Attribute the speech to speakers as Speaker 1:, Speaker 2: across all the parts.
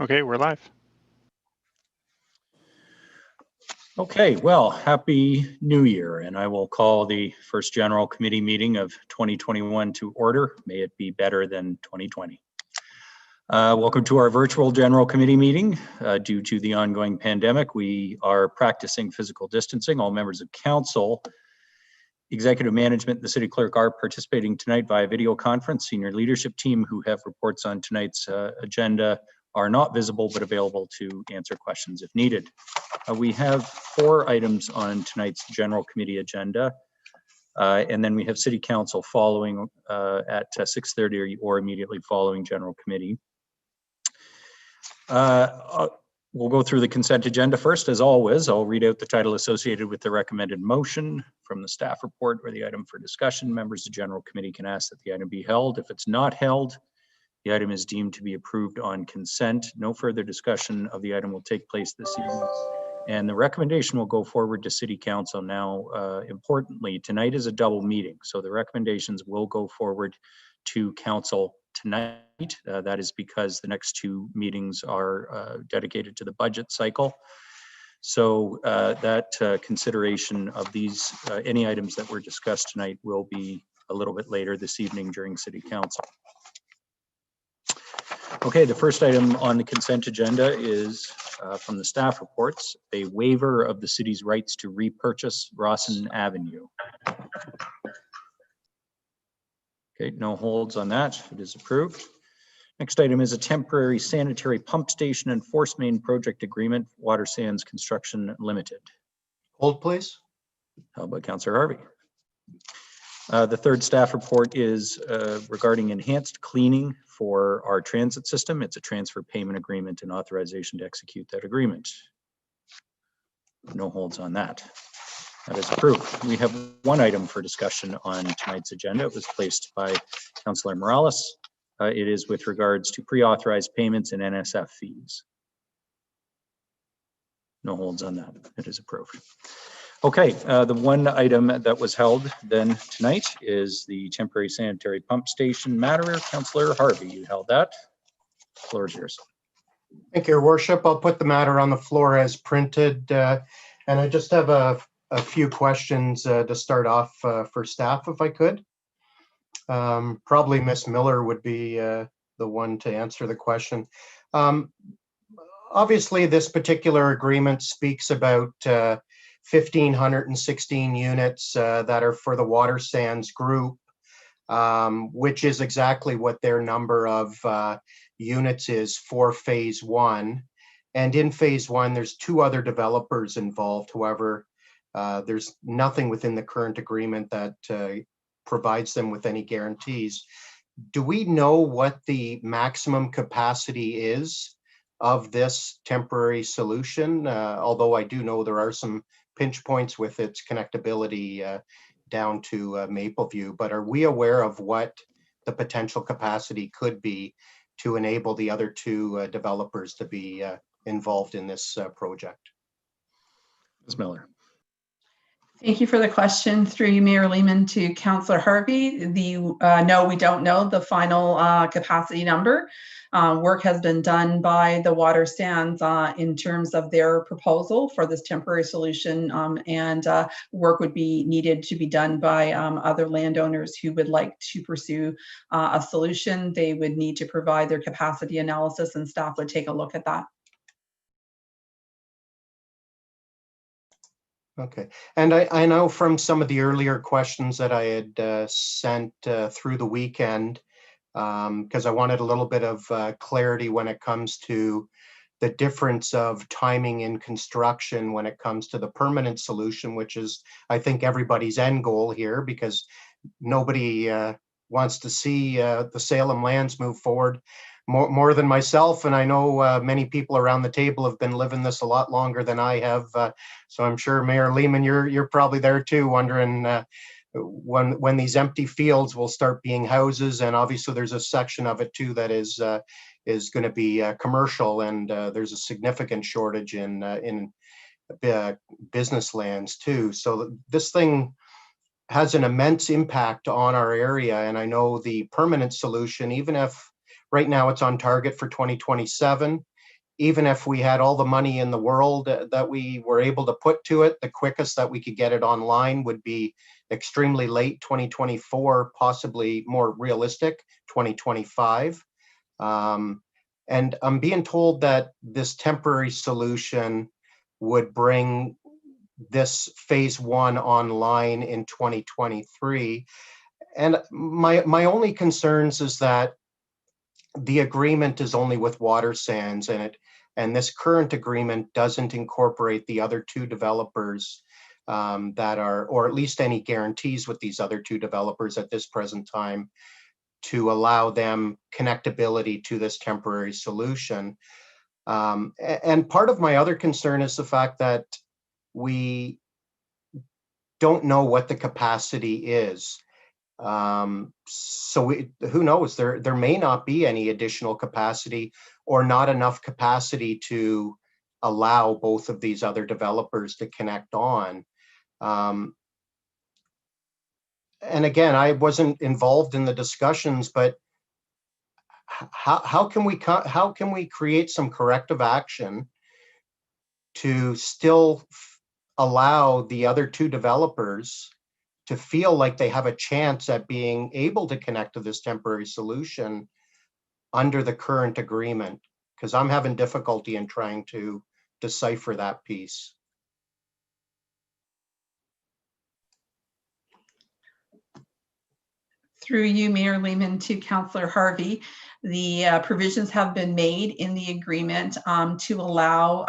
Speaker 1: Okay, we're live.
Speaker 2: Okay, well, Happy New Year, and I will call the first General Committee meeting of 2021 to order. May it be better than 2020. Welcome to our virtual General Committee meeting. Due to the ongoing pandemic, we are practicing physical distancing. All members of council, executive management, and the city clerk are participating tonight via video conference. Senior leadership team who have reports on tonight's agenda are not visible but available to answer questions if needed. We have 4 items on tonight's general committee agenda, and then we have city council following at 6:30 or immediately following general committee. We'll go through the consent agenda first. As always, I'll read out the title associated with the recommended motion from the staff report or the item for discussion. Members of general committee can ask that the item be held. If it's not held, the item is deemed to be approved on consent. No further discussion of the item will take place this evening, and the recommendation will go forward to city council. Now, importantly, tonight is a double meeting, so the recommendations will go forward to council tonight. That is because the next 2 meetings are dedicated to the budget cycle. So that consideration of these, any items that were discussed tonight will be a little bit later this evening during city council. Okay, the first item on the consent agenda is from the staff reports, a waiver of the city's rights to repurchase Rawson Avenue. Okay, no holds on that. It is approved. Next item is a temporary sanitary pump station and force main project agreement, Water Sands Construction Limited.
Speaker 3: Hold, please.
Speaker 2: How about Councillor Harvey? The third staff report is regarding enhanced cleaning for our transit system. It's a transfer payment agreement and authorization to execute that agreement. No holds on that. That is approved. We have 1 item for discussion on tonight's agenda. It was placed by Councillor Morales. It is with regards to pre-authorized payments and NSF fees. No holds on that. It is approved. Okay, the 1 item that was held then tonight is the temporary sanitary pump station matter. Councillor Harvey, you held that. The floor is yours.
Speaker 3: Thank you, Your Worship. I'll put the matter on the floor as printed. And I just have a few questions to start off for staff, if I could. Probably Ms. Miller would be the one to answer the question. Obviously, this particular agreement speaks about 1,516 units that are for the Water Sands Group, which is exactly what their number of units is for phase 1. And in phase 1, there's 2 other developers involved. However, there's nothing within the current agreement that provides them with any guarantees. Do we know what the maximum capacity is of this temporary solution? Although I do know there are some pinch points with its connectability down to Mapleview, but are we aware of what the potential capacity could be to enable the other 2 developers to be involved in this project?
Speaker 2: Ms. Miller.
Speaker 4: Thank you for the question. Through you, Mayor Lehman, to Councillor Harvey. No, we don't know the final capacity number. Work has been done by the Water Sands in terms of their proposal for this temporary solution, and work would be needed to be done by other landowners who would like to pursue a solution. They would need to provide their capacity analysis, and staff would take a look at that.
Speaker 3: Okay, and I know from some of the earlier questions that I had sent through the weekend, because I wanted a little bit of clarity when it comes to the difference of timing in construction when it comes to the permanent solution, which is, I think, everybody's end goal here, because nobody wants to see the Salem lands move forward more than myself, and I know many people around the table have been living this a lot longer than I have. So I'm sure Mayor Lehman, you're probably there too, wondering when these empty fields will start being houses. And obviously, there's a section of it too that is going to be commercial, and there's a significant shortage in business lands too. So this thing has an immense impact on our area, and I know the permanent solution, even if right now it's on target for 2027. even if we had all the money in the world that we were able to put to it, the quickest that we could get it online would be extremely late 2024, possibly more realistic 2025. And I'm being told that this temporary solution would bring this phase 1 online in 2023. And my only concerns is that the agreement is only with Water Sands, and this current agreement doesn't incorporate the other 2 developers that are, or at least any guarantees with these other 2 developers at this present time, to allow them connectability to this temporary solution. And part of my other concern is the fact that we don't know what the capacity is. So who knows, there may not be any additional capacity or not enough capacity to allow both of these other developers to connect on. And again, I wasn't involved in the discussions, but how can we create some corrective action to still allow the other 2 developers to feel like they have a chance at being able to connect to this temporary solution under the current agreement? Because I'm having difficulty in trying to decipher that piece.
Speaker 4: Through you, Mayor Lehman, to Councillor Harvey, the provisions have been made in the agreement to allow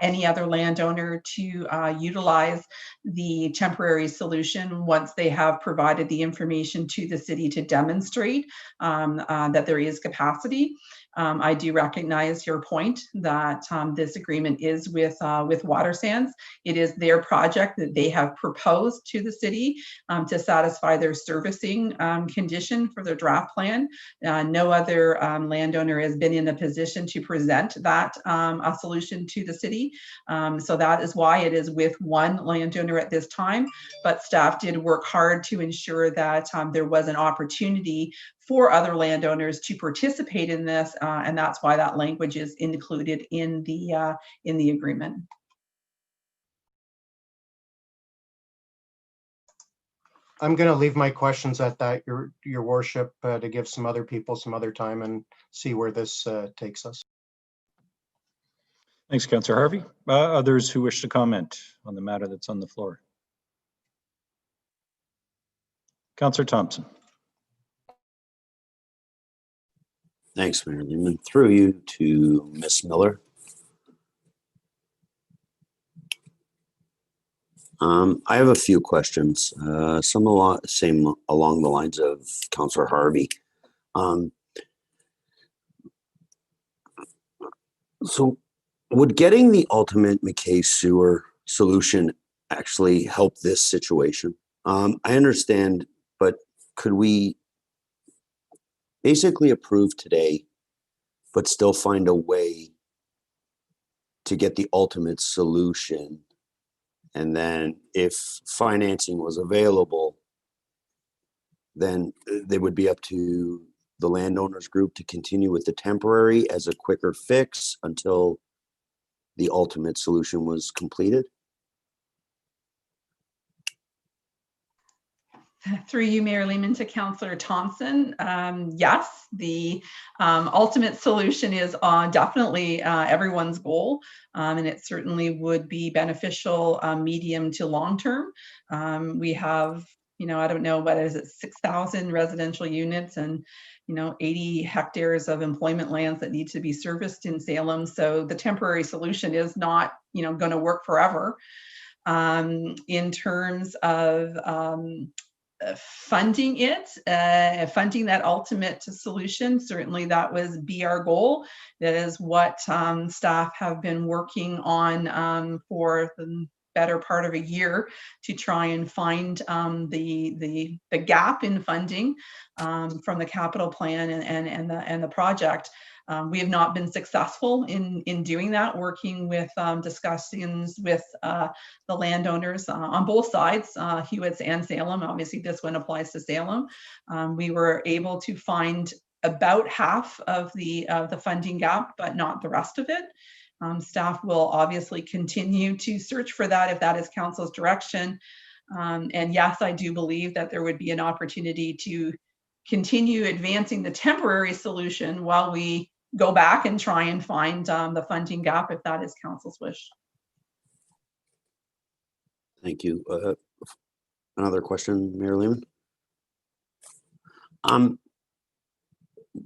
Speaker 4: any other landowner to utilize the temporary solution once they have provided the information to the city to demonstrate that there is capacity. I do recognize your point that this agreement is with Water Sands. It is their project that they have proposed to the city to satisfy their servicing condition for their draft plan. No other landowner has been in a position to present that a solution to the city. So that is why it is with one landowner at this time, but staff did work hard to ensure that there was an opportunity for other landowners to participate in this, and that's why that language is included in the agreement.
Speaker 3: I'm going to leave my questions at that, Your Worship, to give some other people some other time and see where this takes us.
Speaker 2: Thanks, Councillor Harvey. Others who wish to comment on the matter that's on the floor? Councillor Thompson.
Speaker 1: Thanks, Mayor Lehman. Through you to Ms. Miller. I have a few questions, some along the lines of Councillor Harvey. So would getting the ultimate McKay sewer solution actually help this situation? I understand, but could we basically approve today, but still find a way to get the ultimate solution? And then if financing was available, then they would be up to the landowners group to continue with the temporary as a quicker fix until the ultimate solution was completed?
Speaker 4: Through you, Mayor Lehman, to Councillor Thompson. Yes, the ultimate solution is definitely everyone's goal, and it certainly would be beneficial medium to long term. We have, I don't know, what is it, 6,000 residential units and 80 hectares of employment lands that need to be serviced in Salem. So the temporary solution is not, going to work forever. In terms of funding funding that ultimate solution, certainly that was our goal. That is what staff have been working on for the better part of a year to try and find the gap in funding from the capital plan and the project. We have not been successful in doing that, working with discussions with the landowners on both sides, Hewitts and Salem. Obviously, this one applies to Salem. We were able to find about half of the funding gap, but not the rest of it. Staff will obviously continue to search for that if that is council's direction. And yes, I do believe that there would be an opportunity to continue advancing the temporary solution while we go back and try and find the funding gap if that is council's wish.
Speaker 1: Thank you. Another question, Mayor Lehman?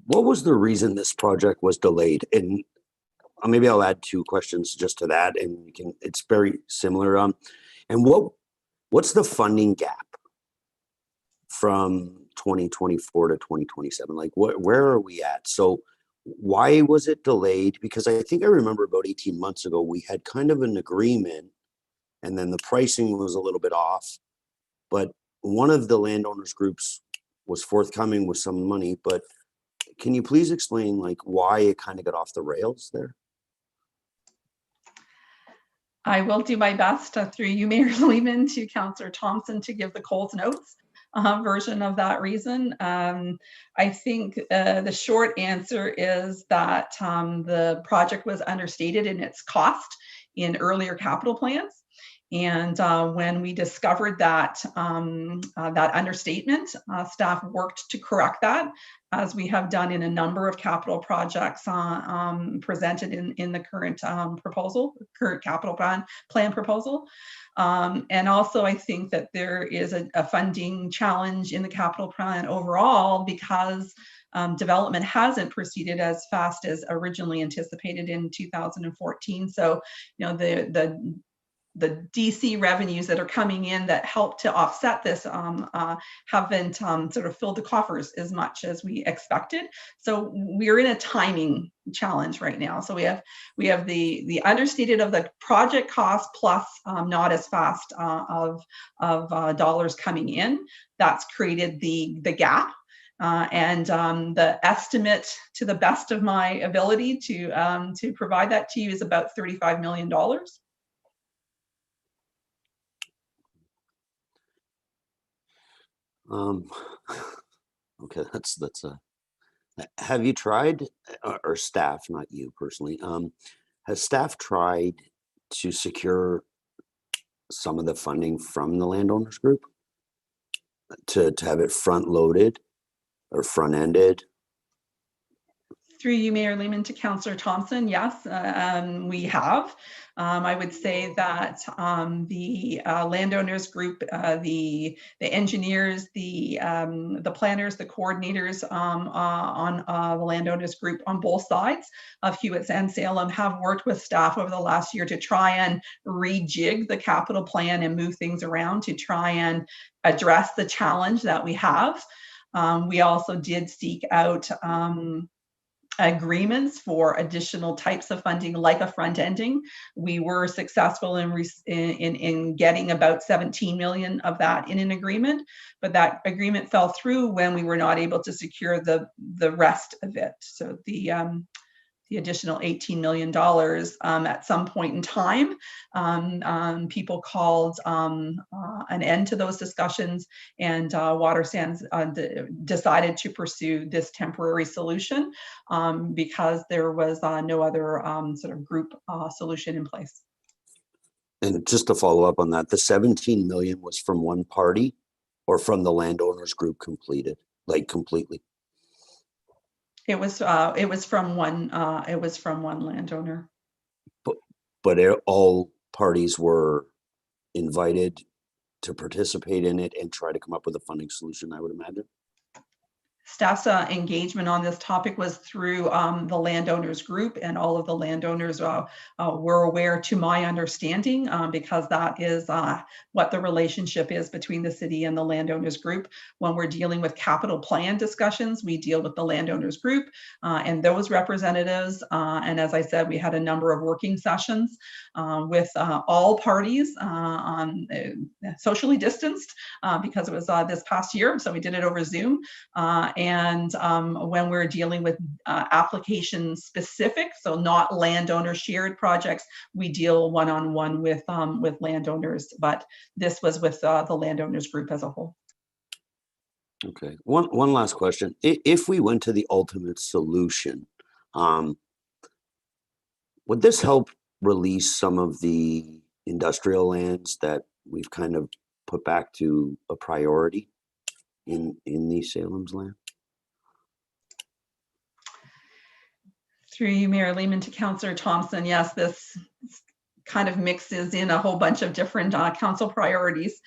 Speaker 1: What was the reason this project was delayed? And maybe I'll add two questions just to that, and you can, it's very similar. And what's the funding gap from 2024 to 2027? Like, where are we at? So why was it delayed? Because I think I remember about 18 months ago, we had kind of an agreement, and then the pricing was a little bit off, but one of the landowners groups was forthcoming with some money. But can you please explain like why it kind of got off the rails there?
Speaker 4: I will do my best through you, Mayor Lehman, to Councillor Thompson to give the Coles Notes version of that reason. I think the short answer is that the project was understated in its cost in earlier capital plans. And when we discovered that that understatement, staff worked to correct that, as we have done in a number of capital projects presented in the current current capital plan proposal. And also, I think that there is a funding challenge in the capital plan overall because development hasn't proceeded as fast as originally anticipated in 2014. So, you know, the DC revenues that are coming in that help to offset this haven't sort of filled the coffers as much as we expected. So we're in a timing challenge right now. So we have the understated of the project cost plus not as fast of dollars coming in. That's created the gap. And the estimate, to the best of my ability to provide that to you, is about $35 million.
Speaker 1: Okay, that's have you tried, or staff, not you personally, has staff tried to secure some of the funding from the landowners group to have it front loaded or front ended?
Speaker 4: Through you, Mayor Lehman, to Councillor Thompson, yes, we have. I would say that the landowners group, the engineers, the planners, the coordinators on the landowners group on both sides of Hewitt and Salem have worked with staff over the last year to try and rejig the capital plan and move things around to try and address the challenge that we have. We also did seek out agreements for additional types of funding, like a front ending. We were successful in getting about 17 million of that in an agreement, but that agreement fell through when we were not able to secure the rest of it. So the additional $18 million at some point in time, people called an end to those discussions, and Water Sands decided to pursue this temporary solution because there was no other sort of group solution in place.
Speaker 1: And just to follow up on that, the 17 million was from one party or from the landowners group completely?
Speaker 4: It was from one landowner.
Speaker 1: But all parties were invited to participate in it and try to come up with a funding solution, I would imagine.
Speaker 4: Staff's engagement on this topic was through the landowners group, and all of the landowners were aware, to my understanding, because that is what the relationship is between the city and the landowners group. When we're dealing with capital plan discussions, we deal with the landowners group and those representatives. And as I said, we had a number of working sessions with all parties on socially distanced because it was this past year. So we did it over Zoom. And when we're dealing with application specific, so not landowner shared projects, we deal one-on-one with landowners, but this was with the landowners group as a whole.
Speaker 1: Okay, one last question. If we went to the ultimate solution, would this help release some of the industrial lands that we've kind of put back to a priority in the Salem's land?
Speaker 4: Through you, Mayor Lehman, to Councillor Thompson, yes, this kind of mixes in a whole bunch of different council priorities.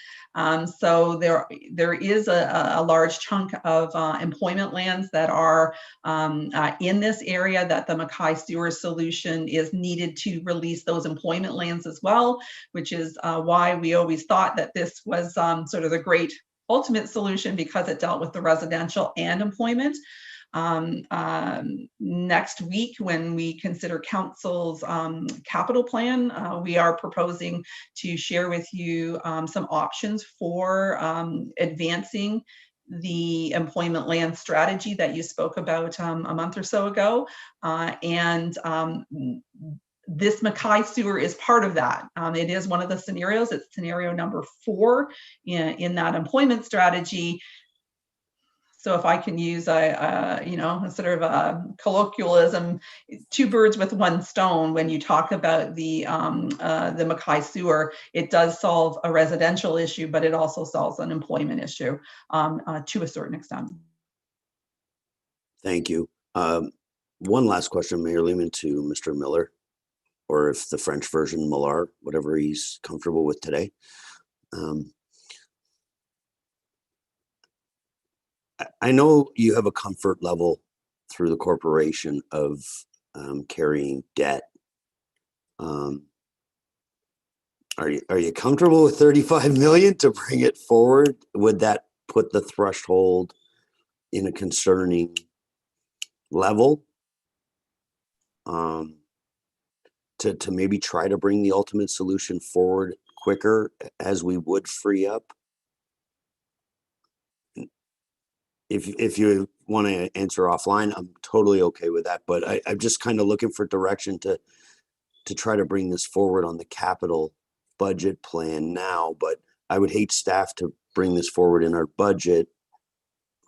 Speaker 4: So there is a large chunk of employment lands that are in this area that the Mackay Sewer solution is needed to release those employment lands as well, which is why we always thought that this was sort of the great ultimate solution, because it dealt with the residential and employment. Next week, when we consider council's capital plan, we are proposing to share with you some options for advancing the employment land strategy that you spoke about a month or so ago. This Mackay Sewer is part of that. It is one of the scenarios. It's scenario number 4 in that employment strategy. So if I can use a sort of a colloquialism, 2 birds with 1 stone, when you talk about the Mackay Sewer, it does solve a residential issue, but it also solves an employment issue to a certain extent.
Speaker 1: Thank you. One last question, Mayor Lehman, to Mr. Miller, or if the French version, Millard, whatever he's comfortable with today. I know you have a comfort level through the corporation of carrying debt. Are you comfortable with 35 million to bring it forward? Would that put the threshold in a concerning level to maybe try to bring the ultimate solution forward quicker as we would free up? If you want to answer offline, I'm totally okay with that. But I'm just kind of looking for direction to try to bring this forward on the capital budget plan now. But I would hate staff to bring this forward in our budget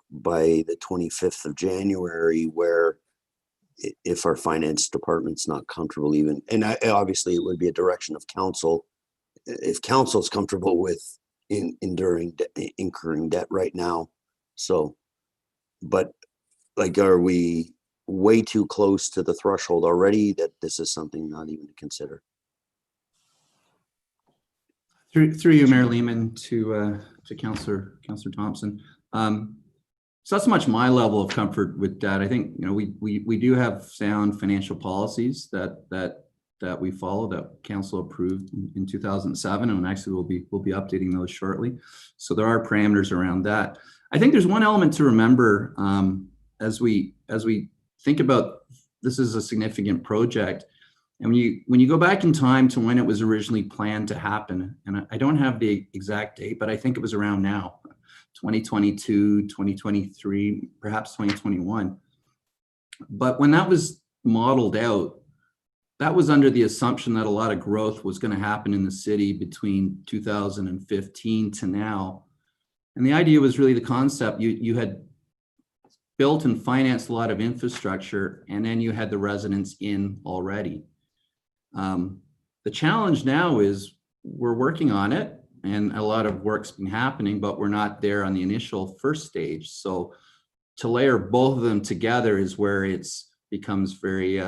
Speaker 1: by the 25th of January, where if our finance department's not comfortable even, and obviously it would be a direction of council, if council's comfortable with incurring debt right now. So, but like, are we way too close to the threshold already that this is something not even to consider?
Speaker 5: Through you, Mayor Lehman, to Councillor Thompson. So that's much my level of comfort with that. I think, you know, we do have sound financial policies that we follow, that council approved in 2007, and actually we'll be updating those shortly. So there are parameters around that. I think there's one element to remember as we think about this is a significant project. And when you go back in time to when it was originally planned to happen, and I don't have the exact date, but I think it was around now, 2022, 2023, perhaps 2021. But when that was modeled out, that was under the assumption that a lot of growth was going to happen in the city between 2015 to now. And the idea was really the concept, you had built and financed a lot of infrastructure, and then you had the residents in already. The challenge now is we're working on it, and a lot of work's been happening, but we're not there on the initial first stage. So to layer both of them together is where it's becomes very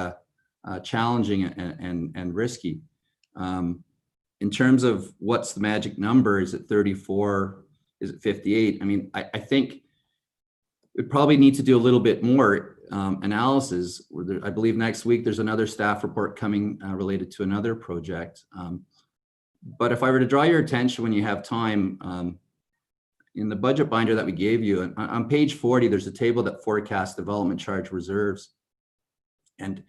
Speaker 5: challenging and risky. In terms of what's the magic number, is it 34? Is it 58? I mean, I think we probably need to do a little bit more analysis. I believe next week there's another staff report coming related to another project. But if I were to draw your attention when you have time, in the budget binder that we gave you, on page 40, there's a table that forecasts development charge reserves. And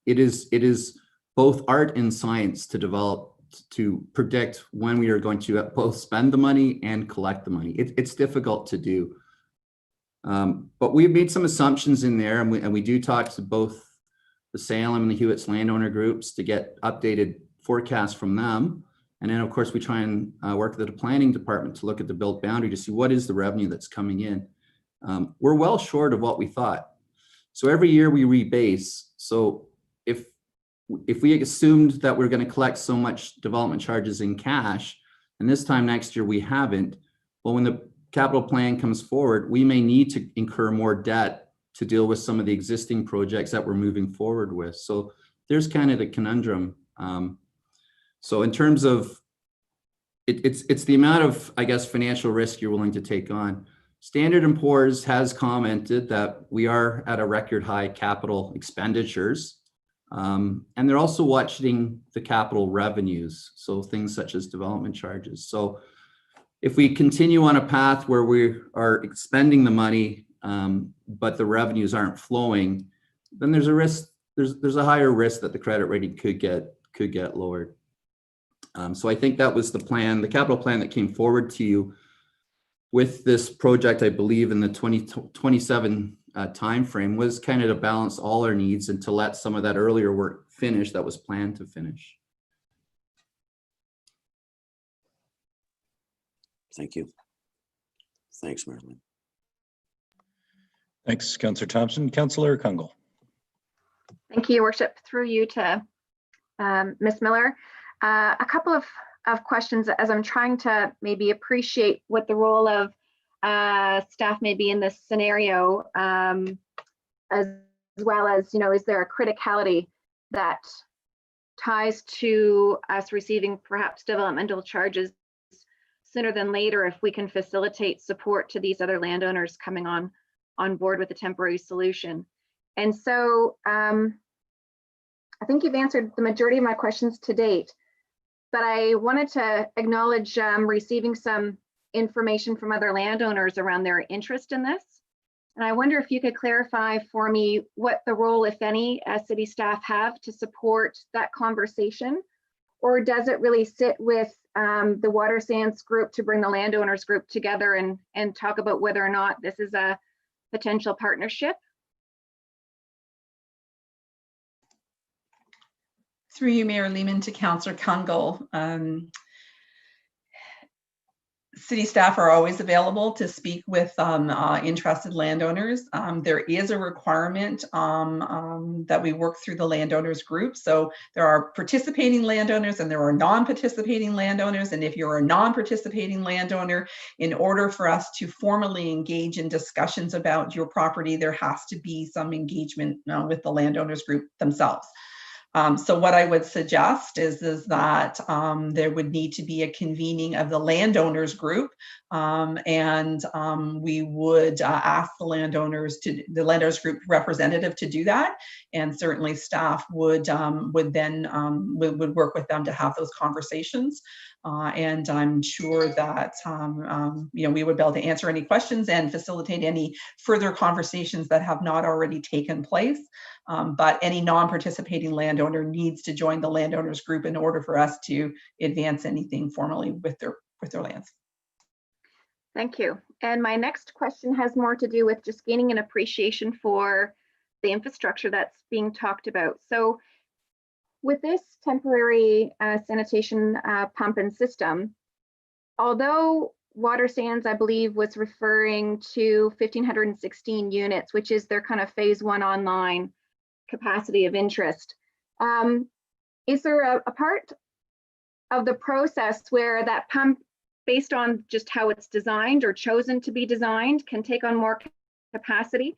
Speaker 5: it is both art and science to predict when we are going to both spend the money and collect the money. It's difficult to do. But we've made some assumptions in there, and we do talk to both the Salem and the Hewitt's landowner groups to get updated forecasts from them. And then, of course, we try and work with the planning department to look at the built boundary to see what is the revenue that's coming in. we're well short of what we thought. So every year we rebase. So if we assumed that we're going to collect so much development charges in cash, and this time next year we haven't, well, when the capital plan comes forward, we may need to incur more debt to deal with some of the existing projects that we're moving forward with. So there's kind of the conundrum. So in terms of, it's the amount of, I guess, financial risk you're willing to take on. Standard & Poor's has commented that we are at a record high capital expenditures. And they're also watching the capital revenues, so things such as development charges. So if we continue on a path where we are expending the money, but the revenues aren't flowing, then there's a risk. There's a higher risk that the credit rating could get lowered. So I think that was the plan, the capital plan that came forward to you with this project, I believe in the 2027 timeframe, was kind of to balance all our needs and to let some of that earlier work finish that was planned to finish.
Speaker 1: Thank you. Thanks, Marilyn.
Speaker 2: Thanks, Councillor Thompson. Councillor Kungl.
Speaker 6: Thank you, Your Worship. Through you to Ms. Miller. A couple of questions as I'm trying to maybe appreciate what the role of staff may be in this scenario, as well as, is there a criticality that ties to us receiving perhaps developmental charges sooner than later if we can facilitate support to these other landowners coming on board with a temporary solution. And so I think you've answered the majority of my questions to date, but I wanted to acknowledge receiving some information from other landowners around their interest in this. And I wonder if you could clarify for me what the role, if any, as city staff have to support that conversation, or does it really sit with the Water Sands group to bring the landowners group together and talk about whether or not this is a potential partnership?
Speaker 4: Through you, Mayor Lehman, to Councillor Kungl. City staff are always available to speak with interested landowners. There is a requirement that we work through the landowners group. So there are participating landowners and there are non-participating landowners. And if you're a non-participating landowner, in order for us to formally engage in discussions about your property, there has to be some engagement with the landowners group themselves. So what I would suggest is that there would need to be a convening of the landowners group, and we would ask the landowners group representative to do that, and certainly staff would then work with them to have those conversations. And I'm sure that we would be able to answer any questions and facilitate any further conversations that have not already taken place. But any non-participating landowner needs to join the landowners group in order for us to advance anything formally with their lands.
Speaker 6: Thank you. And my next question has more to do with just gaining an appreciation for the infrastructure that's being talked about. So with this temporary sanitation pump and system, although Water Sands, I believe, was referring to 1,516 units, which is their kind of phase one online capacity of interest. Is there a part of the process where that pump, based on just how it's designed or chosen to be designed, can take on more capacity?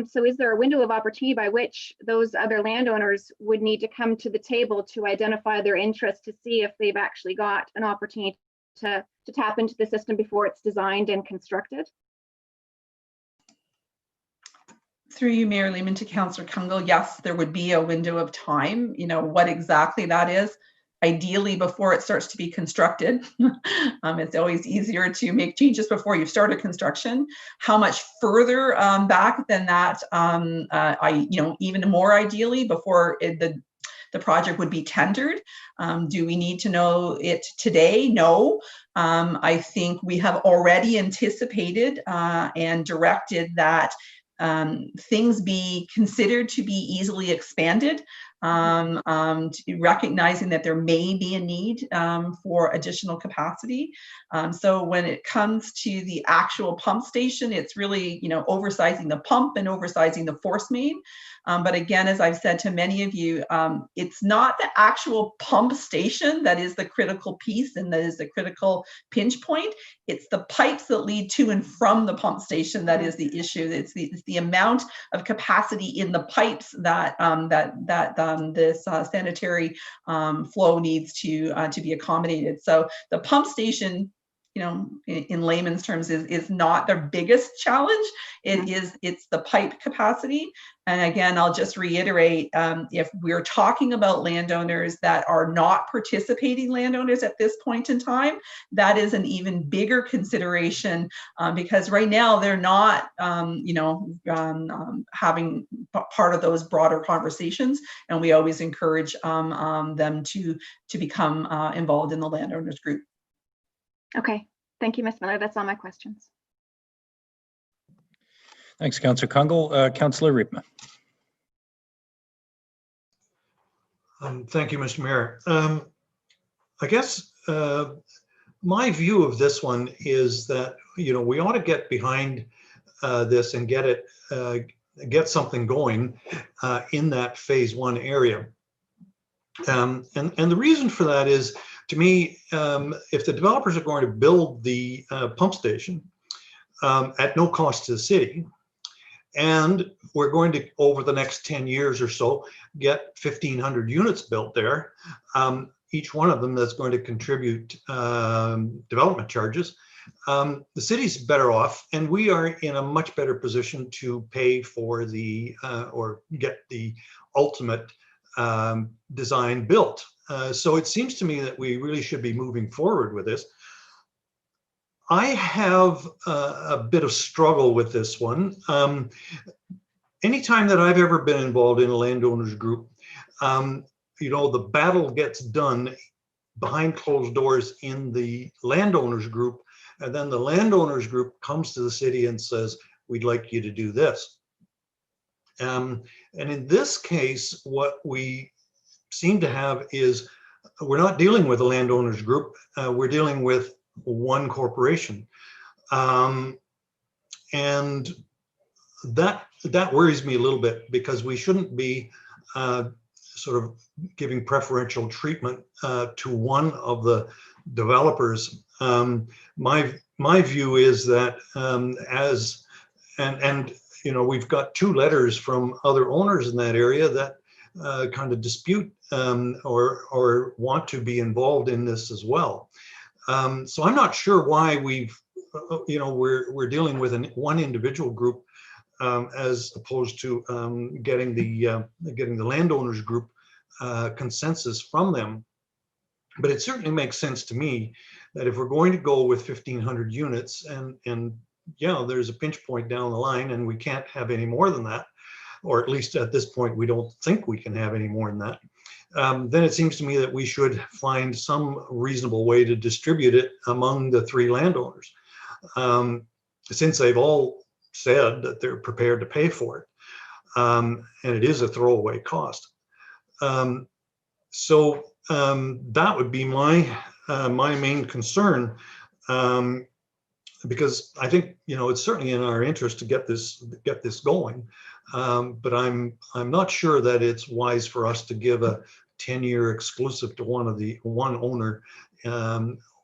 Speaker 6: So is there a window of opportunity by which those other landowners would need to come to the table to identify their interest, to see if they've actually got an opportunity to tap into the system before it's designed and constructed?
Speaker 4: Through you, Mayor Lehman, to Councillor Kungl, yes, there would be a window of time. What exactly that is, ideally before it starts to be constructed. It's always easier to make changes before you've started construction. How much further back than that, even more ideally before the project would be tendered. Do we need to know it today? No. I think we have already anticipated and directed that things be considered to be easily expanded recognizing that there may be a need for additional capacity. So when it comes to the actual pump station, it's really, oversizing the pump and oversizing the force main. But again, as I've said to many of you, it's not the actual pump station that is the critical piece and that is the critical pinch point. It's the pipes that lead to and from the pump station that is the issue. It's the amount of capacity in the pipes that this sanitary flow needs to be accommodated. So the pump station, in layman's terms, is not their biggest challenge. It's the pipe capacity. And again, I'll just reiterate, if we're talking about landowners that are not participating landowners at this point in time, that is an even bigger consideration, because right now they're not, having part of those broader conversations. And we always encourage them to become involved in the landowners group.
Speaker 6: Okay, thank you, Ms. Miller. That's all my questions.
Speaker 2: Thanks, Councillor Kungl. Councillor Riepma.
Speaker 7: Thank you, Mr. Mayor. I guess my view of this one is that, we ought to get behind this and get something going in that phase 1 area. And the reason for that is, to me, if the developers are going to build the pump station at no cost to the city, and we're going to, over the next 10 years or so, get 1,500 units built there, each one of them that's going to contribute development charges, the city's better off, and we are in a much better position to pay for or get the ultimate design built. So it seems to me that we really should be moving forward with this. I have a bit of struggle with this one. Anytime that I've ever been involved in a landowners group, the battle gets done behind closed doors in the landowners group, and then the landowners group comes to the city and says, we'd like you to do this. And in this case, what we seem to have is, we're not dealing with a landowners group, we're dealing with one corporation. And that worries me a little bit, because we shouldn't be sort of giving preferential treatment to one of the developers. My view is that we've got 2 letters from other owners in that area that kind of dispute or want to be involved in this as well. So I'm not sure why we're dealing with one individual group as opposed to getting the landowners group consensus from them. But it certainly makes sense to me that if we're going to go with 1,500 units, and there's a pinch point down the line and we can't have any more than that, or at least at this point we don't think we can have any more than that, then it seems to me that we should find some reasonable way to distribute it among the 3 landowners, since they've all said that they're prepared to pay for it, and it is a throwaway cost. So that would be my main concern, because I think it's certainly in our interest to get this going, but I'm not sure that it's wise for us to give a 10-year exclusive to one owner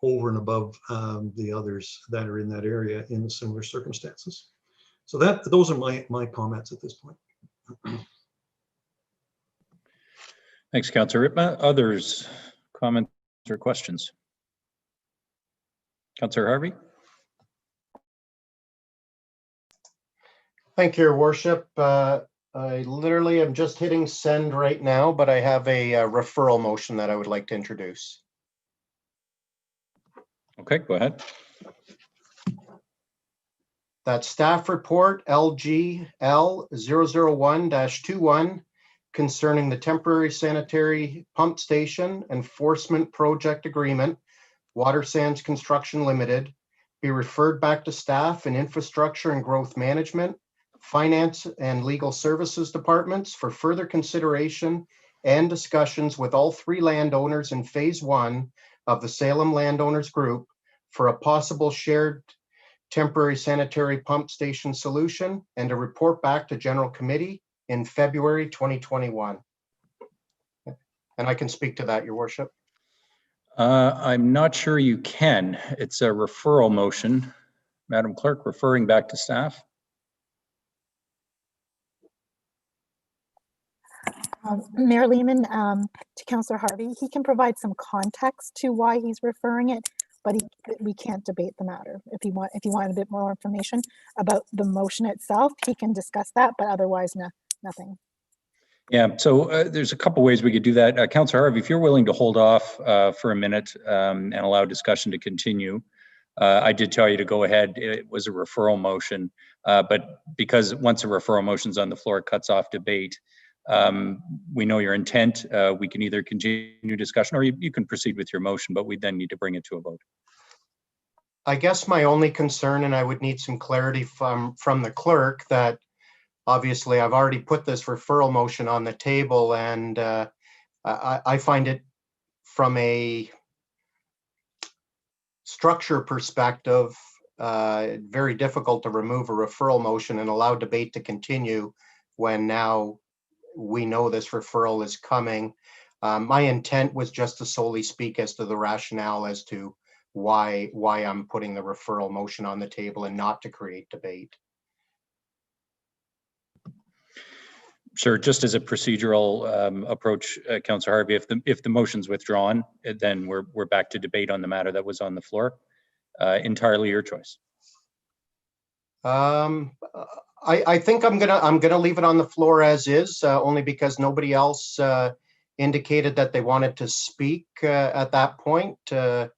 Speaker 7: over and above the others that are in that area in similar circumstances. So those are my comments at this point.
Speaker 2: Thanks, Councillor Riepma. Others, comments or questions? Councillor Harvey.
Speaker 3: Thank you, Your Worship. I literally am just hitting send right now, but I have a referral motion that I would like to introduce.
Speaker 2: Okay, go ahead.
Speaker 3: That staff report LGL 001-21 concerning the temporary sanitary pump station enforcement project agreement, Water Sands Construction Limited, be referred back to staff and infrastructure and growth management, finance and legal services departments for further consideration and discussions with all 3 landowners in phase 1 of the Salem Landowners Group for a possible shared temporary sanitary pump station solution, and to report back to General Committee in February 2021. And I can speak to that, Your Worship.
Speaker 2: I'm not sure you can. It's a referral motion. Madam Clerk, referring back to staff.
Speaker 8: Mayor Lehman, to Councillor Harvey, he can provide some context to why he's referring it, but we can't debate the matter. If you want a bit more information about the motion itself, he can discuss that, but otherwise, nothing.
Speaker 2: Yeah, so there's a couple ways we could do that. Councillor Harvey, if you're willing to hold off for a minute and allow discussion to continue, I did tell you to go ahead. It was a referral motion, but because once a referral motion's on the floor, it cuts off debate. We know your intent. We can either continue discussion or you can proceed with your motion, but we then need to bring it to a vote.
Speaker 3: I guess my only concern, and I would need some clarity from the clerk, that obviously I've already put this referral motion on the table, and I find it from a structure perspective very difficult to remove a referral motion and allow debate to continue when now we know this referral is coming. My intent was just to solely speak as to the rationale as to why I'm putting the referral motion on the table and not to create debate.
Speaker 2: Sure, just as a procedural approach, Councillor Harvey, if the motion's withdrawn, then we're back to debate on the matter that was on the floor. Entirely your choice.
Speaker 3: I think I'm gonna leave it on the floor as is, only because nobody else indicated that they wanted to speak at that point, and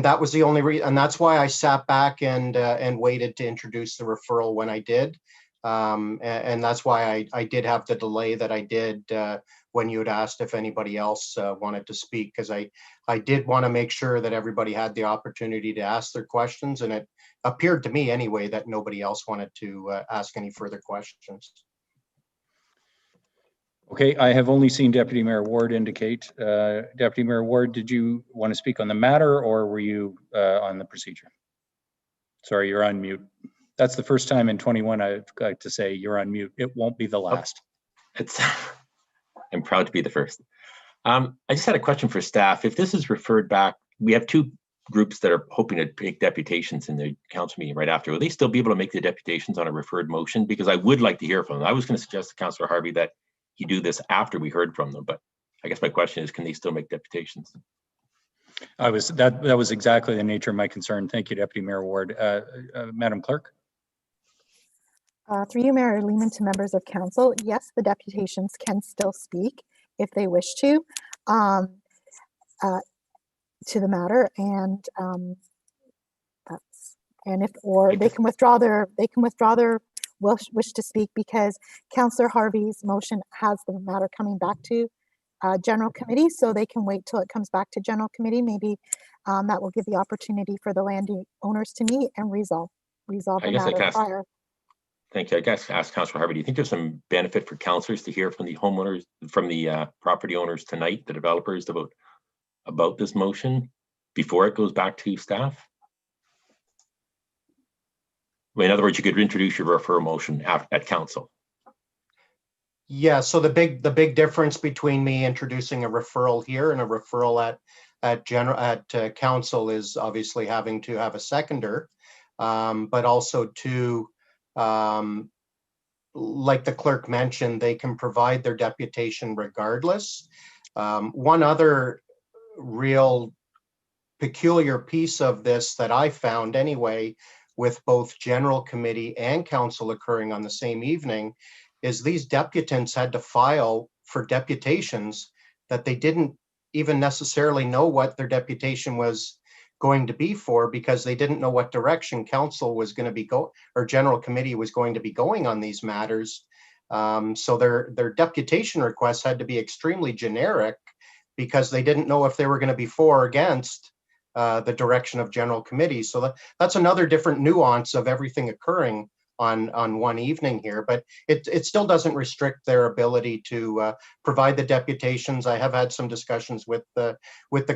Speaker 3: that was the only reason. And that's why I sat back and waited to introduce the referral when I did, and that's why I did have the delay that I did when you had asked if anybody else wanted to speak, because I did want to make sure that everybody had the opportunity to ask their questions, and it appeared to me anyway that nobody else wanted to ask any further questions.
Speaker 2: Okay, I have only seen Deputy Mayor Ward indicate. Deputy Mayor Ward, did you want to speak on the matter or were you on the procedure? Sorry, you're on mute. That's the first time in 21 I've got to say you're on mute. It won't be the last.
Speaker 9: I'm proud to be the first. I just had a question for staff. If this is referred back, we have 2 groups that are hoping to make deputations in the council meeting right after. Will they still be able to make the deputations on a referred motion? Because I would like to hear from them. I was going to suggest to Councillor Harvey that he do this after we heard from them, but I guess my question is, can they still make deputations?
Speaker 2: That was exactly the nature of my concern. Thank you, Deputy Mayor Ward. Madam Clerk.
Speaker 8: Through you, Mayor Lehman, to members of council, yes, the deputations can still speak if they wish to the matter, and they can withdraw their wish to speak, because Councillor Harvey's motion has the matter coming back to General Committee, so they can wait till it comes back to General Committee. Maybe that will give the opportunity for the landowners to meet and resolve the matter prior.
Speaker 9: Thank you. I guess ask Councillor Harvey, do you think there's some benefit for councillors to hear from the homeowners, from the property owners tonight, the developers, about this motion before it goes back to staff? In other words, you could introduce your referral motion at council.
Speaker 3: Yeah, so the big difference between me introducing a referral here and a referral at council is obviously having to have a seconder, but also to, like the clerk mentioned, they can provide their deputation regardless. One other real peculiar piece of this that I found anyway, with both General Committee and council occurring on the same evening, is these deputants had to file for deputations that they didn't even necessarily know what their deputation was going to be for, because they didn't know what direction council was going to be or General Committee was going to be going on these matters. So their deputation requests had to be extremely generic, because they didn't know if they were going to be for or against the direction of General Committee. So that's another different nuance of everything occurring on one evening here, but it still doesn't restrict their ability to provide the deputations. I have had some discussions with the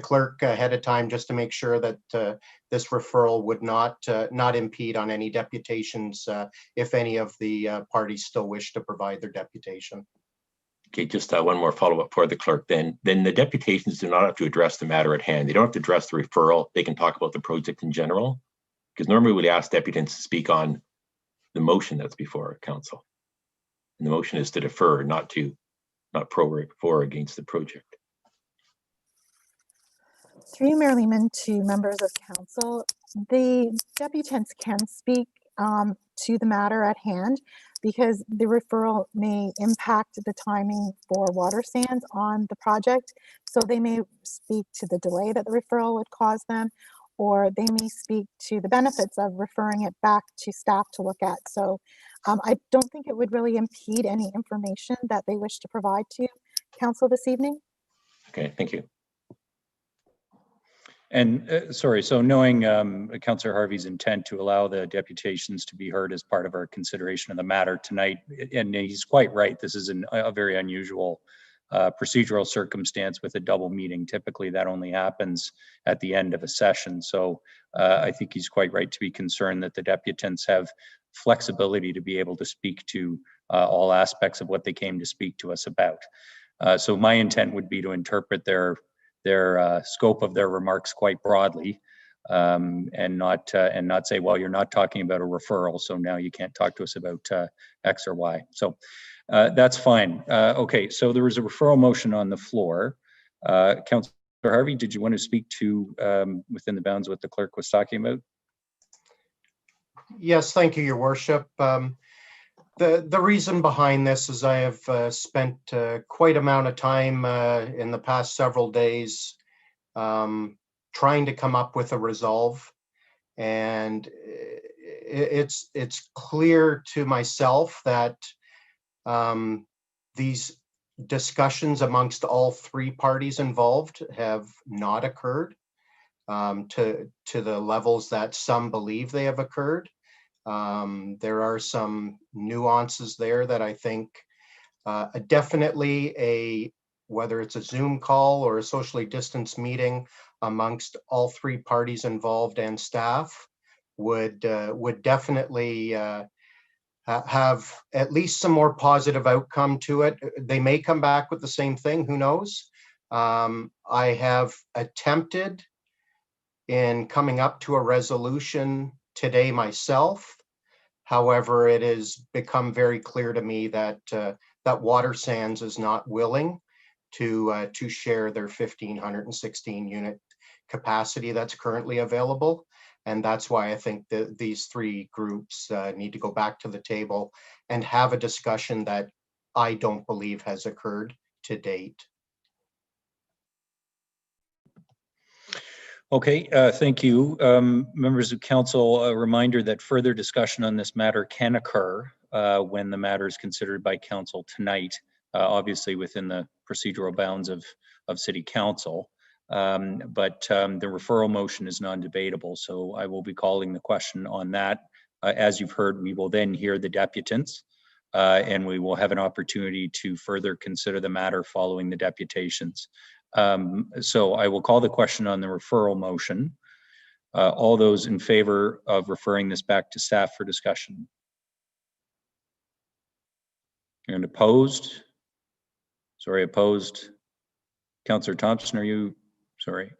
Speaker 3: clerk ahead of time just to make sure that this referral would not impede on any deputations if any of the parties still wish to provide their deputation.
Speaker 9: Okay, just one more follow-up for the clerk then. Then the deputations do not have to address the matter at hand. They don't have to address the referral. They can talk about the project in general. Because normally we'd ask deputants to speak on the motion that's before council. And the motion is to defer, not pro or against the project.
Speaker 8: Through you, Mayor Lehman, to members of council, the deputants can speak to the matter at hand because the referral may impact the timing for water sands on the project. So they may speak to the delay that the referral would cause them, or they may speak to the benefits of referring it back to staff to look at. So I don't think it would really impede any information that they wish to provide to council this evening.
Speaker 9: Okay, thank you.
Speaker 2: And sorry, so knowing Councillor Harvey's intent to allow the deputations to be heard as part of our consideration of the matter tonight, and he's quite right, this is a very unusual procedural circumstance with a double meeting. Typically that only happens at the end of a session. So I think he's quite right to be concerned that the deputants have flexibility to be able to speak to all aspects of what they came to speak to us about. So my intent would be to interpret their scope of their remarks quite broadly, and not say, well, you're not talking about a referral, so now you can't talk to us about X or Y. So that's fine. Okay, so there was a referral motion on the floor. Councillor Harvey, did you want to speak to within the bounds what the clerk was talking about?
Speaker 3: Yes, thank you, Your Worship. The reason behind this is I have spent quite amount of time in the past several days trying to come up with a resolve, and it's clear to myself that these discussions amongst all three parties involved have not occurred to the levels that some believe they have occurred. There are some nuances there that I think definitely whether it's a Zoom call or a socially distanced meeting amongst all three parties involved and staff would definitely have at least some more positive outcome to it. They may come back with the same thing, who knows? I have attempted in coming up to a resolution today myself. However, it has become very clear to me that that Water Sands is not willing to share their 1,516 unit capacity that's currently available. And that's why I think that these three groups need to go back to the table and have a discussion that I don't believe has occurred to date.
Speaker 2: Okay, thank you. Members of council, a reminder that further discussion on this matter can occur when the matter is considered by council tonight, obviously within the procedural bounds of city council. But the referral motion is non-debatable, so I will be calling the question on that. As you've heard, we will then hear the deputants, and we will have an opportunity to further consider the matter following the deputations. So I will call the question on the referral motion. All those in favor of referring this back to staff for discussion? And opposed? Sorry, opposed. Councillor Thompson, are you, sorry,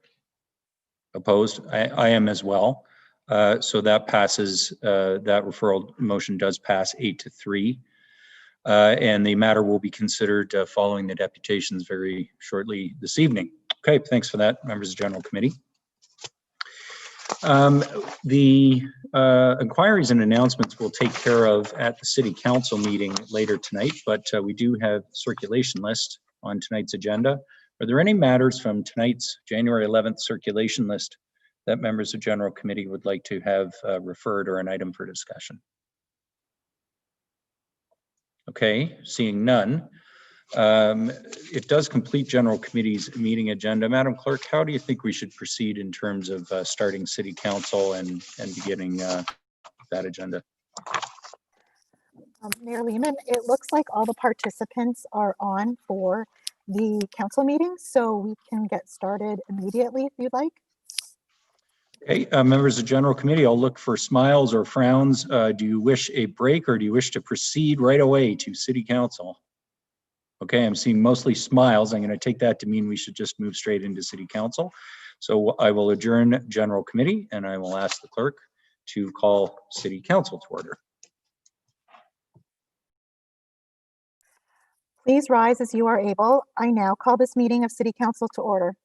Speaker 2: opposed? I am as well. So that passes, that referral motion does pass 8-3. And the matter will be considered following the deputations very shortly this evening. Okay, thanks for that, members of the General Committee. The inquiries and announcements we'll take care of at the City Council meeting later tonight, but we do have circulation list on tonight's agenda. Are there any matters from tonight's January 11th circulation list that members of General Committee would like to have referred or an item for discussion? Okay, seeing none. It does complete General Committee's meeting agenda. Madam Clerk, how do you think we should proceed in terms of starting City Council and beginning that agenda?
Speaker 8: Mayor Lehman, it looks like all the participants are on for the council meeting, so we can get started immediately if you'd like.
Speaker 2: Okay, members of general committee, I'll look for smiles or frowns. Do you wish a break or do you wish to proceed right away to city council? Okay, I'm seeing mostly smiles. I'm going to take that to mean we should just move straight into city council. So I will adjourn general committee and I will ask the clerk to call city council to order.
Speaker 8: Please rise as you are able. I now call this meeting of City Council to order.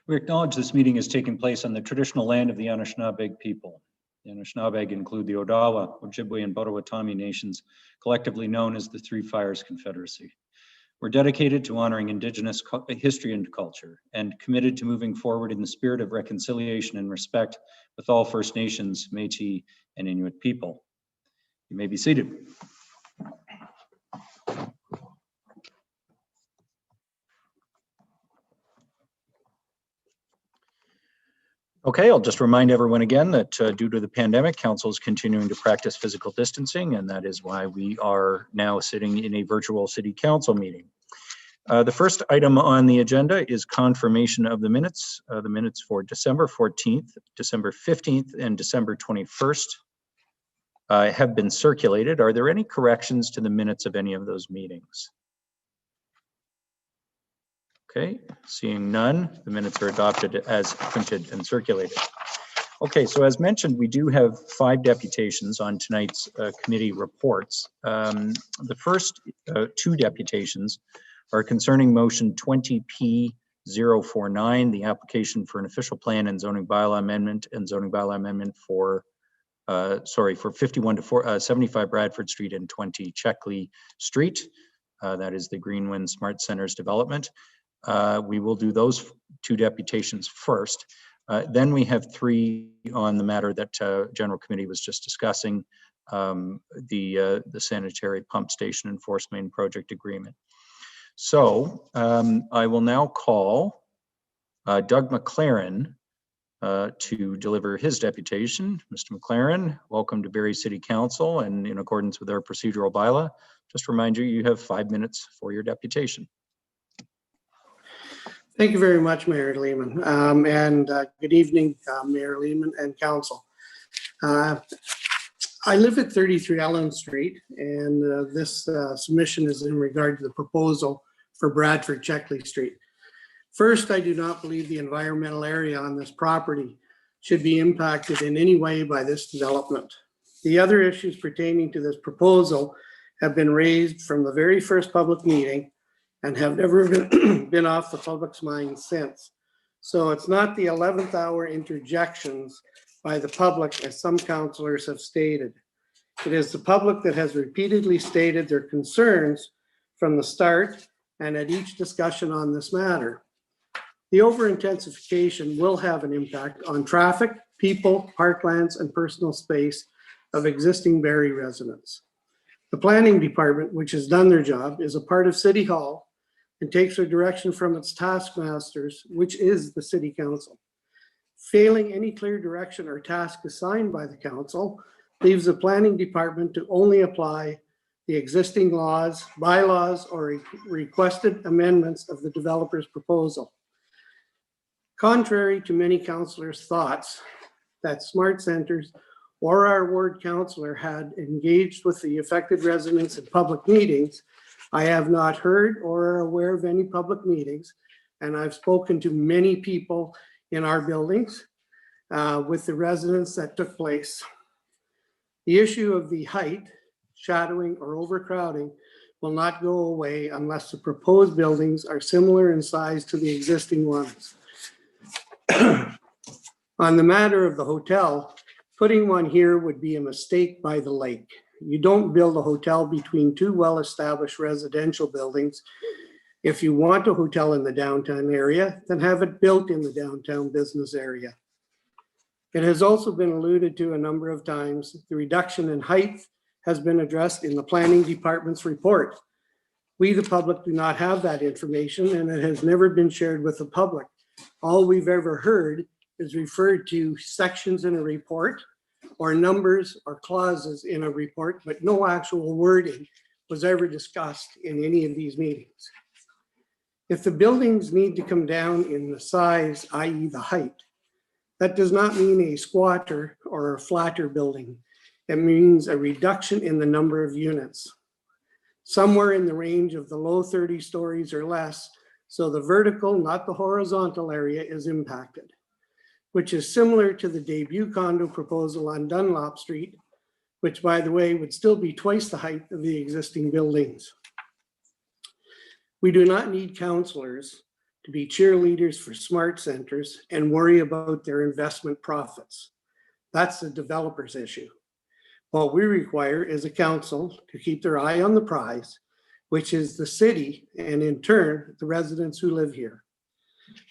Speaker 2: We acknowledge this meeting is taking place on the traditional land of the Anishinaabe people. The Anishinaabe include the Odawa, Ojibwe, and Potawatomi nations, collectively known as the Three Fires Confederacy. We're dedicated to honoring Indigenous history and culture and committed to moving forward in the spirit of reconciliation and respect with all First Nations, Métis, and Inuit people. You may be seated. Okay, I'll just remind everyone again that due to the pandemic, council is continuing to practice physical distancing, and that is why we are now sitting in a virtual city council meeting. The first item on the agenda is confirmation of the minutes for December 14th, December 15th, and December 21st have been circulated. Are there any corrections to the minutes of any of those meetings? Okay, seeing none, the minutes are adopted as printed and circulated. Okay, so as mentioned, we do have 5 deputations on tonight's committee reports. The first 2 deputations are concerning motion 20P049, the application for an official plan and zoning bylaw amendment for 51 to 75 Bradford Street and 20 Checkley Street. That is the Greenwind Smart Centers development. We will do those 2 deputations first. Then we have 3 on the matter that General Committee was just discussing, the sanitary pump station and force main project agreement. So I will now call Doug McLaren to deliver his deputation. Mr. McLaren, welcome to Barrie City Council, and in accordance with our procedural bylaw, just remind you, you have 5 minutes for your deputation.
Speaker 10: Thank you very much, Mayor Lehman, and good evening, Mayor Lehman and Council. I live at 33 Ellen Street, and this submission is in regard to the proposal for Bradford Checkley Street. First, I do not believe the environmental area on this property should be impacted in any way by this development. The other issues pertaining to this proposal have been raised from the very first public meeting and have never been off the public's mind since. So it's not the 11th hour interjections by the public, as some councillors have stated. It is the public that has repeatedly stated their concerns from the start and at each discussion on this matter. The over-intensification will have an impact on traffic, people, parklands, and personal space of existing Barrie residents. The planning department, which has done their job, is a part of City Hall and takes their direction from its taskmasters, which is the City Council. Failing any clear direction or task assigned by the council leaves the planning department to only apply the existing laws, bylaws, or requested amendments of the developer's proposal. Contrary to many councillors' thoughts that smart centers or our ward councillor had engaged with the affected residents in public meetings, I have not heard or are aware of any public meetings, and I've spoken to many people in our buildings with the residents that took place. The issue of the height, shadowing, or overcrowding will not go away unless the proposed buildings are similar in size to the existing ones. On the matter of the hotel, putting one here would be a mistake by the lake. You don't build a hotel between two well-established residential buildings. If you want a hotel in the downtown area, then have it built in the downtown business area. It has also been alluded to a number of times. The reduction in height has been addressed in the planning department's report. We, the public, do not have that information, and it has never been shared with the public. All we've ever heard is referred to sections in a report or numbers or clauses in a report, but no actual wording was ever discussed in any of these meetings. If the buildings need to come down in the size, i.e. the height, that does not mean a squatter or a flatter building. It means a reduction in the number of units, somewhere in the range of the low 30 stories or less, so the vertical, not the horizontal area, is impacted, which is similar to the debut condo proposal on Dunlop Street, which, by the way, would still be twice the height of the existing buildings. We do not need councillors to be cheerleaders for smart centers and worry about their investment profits. That's the developer's issue. What we require is a council to keep their eye on the prize, which is the city and in turn, the residents who live here.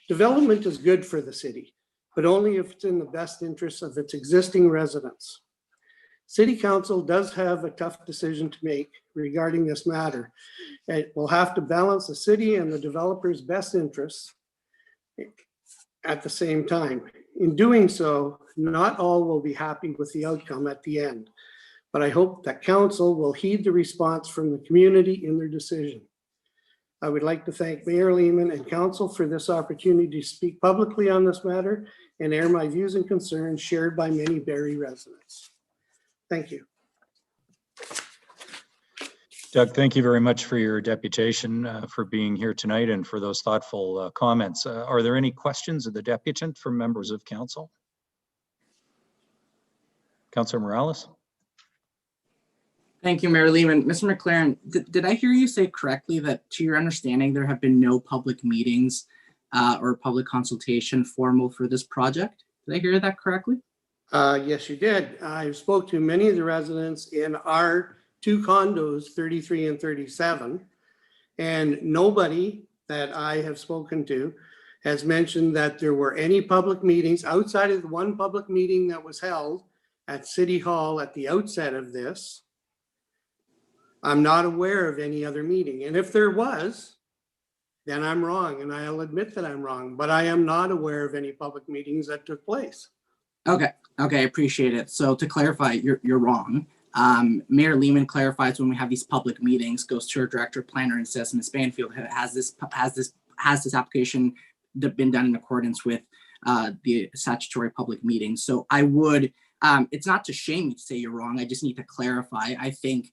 Speaker 10: Development is good for the city, but only if it's in the best interest of its existing residents. City Council does have a tough decision to make regarding this matter. It will have to balance the city and the developer's best interests at the same time. In doing so, not all will be happy with the outcome at the end, but I hope that Council will heed the response from the community in their decision. I would like to thank Mayor Lehman and Council for this opportunity to speak publicly on this matter and air my views and concerns shared by many Barrie residents. Thank you.
Speaker 2: Doug, thank you very much for your deputation, for being here tonight and for those thoughtful comments. Are there any questions of the deputant from members of council? Councillor Morales?
Speaker 11: Thank you, Mayor Lehman. Mr. McLaren, did I hear you say correctly that to your understanding, there have been no public meetings or public consultation formal for this project? Did I hear that correctly?
Speaker 10: Yes, you did. I spoke to many of the residents in our two condos, 33 and 37, and nobody that I have spoken to has mentioned that there were any public meetings outside of the one public meeting that was held at City Hall at the outset of this. I'm not aware of any other meeting. And if there was, then I'm wrong, and I'll admit that I'm wrong, but I am not aware of any public meetings that took place. Okay,
Speaker 11: I appreciate it. So to clarify, you're wrong. Mayor Lehman clarifies when we have these public meetings, goes to our director of planner and says, Ms. Banfield, has this application been done in accordance with the statutory public meetings? So I would, it's not to shame you to say you're wrong. I just need to clarify. I think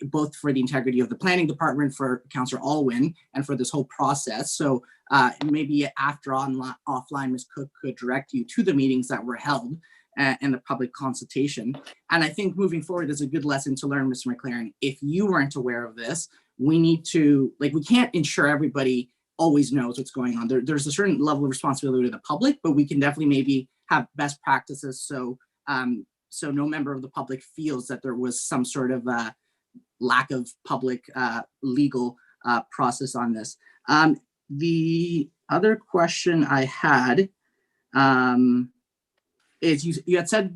Speaker 11: both for the integrity of the planning department, for Councillor Alwyn, and for this whole process. So maybe after offline, Ms. Cook could direct you to the meetings that were held and the public consultation. And I think moving forward is a good lesson to learn, Mr. McLaren. If you weren't aware of this, we need to, we can't ensure everybody always knows what's going on. There's a certain level of responsibility to the public, but we can definitely maybe have best practices so so no member of the public feels that there was some sort of lack of public legal process on this. The other question I had is you had said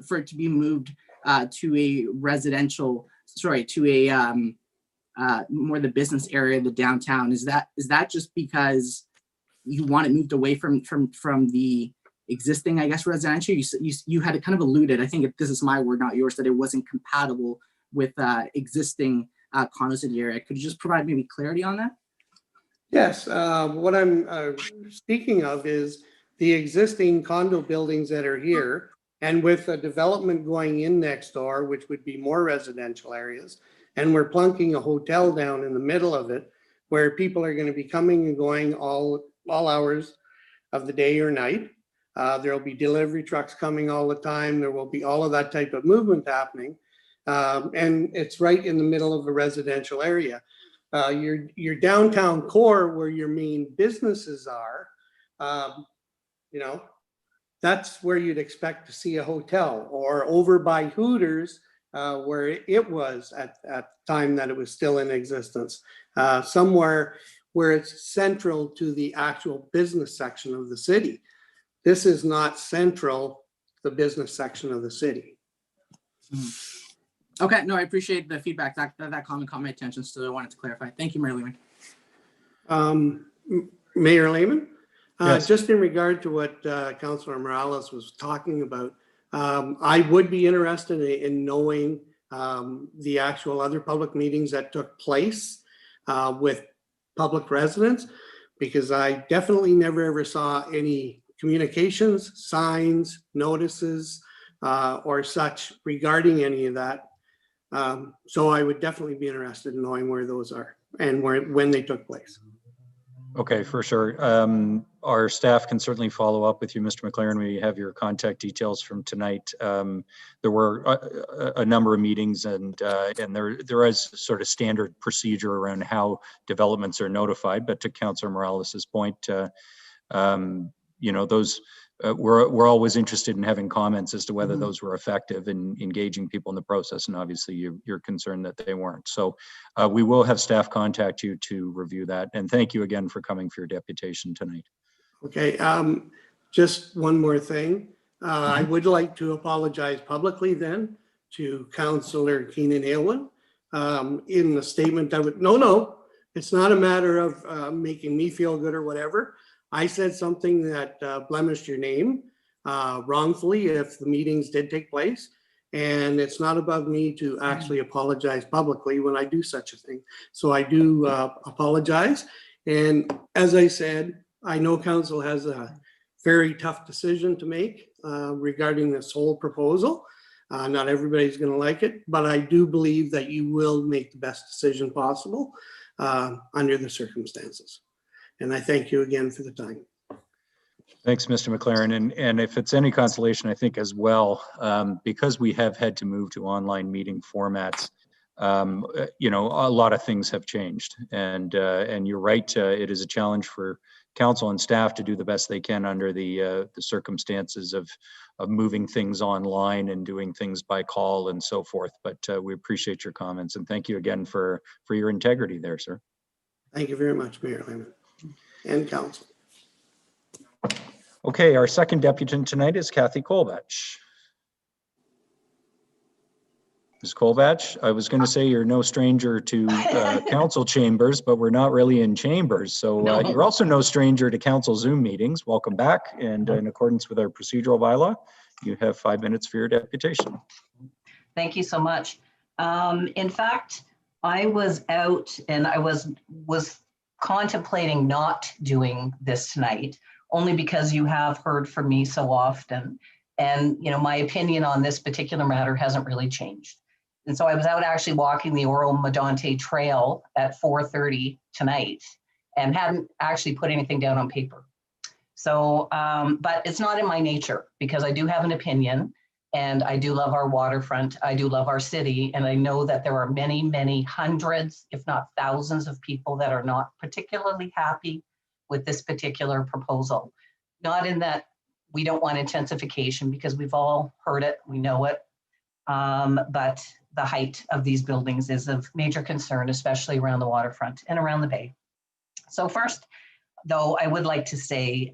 Speaker 11: for it to be moved to a residential, to a more the business area of the downtown. Is that just because you want it moved away from the existing, I guess, residential? You had it kind of alluded, I think this is my word, not yours, that it wasn't compatible with existing condos in the area. Could you just provide maybe clarity on that?
Speaker 10: Yes, what I'm speaking of is the existing condo buildings that are here, and with a development going in next door, which would be more residential areas, and we're plunking a hotel down in the middle of it, where people are going to be coming and going all hours of the day or night. There'll be delivery trucks coming all the time. There will be all of that type of movement happening. And it's right in the middle of a residential area. Your downtown core where your main businesses are, you know, that's where you'd expect to see a hotel, or over by Hooters, where it was at the time that it was still in existence, somewhere where it's central to the actual business section of the city. This is not central to the business section of the city.
Speaker 11: Okay, no, I appreciate the feedback. That comment caught my attention, so I wanted to clarify. Thank you, Mayor Lehman.
Speaker 10: Mayor Lehman,
Speaker 2: Yes.
Speaker 10: just in regard to what Councilor Morales was talking about, I would be interested in knowing the actual other public meetings that took place with public residents, because I definitely never ever saw any communications, signs, notices, or such regarding any of that. So I would definitely be interested in knowing where those are and when they took place.
Speaker 2: Okay, for sure. Our staff can certainly follow up with you, Mr. McLaren. We have your contact details from tonight. There were a number of meetings, and there is sort of standard procedure around how developments are notified. But to Councillor Morales's point, you know, those we're always interested in having comments as to whether those were effective in engaging people in the process, and obviously you're concerned that they weren't. So we will have staff contact you to review that, and thank you again for coming for your deputation tonight.
Speaker 10: Okay, just one more thing. I would like to apologize publicly then to Councillor Keenan Aylwin in the statement that would, no, it's not a matter of making me feel good or whatever. I said something that blemished your name wrongfully if the meetings did take place. And it's not above me to actually apologize publicly when I do such a thing. So I do apologize. And as I said, I know council has a very tough decision to make regarding this whole proposal. Not everybody's going to like it, but I do believe that you will make the best decision possible under the circumstances. And I thank you again for the time.
Speaker 2: Thanks, Mr. McLaren. And if it's any consolation, I think as well, because we have had to move to online meeting formats, you know, a lot of things have changed. And you're right, it is a challenge for council and staff to do the best they can under the circumstances of moving things online and doing things by call and so forth. But we appreciate your comments, and thank you again for your integrity there, sir.
Speaker 10: Thank you very much, Mayor Lehman and council.
Speaker 2: Okay, our second deputant tonight is Kathy Colbatch. Ms. Colbatch, I was going to say you're no stranger to council chambers, but we're not really in chambers. So you're also no stranger to council Zoom meetings. Welcome back. And in accordance with our procedural bylaw, you have 5 minutes for your deputation.
Speaker 12: Thank you so much. In fact, I was out and I was contemplating not doing this tonight, only because you have heard from me so often. And, you know, my opinion on this particular matter hasn't really changed. And so I was out actually walking the Oro-Medonte Trail at 4:30 tonight and hadn't actually put anything down on paper. So, but it's not in my nature, because I do have an opinion and I do love our waterfront. I do love our city. And I know that there are many, many hundreds, if not thousands of people that are not particularly happy with this particular proposal. Not in that we don't want intensification, because we've all heard it, we know it. But the height of these buildings is of major concern, especially around the waterfront and around the bay. So first, though, I would like to say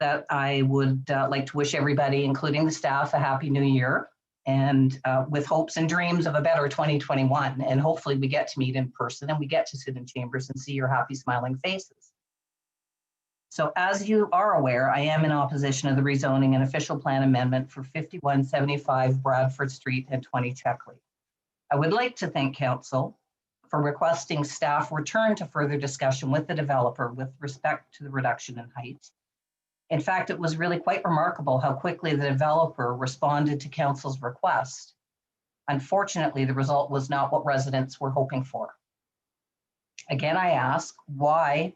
Speaker 12: that I would like to wish everybody, including the staff, a happy new year, and with hopes and dreams of a better 2021. And hopefully we get to meet in person and we get to sit in chambers and see your happy, smiling faces. So as you are aware, I am in opposition of the rezoning and official plan amendment for 5175 Bradford Street and 20 Checkley. I would like to thank council for requesting staff return to further discussion with the developer with respect to the reduction in height. In fact, it was really quite remarkable how quickly the developer responded to council's request. Unfortunately, the result was not what residents were hoping for. Again, I ask, why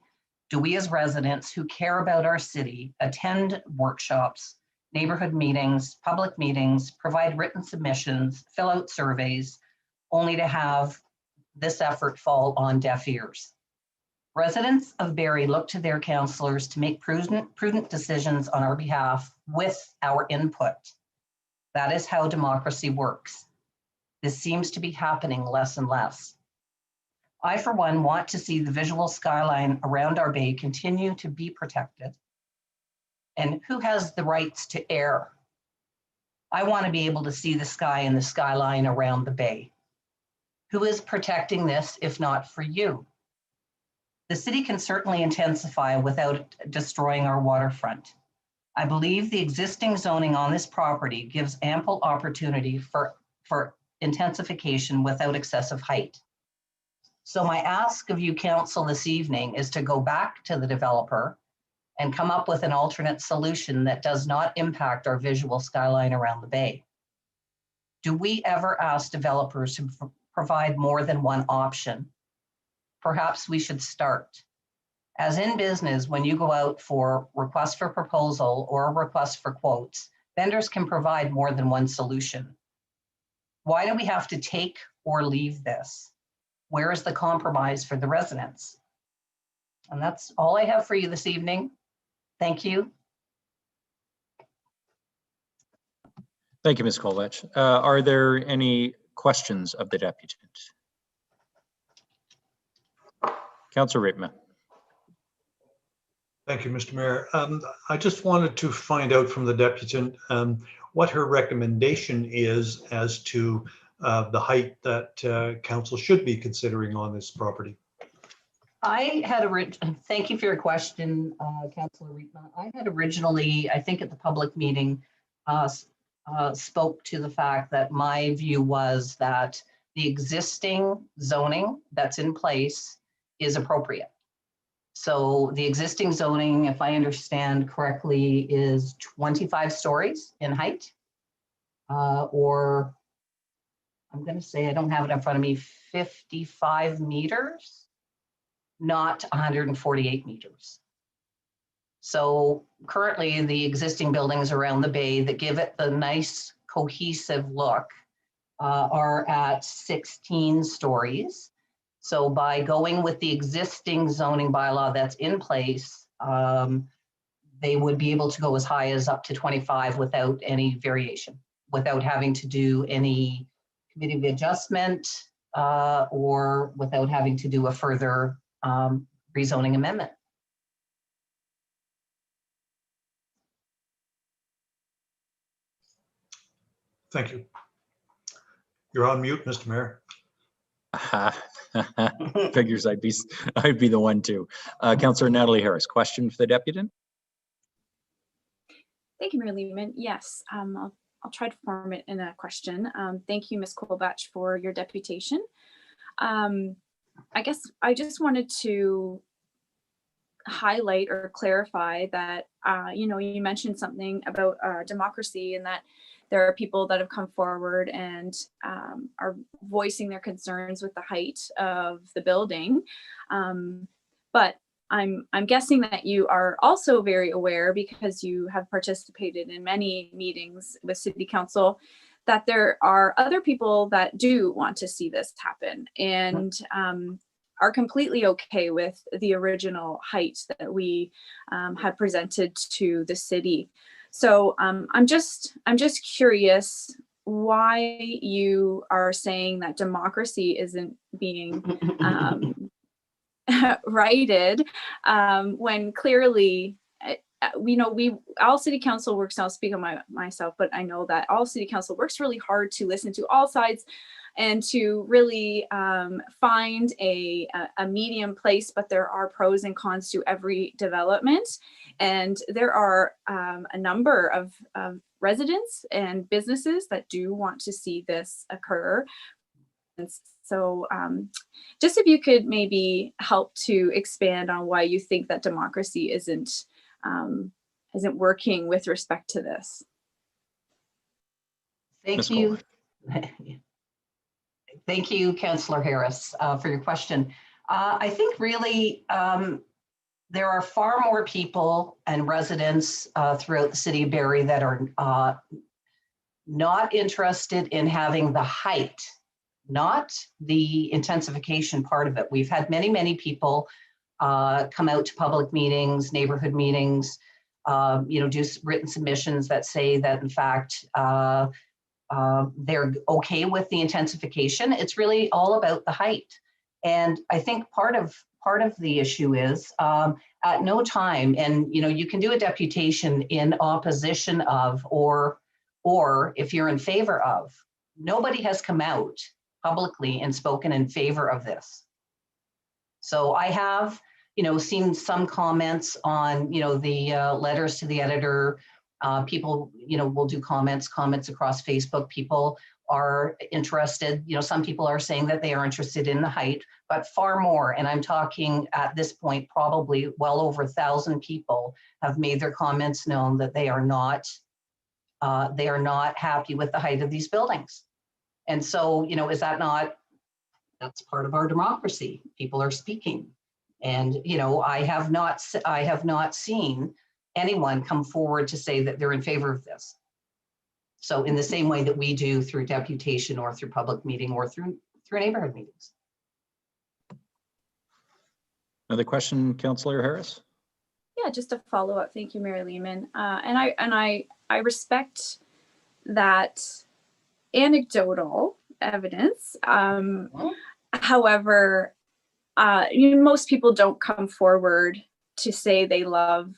Speaker 12: do we as residents who care about our city attend workshops, neighborhood meetings, public meetings, provide written submissions, fill out surveys, only to have this effort fall on deaf ears? Residents of Barrie look to their councillors to make prudent decisions on our behalf with our input. That is how democracy works. This seems to be happening less and less. I, for one, want to see the visual skyline around our bay continue to be protected. And who has the rights to air? I want to be able to see the sky and the skyline around the bay. Who is protecting this if not for you? The city can certainly intensify without destroying our waterfront. I believe the existing zoning on this property gives ample opportunity for intensification without excessive height. So my ask of you, council, this evening is to go back to the developer and come up with an alternate solution that does not impact our visual skyline around the bay. Do we ever ask developers to provide more than one option? Perhaps we should start. As in business, when you go out for request for proposal or a request for quotes, vendors can provide more than one solution. Why do we have to take or leave this? Where is the compromise for the residents? And that's all I have for you this evening. Thank you.
Speaker 2: Thank you, Ms. Kolvich. Are there any questions of the deputant? Councillor Rittman.
Speaker 7: Thank you, Mr. Mayor. I just wanted to find out from the deputant what her recommendation is as to the height that council should be considering on this property.
Speaker 12: Thank you for your question, Councillor Rietman. I had originally, I think at the public meeting, spoke to the fact that my view was that the existing zoning that's in place is appropriate. So the existing zoning, if I understand correctly, is 25 stories in height, or I'm going to say, I don't have it in front of me, 55 meters, not 148 meters. So currently the existing buildings around the bay that give it the nice cohesive look are at 16 stories. So by going with the existing zoning bylaw that's in place, they would be able to go as high as up to 25 without any variation, without having to do any committee of adjustment or without having to do a further rezoning amendment.
Speaker 7: Thank you. You're on mute, Mr. Mayor.
Speaker 2: Figures I'd be the one too. Councillor Natalie Harris, question for the deputant?
Speaker 13: Thank you, Mayor Lehman. Yes, I'll try to form it in a question. Thank you, Ms. Kolbach, for your deputation. I guess I just wanted to highlight or clarify that, you mentioned something about democracy and that there are people that have come forward and are voicing their concerns with the height of the building. But I'm guessing that you are also very aware, because you have participated in many meetings with City Council, that there are other people that do want to see this happen and are completely okay with the original height that we had presented to the city. So I'm just curious why you are saying that democracy isn't being righted when clearly, all City Council works, I'll speak on myself, but I know that all City Council works really hard to listen to all sides and to really find a medium place, but there are pros and cons to every development. And there are a number of residents and businesses that do want to see this occur So just if you could maybe help to expand on why you think that democracy isn't working with respect to this.
Speaker 12: Thank you. Thank you, Councillor Harris, for your question. I think really there are far more people and residents throughout the city of Barrie that are not interested in having the height, not the intensification part of it. We've had many, many people come out to public meetings, neighborhood meetings, do written submissions that say that in fact they're okay with the intensification. It's really all about the height. And I think part of the issue is at no time, and you can do a deputation in opposition of or if you're in favor of. Nobody has come out publicly and spoken in favor of this. So I have seen some comments on the letters to the editor. People will do comments across Facebook. People are interested, some people are saying that they are interested in the height, but far more, and I'm talking at this point probably well over 1,000 people have made their comments known that they are not happy with the height of these buildings. And so is that not, that's part of our democracy. People are speaking, and I have not seen anyone come forward to say that they're in favor of this. So in the same way that we do through deputation or through public meeting or through neighborhood meetings.
Speaker 2: Another question, Councillor Harris?
Speaker 13: Yeah, just a follow up. Thank you, Mary Lehman. And I respect that anecdotal evidence. However, most people don't come forward to say they love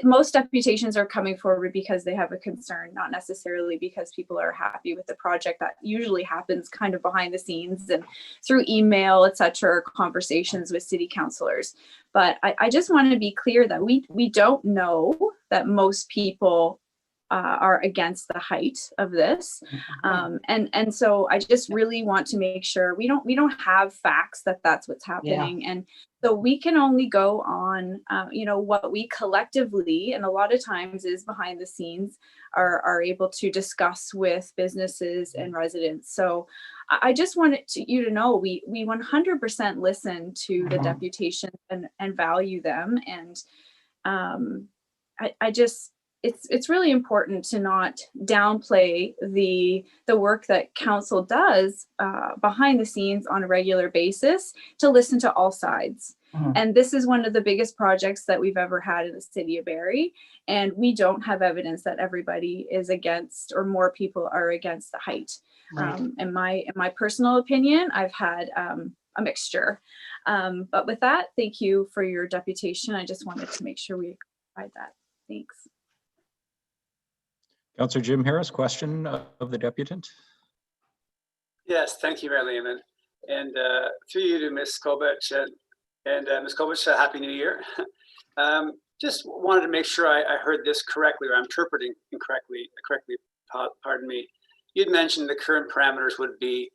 Speaker 13: most deputations are coming forward because they have a concern, not necessarily because people are happy with the project. That usually happens kind of behind the scenes and through email, etc., conversations with city councilors. But I just want to be clear that we don't know that most people are against the height of this, and so I just really want to make sure we don't have facts that that's what's happening, and so we can only go on what we collectively, and a lot of times is behind the scenes, are able to discuss with businesses and residents. So I just wanted you to know we 100% listen to the deputation and value them, and I just. It's really important to not downplay the work that council does behind the scenes on a regular basis, to listen to all sides. And this is one of the biggest projects that we've ever had in the city of Barrie, and we don't have evidence that everybody is against or more people are against the height. In my personal opinion, I've had a mixture. But with that, thank you for your deputation. I just wanted to make sure we clarified that. Thanks.
Speaker 2: Councillor Jim Harris, question of the deputant.
Speaker 14: Yes, thank you, Mary Lehman. And through you to Ms. Kovach, and Ms. Kovach, Happy New Year. Just wanted to make sure I heard this correctly, or I'm interpreting incorrectly, pardon me. You'd mentioned the current parameters would be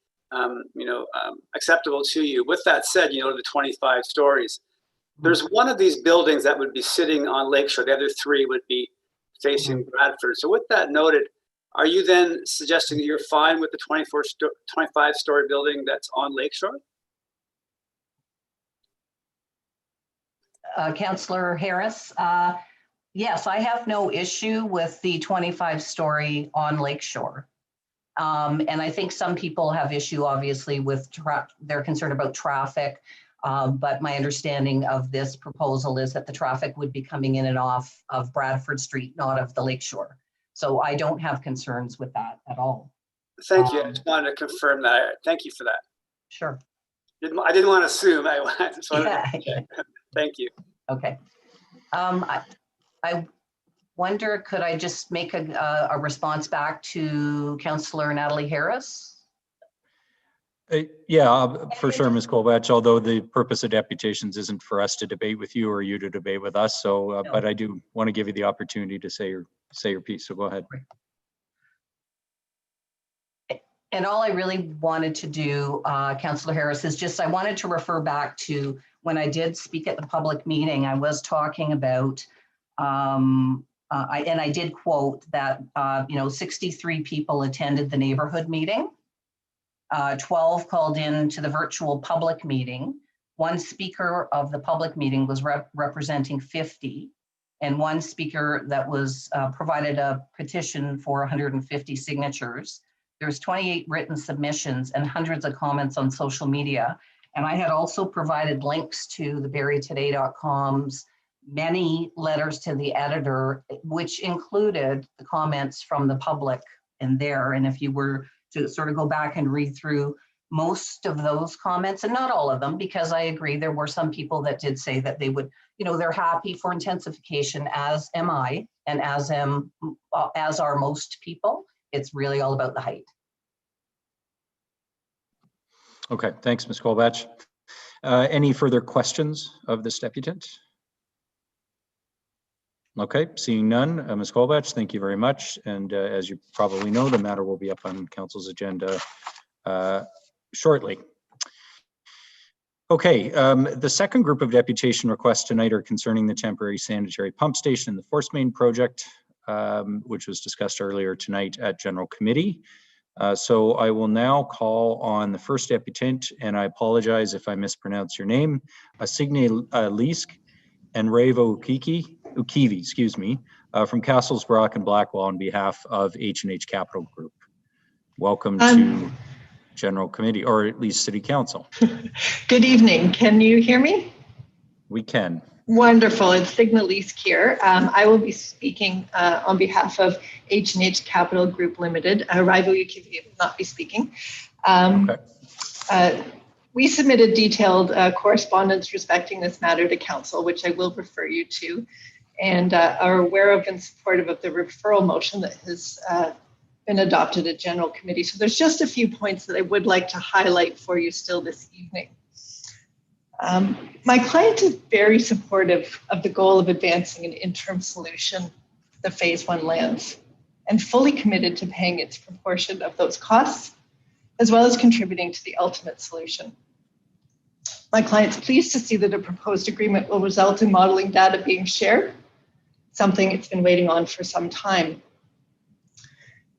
Speaker 14: acceptable to you. With that said, the 25 stories, there's one of these buildings that would be sitting on Lakeshore. The other three would be facing Bradford. So with that noted, are you then suggesting that you're fine with the 25-story building that's on Lakeshore?
Speaker 12: Councillor Harris, yes, I have no issue with the 25-story on Lakeshore. And I think some people have issue, obviously, with they're concerned about traffic. But my understanding of this proposal is that the traffic would be coming in and off of Bradford Street, not of the Lakeshore. So I don't have concerns with that at all.
Speaker 14: Thank you. I just wanted to confirm that. Thank you for that.
Speaker 12: Sure.
Speaker 14: I didn't want to assume. I just wanted to check. Thank you.
Speaker 12: Okay. I wonder, could I just make a response back to Councillor Natalie Harris?
Speaker 2: Yeah, for sure, Ms. Kovach, although the purpose of deputations isn't for us to debate with you or you to debate with us. So,
Speaker 12: No.
Speaker 2: but I do want to give you the opportunity to say your piece. So go ahead.
Speaker 12: And all I really wanted to do, Councillor Harris, is just I wanted to refer back to when I did speak at the public meeting. I was talking about, and I did quote that 63 people attended the neighborhood meeting. 12 called in to the virtual public meeting. One speaker of the public meeting was representing 50, and one speaker that was provided a petition for 150 signatures. There's 28 written submissions and hundreds of comments on social media. And I had also provided links to the barrietoday.com's many letters to the editor, which included the comments from the public in there. And if you were to sort of go back and read through most of those comments, and not all of them, because I agree there were some people that did say that they would, they're happy for intensification, as am I, and as are most people. It's really all about the height.
Speaker 2: Okay, thanks, Ms. Colbatch. Any further questions of this deputant? Okay, seeing none, Ms. Colbatch, thank you very much. And as you probably know, the matter will be up on Council's agenda shortly. Okay, the second group of deputation requests tonight are concerning the temporary sanitary pump station in the Force Main project, which was discussed earlier tonight at General Committee. So I will now call on the first deputant, and I apologize if I mispronounce your name, Asigne Lisk and Ravo Ukivi, excuse me, from Castlesbrock and Blackwell on behalf of H&H Capital Group. Welcome to General Committee, or at least City Council.
Speaker 15: Good evening. Can you hear me?
Speaker 2: We can.
Speaker 15: Wonderful. It's Signa Lisk here. I will be speaking on behalf of H&H Capital Group Limited. Raivo Ukivi will not be speaking.
Speaker 2: Okay.
Speaker 15: We submitted detailed correspondence respecting this matter to Council, which I will refer you to, and are aware of and supportive of the referral motion that has been adopted at General Committee. So there's just a few points that I would like to highlight for you still this evening. My client is very supportive of the goal of advancing an interim solution, the Phase 1 lands, and fully committed to paying its proportion of those costs, as well as contributing to the ultimate solution. My client's pleased to see that a proposed agreement will result in modeling data being shared, something it's been waiting on for some time.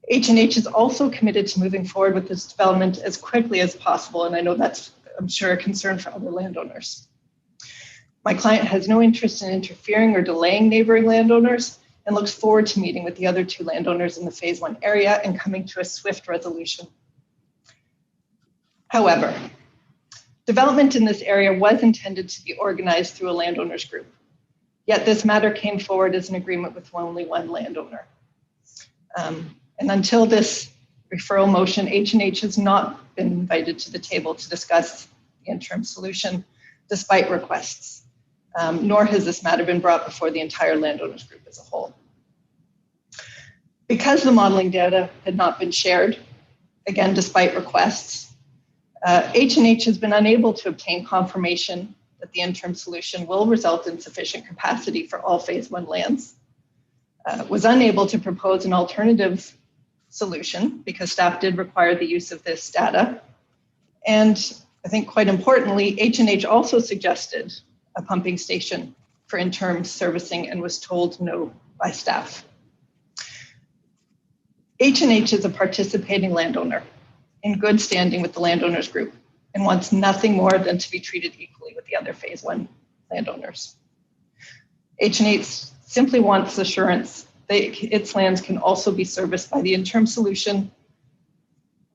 Speaker 15: H&H is also committed to moving forward with this development as quickly as possible, and I know that's, I'm sure, a concern for other landowners. My client has no interest in interfering or delaying neighboring landowners and looks forward to meeting with the other two landowners in the Phase 1 area and coming to a swift resolution. However, development in this area was intended to be organized through a landowners group, yet this matter came forward as an agreement with only one landowner. And until this referral motion, H&H has not been invited to the table to discuss the interim solution, despite requests, nor has this matter been brought before the entire landowners group as a whole. Because the modeling data had not been shared, again, despite requests, H&H has been unable to obtain confirmation that the interim solution will result in sufficient capacity for all Phase 1 lands, was unable to propose an alternative solution because staff did require the use of this data. And I think quite importantly, H&H also suggested a pumping station for interim servicing and was told no by staff. H&H is a participating landowner in good standing with the landowners group and wants nothing more than to be treated equally with the other Phase 1 landowners. H&H simply wants assurance that its lands can also be serviced by the interim solution,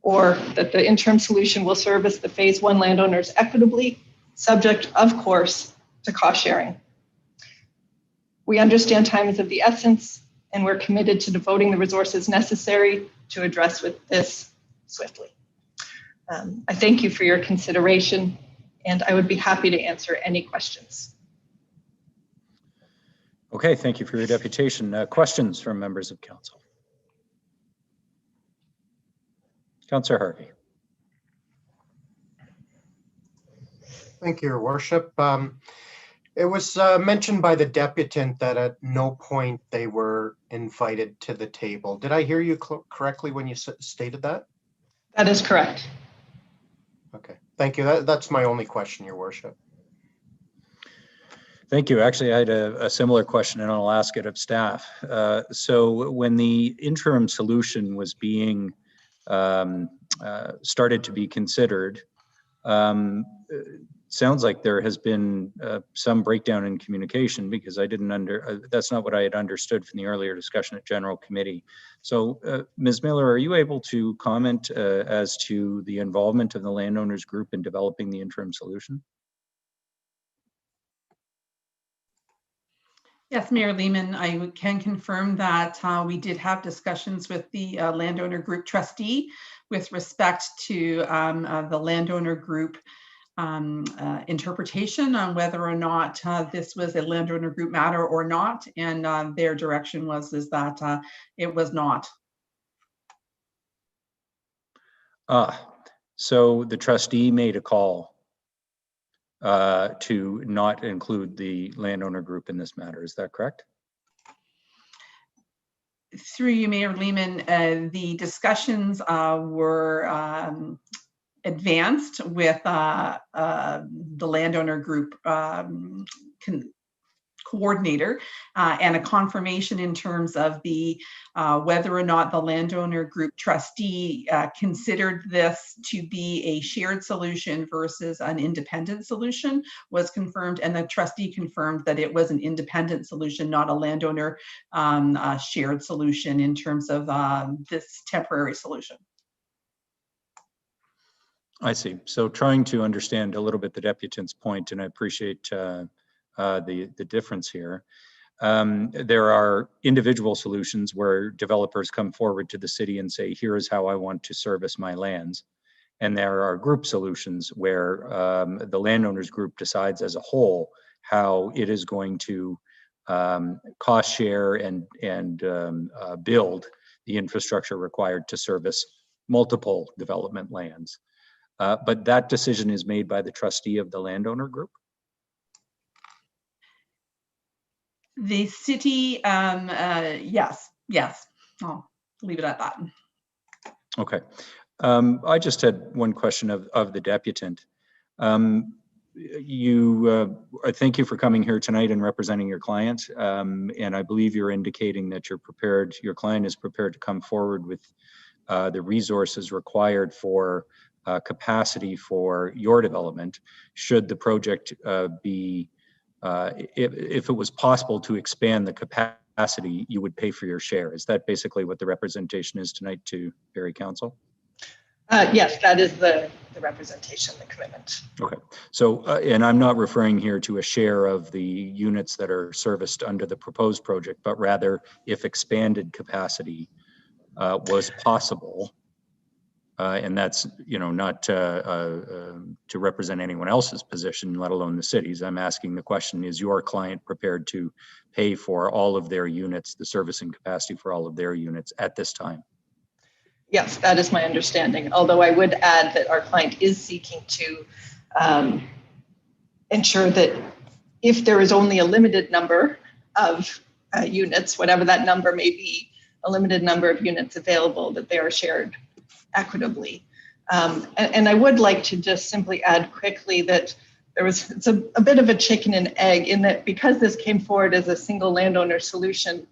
Speaker 15: or that the interim solution will service the Phase 1 landowners equitably, subject, of course, to cost sharing. We understand time is of the essence, and we're committed to devoting the resources necessary to address with this swiftly. I thank you for your consideration, and I would be happy to answer any questions.
Speaker 2: Okay, thank you for your deputation. Questions from members of council? Councillor Harvey.
Speaker 3: Thank you, Your Worship. It was mentioned by the deputant that at no point they were invited to the table. Did I hear you correctly when you stated that?
Speaker 15: That is correct.
Speaker 3: Okay, thank you. That's my only question, Your Worship.
Speaker 2: Thank you. Actually, I had a similar question, and I'll ask it of staff. So when the interim solution was being started to be considered, sounds like there has been some breakdown in communication, because I didn't that's not what I had understood from the earlier discussion at General Committee. So Ms. Miller, are you able to comment as to the involvement of the landowners group in developing the interim solution?
Speaker 4: Yes, Mayor Lehman, I can confirm that we did have discussions with the landowner group trustee with respect to the landowner group interpretation on whether or not this was a landowner group matter or not, and their direction was that it was not.
Speaker 2: So the trustee made a call to not include the landowner group in this matter. Is that correct?
Speaker 4: Through you, Mayor Lehman, the discussions were advanced with the landowner group coordinator and a confirmation in terms of the whether or not the landowner group trustee considered this to be a shared solution versus an independent solution was confirmed, and the trustee confirmed that it was an independent solution, not a landowner shared solution in terms of this temporary solution.
Speaker 2: I see. So trying to understand a little bit the deputant's point, and I appreciate the difference here. There are individual solutions where developers come forward to the city and say, here is how I want to service my lands. And there are group solutions where the landowners group decides as a whole how it is going to cost share and build the infrastructure required to service multiple development lands. But that decision is made by the trustee of the landowner group?
Speaker 4: The city, yes, I'll leave it at that.
Speaker 2: Okay. I just had one question of the deputant. Thank you for coming here tonight and representing your client. And I believe you're indicating that you're prepared, your client is prepared to come forward with the resources required for capacity for your development, should the project be, if it was possible to expand the capacity, you would pay for your share. Is that basically what the representation is tonight to Barrie Council?
Speaker 15: Yes, that is the representation, the commitment.
Speaker 2: Okay, so, and I'm not referring here to a share of the units that are serviced under the proposed project, but rather if expanded capacity was possible, and that's, you know, not to represent anyone else's position, let alone the city's. I'm asking the question, is your client prepared to pay for all of their units, the servicing capacity for all of their units at this time?
Speaker 15: Yes, that is my understanding. Although I would add that our client is seeking to ensure that if there is only a limited number of units, whatever that number may be, a limited number of units available, that they are shared equitably. And I would like to just simply add quickly that it's a bit of a chicken and egg, in that because this came forward as a single landowner solution,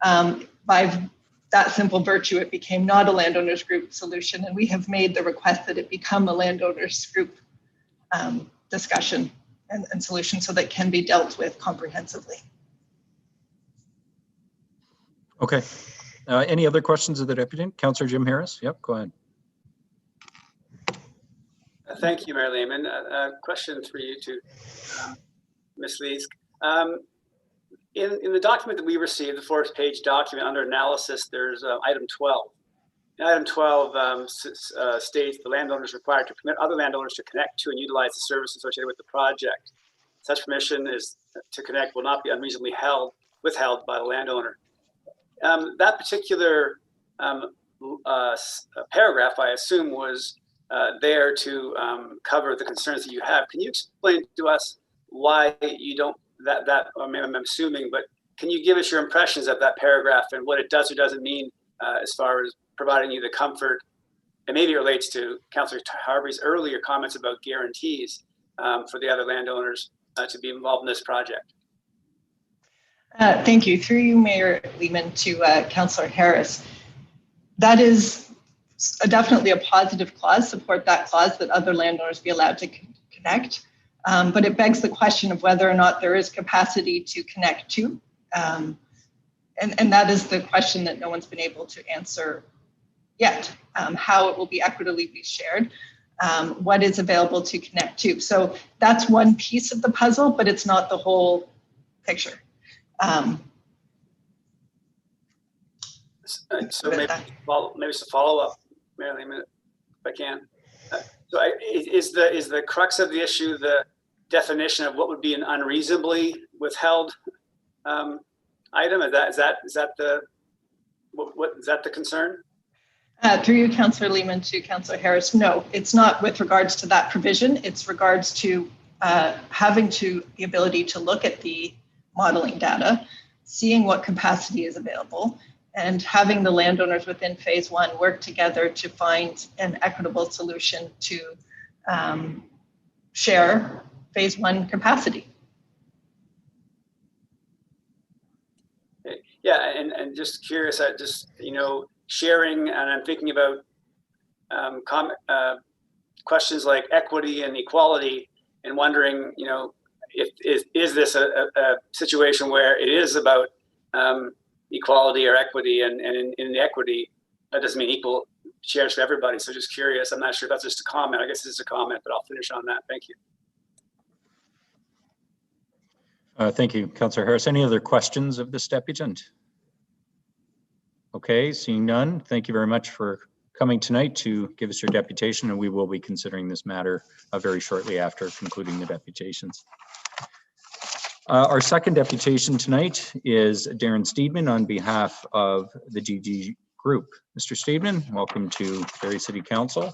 Speaker 15: by that simple virtue, it became not a landowners group solution, and we have made the request that it become a landowners group discussion and solution, so that can be dealt with comprehensively.
Speaker 2: Okay. Any other questions of the deputant? Councillor Jim Harris? Yep, go ahead.
Speaker 14: Thank you, Mayor Lehman. A question for you to Ms. Lees. In the document that we received, the 4-page document under analysis, there's item 12. And item 12 states the landowner is required to permit other landowners to connect to and utilize the service associated with the project. Such permission is to connect will not be unreasonably withheld by the landowner. That particular paragraph, I assume, was there to cover the concerns that you have. Can you explain to us why you don't, I mean, I'm assuming, but can you give us your impressions of that paragraph and what it does or doesn't mean as far as providing you the comfort and maybe it relates to Councillor Harvey's earlier comments about guarantees for the other landowners to be involved in this project.
Speaker 15: Thank you. Through you, Mayor Lehman, to Councillor Harris. That is definitely a positive clause, support that clause that other landowners be allowed to connect. But it begs the question of whether or not there is capacity to connect to. And that is the question that no one's been able to answer yet. How it will be equitably shared, what is available to connect to. So that's one piece of the puzzle, but it's not the whole picture.
Speaker 14: So maybe it's a follow-up, Mayor Lehman, if I can. So is the crux of the issue the definition of what would be an unreasonably withheld item? Is that the concern?
Speaker 15: Through you, Councillor Lehman, to Councillor Harris. No, it's not with regards to that provision. It's regards to having the ability to look at the modeling data, seeing what capacity is available, and having the landowners within phase one work together to find an equitable solution to share phase one capacity.
Speaker 14: Yeah, and just curious, sharing, and I'm thinking about questions like equity and equality, and wondering, is this a situation where it is about equality or equity, and in the equity, that doesn't mean equal shares for everybody. So just curious, I'm not sure if that's just a comment. I guess it's a comment, but I'll finish on that. Thank you.
Speaker 2: Thank you, Councillor Harris. Any other questions of this deputant? Okay, seeing none, thank you very much for coming tonight to give us your deputation, and we will be considering this matter very shortly after concluding the deputations. Our second deputation tonight is Darren Steedman on behalf of the DG Group. Mr. Steedman, welcome to Barrie City Council,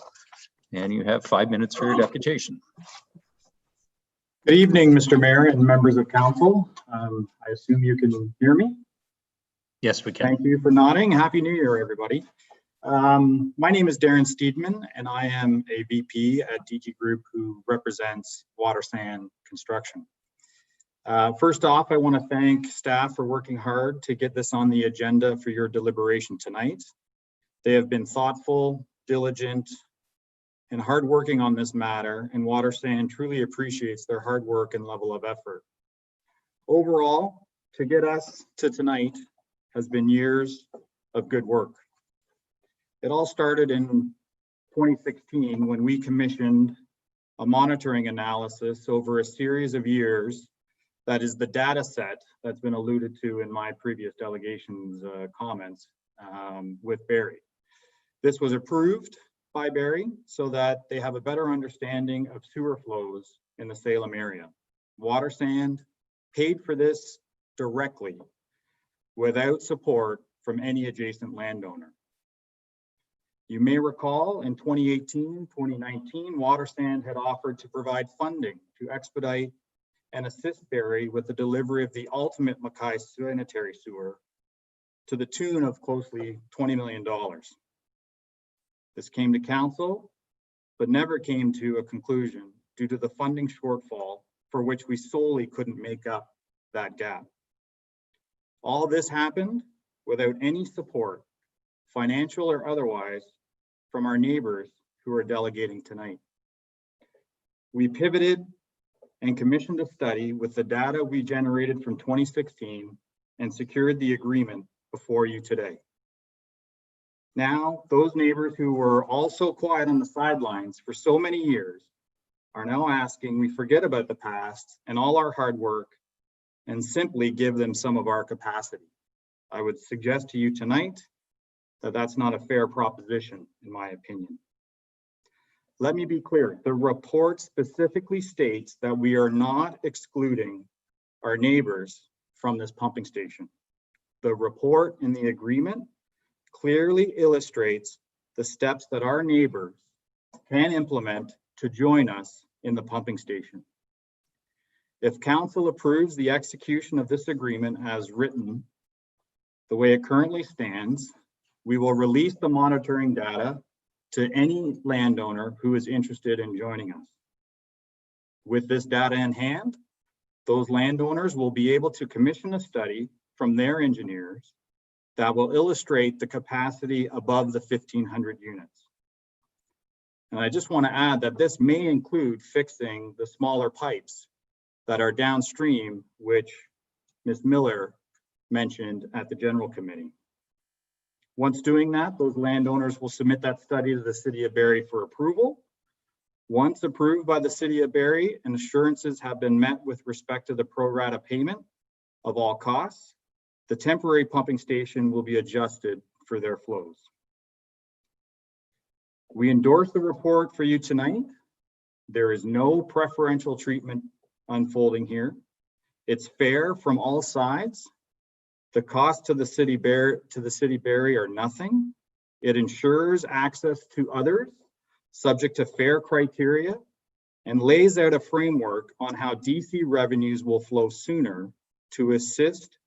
Speaker 2: and you have 5 minutes for your deputation.
Speaker 16: Good evening, Mr. Mayor and members of council. I assume you can hear me?
Speaker 2: Yes, we can.
Speaker 16: Thank you for nodding. Happy New Year, everybody. My name is Darren Steedman, and I am a VP at DG Group who represents Water Sand Construction. First off, I want to thank staff for working hard to get this on the agenda for your deliberation tonight. They have been thoughtful, diligent, and hardworking on this matter, and Water Sand truly appreciates their hard work and level of effort. Overall, to get us to tonight has been years of good work. It all started in 2016 when we commissioned a monitoring analysis over a series of years. That is the data set that's been alluded to in my previous delegation's comments with Barrie. This was approved by Barrie so that they have a better understanding of sewer flows in the Salem area. Water Sand paid for this directly without support from any adjacent landowner. You may recall in 2018, 2019, Water Sand had offered to provide funding to expedite and assist Barrie with the delivery of the ultimate Mackay sanitary sewer to the tune of closely $20 million. This came to council, but never came to a conclusion due to the funding shortfall for which we solely couldn't make up that gap. All this happened without any support, financial or otherwise, from our neighbors who are delegating tonight. We pivoted and commissioned a study with the data we generated from 2016 and secured the agreement before you today. Now, those neighbors who were also quiet on the sidelines for so many years are now asking we forget about the past and all our hard work and simply give them some of our capacity. I would suggest to you tonight that that's not a fair proposition, in my opinion. Let me be clear, the report specifically states that we are not excluding our neighbors from this pumping station. The report in the agreement clearly illustrates the steps that our neighbors can implement to join us in the pumping station. If council approves the execution of this agreement as written, the way it currently stands, we will release the monitoring data to any landowner who is interested in joining us. With this data in hand, those landowners will be able to commission a study from their engineers that will illustrate the capacity above the 1,500 units. And I just want to add that this may include fixing the smaller pipes that are downstream, which Ms. Miller mentioned at the General Committee. Once doing that, those landowners will submit that study to the City of Barrie for approval. Once approved by the City of Barrie and assurances have been met with respect to the pro rata payment of all costs, the temporary pumping station will be adjusted for their flows. We endorse the report for you tonight. There is no preferential treatment unfolding here. It's fair from all sides. The cost to the City Barrie are nothing. It ensures access to others subject to fair criteria and lays out a framework on how DC revenues will flow sooner to assist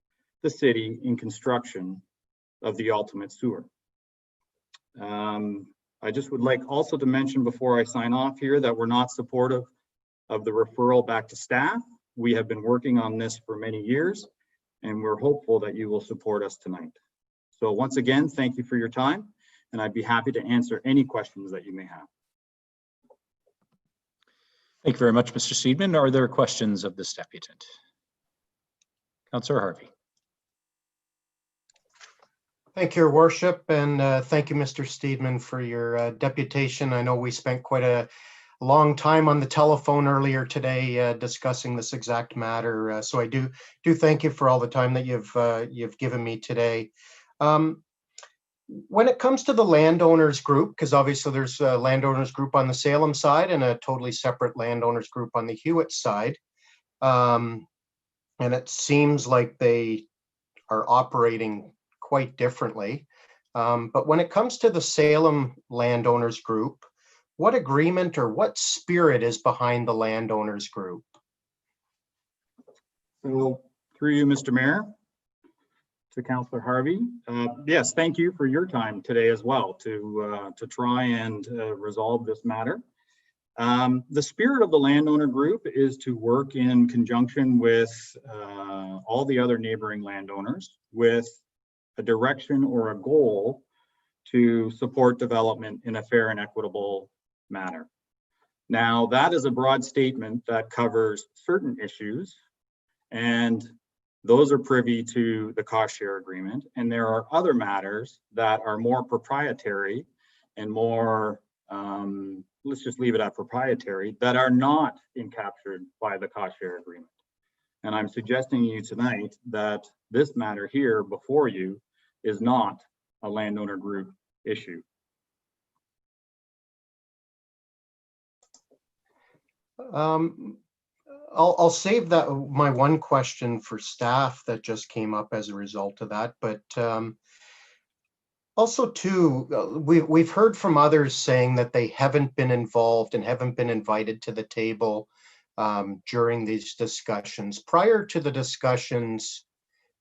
Speaker 16: the city in construction of the ultimate sewer. I just would like also to mention before I sign off here that we're not supportive of the referral back to staff. We have been working on this for many years, and we're hopeful that you will support us tonight. So once again, thank you for your time, and I'd be happy to answer any questions that you may have.
Speaker 2: Thank you very much, Mr. Steedman. Are there questions of this deputant? Councillor Harvey.
Speaker 3: Thank you, Your Worship, and thank you, Mr. Steedman, for your deputation. I know we spent quite a long time on the telephone earlier today discussing this exact matter. So I do thank you for all the time that you've given me today. When it comes to the landowners group, because obviously there's a landowners group on the Salem side and a totally separate landowners group on the Hewitt side, and it seems like they are operating quite differently. But when it comes to the Salem landowners group, what agreement or what spirit is behind the landowners group?
Speaker 16: So through you, Mr. Mayor, to Councillor Harvey. Yes, thank you for your time today as well to try and resolve this matter. The spirit of the landowner group is to work in conjunction with all the other neighboring landowners with a direction or a goal to support development in a fair and equitable manner. Now, that is a broad statement that covers certain issues, and those are privy to the cost share agreement. And there are other matters that are more proprietary and more, let's just leave it at proprietary, that are not captured by the cost share agreement. And I'm suggesting to you tonight that this matter here before you is not a landowner group issue.
Speaker 3: I'll save that my one question for staff that just came up as a result of that, but also too, we've heard from others saying that they haven't been involved and haven't been invited to the table during these discussions. Prior to the discussions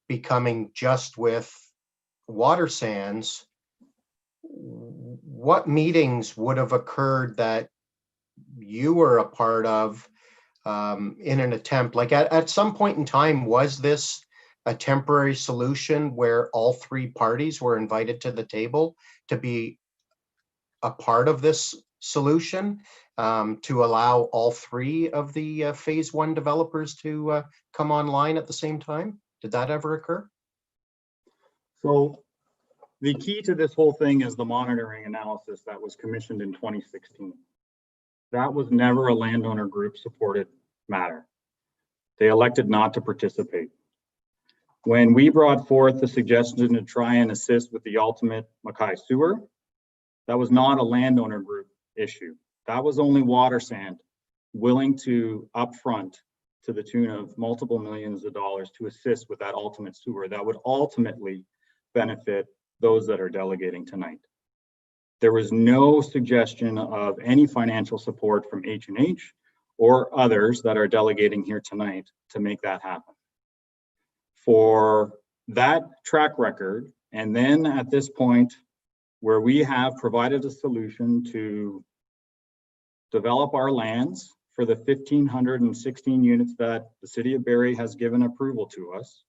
Speaker 3: becoming just with water sands, what meetings would have occurred that you were a part of in an attempt, like at some point in time, was this a temporary solution where all three parties were invited to the table to be a part of this solution, to allow all three of the phase one developers to come online at the same time? Did that ever occur?
Speaker 16: So the key to this whole thing is the monitoring analysis that was commissioned in 2016. That was never a landowner group supported matter. They elected not to participate. When we brought forth the suggestion to try and assist with the ultimate Mackay sewer, that was not a landowner group issue. That was only water sand willing to upfront to the tune of multiple millions of dollars to assist with that ultimate sewer that would ultimately benefit those that are delegating tonight. There was no suggestion of any financial support from H&H or others that are delegating here tonight to make that happen. For that track record, and then at this point, where we have provided a solution to develop our lands for the 1,516 units that the city of Barrie has given approval to us,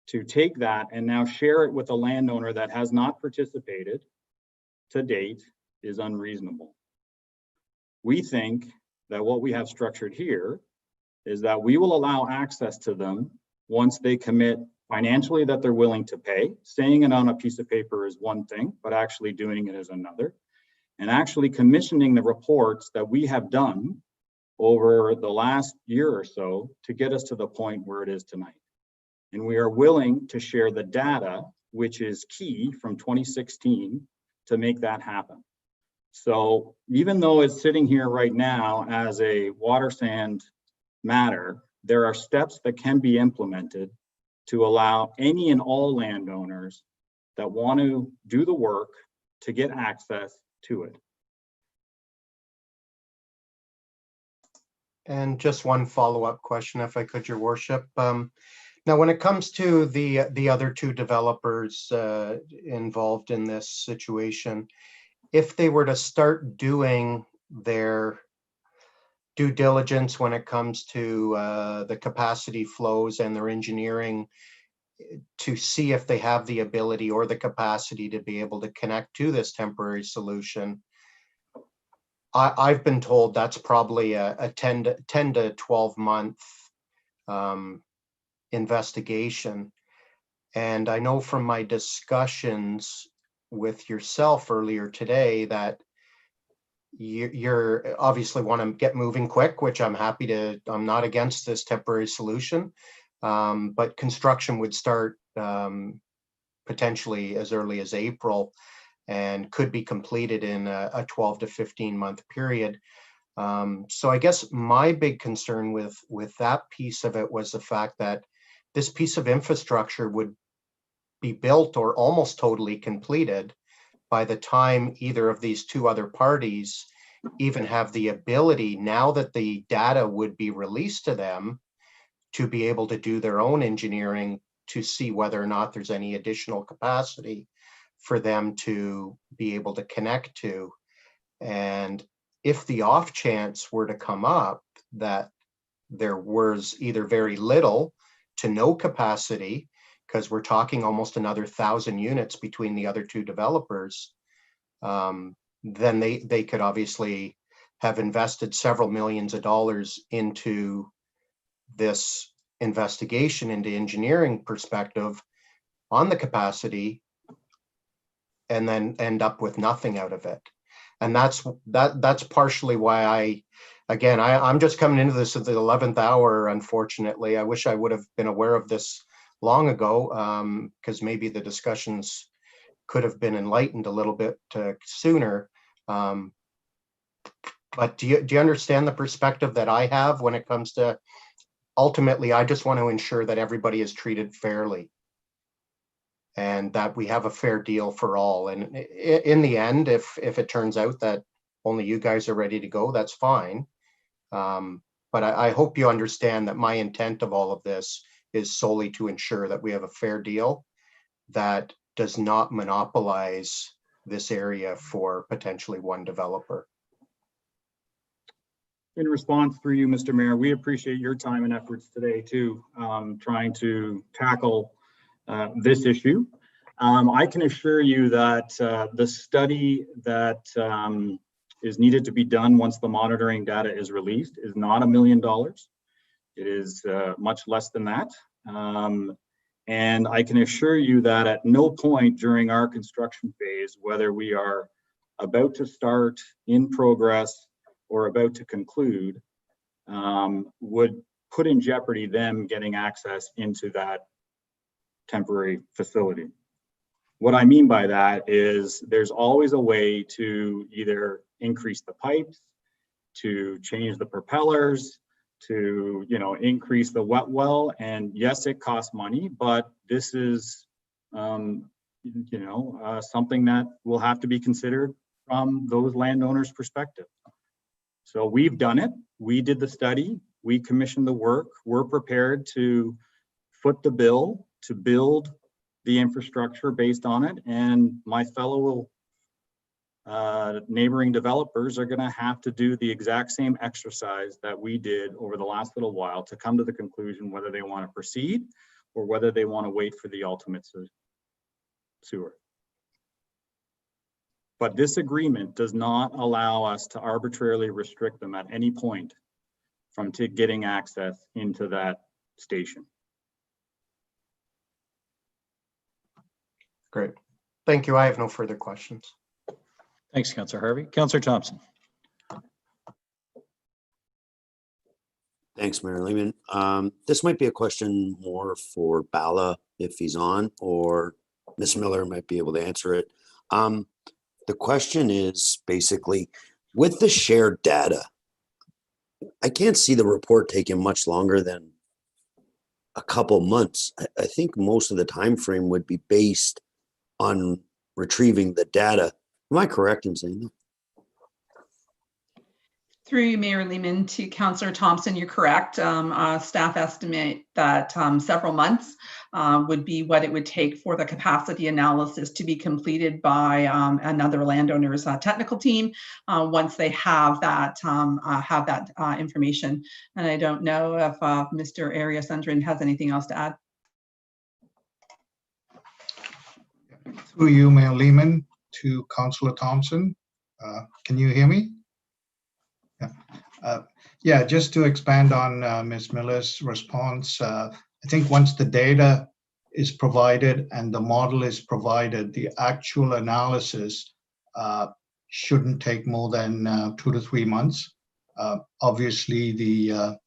Speaker 16: to take that and now share it with a landowner that has not participated to date is unreasonable. We think that what we have structured here is that we will allow access to them once they commit financially that they're willing to pay. Saying it on a piece of paper is one thing, but actually doing it is another. And actually commissioning the reports that we have done over the last year or so to get us to the point where it is tonight. And we are willing to share the data, which is key from 2016 to make that happen. So even though it's sitting here right now as a water sand matter, there are steps that can be implemented to allow any and all landowners that want to do the work to get access to it.
Speaker 3: And just one follow-up question, if I could, Your Worship. Now, when it comes to the other two developers involved in this situation, if they were to start doing their due diligence when it comes to the capacity flows and their engineering to see if they have the ability or the capacity to be able to connect to this temporary solution, I've been told that's probably a 10 to 12 month investigation. And I know from my discussions with yourself earlier today that you're obviously want to get moving quick, which I'm happy to. I'm not against this temporary solution, but construction would start potentially as early as April and could be completed in a 12 to 15 month period. So I guess my big concern with that piece of it was the fact that this piece of infrastructure would be built or almost totally completed by the time either of these two other parties even have the ability, now that the data would be released to them, to be able to do their own engineering to see whether or not there's any additional capacity for them to be able to connect to. And if the off chance were to come up that there was either very little to no capacity, because we're talking almost another 1,000 units between the other two developers, then they could obviously have invested several millions of dollars into this investigation into engineering perspective on the capacity and then end up with nothing out of it. And that's partially why I'm just coming into this at the 11th hour, unfortunately. I wish I would have been aware of this long ago, because maybe the discussions could have been enlightened a little bit sooner. But do you understand the perspective that I have when it comes to, ultimately, I just want to ensure that everybody is treated fairly and that we have a fair deal for all. And in the end, if it turns out that only you guys are ready to go, that's fine. But I hope you understand that my intent of all of this is solely to ensure that we have a fair deal that does not monopolize this area for potentially one developer.
Speaker 16: In response through you, Mr. Mayor, we appreciate your time and efforts today too, trying to tackle this issue. I can assure you that the study that is needed to be done once the monitoring data is released is not $1 million. It is much less than that. And I can assure you that at no point during our construction phase, whether we are about to start, in progress, or about to conclude, would put in jeopardy them getting access into that temporary facility. What I mean by that is there's always a way to either increase the pipes, to change the propellers, to increase the wet well. And yes, it costs money, but this is something that will have to be considered from those landowners' perspective. So we've done it. We did the study. We commissioned the work. We're prepared to foot the bill to build the infrastructure based on it. And my fellow neighboring developers are going to have to do the exact same exercise that we did over the last little while to come to the conclusion whether they want to proceed or whether they want to wait for the ultimate sewer. But this agreement does not allow us to arbitrarily restrict them at any point from getting access into that station.
Speaker 3: Great. Thank you. I have no further questions.
Speaker 2: Thanks, Councillor Harvey. Councillor Thompson.
Speaker 1: Thanks, Mayor Lehman. This might be a question more for Bala if he's on, or Ms. Miller might be able to answer it. The question is basically, with the shared data, I can't see the report taking much longer than a couple months. I think most of the time frame would be based on retrieving the data. Am I correct in saying that?
Speaker 4: Through you, Mayor Lehman, to Councillor Thompson, you're correct. Staff estimate that several months would be what it would take for the capacity analysis to be completed by another landowner's technical team once they have that information. And I don't know if Mr. Arias-Sundrin has anything else to add.
Speaker 17: Through you, Mayor Lehman, to Councillor Thompson. Can you hear me? Yeah, just to expand on Ms. Miller's response, I think once the data is provided and the model is provided, the actual analysis shouldn't take more than 2 to 3 months. Obviously, the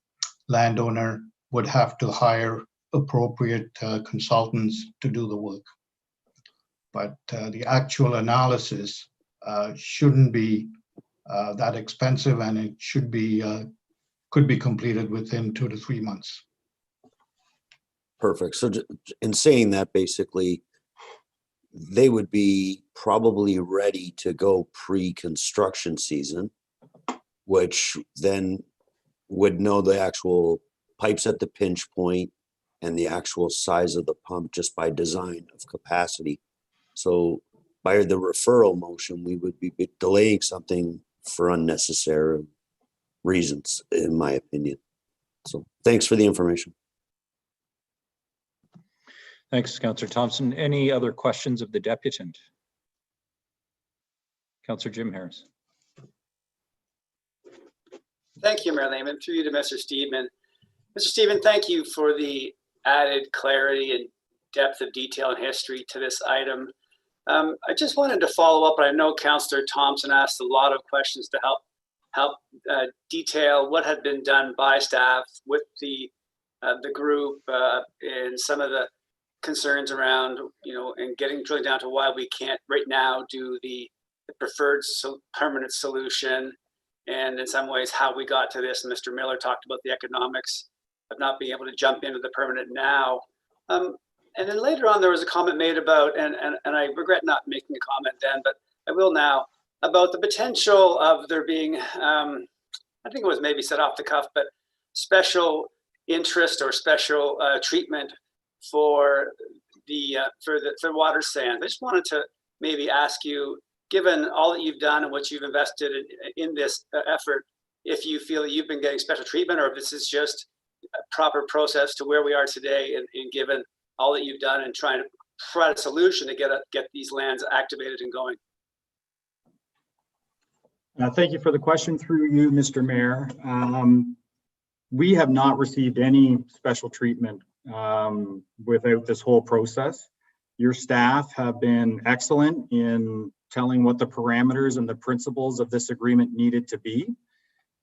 Speaker 17: landowner would have to hire appropriate consultants to do the work. But the actual analysis shouldn't be that expensive, and it should be could be completed within 2 to 3 months.
Speaker 1: Perfect. So in saying that, basically, they would be probably ready to go pre-construction season, which then would know the actual pipes at the pinch point and the actual size of the pump just by design of capacity. So by the referral motion, we would be delaying something for unnecessary reasons, in my opinion. So thanks for the information.
Speaker 2: Thanks, Councillor Thompson. Any other questions of the deputant? Councillor Jim Harris.
Speaker 14: Thank you, Mayor Lehman. Through you to Mr. Steedman. Mr. Steedman, thank you for the added clarity and depth of detail and history to this item. I just wanted to follow up. I know Councillor Thompson asked a lot of questions to help detail what had been done by staff with the group and some of the concerns around, and drilling down to why we can't right now do the preferred permanent solution, and in some ways how we got to this. And Mr. Miller talked about the economics of not being able to jump into the permanent now. And then later on, there was a comment made about, and I regret not making a comment then, but I will now, about the potential of there being, I think it was maybe said off the cuff, but special interest or special treatment for the water sand. I just wanted to maybe ask you, given all that you've done and what you've invested in this effort, if you feel that you've been getting special treatment, or if this is just a proper process to where we are today, and given all that you've done and trying to provide a solution to get these lands activated and going.
Speaker 16: Thank you for the question. Through you, Mr. Mayor. We have not received any special treatment without this whole process. Your staff have been excellent in telling what the parameters and the principles of this agreement needed to be.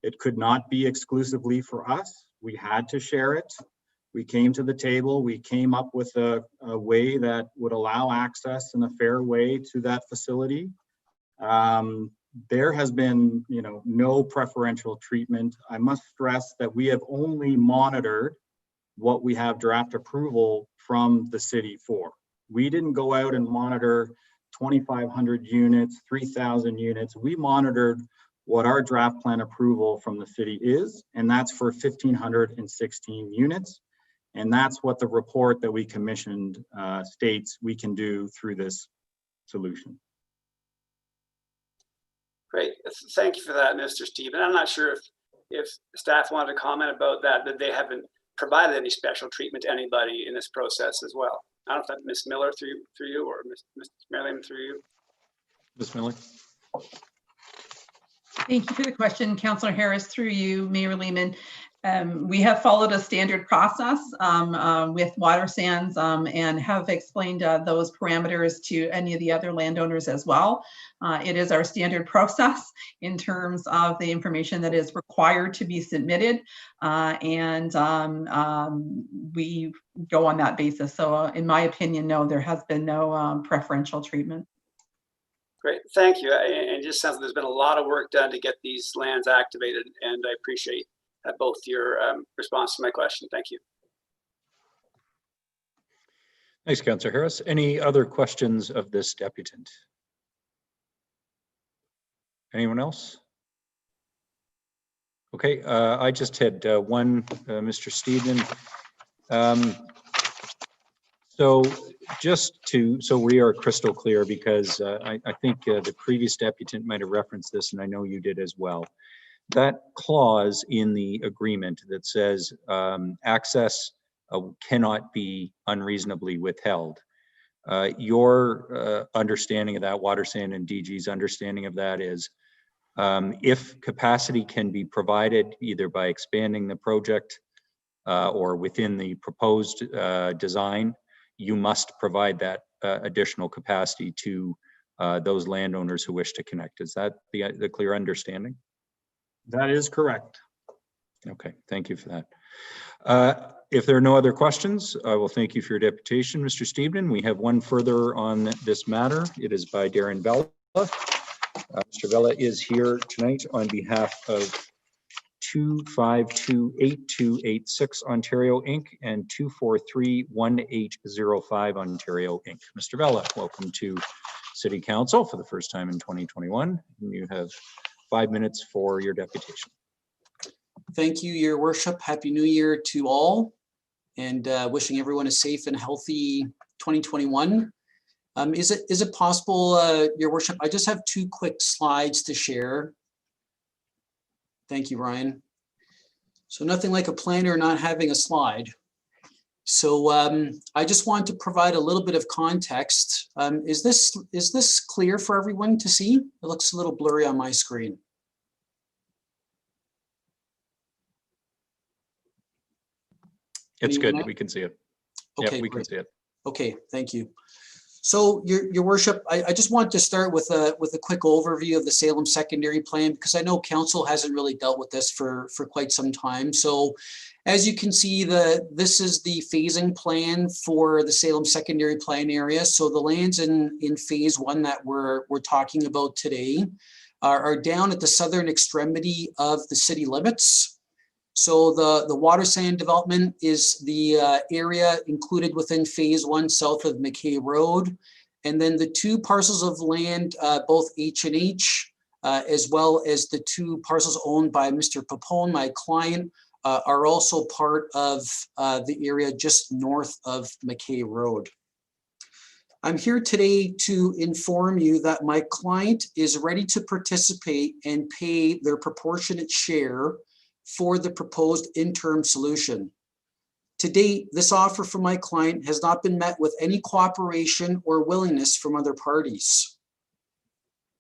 Speaker 16: It could not be exclusively for us. We had to share it. We came to the table. We came up with a way that would allow access in a fair way to that facility. There has been, no preferential treatment. I must stress that we have only monitored what we have draft approval from the city for. We didn't go out and monitor 2,500 units, 3,000 units. We monitored what our draft plan approval from the city is, and that's for 1,516 units. And that's what the report that we commissioned states we can do through this solution.
Speaker 14: Great. Thank you for that, Mr. Stephen. I'm not sure if staff wanted to comment about that they haven't provided any special treatment to anybody in this process as well. I don't know if that's Ms. Miller through you or Ms. Marilyn through you.
Speaker 2: Ms. Miller.
Speaker 4: Thank you for the question, Councillor Harris, through you, Mayor Lehman. We have followed a standard process with water sands and have explained those parameters to any of the other landowners as well. It is our standard process in terms of the information that is required to be submitted, and we go on that basis. So in my opinion, no, there has been no preferential treatment.
Speaker 14: Great, thank you. And just sounds like there's been a lot of work done to get these lands activated, and I appreciate both your response to my question. Thank you.
Speaker 2: Thanks, Councillor Harris. Any other questions of this deputant? Anyone else? Okay, I just had one, Mr. Steedman. So we are crystal clear, because I think the previous deputant might have referenced this, and I know you did as well. That clause in the agreement that says access cannot be unreasonably withheld. Your understanding of that, Water Sand and DG's understanding of that is if capacity can be provided either by expanding the project or within the proposed design, you must provide that additional capacity to those landowners who wish to connect. Is that the clear understanding?
Speaker 16: That is correct.
Speaker 2: Okay, thank you for that. If there are no other questions, I will thank you for your deputation, Mr. Steedman. We have one further on this matter. It is by Darren Vella. Mr. Vella is here tonight on behalf of 2528286 Ontario Inc. and 2431805 Ontario Inc. Mr. Vella, welcome to City Council for the first time in 2021. You have 5 minutes for your deputation.
Speaker 18: Thank you, Your Worship. Happy New Year to all, and wishing everyone a safe and healthy 2021. Is it possible, Your Worship? I just have 2 quick slides to share. Thank you, Ryan. So nothing like a planner not having a slide. So I just want to provide a little bit of context. Is this clear for everyone to see? It looks a little blurry on my screen.
Speaker 2: It's good. We can see it.
Speaker 18: Okay,
Speaker 2: yeah, we can see it.
Speaker 18: Okay, thank you. So, Your Worship, I just want to start with a quick overview of the Salem Secondary Plan, because I know Council hasn't really dealt with this for quite some time. So, as you can see, this is the phasing plan for the Salem Secondary Plan area. So, the lands in Phase 1 that we're talking about today are down at the southern extremity of the city limits. So the water sand development is the area included within Phase 1 south of McKay Road. And then the 2 parcels of land, both H&H, as well as the 2 parcels owned by Mr. Papone, my client, are also part of the area just north of McKay Road. I'm here today to inform you that my client is ready to participate and pay their proportionate share for the proposed interim solution. To date, this offer from my client has not been met with any cooperation or willingness from other parties.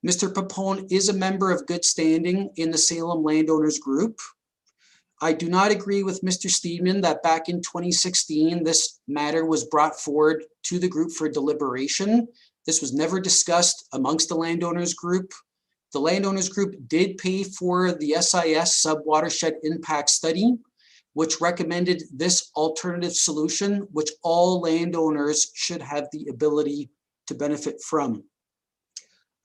Speaker 18: Mr. Papone is a member of good standing in the Salem Landowners Group. I do not agree with Mr. Steedman that back in 2016, this matter was brought forward to the group for deliberation. This was never discussed amongst the Landowners Group. The Landowners Group did pay for the SIS sub-watershed impact study, which recommended this alternative solution, which all landowners should have the ability to benefit from.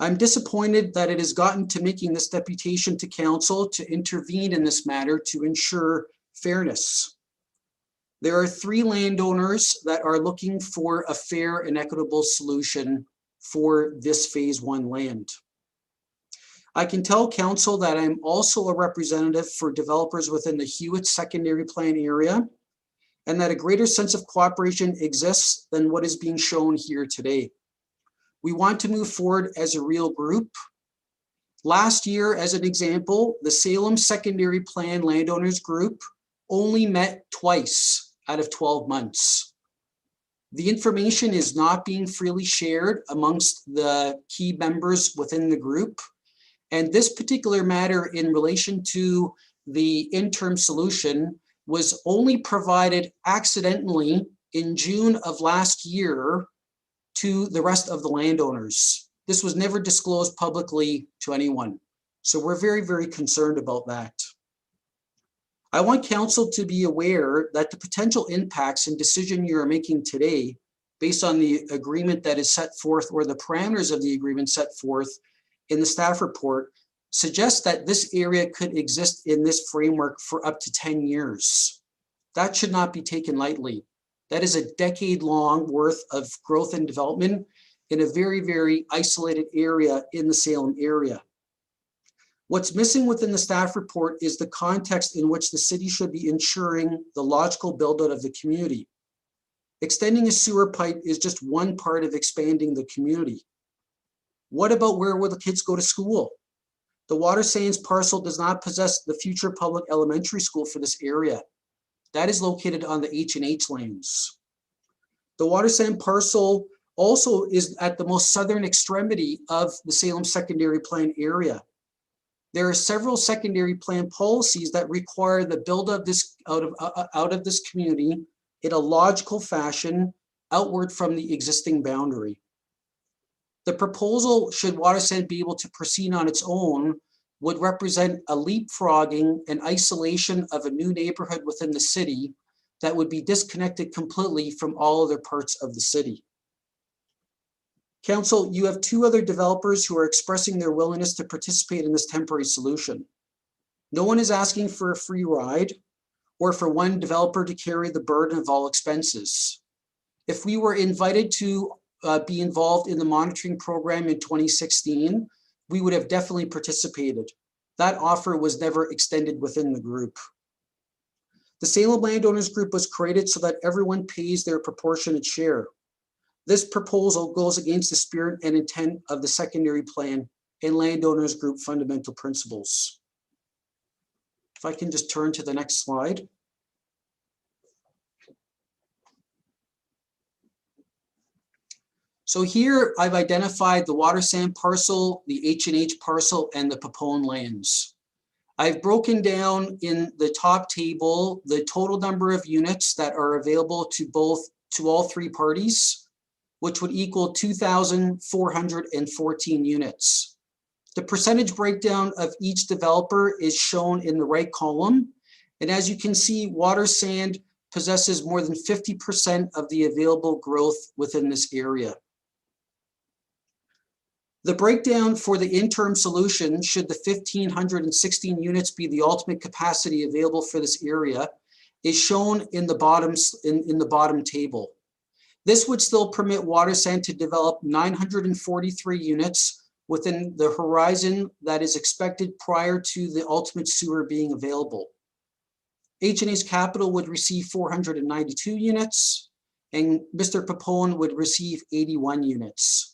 Speaker 18: I'm disappointed that it has gotten to making this deputation to Council to intervene in this matter to ensure fairness. There are 3 landowners that are looking for a fair and equitable solution for this Phase 1 land. I can tell Council that I'm also a representative for developers within the Hewitt Secondary Plan area, and that a greater sense of cooperation exists than what is being shown here today. We want to move forward as a real group. Last year, as an example, the Salem Secondary Plan Landowners Group only met twice out of 12 months. The information is not being freely shared amongst the key members within the group. And this particular matter in relation to the interim solution was only provided accidentally in June of last year to the rest of the landowners. This was never disclosed publicly to anyone. So we're very, very concerned about that. I want council to be aware that the potential impacts and decision you are making today, based on the agreement that is set forth or the parameters of the agreement set forth in the staff report, suggests that this area could exist in this framework for up to 10 years. That should not be taken lightly. That is a decade-long worth of growth and development in a very, very isolated area in the Salem area. What's missing within the staff report is the context in which the city should be ensuring the logical build-out of the community. Extending a sewer pipe is just one part of expanding the community. What about where will the kids go to school? The water sands parcel does not possess the future public elementary school for this area. That is located on the H&H lands. The water sand parcel also is at the most southern extremity of the Salem Secondary Plan area. There are several secondary plan policies that require the build of this out of this community in a logical fashion outward from the existing boundary. The proposal, should Watersend be able to proceed on its own, would represent a leapfrogging and isolation of a new neighborhood within the city that would be disconnected completely from all other parts of the city. Council, you have two other developers who are expressing their willingness to participate in this temporary solution. No one is asking for a free ride or for one developer to carry the burden of all expenses. If we were invited to be involved in the monitoring program in 2016, we would have definitely participated. That offer was never extended within the group. The Salem Landowners Group was created so that everyone pays their proportionate share. This proposal goes against the spirit and intent of the secondary plan and Landowners Group fundamental principles. If I can just turn to the next slide. So here I've identified the water sand parcel, the H&H parcel, and the Papone lands. I've broken down in the top table the total number of units that are available to all three parties, which would equal 2,414 units. The percentage breakdown of each developer is shown in the right column. And as you can see, water sand possesses more than 50% of the available growth within this area. The breakdown for the interim solution, should the 1,516 units be the ultimate capacity available for this area, is shown in the bottom table. This would still permit Watersend to develop 943 units within the horizon that is expected prior to the ultimate sewer being available. H&H Capital would receive 492 units, and Mr. Papone would receive 81 units.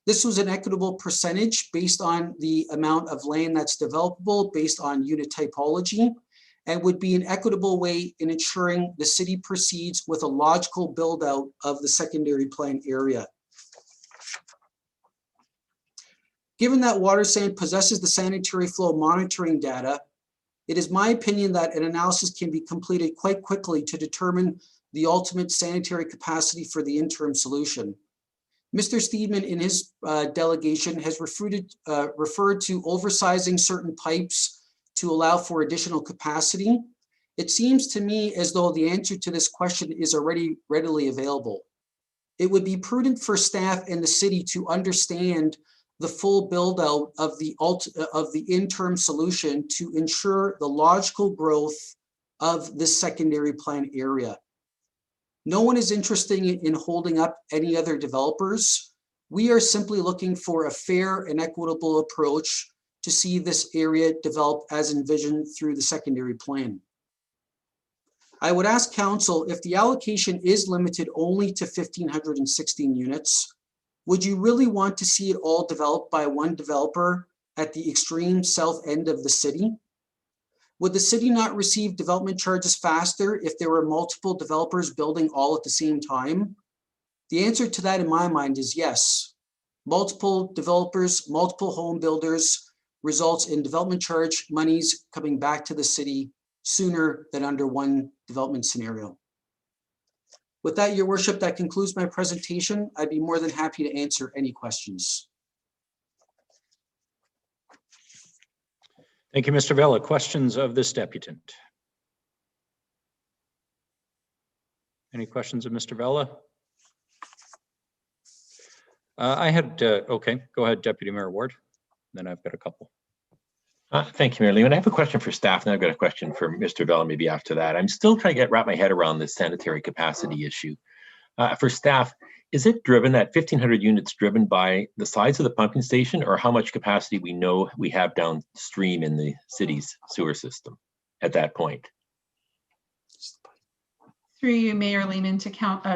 Speaker 18: This was an equitable percentage based on the amount of land that's developable based on unit typology, and would be an equitable way in ensuring the city proceeds with a logical build out of the secondary plan area. Given that Watersend possesses the sanitary flow monitoring data, it is my opinion that an analysis can be completed quite quickly to determine the ultimate sanitary capacity for the interim solution. Mr. Steedman in his delegation has referred to oversizing certain pipes to allow for additional capacity. It seems to me as though the answer to this question is already readily available. It would be prudent for staff and the city to understand the full build out of the interim solution to ensure the logical growth of this secondary plan area. No one is interested in holding up any other developers. We are simply looking for a fair and equitable approach to see this area develop as envisioned through the secondary plan. I would ask council, if the allocation is limited only to 1,516 units, would you really want to see it all developed by one developer at the extreme south end of the city? Would the city not receive development charges faster if there were multiple developers building all at the same time? The answer to that in my mind is yes. Multiple developers, multiple home builders results in development charge monies coming back to the city sooner than under one development scenario. With that, Your Worship, that concludes my presentation. I'd be more than happy to answer any questions.
Speaker 2: Thank you, Mr. Vella. Questions of this deputant? Any questions of Mr. Vella? I had, okay, go ahead, Deputy Mayor Ward. Then I've got a couple.
Speaker 9: Thank you, Mayor Lehman. I have a question for staff, and I've got a question for Mr. Vella maybe after that. I'm still trying to wrap my head around this sanitary capacity issue. For staff, is it driven, that 1,500 units driven by the size of the pumping station, or how much capacity we know we have downstream in the city's sewer system at that point?
Speaker 4: Through you, Mayor Lehman, to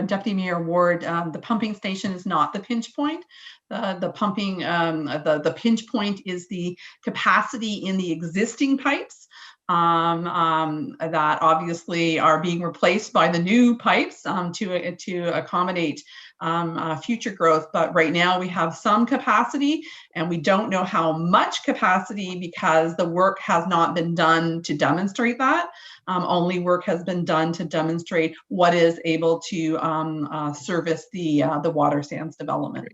Speaker 4: Deputy Mayor Ward, the pumping station is not the pinch point. The pinch point is the capacity in the existing pipes that obviously are being replaced by the new pipes to accommodate future growth. But right now we have some capacity, and we don't know how much capacity because the work has not been done to demonstrate that. Only work has been done to demonstrate what is able to service the water sands development.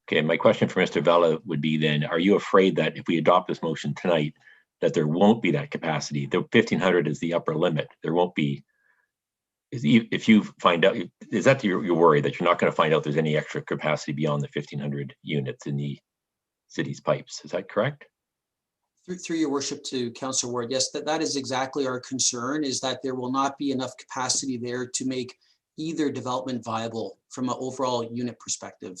Speaker 9: Okay, my question for Mr. Vella would be then, are you afraid that if we adopt this motion tonight, that there won't be that capacity? The 1,500 is the upper limit. There won't be, if you find out, is that your worry, that you're not going to find out there's any extra capacity beyond the 1,500 units in the city's pipes? Is that correct?
Speaker 18: Through Your Worship to Councillor Ward, yes, that is exactly our concern, is that there will not be enough capacity there to make either development viable from an overall unit perspective.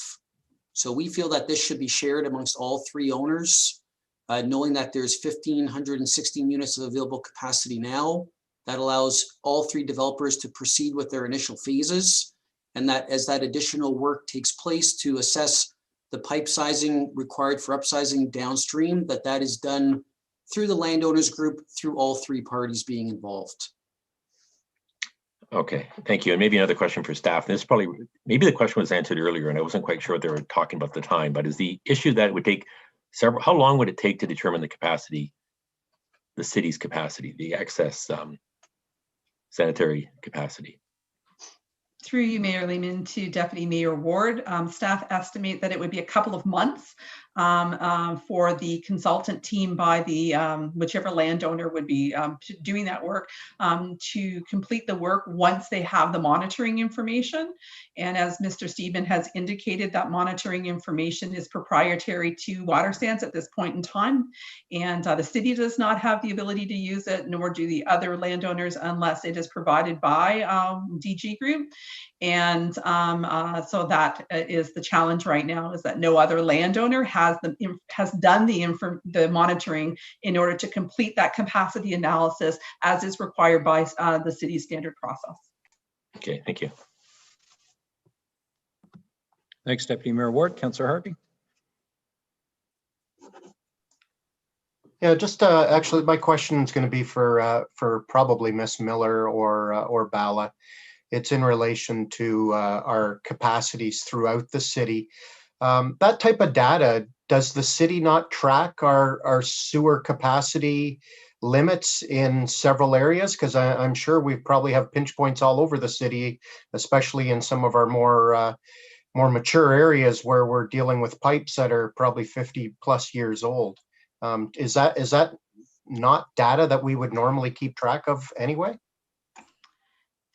Speaker 18: So we feel that this should be shared amongst all three owners, knowing that there's 1,516 units of available capacity now. That allows all three developers to proceed with their initial phases, and that as that additional work takes place to assess the pipe sizing required for upsizing downstream, that is done through the landowners group, through all three parties being involved.
Speaker 9: Okay, thank you. And maybe another question for staff. This probably, maybe the question was answered earlier and I wasn't quite sure what they were talking about at the time, but is the issue that it would take several, how long would it take to determine the capacity, the city's capacity, the excess sanitary capacity?
Speaker 4: Through you, Mayor Lehman, to Deputy Mayor Ward, staff estimate that it would be a couple of months for the consultant team by the whichever landowner would be doing that work to complete the work once they have the monitoring information. And as Mr. Steedman has indicated, that monitoring information is proprietary to water sands at this point in time. And the city does not have the ability to use it, nor do the other landowners unless it is provided by DG Group. And so that is the challenge right now, is that no other landowner has done the monitoring in order to complete that capacity analysis as is required by the city's standard process.
Speaker 9: Okay, thank you.
Speaker 2: Thanks, Deputy Mayor Ward. Councillor Harvey.
Speaker 3: Yeah, just actually, my question is going to be for probably Miss Miller or Bala. It's in relation to our capacities throughout the city. That type of data, does the city not track our sewer capacity limits in several areas? Because I'm sure we probably have pinch points all over the city, especially in some of our more mature areas where we're dealing with pipes that are probably 50 plus years old. Is that not data that we would normally keep track of anyway?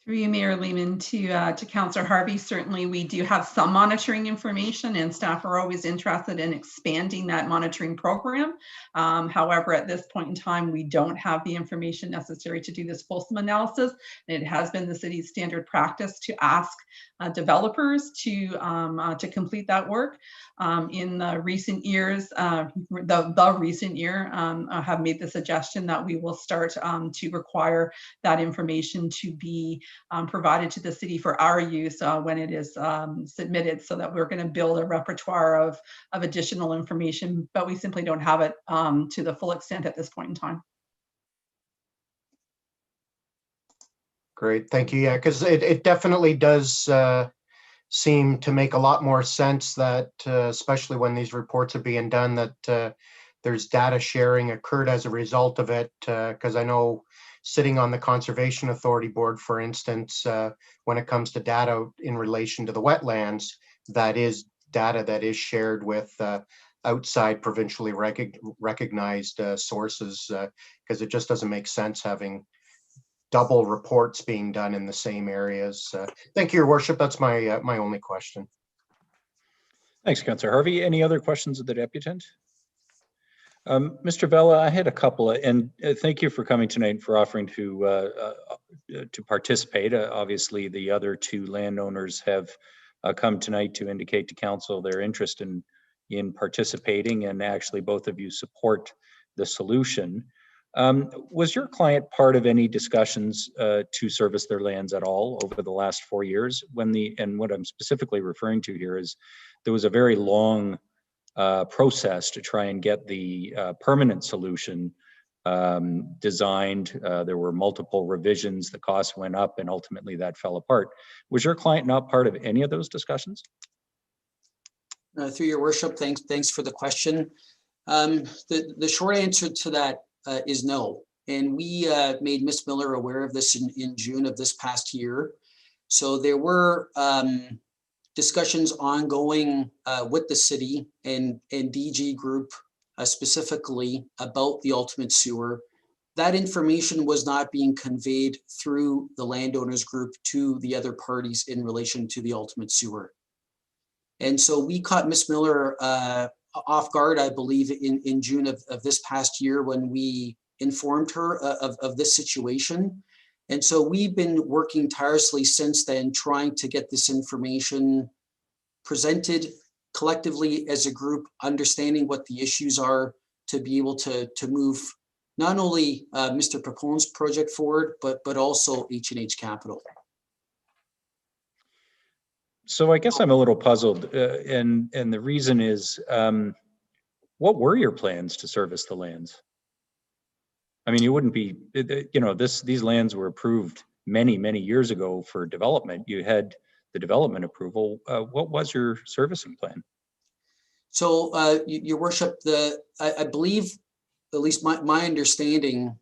Speaker 4: Through you, Mayor Lehman, to Councillor Harvey, certainly we do have some monitoring information, and staff are always interested in expanding that monitoring program. However, at this point in time, we don't have the information necessary to do this fulsome analysis. It has been the city's standard practice to ask developers to complete that work. In the recent years, the recent year have made the suggestion that we will start to require that information to be provided to the city for our use when it is submitted, so that we're going to build a repertoire of additional information, but we simply don't have it to the full extent at this point in time.
Speaker 3: Great, thank you. Yeah, because it definitely does seem to make a lot more sense that, especially when these reports are being done, that there's data sharing occurred as a result of it. Because I know sitting on the Conservation Authority Board, for instance, when it comes to data in relation to the wetlands, that is data that is shared with outside provincially recognized sources, because it just doesn't make sense having double reports being done in the same areas. Thank you, Your Worship. That's my my only question.
Speaker 2: Thanks, Councillor Harvey. Any other questions of the deputant? Mr. Bella, I had a couple, and thank you for coming tonight and for offering to participate. Obviously, the other two landowners have come tonight to indicate to council their interest in participating, and actually both of you support the solution. Was your client part of any discussions to service their lands at all over the last 4 years? And what I'm specifically referring to here is there was a very long process to try and get the permanent solution designed. There were multiple revisions, the cost went up, and ultimately that fell apart. Was your client not part of any of those discussions?
Speaker 18: Through your worship, thanks for the question. The short answer to that is no. And we made Ms. Miller aware of this in June of this past year. So there were discussions ongoing with the city and DG Group specifically about the ultimate sewer. That information was not being conveyed through the landowners group to the other parties in relation to the ultimate sewer. And so we caught Ms. Miller off guard, I believe, in June of this past year when we informed her of this situation. And so we've been working tirelessly since then, trying to get this information presented collectively as a group, understanding what the issues are to be able to move not only Mr. Papone's project forward, but also H&H Capital.
Speaker 2: So I guess I'm a little puzzled, and the reason is, what were your plans to service the lands? I mean, you wouldn't be, you know, these lands were approved many years ago for development. You had the development approval. What was your servicing plan?
Speaker 18: So, Your Worship, I believe, at least my understanding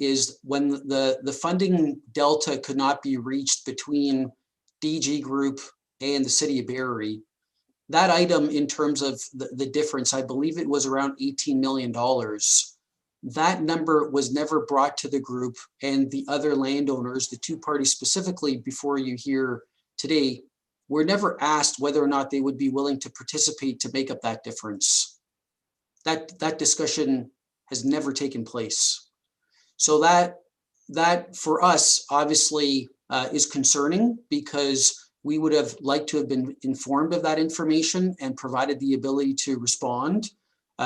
Speaker 18: is when the funding delta could not be reached between DG Group and the City of Barrie, that item in terms of the difference, I believe it was around $18 million. That number was never brought to the group, and the other landowners, the two parties specifically before you here today, were never asked whether or not they would be willing to participate to make up that difference. That discussion has never taken place. So that for us obviously is concerning, because we would have liked to have been informed of that information and provided the ability to respond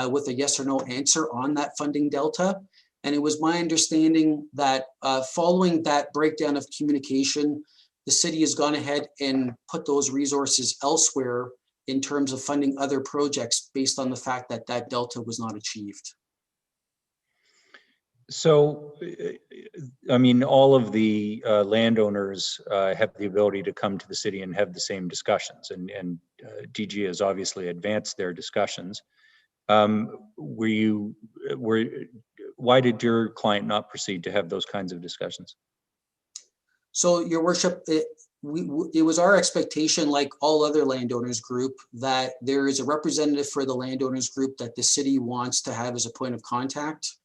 Speaker 18: with a yes or no answer on that funding delta. And it was my understanding that following that breakdown of communication, the city has gone ahead and put those resources elsewhere in terms of funding other projects based on the fact that that delta was not achieved. So,
Speaker 2: I mean, all of the landowners have the ability to come to the city and have the same discussions, and DG has obviously advanced their discussions. Why did your client not proceed to have those kinds of discussions?
Speaker 18: So, Your Worship, it was our expectation, like all other landowners group, that there is a representative for the landowners group that the city wants to have as a point of contact,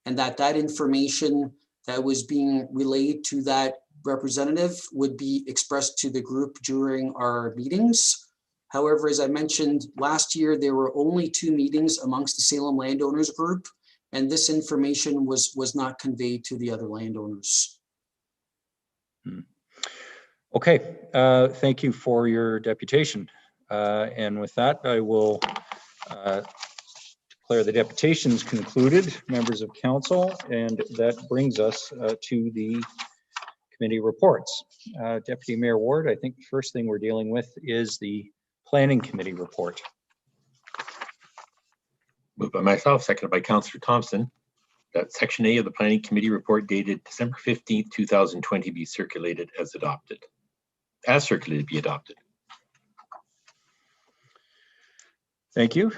Speaker 18: and that information that was being relayed to that representative would be expressed to the group during our meetings. However, as I mentioned last year, there were only 2 meetings amongst the Salem landowners group, and this information was not conveyed to the other landowners.
Speaker 2: Okay, thank you for your deputation. And with that, I will declare the deputations concluded, members of council, and that brings us to the committee reports. Deputy Mayor Ward, I think the first thing we're dealing with is the planning committee report.
Speaker 9: Moved by myself, seconded by Councillor Thompson, that Section A of the Planning Committee report dated December 15th, 2020 be circulated as adopted. As circulated, be adopted.
Speaker 2: Thank you.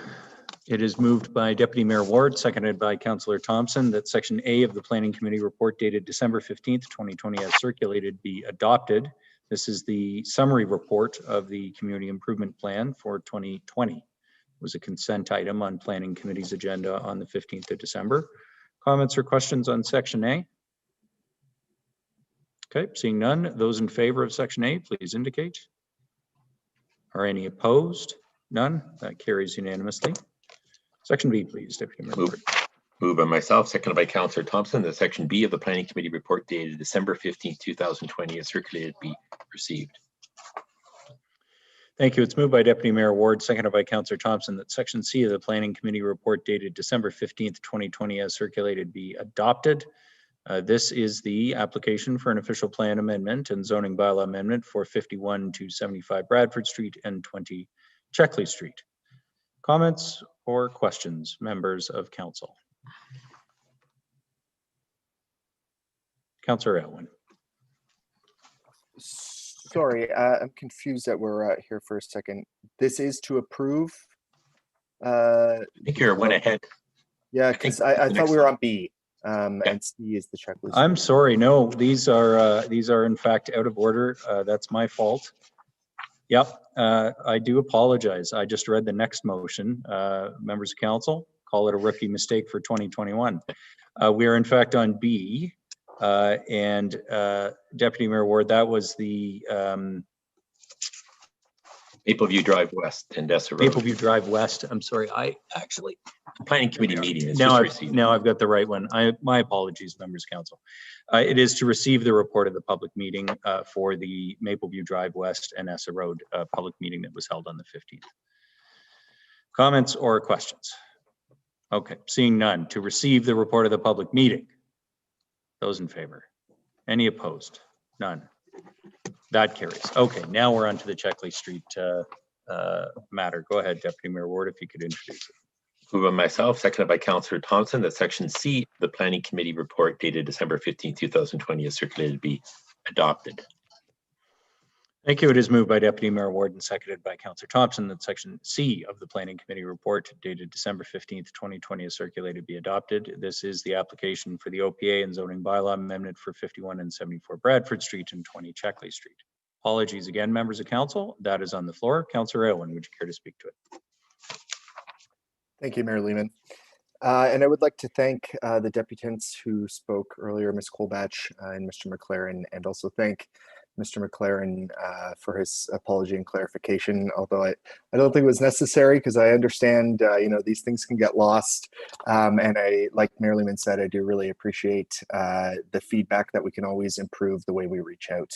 Speaker 2: It is moved by Deputy Mayor Ward, seconded by Councillor Thompson, that Section A of the Planning Committee report dated December 15th, 2020 as circulated be adopted. This is the summary report of the Community Improvement Plan for 2020. It was a consent item on Planning Committee's agenda on the 15th of December. Comments or questions on Section A? Okay, seeing none. Those in favor of Section A, please indicate. Are any opposed? None. That carries unanimously. Section B, please, Deputy Mayor.
Speaker 9: Moved by myself, seconded by Councillor Thompson, that Section B of the Planning Committee report dated December 15th, 2020 as circulated be received.
Speaker 2: Thank you. It's moved by Deputy Mayor Ward, seconded by Councillor Thompson, that Section C of the Planning Committee report dated December 15th, 2020 as circulated be adopted. This is the application for an official plan amendment and zoning bylaw amendment for 51 to 75 Bradford Street and 20 Checkley Street. Comments or questions, members of council? Councillor Elwin.
Speaker 19: Sorry, I'm confused that we're here for a second. This is to approve.
Speaker 9: I think you're one ahead.
Speaker 19: Yeah, because I thought we were on B, and C is the checklist.
Speaker 2: I'm sorry. No, these are in fact out of order. That's my fault. Yep, I do apologize. I just read the next motion. Members of council, call it a rookie mistake for 2021. We are in fact on B. And Deputy Mayor Ward, that was the
Speaker 9: Mapleview Drive West and Dessa Road.
Speaker 2: Mapleview Drive West. I'm sorry, I actually
Speaker 9: Planning Committee meeting is
Speaker 2: now
Speaker 9: just received.
Speaker 2: Now I've got the right one. My apologies, members of council. It is to receive the report of the public meeting for the Mapleview Drive West and Dessa Road public meeting that was held on the 15th. Comments or questions? Okay, seeing none. To receive the report of the public meeting. Those in favor? Any opposed? None. That carries. Okay, now we're on to the Checkley Street matter. Go ahead, Deputy Mayor Ward, if you could introduce it.
Speaker 9: Moved by myself, seconded by Councillor Thompson, that Section C, the Planning Committee report dated December 15, 2020 as circulated be adopted.
Speaker 2: Thank you. It is moved by Deputy Mayor Ward and seconded by Councillor Thompson that Section C of the Planning Committee report dated December 15th, 2020 as circulated be adopted. This is the application for the OPA and zoning bylaw amendment for 51 and 74 Bradford Street and 20 Checkley Street. Apologies again, members of council. That is on the floor. Councillor Elwin, would you care to speak to it?
Speaker 19: Thank you, Mayor Lehman. And I would like to thank the deputants who spoke earlier, Ms. Colbatch and Mr. McLaren, and also thank Mr. McLaren for his apology and clarification, although I don't think it was necessary because I understand, these things can get lost. And I, like Mayor Lehman said, I do really appreciate the feedback that we can always improve the way we reach out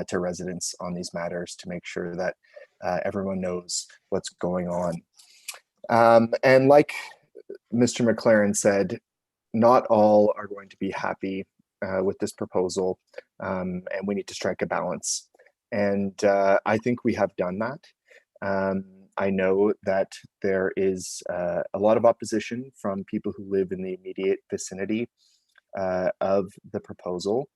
Speaker 19: to residents on these matters to make sure that everyone knows what's going on. And like Mr. McLaren said, not all are going to be happy with this proposal, and we need to strike a balance. And I think we have done that. I know that there is a lot of opposition from people who live in the immediate vicinity of the proposal.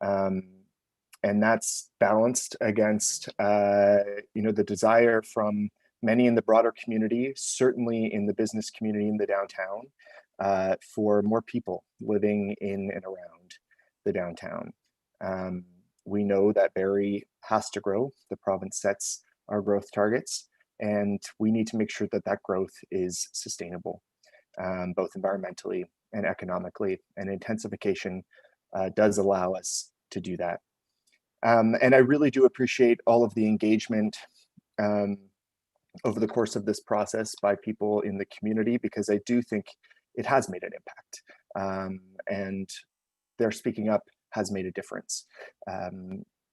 Speaker 19: And that's balanced against, the desire from many in the broader community, certainly in the business community in the downtown, for more people living in and around the downtown. We know that Barrie has to grow. The province sets our growth targets, and we need to make sure that that growth is sustainable, both environmentally and economically, and intensification does allow us to do that. And I really do appreciate all of the engagement over the course of this process by people in the community, because I do think it has made an impact, and their speaking up has made a difference.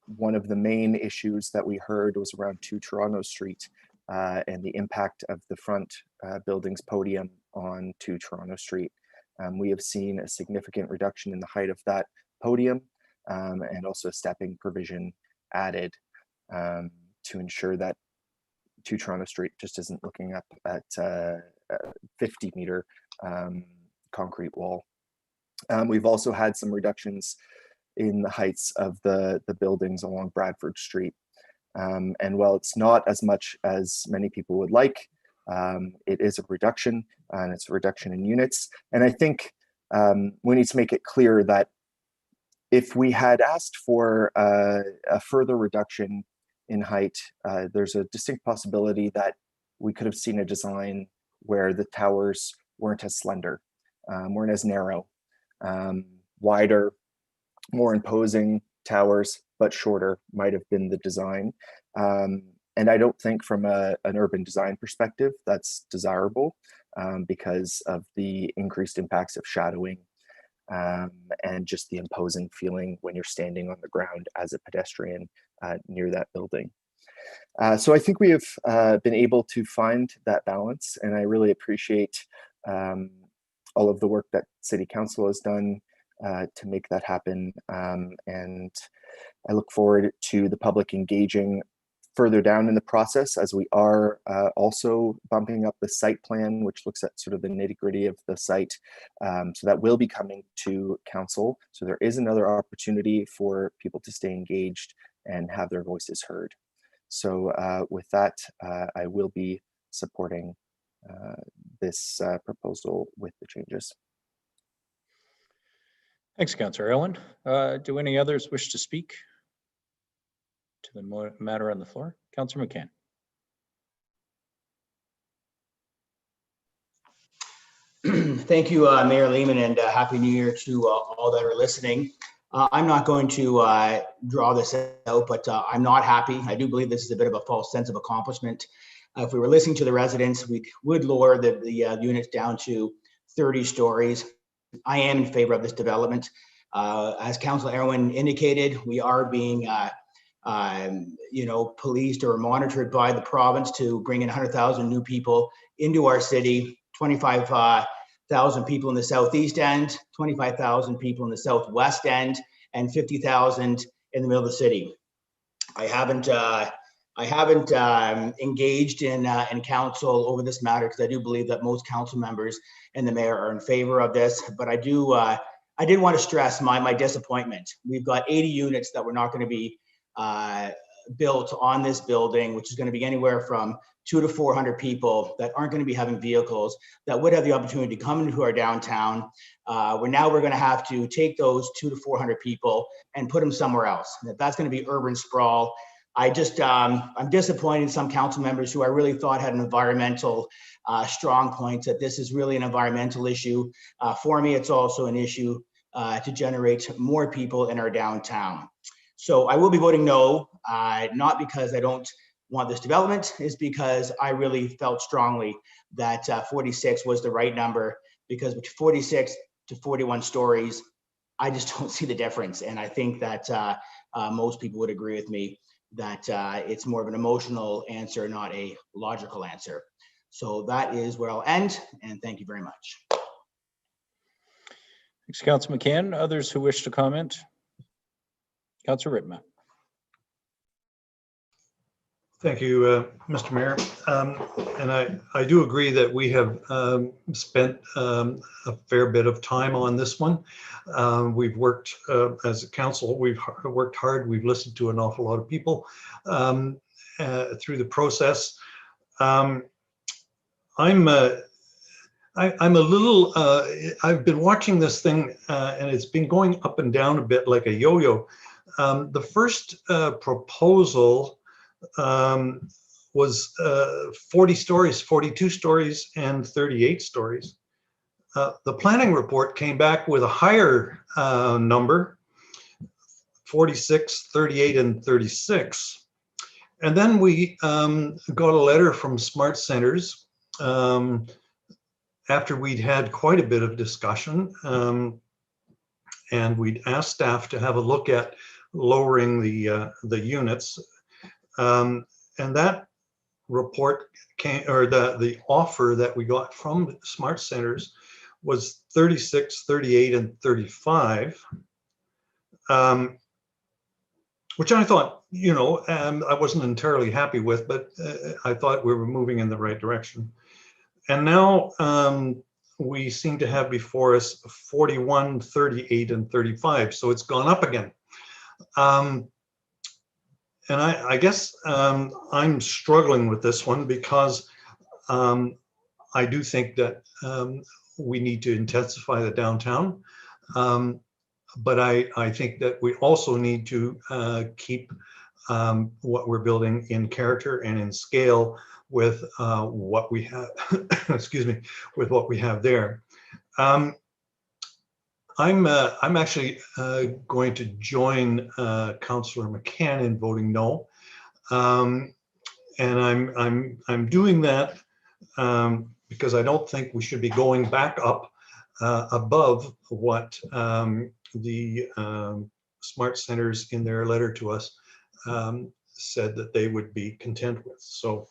Speaker 19: One of the main issues that we heard was around 2 Toronto Street and the impact of the front building's podium on 2 Toronto Street. We have seen a significant reduction in the height of that podium, and also a stepping provision added to ensure that 2 Toronto Street just isn't looking up at a 50-meter concrete wall. We've also had some reductions in the heights of the buildings along Bradford Street. And while it's not as much as many people would like, it is a reduction, and it's a reduction in units. And I think we need to make it clear that if we had asked for a further reduction in height, there's a distinct possibility that we could have seen a design where the towers weren't as slender, weren't as narrow, wider, more imposing towers, but shorter might have been the design. And I don't think from an urban design perspective that's desirable because of the increased impacts of shadowing and just the imposing feeling when you're standing on the ground as a pedestrian near that building. So I think we have been able to find that balance, and I really appreciate all of the work that City Council has done to make that happen. And I look forward to the public engaging further down in the process, as we are also bumping up the site plan, which looks at sort of the nitty-gritty of the site. So that will be coming to council. So there is another opportunity for people to stay engaged and have their voices heard. So with that, I will be supporting this proposal with the changes.
Speaker 2: Thanks, Councillor Irwin. Do any others wish to speak to the matter on the floor? Councillor McCann.
Speaker 20: Thank you, Mayor Lehman, and Happy New Year to all that are listening. I'm not going to draw this out, but I'm not happy. I do believe this is a bit of a false sense of accomplishment. If we were listening to the residents, we would lower the units down to 30 stories. I am in favor of this development. As Councillor Irwin indicated, we are being policed or monitored by the province to bring in 100,000 new people into our city, 25,000 people in the southeast end, 25,000 people in the southwest end, and 50,000 in the middle of the city. I haven't engaged in council over this matter because I do believe that most council members and the mayor are in favor of this. But I did want to stress my disappointment. We've got 80 units that we're not going to be built on this building, which is going to be anywhere from 200 to 400 people that aren't going to be having vehicles that would have the opportunity to come into our downtown. We're going to have to take those 200 to 400 people and put them somewhere else. That's going to be urban sprawl. I'm disappointed in some council members who I really thought had an environmental strong point, that this is really an environmental issue. For me, it's also an issue to generate more people in our downtown. So I will be voting no, not because I don't want this development, is because I really felt strongly that 46 was the right number, because with 46 to 41 stories, I just don't see the difference. And I think that most people would agree with me that it's more of an emotional answer, not a logical answer. So that is where I'll end, and thank you very much.
Speaker 2: Thanks, Councillor McCann. Others who wish to comment? Councillor Rittma.
Speaker 7: Thank you, Mr. Mayor. And I do agree that we have spent a fair bit of time on this one. We've worked as a council, we've worked hard. We've listened to an awful lot of people through the process. I'm a little, I've been watching this thing and it's been going up and down a bit like a yo-yo. The first proposal was 40 stories, 42 stories, and 38 stories. The planning report came back with a higher number, 46, 38, and 36. And then we got a letter from Smart Centers after we'd had quite a bit of discussion, and we'd asked staff to have a look at lowering the units. And that report came, or the offer that we got from Smart Centers was 36, 38, and 35. which I thought, I wasn't entirely happy with, but I thought we were moving in the right direction. And now we seem to have before us 41, 38, and 35. So it's gone up again. And I guess I'm struggling with this one because I do think that we need to intensify the downtown. But I think that we also need to keep what we're building in character and in scale with what we have, excuse me, with what we have there. I'm actually going to join Councillor McCann in voting no, and I'm doing that because I don't think we should be going back up above what the smart centers in their letter to us said that they would be content with. So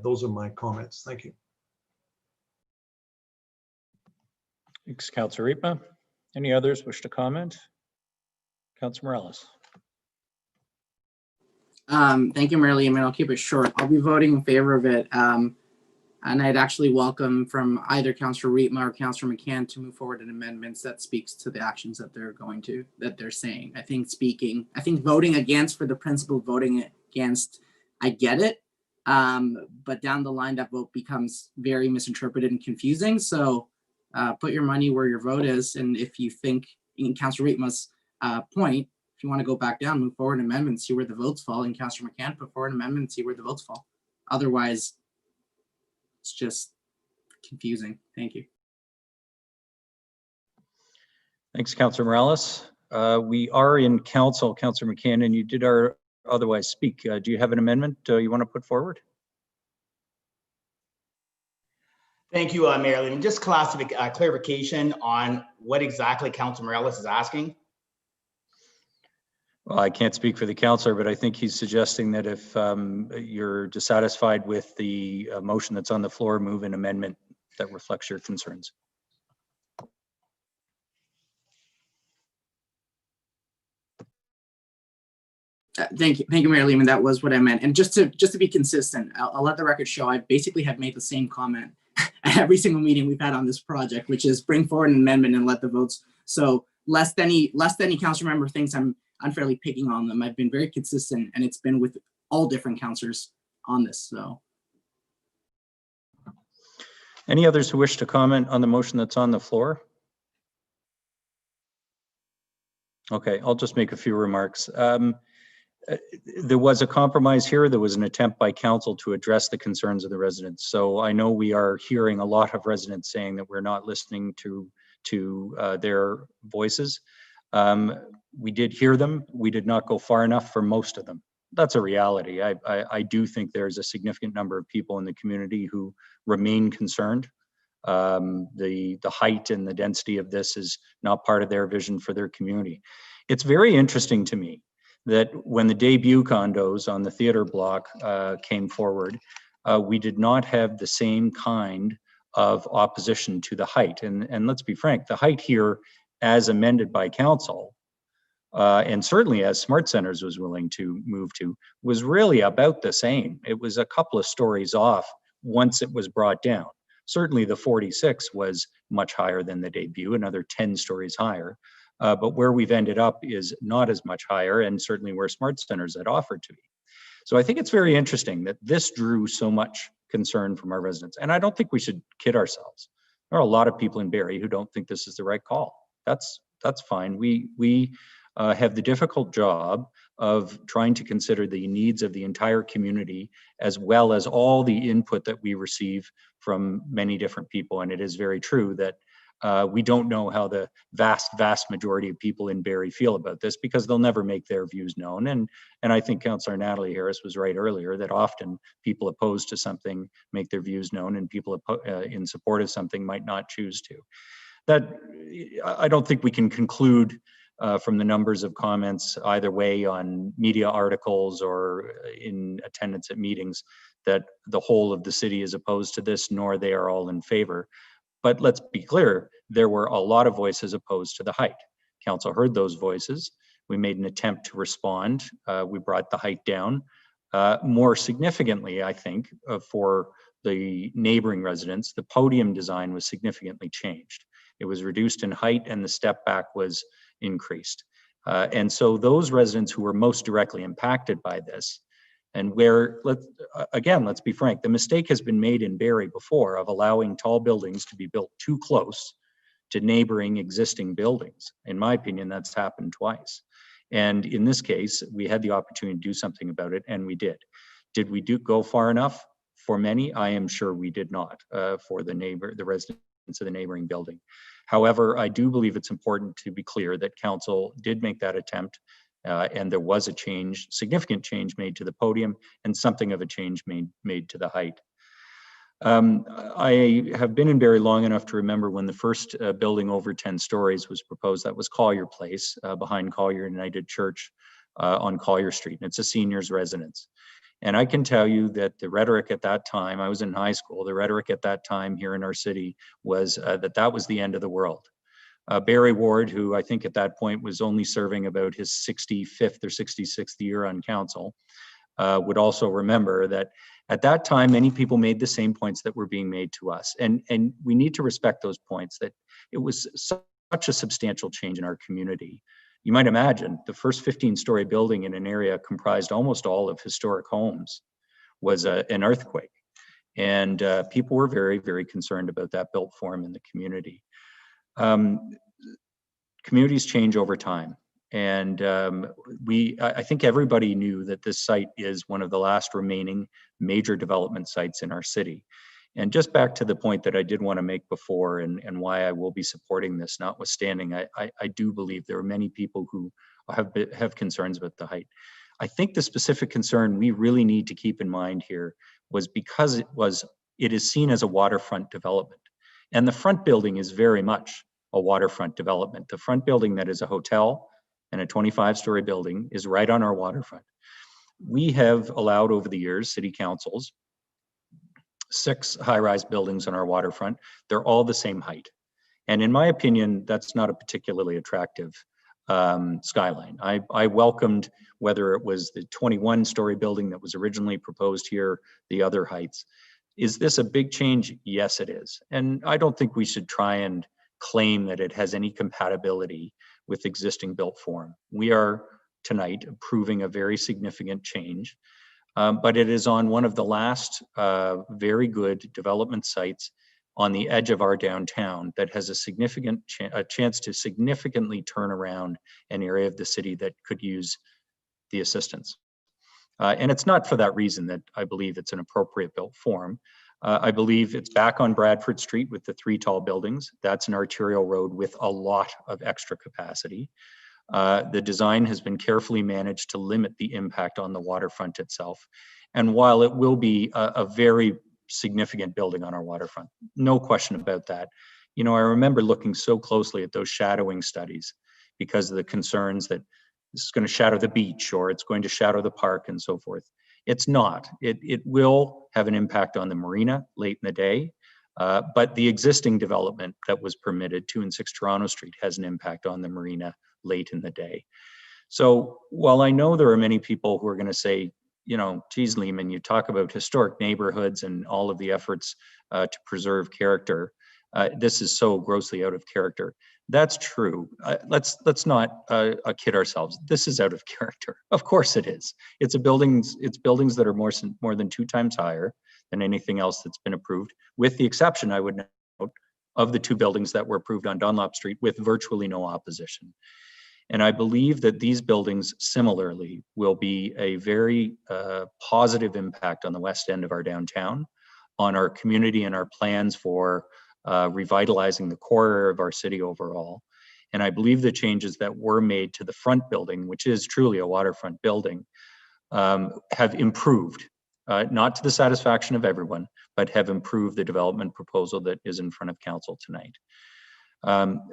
Speaker 7: those are my comments. Thank you.
Speaker 2: Thanks, Councillor Riepma. Any others wish to comment? Councillor Morales.
Speaker 11: Thank you, Mayor Lehman. I'll keep it short. I'll be voting in favor of it. And I'd actually welcome from either Councillor Riepma or Councillor McCann to move forward in amendments that speaks to the actions that they're saying. I think voting against for the principle of voting against, I get it. But down the line, that vote becomes very misinterpreted and confusing. So put your money where your vote is. And if you think, in Councillor Riepma's point, if you want to go back down, move forward an amendment, see where the votes fall. And Councillor McCann, put forward an amendment and see where the votes fall. Otherwise, it's just confusing. Thank you.
Speaker 2: Thanks, Councillor Morales. We are in council, Councillor McCann, and you did otherwise speak. Do you have an amendment you want to put forward?
Speaker 20: Thank you, Mayor Lehman. Just clarification on what exactly Councillor Morales is asking.
Speaker 2: Well, I can't speak for the councillor, but I think he's suggesting that if you're dissatisfied with the motion that's on the floor, move an amendment that reflects your concerns.
Speaker 11: Thank you, Mayor Lehman. That was what I meant. And just to be consistent, I'll let the record show. I basically have made the same comment at every single meeting we've had on this project, which is bring forward an amendment and let the votes. So lest any council member thinks I'm unfairly picking on them, I've been very consistent, and it's been with all different councillors on this. So,
Speaker 2: any others who wish to comment on the motion that's on the floor? Okay, I'll just make a few remarks. There was a compromise here. There was an attempt by council to address the concerns of the residents. So I know we are hearing a lot of residents saying that we're not listening to their voices. We did hear them. We did not go far enough for most of them. That's a reality. I do think there's a significant number of people in the community who remain concerned. The height and the density of this is not part of their vision for their community. It's very interesting to me that when the debut condos on the theater block came forward, we did not have the same kind of opposition to the height. And let's be frank, the height here, as amended by council, and certainly as Smart Centers was willing to move to, was really about the same. It was a couple of stories off once it was brought down. Certainly the 46 was much higher than the debut, another 10 stories higher. But where we've ended up is not as much higher, and certainly where Smart Centers had offered to be. So I think it's very interesting that this drew so much concern from our residents. And I don't think we should kid ourselves. There are a lot of people in Barrie who don't think this is the right call. That's fine. We have the difficult job of trying to consider the needs of the entire community, as well as all the input that we receive from many different people. And it is very true that we don't know how the vast majority of people in Barrie feel about this, because they'll never make their views known. And I think Councillor Natalie Harris was right earlier that often people opposed to something make their views known, and people in support of something might not choose to. That I don't think we can conclude from the numbers of comments either way on media articles or in attendance at meetings that the whole of the city is opposed to this, nor they are all in favor. But let's be clear, there were a lot of voices opposed to the height. Council heard those voices. We made an attempt to respond. We brought the height down. More significantly, I think, for the neighboring residents, the podium design was significantly changed. It was reduced in height and the step back was increased. And so those residents who were most directly impacted by this, and where, let's be frank, the mistake has been made in Barrie before of allowing tall buildings to be built too close to neighboring existing buildings. In my opinion, that's happened twice. And in this case, we had the opportunity to do something about it, and we did. Did we go far enough? For many, I am sure we did not, for the residents of the neighboring building. However, I do believe it's important to be clear that council did make that attempt, and there was a change, significant change made to the podium, and something of a change made to the height. I have been in Barrie long enough to remember when the first building over 10 stories was proposed. That was Collier Place, behind Collier United Church on Collier Street, and it's a seniors residence. And I can tell you that the rhetoric at that time, I was in high school, the rhetoric at that time here in our city was that was the end of the world. Barry Ward, who I think at that point was only serving about his 65th or 66th year on council, would also remember that at that time, many people made the same points that were being made to us. And we need to respect those points, that it was such a substantial change in our community. You might imagine the first 15-story building in an area comprised almost all of historic homes was an earthquake. And people were very, very concerned about that built form in the community. Communities change over time. And I think everybody knew that this site is one of the last remaining major development sites in our city. And just back to the point that I did want to make before and why I will be supporting this, notwithstanding, I do believe there are many people who have concerns about the height. I think the specific concern we really need to keep in mind here was because it is seen as a waterfront development. And the front building is very much a waterfront development. The front building that is a hotel and a 25-story building is right on our waterfront. We have allowed over the years, city councils, 6 high-rise buildings on our waterfront. They're all the same height. And in my opinion, that's not a particularly attractive skyline. I welcomed whether it was the 21-story building that was originally proposed here, the other heights. Is this a big change? Yes, it is. And I don't think we should try and claim that it has any compatibility with existing built form. We are tonight approving a very significant change. But it is on one of the last very good development sites on the edge of our downtown that has a significant chance to significantly turn around an area of the city that could use the assistance. And it's not for that reason that I believe it's an appropriate built form. I believe it's back on Bradford Street with the 3 tall buildings. That's an arterial road with a lot of extra capacity. The design has been carefully managed to limit the impact on the waterfront itself. And while it will be a very significant building on our waterfront, no question about that. You know, I remember looking so closely at those shadowing studies because of the concerns that this is going to shadow the beach or it's going to shadow the park and so forth. It's not. It will have an impact on the marina late in the day. But the existing development that was permitted, 2 and 6 Toronto Street, has an impact on the marina late in the day. So while I know there are many people who are going to say, you know, geez, Lehman, you talk about historic neighborhoods and all of the efforts to preserve character. This is so grossly out of character. That's true. Let's not kid ourselves. This is out of character. Of course it is. It's buildings that are more than 2 times higher than anything else that's been approved, with the exception, I would note, of the 2 buildings that were approved on Dunlop Street with virtually no opposition. And I believe that these buildings similarly will be a very positive impact on the west end of our downtown, on our community and our plans for revitalizing the core area of our city overall. And I believe the changes that were made to the front building, which is truly a waterfront building, have improved, not to the satisfaction of everyone, but have improved the development proposal that is in front of council tonight.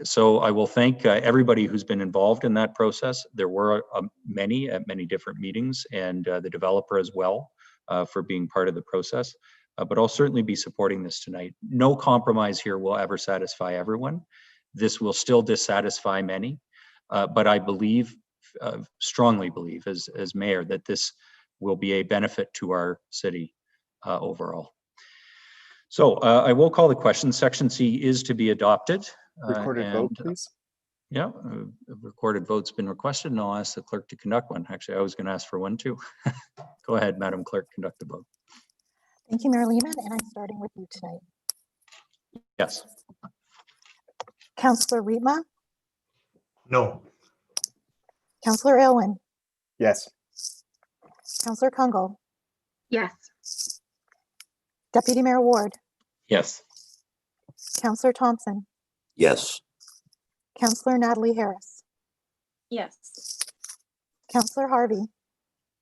Speaker 2: So I will thank everybody who's been involved in that process. There were many at many different meetings, and the developer as well for being part of the process. But I'll certainly be supporting this tonight. No compromise here will ever satisfy everyone. This will still dissatisfy many, but I believe strongly believe as mayor that this will be a benefit to our city overall. So I will call the question. Section C is to be adopted.
Speaker 19: Recorded vote, please.
Speaker 2: Yeah, a recorded vote's been requested, and I'll ask the clerk to conduct one. Actually, I was going to ask for one too. Go ahead, Madam Clerk, conduct the vote.
Speaker 8: Thank you, Mayor Lehman, and I'm starting with you tonight.
Speaker 2: Yes.
Speaker 8: Councillor Rietma,
Speaker 7: No.
Speaker 8: Councillor Aylwin,
Speaker 19: Yes.
Speaker 8: Councillor Kungle,
Speaker 6: Yes.
Speaker 8: Deputy Mayor Ward,
Speaker 9: Yes.
Speaker 8: Councillor Thompson,
Speaker 1: Yes.
Speaker 8: Councillor Natalie Harris,
Speaker 13: Yes.
Speaker 8: Councillor Harvey,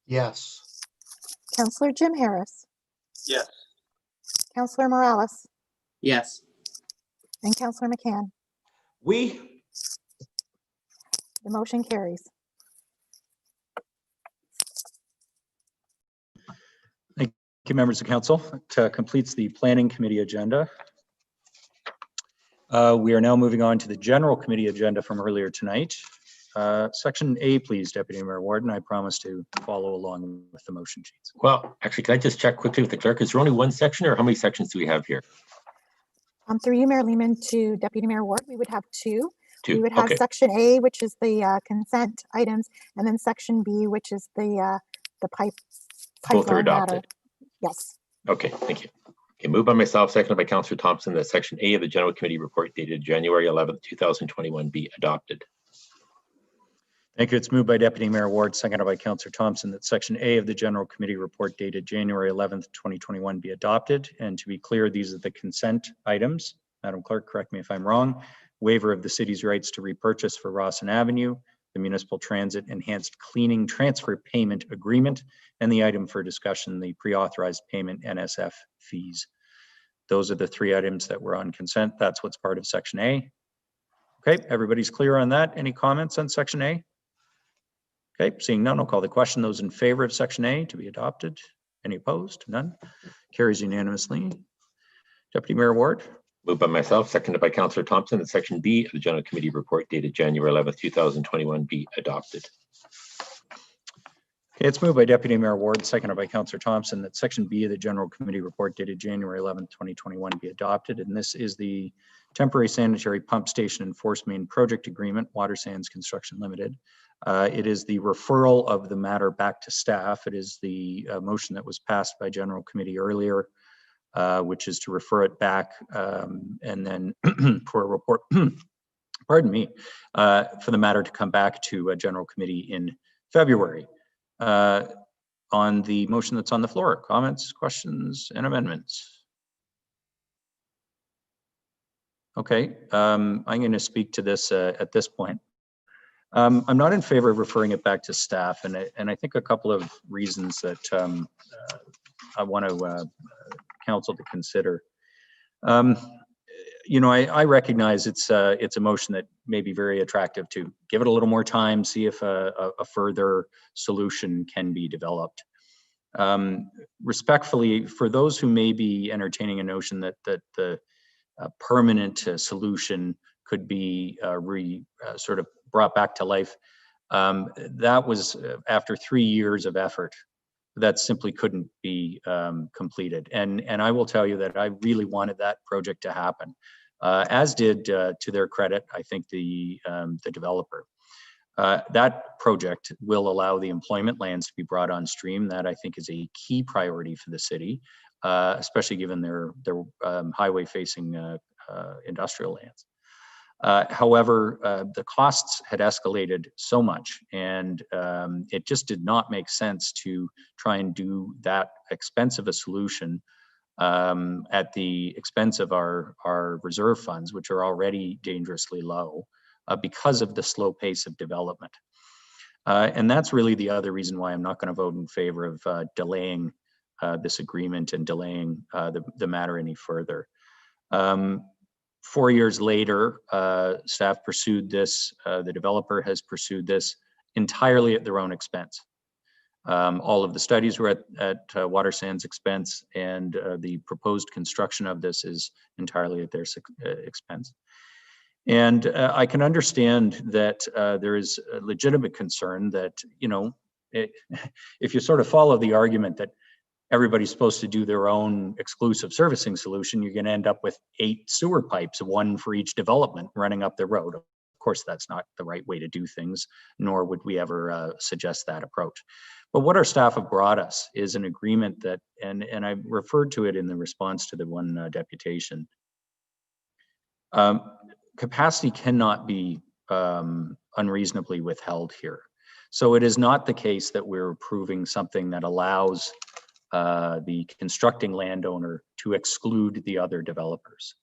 Speaker 3: Yes.
Speaker 8: Councillor Jim Harris,
Speaker 14: Yes.
Speaker 8: Councillor Morales,
Speaker 11: Yes.
Speaker 8: and Councillor McCann.
Speaker 20: We.
Speaker 8: The motion carries.
Speaker 2: Thank you, members of council. It completes the planning committee agenda. We are now moving on to the general committee agenda from earlier tonight. Section A, please, Deputy Mayor Warden. I promise to follow along with the motion sheets.
Speaker 9: Well, actually, can I just check quickly with the clerk? Is there only one section, or how many sections do we have here?
Speaker 8: Through you, Mayor Lehman, to Deputy Mayor Ward, we would have two.
Speaker 9: Two,
Speaker 8: We would have
Speaker 9: okay.
Speaker 8: Section A, which is the consent items, and then Section B, which is the
Speaker 9: Both are
Speaker 8: pipeline matter.
Speaker 9: adopted.
Speaker 8: Yes.
Speaker 9: Okay, thank you. Okay, moved by myself, seconded by Councillor Thompson, that Section A of the General Committee report dated January 11th, 2021 be adopted.
Speaker 2: Thank you. It's moved by Deputy Mayor Ward, seconded by Councillor Thompson, that Section A of the General Committee report dated January 11th, 2021 be adopted. And to be clear, these are the consent items. Madam Clerk, correct me if I'm wrong. Waiver of the city's rights to repurchase for Rawson Avenue, the Municipal Transit Enhanced Cleaning Transfer Payment Agreement, and the item for discussion, the pre-authorized payment NSF fees. Those are the three items that were on consent. That's what's part of Section A. Okay, everybody's clear on that. Any comments on Section A? Okay, seeing none, I'll call the question. Those in favor of Section A to be adopted? Any opposed? None. Carries unanimously. Deputy Mayor Ward.
Speaker 9: Moved by myself, seconded by Councillor Thompson, that Section B of the General Committee report dated January 11th, 2021 be adopted.
Speaker 2: Okay, it's moved by Deputy Mayor Ward, seconded by Councillor Thompson, that Section B of the General Committee report dated January 11th, 2021 be adopted. And this is the temporary sanitary pump station and force main project agreement, Water Sands Construction Limited. It is the referral of the matter back to staff. It is the motion that was passed by General Committee earlier, which is to refer it back and then for a report, pardon me, for the matter to come back to a General Committee in February. On the motion that's on the floor, comments, questions, and amendments? Okay, I'm going to speak to this at this point. I'm not in favor of referring it back to staff, and I think a couple of reasons that I want to council to consider. You know, I recognize it's a motion that may be very attractive to give it a little more time, see if a further solution can be developed. Respectfully, for those who may be entertaining a notion that the permanent solution could be sort of brought back to life, that was after 3 years of effort. That simply couldn't be completed. And I will tell you that I really wanted that project to happen, as did, to their credit, I think the developer. That project will allow the employment lands to be brought on stream. That I think is a key priority for the city, especially given their highway facing industrial lands. However, the costs had escalated so much, and it just did not make sense to try and do that expensive a solution at the expense of our reserve funds, which are already dangerously low because of the slow pace of development. And that's really the other reason why I'm not going to vote in favor of delaying this agreement and delaying the matter any further. 4 years later, staff pursued this, the developer has pursued this entirely at their own expense. All of the studies were at Water Sands' expense, and the proposed construction of this is entirely at their expense. And I can understand that there is a legitimate concern that, you know, if you sort of follow the argument that everybody's supposed to do their own exclusive servicing solution, you're going to end up with 8 sewer pipes, 1 for each development running up the road. Of course, that's not the right way to do things, nor would we ever suggest that approach. But what our staff have brought us is an agreement that, and I referred to it in the response to the one deputation. Capacity cannot be unreasonably withheld here. So it is not the case that we're approving something that allows the constructing landowner to exclude the other developers.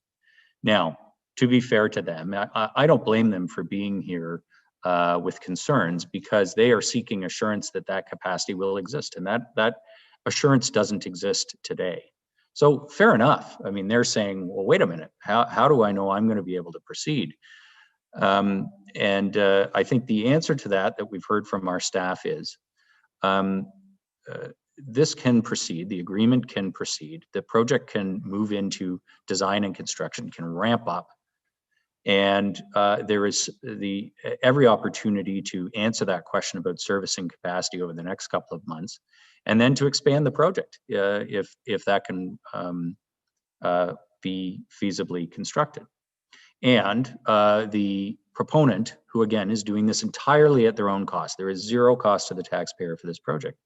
Speaker 2: Now, to be fair to them, I don't blame them for being here with concerns, because they are seeking assurance that that capacity will exist, and that assurance doesn't exist today. So fair enough. I mean, they're saying, well, wait a minute, how do I know I'm going to be able to proceed? I think the answer to that we've heard from our staff is this can proceed, the agreement can proceed, the project can move into design and construction, can ramp up, and there is every opportunity to answer that question about servicing capacity over the next couple of months, and then to expand the project if that can be feasibly constructed. And the proponent, who again is doing this entirely at their own cost, there is zero cost to the taxpayer for this project,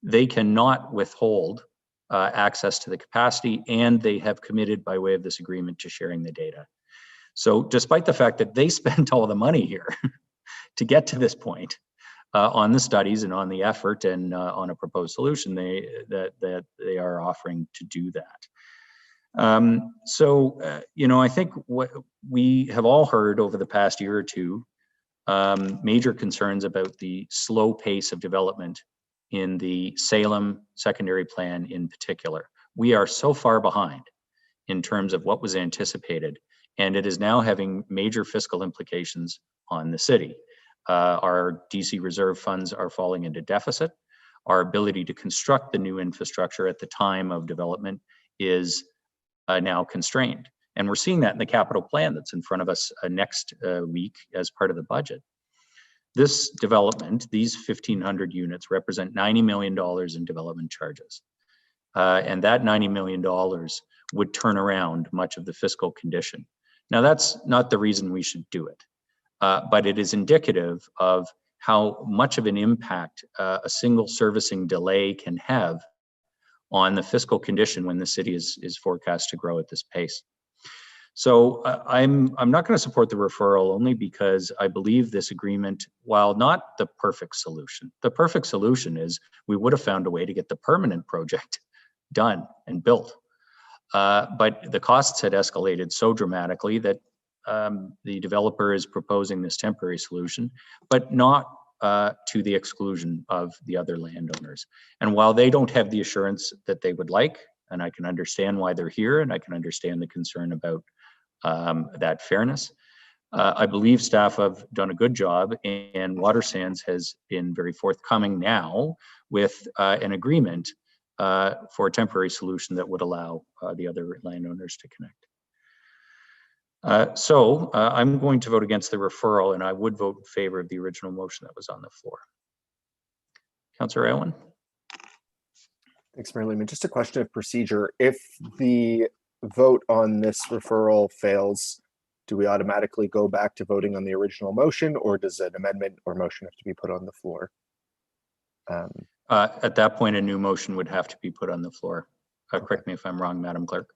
Speaker 2: they cannot withhold access to the capacity, and they have committed by way of this agreement to sharing the data. So despite the fact that they spent all the money here to get to this point on the studies and on the effort and on a proposed solution, that they are offering to do that. You know, I think what we have all heard over the past year or two, major concerns about the slow pace of development in the Salem secondary plan in particular. We are so far behind in terms of what was anticipated, and it is now having major fiscal implications on the city. Our DC reserve funds are falling into deficit. Our ability to construct the new infrastructure at the time of development is now constrained. And we're seeing that in the capital plan that's in front of us next week as part of the budget. This development, these 1,500 units, represent $90 million in development charges. And that $90 million would turn around much of the fiscal condition. Now, that's not the reason we should do it, but it is indicative of how much of an impact a single servicing delay can have on the fiscal condition when the city is forecast to grow at this pace. So I'm not going to support the referral, only because I believe this agreement, while not the perfect solution is we would have found a way to get the permanent project done and built. But the costs had escalated so dramatically that the developer is proposing this temporary solution, but not to the exclusion of the other landowners. And while they don't have the assurance that they would like, and I can understand why they're here, and I can understand the concern about that fairness, I believe staff have done a good job, and Water Sands has been very forthcoming now with an agreement for a temporary solution that would allow the other landowners to connect. I'm going to vote against the referral, and I would vote in favor of the original motion that was on the floor. Councillor Aylwin.
Speaker 19: Thanks, Mayor Lehman. Just a question of procedure. If the vote on this referral fails, do we automatically go back to voting on the original motion, or does an amendment or motion have to be put on the floor?
Speaker 2: At that point, a new motion would have to be put on the floor. Correct me if I'm wrong, Madam Clerk.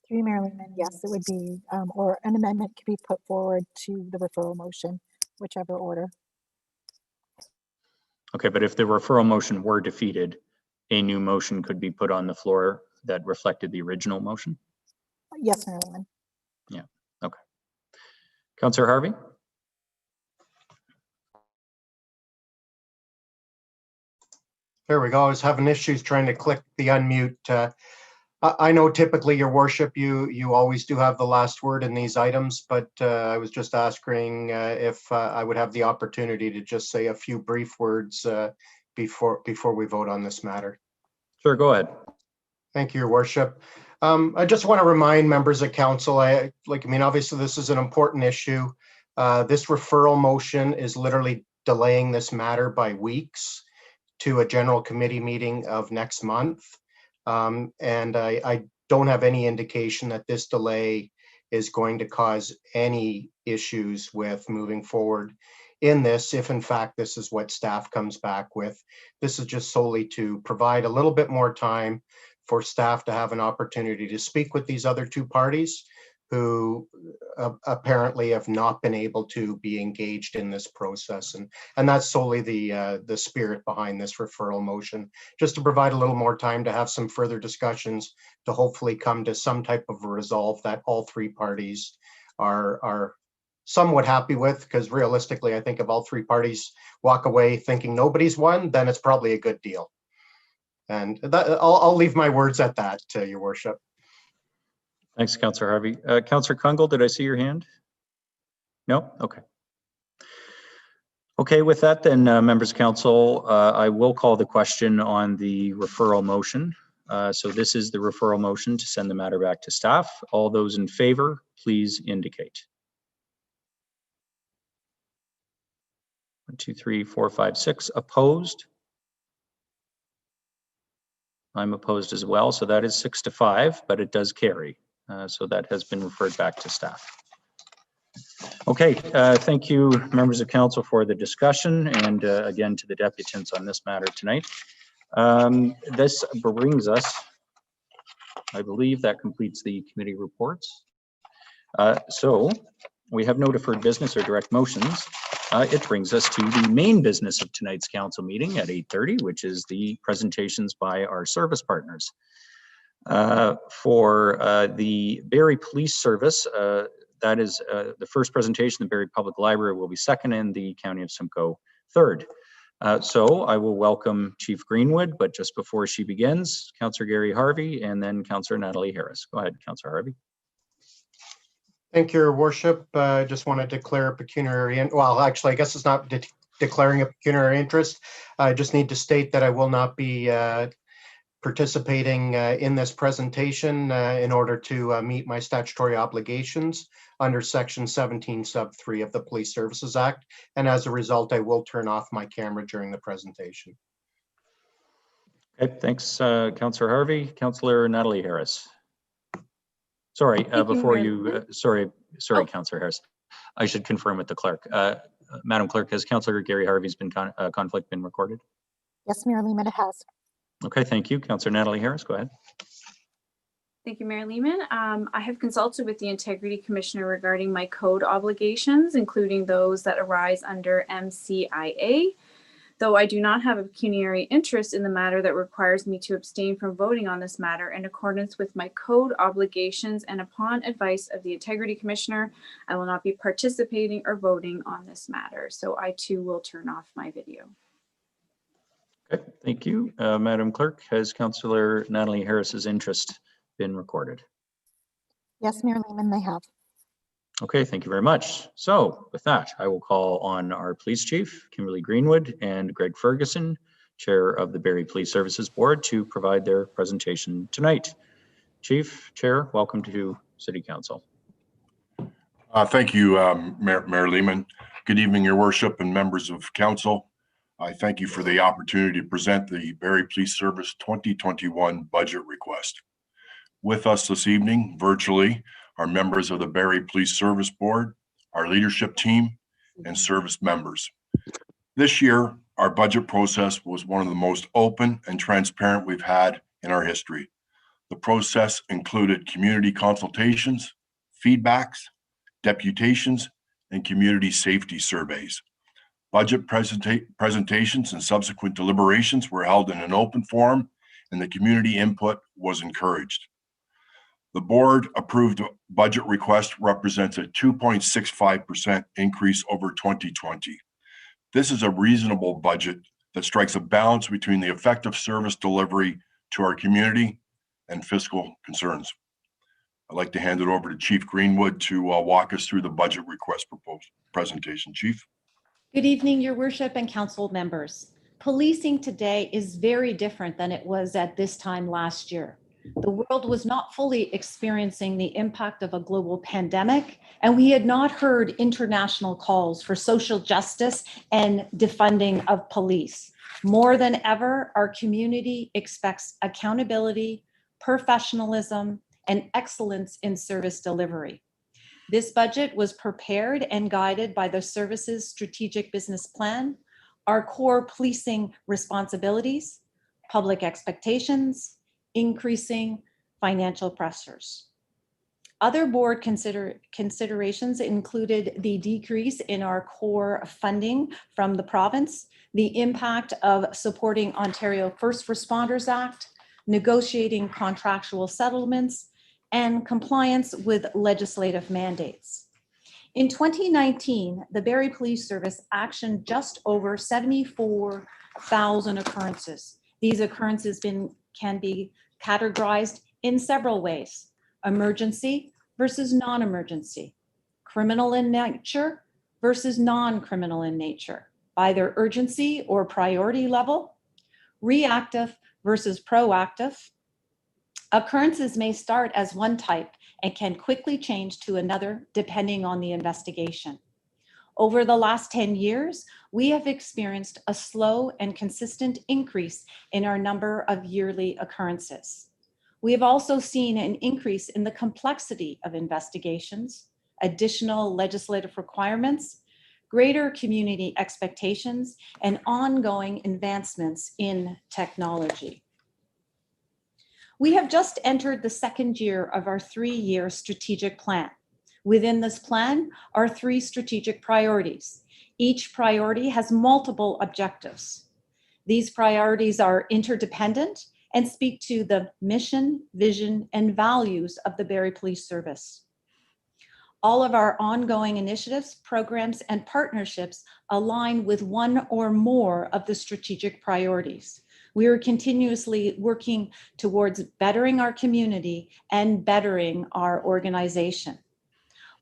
Speaker 8: Through you, Mayor Lehman, yes, it would be, or an amendment could be put forward to the referral motion, whichever order.
Speaker 2: Okay, but if the referral motion were defeated, a new motion could be put on the floor that reflected the original motion?
Speaker 8: Yes, Mayor Lehman.
Speaker 2: Yeah, okay. Councillor Harvey?
Speaker 3: There we go. I was having issues trying to click the unmute. I know typically, Your Worship, you always do have the last word in these items, but I was just asking if I would have the opportunity to just say a few brief words before we vote on this matter.
Speaker 2: Sure, go ahead.
Speaker 3: Thank you, Your Worship. I just want to remind members of council, obviously this is an important issue. This referral motion is literally delaying this matter by weeks to a general committee meeting of next month. And I don't have any indication that this delay is going to cause any issues with moving forward in this, if in fact this is what staff comes back with. This is just solely to provide a little bit more time for staff to have an opportunity to speak with these other two parties who apparently have not been able to be engaged in this process. And that's solely the spirit behind this referral motion, just to provide a little more time to have some further discussions to hopefully come to some type of a resolve that all three parties are somewhat happy with, because realistically, I think if all three parties walk away thinking nobody's won, then it's probably a good deal. And I'll leave my words at that, Your Worship.
Speaker 2: Thanks, Councillor Harvey. Councillor Kungle, did I see your hand? No? Okay. Okay, with that then, members of council, I will call the question on the referral motion. So this is the referral motion to send the matter back to staff. All those in favor, please indicate. 1, 2, 3, 4, 5, 6. Opposed? I'm opposed as well, so that is 6 to 5, but it does carry. So that has been referred back to staff. Okay, thank you, members of council, for the discussion, and again to the deputants on this matter tonight. This brings us, I believe that completes the committee reports. So we have no deferred business or direct motions. It brings us to the main business of tonight's council meeting at 8:30, which is the presentations by our service partners. For the Barrie Police Service, that is the first presentation. The Barrie Public Library will be second and the County of Simcoe third. So I will welcome Chief Greenwood, but just before she begins, Councillor Gary Harvey and then Councillor Natalie Harris. Go ahead, Councillor Harvey.
Speaker 3: Thank you, Your Worship. I just want to declare a pecuniary, well, actually, I guess it's not declaring a pecuniary interest. I just need to state that I will not be participating in this presentation in order to meet my statutory obligations under Section 17 sub 3 of the Police Services Act. And as a result, I will turn off my camera during the presentation.
Speaker 2: Okay, thanks, Councillor Harvey. Councillor Natalie Harris. Sorry, before you, sorry, Councillor Harris. I should confirm with the clerk. Madam Clerk, has Councillor Gary Harvey's conflict been recorded?
Speaker 8: Yes, Mayor Lehman, it has.
Speaker 2: Okay, thank you. Councillor Natalie Harris, go ahead.
Speaker 13: Thank you, Mayor Lehman. I have consulted with the Integrity Commissioner regarding my code obligations, including those that arise under MCIA. Though I do not have a pecuniary interest in the matter that requires me to abstain from voting on this matter in accordance with my code obligations, and upon advice of the Integrity Commissioner, I will not be participating or voting on this matter. So I too will turn off my video.
Speaker 2: Okay, thank you. Madam Clerk, has Councillor Natalie Harris's interest been recorded?
Speaker 8: Yes, Mayor Lehman, they have.
Speaker 2: Okay, thank you very much. So with that, I will call on our police chief, Kimberly Greenwood, and Greg Ferguson, chair of the Barrie Police Services Board, to provide their presentation tonight. Chief, Chair, welcome to City Council.
Speaker 21: Thank you, Mayor Lehman. Good evening, Your Worship and members of Council. I thank you for the opportunity to present the Barrie Police Service 2021 budget request. With us this evening, virtually, are members of the Barrie Police Service Board, our leadership team, and service members. This year, our budget process was one of the most open and transparent we've had in our history. The process included community consultations, feedbacks, deputations, and community safety surveys. Budget presentations and subsequent deliberations were held in an open forum, and the community input was encouraged. The board approved budget request represents a 2.65% increase over 2020. This is a reasonable budget that strikes a balance between the effective service delivery to our community and fiscal concerns. I'd like to hand it over to Chief Greenwood to walk us through the budget request presentation. Chief.
Speaker 22: Good evening, Your Worship and council members. Policing today is very different than it was at this time last year. The world was not fully experiencing the impact of a global pandemic, and we had not heard international calls for social justice and defunding of police. More than ever, our community expects accountability, professionalism, and excellence in service delivery. This budget was prepared and guided by the service's strategic business plan, our core policing responsibilities, public expectations, increasing financial pressures. Other board considerations included the decrease in our core funding from the province, the impact of supporting Ontario First Responders Act, negotiating contractual settlements, and compliance with legislative mandates. In 2019, the Barrie Police Service actioned just over 74,000 occurrences. These occurrences can be categorized in several ways: emergency versus non-emergency, criminal in nature versus non-criminal in nature, either urgency or priority level, reactive versus proactive. Occurrences may start as one type and can quickly change to another depending on the investigation. Over the last 10 years, we have experienced a slow and consistent increase in our number of yearly occurrences. We have also seen an increase in the complexity of investigations, additional legislative requirements, greater community expectations, and ongoing advancements in technology. We have just entered the second year of our 3-year strategic plan. Within this plan are 3 strategic priorities. Each priority has multiple objectives. These priorities are interdependent and speak to the mission, vision, and values of the Barrie Police Service. All of our ongoing initiatives, programs, and partnerships align with one or more of the strategic priorities. We are continuously working towards bettering our community and bettering our organization.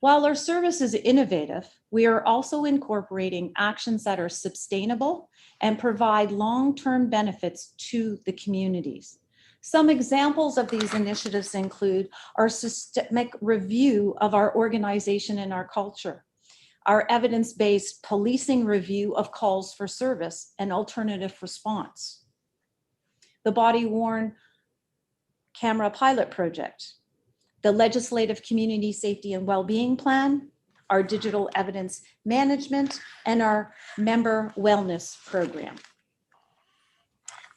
Speaker 22: While our service is innovative, we are also incorporating actions that are sustainable and provide long-term benefits to the communities. Some examples of these initiatives include our systemic review of our organization and our culture, our evidence-based policing review of calls for service and alternative response, the body-worn camera pilot project, the legislative community safety and well-being plan, our digital evidence management, and our member wellness program.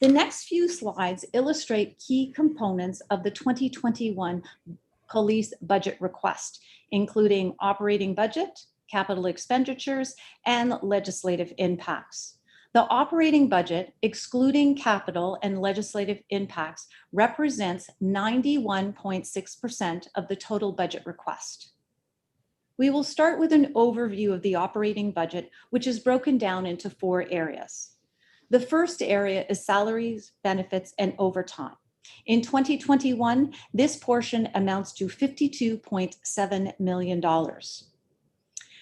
Speaker 22: The next few slides illustrate key components of the 2021 police budget request, including operating budget, capital expenditures, and legislative impacts. The operating budget, excluding capital and legislative impacts, represents 91.6% of the total budget request. We will start with an overview of the operating budget, which is broken down into 4 areas. The first area is salaries, benefits, and overtime. In 2021, this portion amounts to $52.7 million.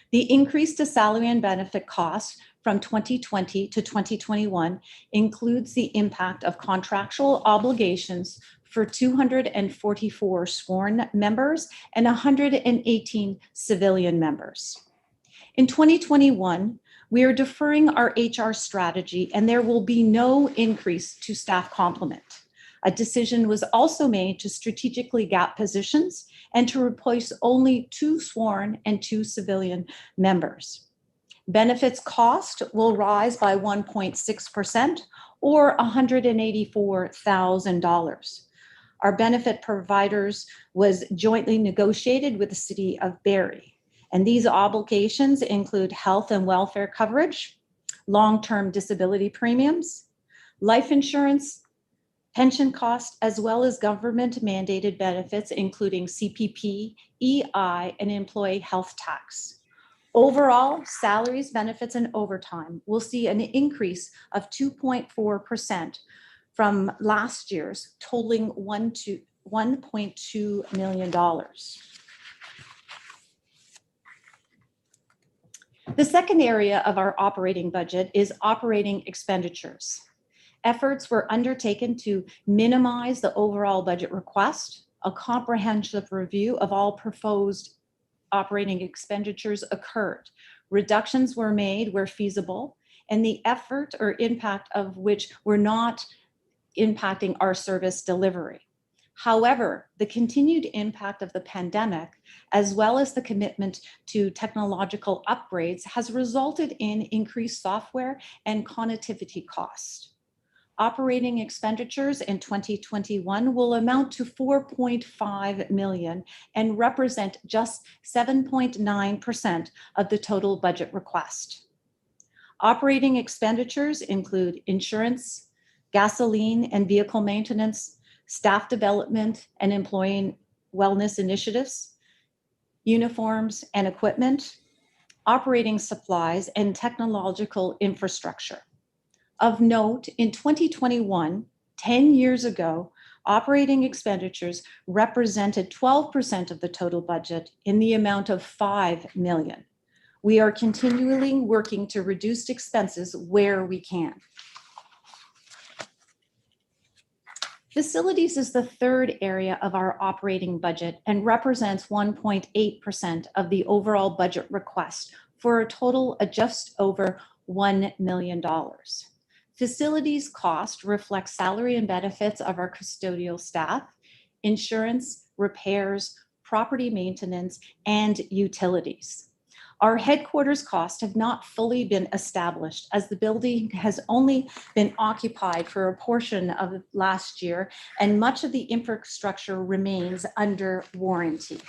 Speaker 22: The increase to salary and benefit costs from 2020 to 2021 includes the impact of contractual obligations for 244 sworn members and 118 civilian members. In 2021, we are deferring our HR strategy and there will be no increase to staff complement. A decision was also made to strategically gap positions and to replace only 2 sworn and 2 civilian members. Benefits cost will rise by 1.6% or $184,000. Our benefit providers was jointly negotiated with the City of Barrie, and these obligations include health and welfare coverage, long-term disability premiums, life insurance, pension costs, as well as government mandated benefits, including CPP, EI, and employee health tax. Overall, salaries, benefits, and overtime will see an increase of 2.4% from last year's, totaling $1.2 million. The second area of our operating budget is operating expenditures. Efforts were undertaken to minimize the overall budget request. A comprehensive review of all proposed operating expenditures occurred. Reductions were made where feasible, and the effort or impact of which were not impacting our service delivery. However, the continued impact of the pandemic, as well as the commitment to technological upgrades, has resulted in increased software and connectivity costs. Operating expenditures in 2021 will amount to 4.5 million and represent just 7.9% of the total budget request. Operating expenditures include insurance, gasoline and vehicle maintenance, staff development and employee wellness initiatives, uniforms and equipment, operating supplies, and technological infrastructure. Of note, in 2021, 10 years ago, operating expenditures represented 12% of the total budget in the amount of 5 million. We are continually working to reduce expenses where we can. Facilities is the third area of our operating budget and represents 1.8% of the overall budget request for a total of just over $1 million. Facilities cost reflects salary and benefits of our custodial staff, insurance, repairs, property maintenance, and utilities. Our headquarters costs have not fully been established as the building has only been occupied for a portion of last year, and much of the infrastructure remains under warranty.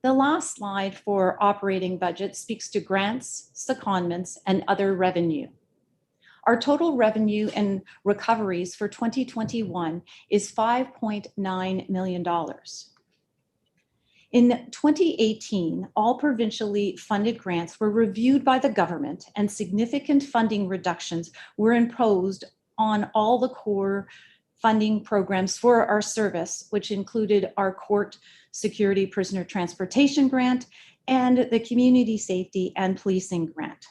Speaker 22: The last slide for operating budget speaks to grants, secondments, and other revenue. Our total revenue and recoveries for 2021 is $5.9 million. In 2018, all provincially funded grants were reviewed by the government, and significant funding reductions were imposed on all the core funding programs for our service, which included our court security prisoner transportation grant and the community safety and policing grant.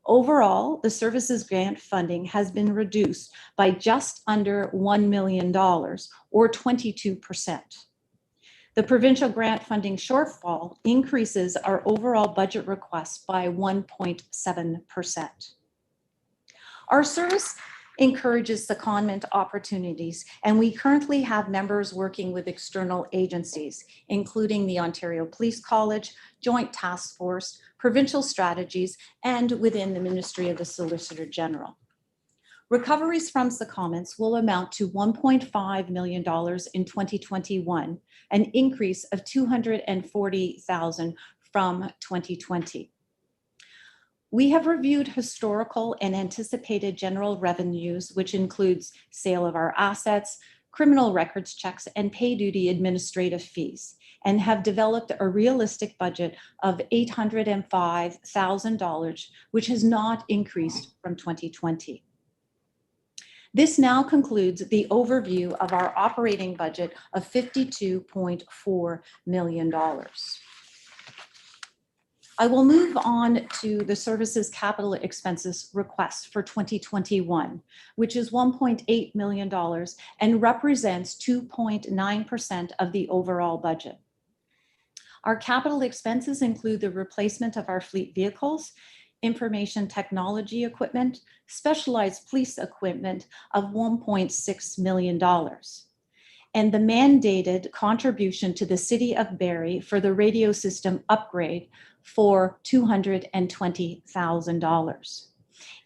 Speaker 22: Overall, the services grant funding has been reduced by just under $1 million, or 22%. The provincial grant funding shortfall increases our overall budget request by 1.7%. Our service encourages secondment opportunities, and we currently have members working with external agencies, including the Ontario Police College, Joint Task Force, Provincial Strategies, and within the Ministry of the Solicitor General. Recoveries from secondments will amount to $1.5 million in 2021, an increase of $240,000 from 2020. We have reviewed historical and anticipated general revenues, which includes sale of our assets, criminal records checks, and pay duty administrative fees, and have developed a realistic budget of $805,000, which has not increased from 2020. This now concludes the overview of our operating budget of $52.4 million. I will move on to the services capital expenses request for 2021, which is $1.8 million and represents 2.9% of the overall budget. Our capital expenses include the replacement of our fleet vehicles, information technology equipment, specialized police equipment of $1.6 million, and the mandated contribution to the City of Barrie for the radio system upgrade for $220,000.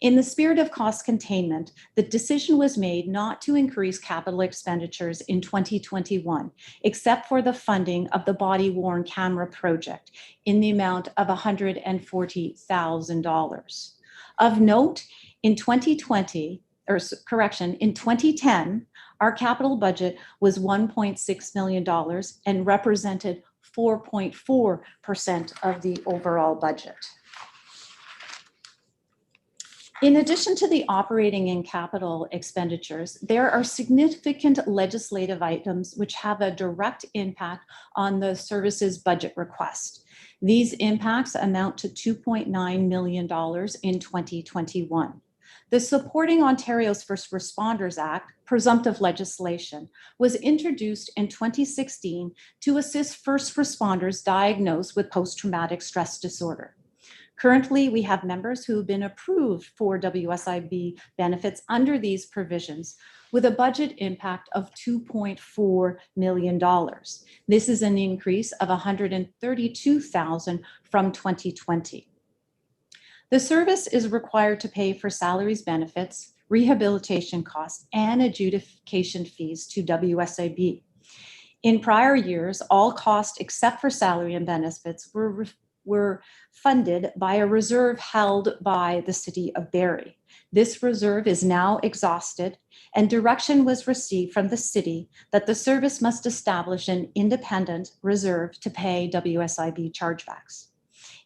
Speaker 22: In the spirit of cost containment, the decision was made not to increase capital expenditures in 2021, except for the funding of the body-worn camera project in the amount of $140,000. Of note, in 2010, our capital budget was $1.6 million and represented 4.4% of the overall budget. In addition to the operating and capital expenditures, there are significant legislative items which have a direct impact on the services budget request. These impacts amount to $2.9 million in 2021. The Supporting Ontario's First Responders Act, presumptive legislation, was introduced in 2016 to assist first responders diagnosed with post-traumatic stress disorder. Currently, we have members who have been approved for WSIB benefits under these provisions with a budget impact of $2.4 million. This is an increase of $132,000 from 2020. The service is required to pay for salaries, benefits, rehabilitation costs, and adjudication fees to WSIB. In prior years, all costs except for salary and benefits were funded by a reserve held by the City of Barrie. This reserve is now exhausted, and direction was received from the city that the service must establish an independent reserve to pay WSIB chargebacks.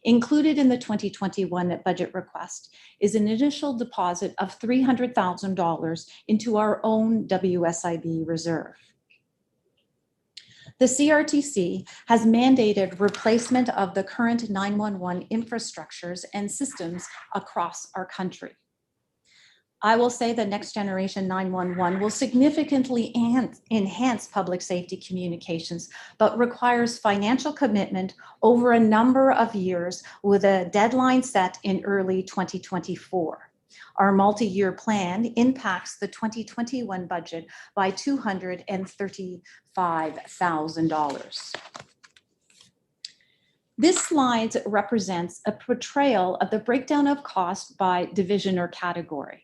Speaker 22: Included in the 2021 budget request is an initial deposit of $300,000 into our own WSIB reserve. The CRTC has mandated replacement of the current 911 infrastructures and systems across our country. I will say that Next Generation 911 will significantly enhance public safety communications, but requires financial commitment over a number of years with a deadline set in early 2024. Our multi-year plan impacts the 2021 budget by $235,000. This slide represents a portrayal of the breakdown of cost by division or category.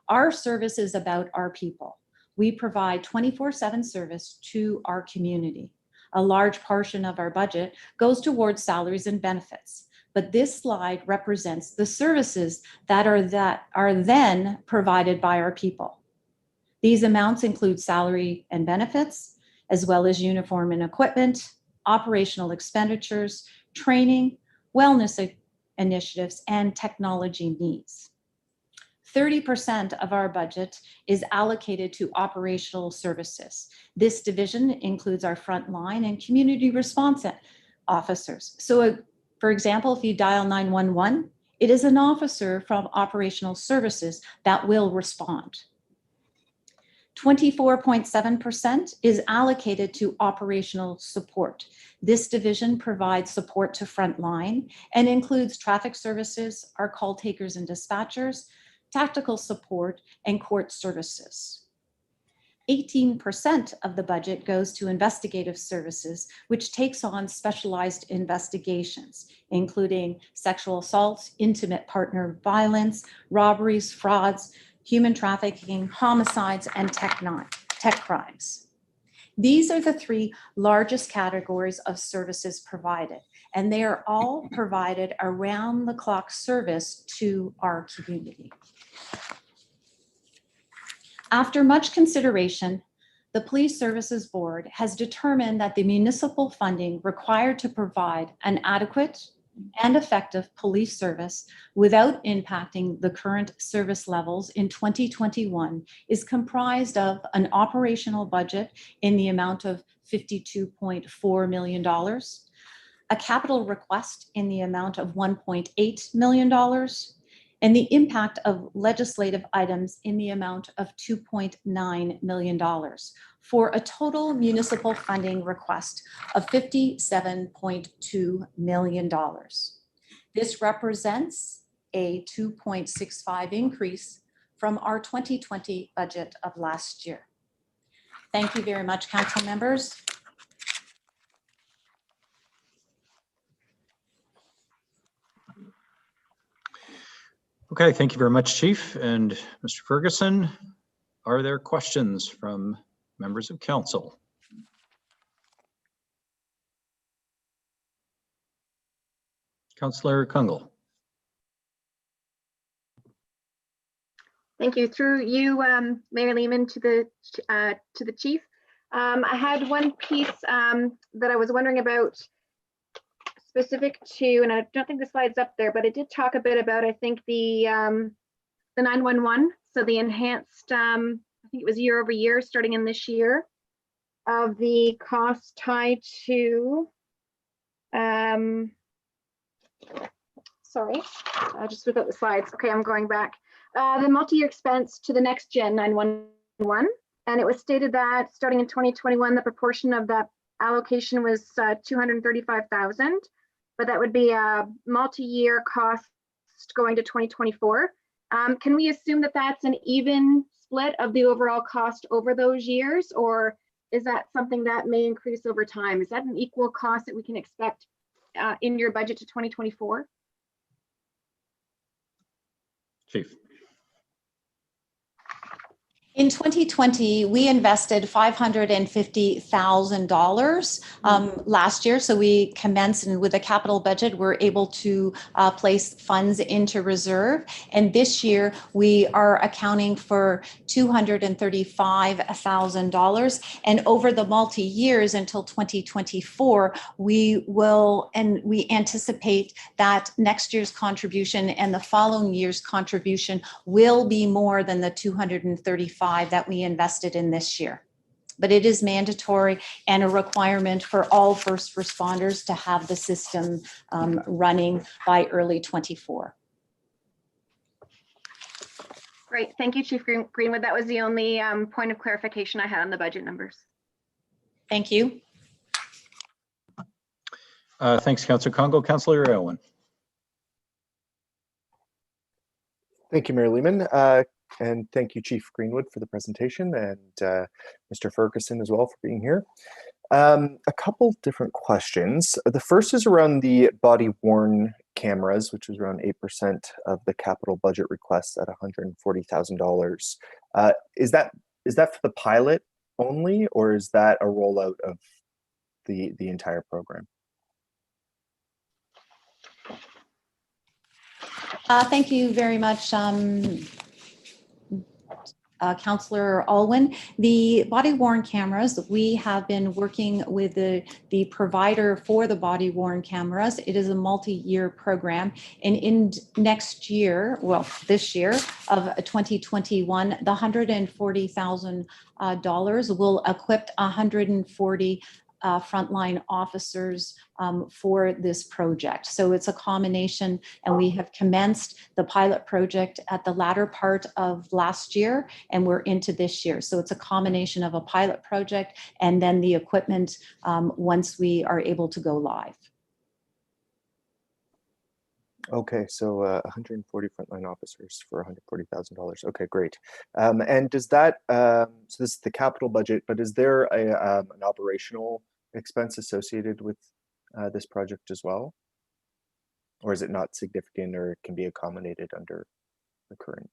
Speaker 22: Our service is about our people. We provide 24/7 service to our community. A large portion of our budget goes towards salaries and benefits, but this slide represents the services that are then provided by our people. These amounts include salary and benefits, as well as uniform and equipment, operational expenditures, training, wellness initiatives, and technology needs. 30% of our budget is allocated to operational services. This division includes our frontline and community response officers. So, for example, if you dial 911, it is an officer from operational services that will respond. 24.7% is allocated to operational support. This division provides support to frontline and includes traffic services, our call takers and dispatchers, tactical support, and court services. 18% of the budget goes to investigative services, which takes on specialized investigations, including sexual assault, intimate partner violence, robberies, frauds, human trafficking, homicides, and tech crimes. These are the three largest categories of services provided, and they are all provided around-the-clock service to our community. After much consideration, the Police Services Board has determined that the municipal funding required to provide an adequate and effective police service without impacting the current service levels in 2021 is comprised of an operational budget in the amount of $52.4 million, a capital request in the amount of $1.8 million, and the impact of legislative items in the amount of $2.9 million for a total municipal funding request of $57.2 million. This represents a 2.65 increase from our 2020 budget of last year. Thank you very much, council members.
Speaker 2: Okay, thank you very much, Chief and Mr. Ferguson. Are there questions from members of council? Councillor Kungle.
Speaker 6: Thank you. Through you, Mayor Lehman, to the chief. I had one piece that I was wondering about specific to, and I don't think the slide's up there, but it did talk a bit about, I think, the the 911. So the enhanced, I think it was year over year, starting in this year, of the cost tied to, sorry, I just whipped out the slides. Okay, I'm going back. The multi-year expense to the next gen 911. And it was stated that starting in 2021, the proportion of that allocation was 235,000, but that would be a multi-year cost going to 2024. Can we assume that that's an even split of the overall cost over those years, or is that something that may increase over time? Is that an equal cost that we can expect in your budget to 2024?
Speaker 2: Chief.
Speaker 22: In 2020, we invested $550,000 last year. So we commenced, and with a capital budget, we're able to place funds into reserve. And this year, we are accounting for $235,000. And over the multi-years until 2024, we will, and we anticipate that next year's contribution and the following year's contribution will be more than the $235,000 that we invested in this year. But it is mandatory and a requirement for all first responders to have the system running by early 24.
Speaker 6: Great, thank you, Chief Greenwood. That was the only point of clarification I had on the budget numbers.
Speaker 22: Thank you.
Speaker 2: Thanks, Councillor Congo. Councillor Owen.
Speaker 19: Thank you, Mayor Lehman. And thank you, Chief Greenwood, for the presentation, and Mr. Ferguson as well for being here. A couple different questions. The first is around the body-worn cameras, which is around 8% of the capital budget request at $140,000. Is that for the pilot only, or is that a rollout of the entire program?
Speaker 22: Thank you very much, Councillor Alwyn. The body-worn cameras, we have been working with the provider for the body-worn cameras. It is a multi-year program. And in next year, well, this year of 2021, the $140,000 will equip 140 frontline officers for this project. So it's a combination, and we have commenced the pilot project at the latter part of last year, and we're into this year. So it's a combination of a pilot project and then the equipment once we are able to go live.
Speaker 19: Okay, so 140 frontline officers for $140,000. Okay, great. And does that, so this is the capital budget, but is there an operational expense associated with this project as well? Or is it not significant, or it can be accommodated under the current?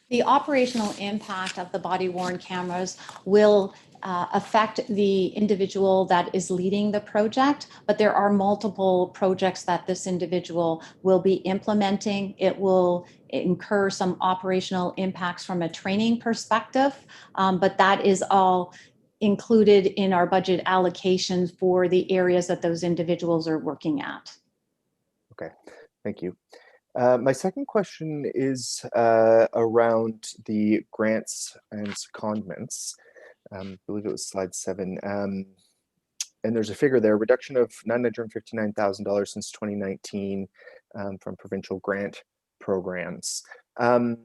Speaker 22: The operational impact of the body-worn cameras will affect the individual that is leading the project, but there are multiple projects that this individual will be implementing. It will incur some operational impacts from a training perspective, but that is all included in our budget allocations for the areas that those individuals are working at.
Speaker 19: Okay, thank you. My second question is around the grants and secondments. I believe it was slide 7. And there's a figure there, reduction of $959,000 since 2019 from provincial grant programs. I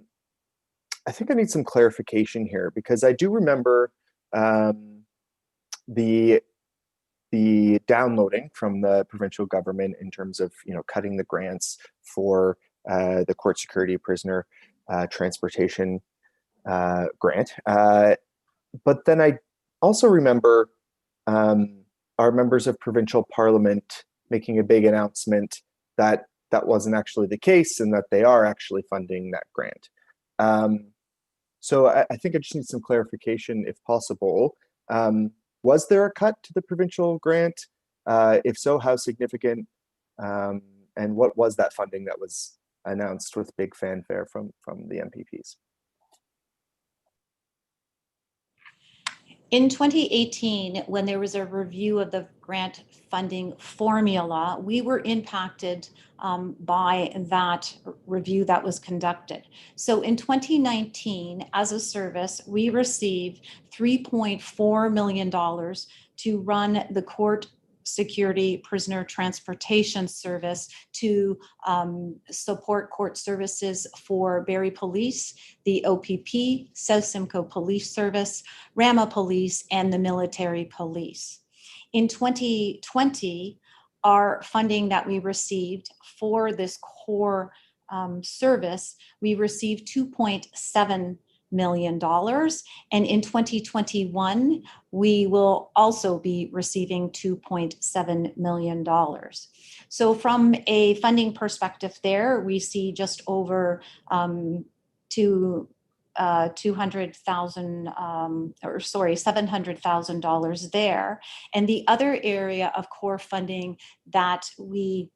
Speaker 19: think I need some clarification here, because I do remember the downloading from the provincial government in terms of, you know, cutting the grants for the court security prisoner transportation grant. But then I also remember our members of provincial parliament making a big announcement that that wasn't actually the case, and that they are actually funding that grant. So I think I just need some clarification, if possible. Was there a cut to the provincial grant? If so, how significant? And what was that funding that was announced with big fanfare from the MPPs?
Speaker 22: In 2018, when there was a review of the grant funding formula, we were impacted by that review that was conducted. So in 2019, as a service, we received $3.4 million to run the court security prisoner transportation service to support court services for Barrie Police, the OPP, South Simcoe Police Service, Rama Police, and the Military Police. In 2020, our funding that we received for this core service, we received $2.7 million. And in 2021, we will also be receiving $2.7 million. So from a funding perspective there, we see just over $700,000 there. And the other area of core funding that we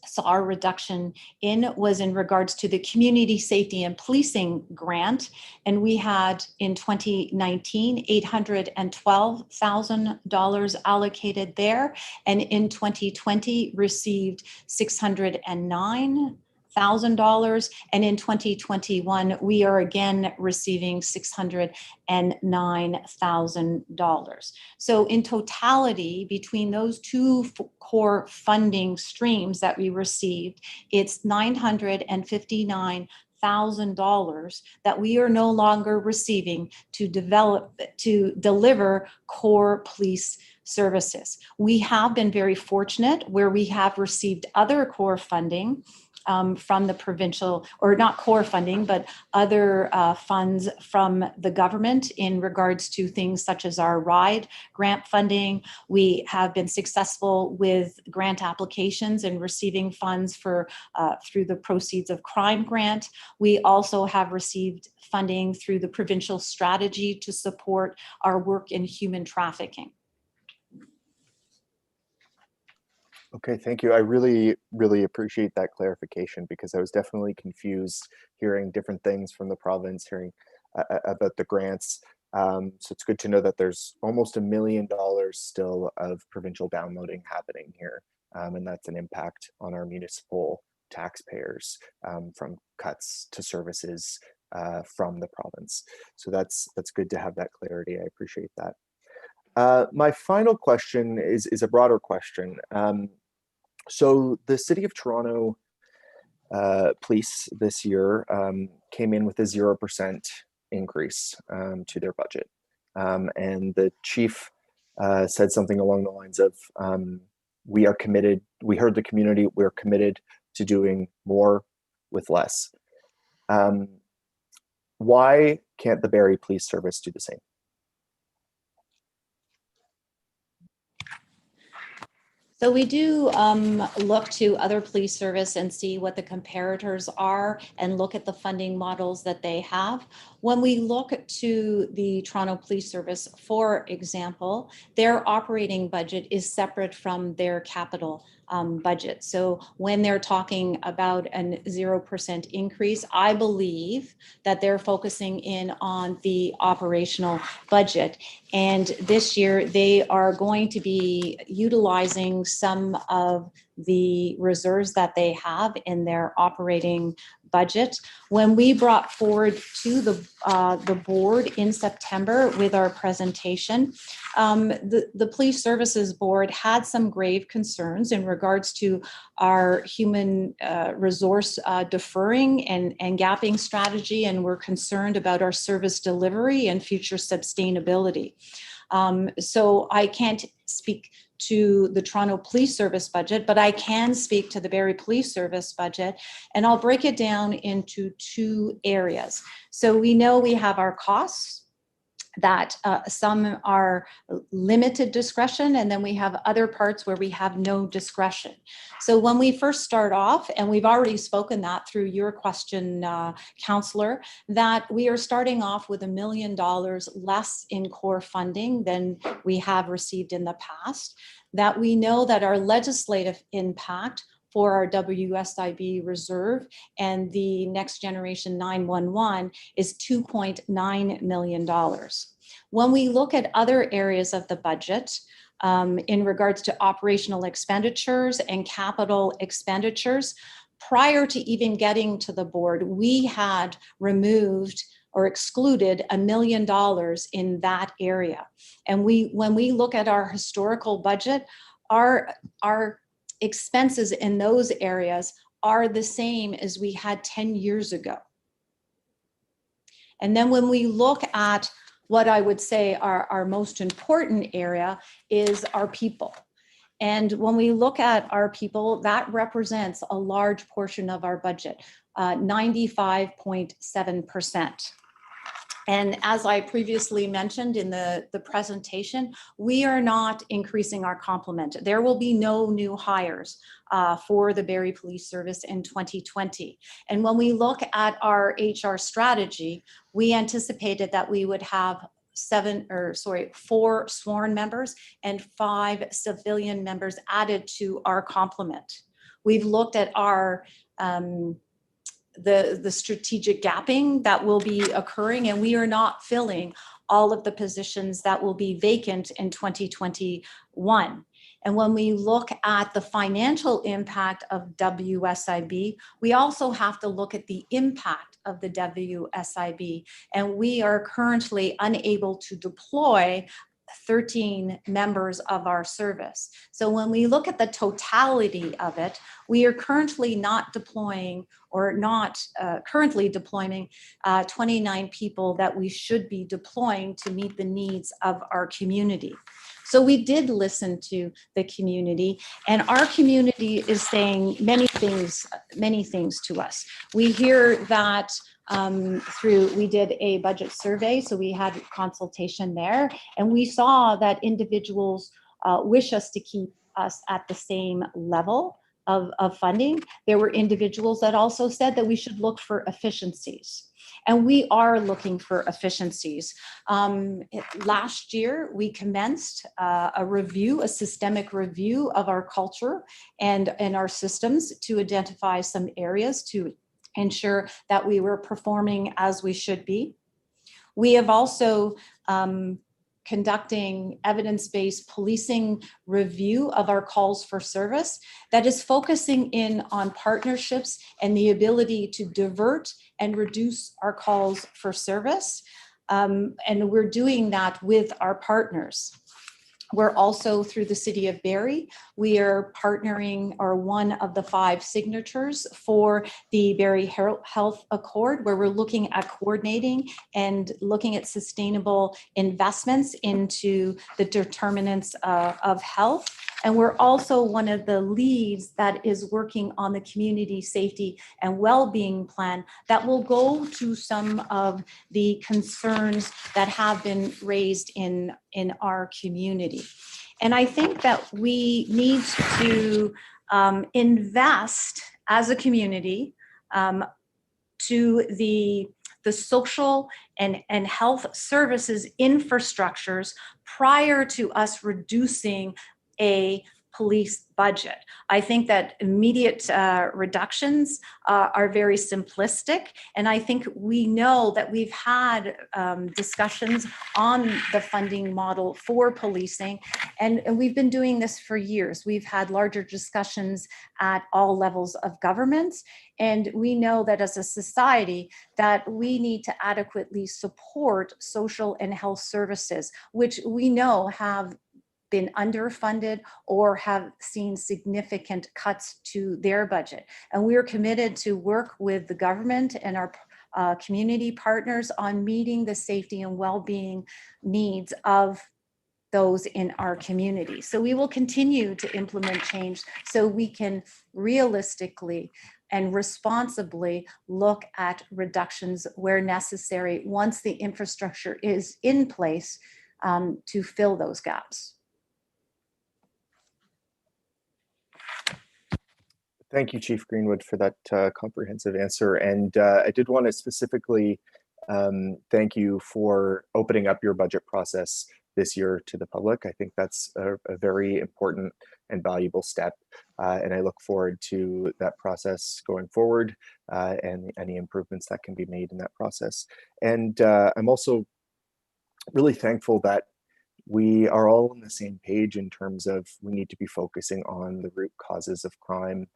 Speaker 22: saw a reduction in was in regards to the community safety and policing grant. And we had in 2019, $812,000 allocated there. And in 2020 received $609,000. And in 2021, we are again receiving $609,000. So in totality, between those two core funding streams that we received, it's $959,000 that we are no longer receiving to deliver core police services. We have been very fortunate where we have received other core funding from the provincial, or not core funding, but other funds from the government in regards to things such as our RIDE grant funding. We have been successful with grant applications and receiving funds for through the Proceeds of Crime grant. We also have received funding through the provincial strategy to support our work in human trafficking.
Speaker 19: Okay, thank you. I really, really appreciate that clarification because I was definitely confused hearing different things from the province, hearing about the grants. So it's good to know that there's almost $1 million still of provincial downloading happening here. And that's an impact on our municipal taxpayers from cuts to services from the province. So that's good to have that clarity. I appreciate that. My final question is a broader question. So the City of Toronto Police this year came in with a 0% increase to their budget. And the chief said something along the lines of, we are committed, we heard the community, we're committed to doing more with less. Why can't the Barrie Police Service do the same?
Speaker 22: So we do look to other police service and see what the comparators are and look at the funding models that they have. When we look to the Toronto Police Service, for example, their operating budget is separate from their capital budget. So when they're talking about a 0% increase, I believe that they're focusing in on the operational budget. And this year they are going to be utilizing some of the reserves that they have in their operating budget. When we brought forward to the board in September with our presentation, the Police Services Board had some grave concerns in regards to our human resource deferring and gapping strategy, and we're concerned about our service delivery and future sustainability. So I can't speak to the Toronto Police Service budget, but I can speak to the Barrie Police Service budget, and I'll break it down into two areas. So we know we have our costs that some are limited discretion, and then we have other parts where we have no discretion. So when we first start off, and we've already spoken that through your question, Councillor, that we are starting off with $1 million less in core funding than we have received in the past, that we know that our legislative impact for our WSIB reserve and the Next Generation 911 is $2.9 million. When we look at other areas of the budget, in regards to operational expenditures and capital expenditures, prior to even getting to the board, we had removed or excluded $1 million in that area. And when we look at our historical budget, our expenses in those areas are the same as we had 10 years ago. And then when we look at what I would say our most important area is our people. And when we look at our people, that represents a large portion of our budget, 95.7%. And as I previously mentioned in the presentation, we are not increasing our complement. There will be no new hires for the Barrie Police Service in 2020. And when we look at our HR strategy, we anticipated that we would have 4 sworn members and 5 civilian members added to our complement. We've looked at our the strategic gapping that will be occurring, and we are not filling all of the positions that will be vacant in 2021. And when we look at the financial impact of WSIB, we also have to look at the impact of the WSIB. And we are currently unable to deploy 13 members of our service. So when we look at the totality of it, we are currently not deploying or not currently deploying 29 people that we should be deploying to meet the needs of our community. So we did listen to the community, and our community is saying many things to us. We hear that we did a budget survey, so we had consultation there, and we saw that individuals wish us to keep us at the same level of funding. There were individuals that also said that we should look for efficiencies. And we are looking for efficiencies. Last year, we commenced a systemic review of our culture and our systems to identify some areas to ensure that we were performing as we should be. We have also conducting evidence-based policing review of our calls for service that is focusing in on partnerships and the ability to divert and reduce our calls for service. And we're doing that with our partners. We're also, through the City of Barrie, we are partnering, or one of the 5 signatures for the Barrie Health Accord, where we're looking at coordinating and looking at sustainable investments into the determinants of health. And we're also one of the leads that is working on the community safety and well-being plan that will go to some of the concerns that have been raised in our community. And I think that we need to invest as a community to the social and health services infrastructures prior to us reducing a police budget. I think that immediate reductions are very simplistic, and I think we know that we've had discussions on the funding model for policing, and we've been doing this for years. We've had larger discussions at all levels of government, and we know that as a society that we need to adequately support social and health services, which we know have been underfunded or have seen significant cuts to their budget. And we are committed to work with the government and our community partners on meeting the safety and well-being needs of those in our community. So we will continue to implement change so we can realistically and responsibly look at reductions where necessary once the infrastructure is in place to fill those gaps.
Speaker 19: Thank you, Chief Greenwood, for that comprehensive answer. And I did want to specifically thank you for opening up your budget process this year to the public. I think that's a very important and valuable step. And I look forward to that process going forward and any improvements that can be made in that process. And I'm also really thankful that we are all on the same page in terms of we need to be focusing on the root causes of crime.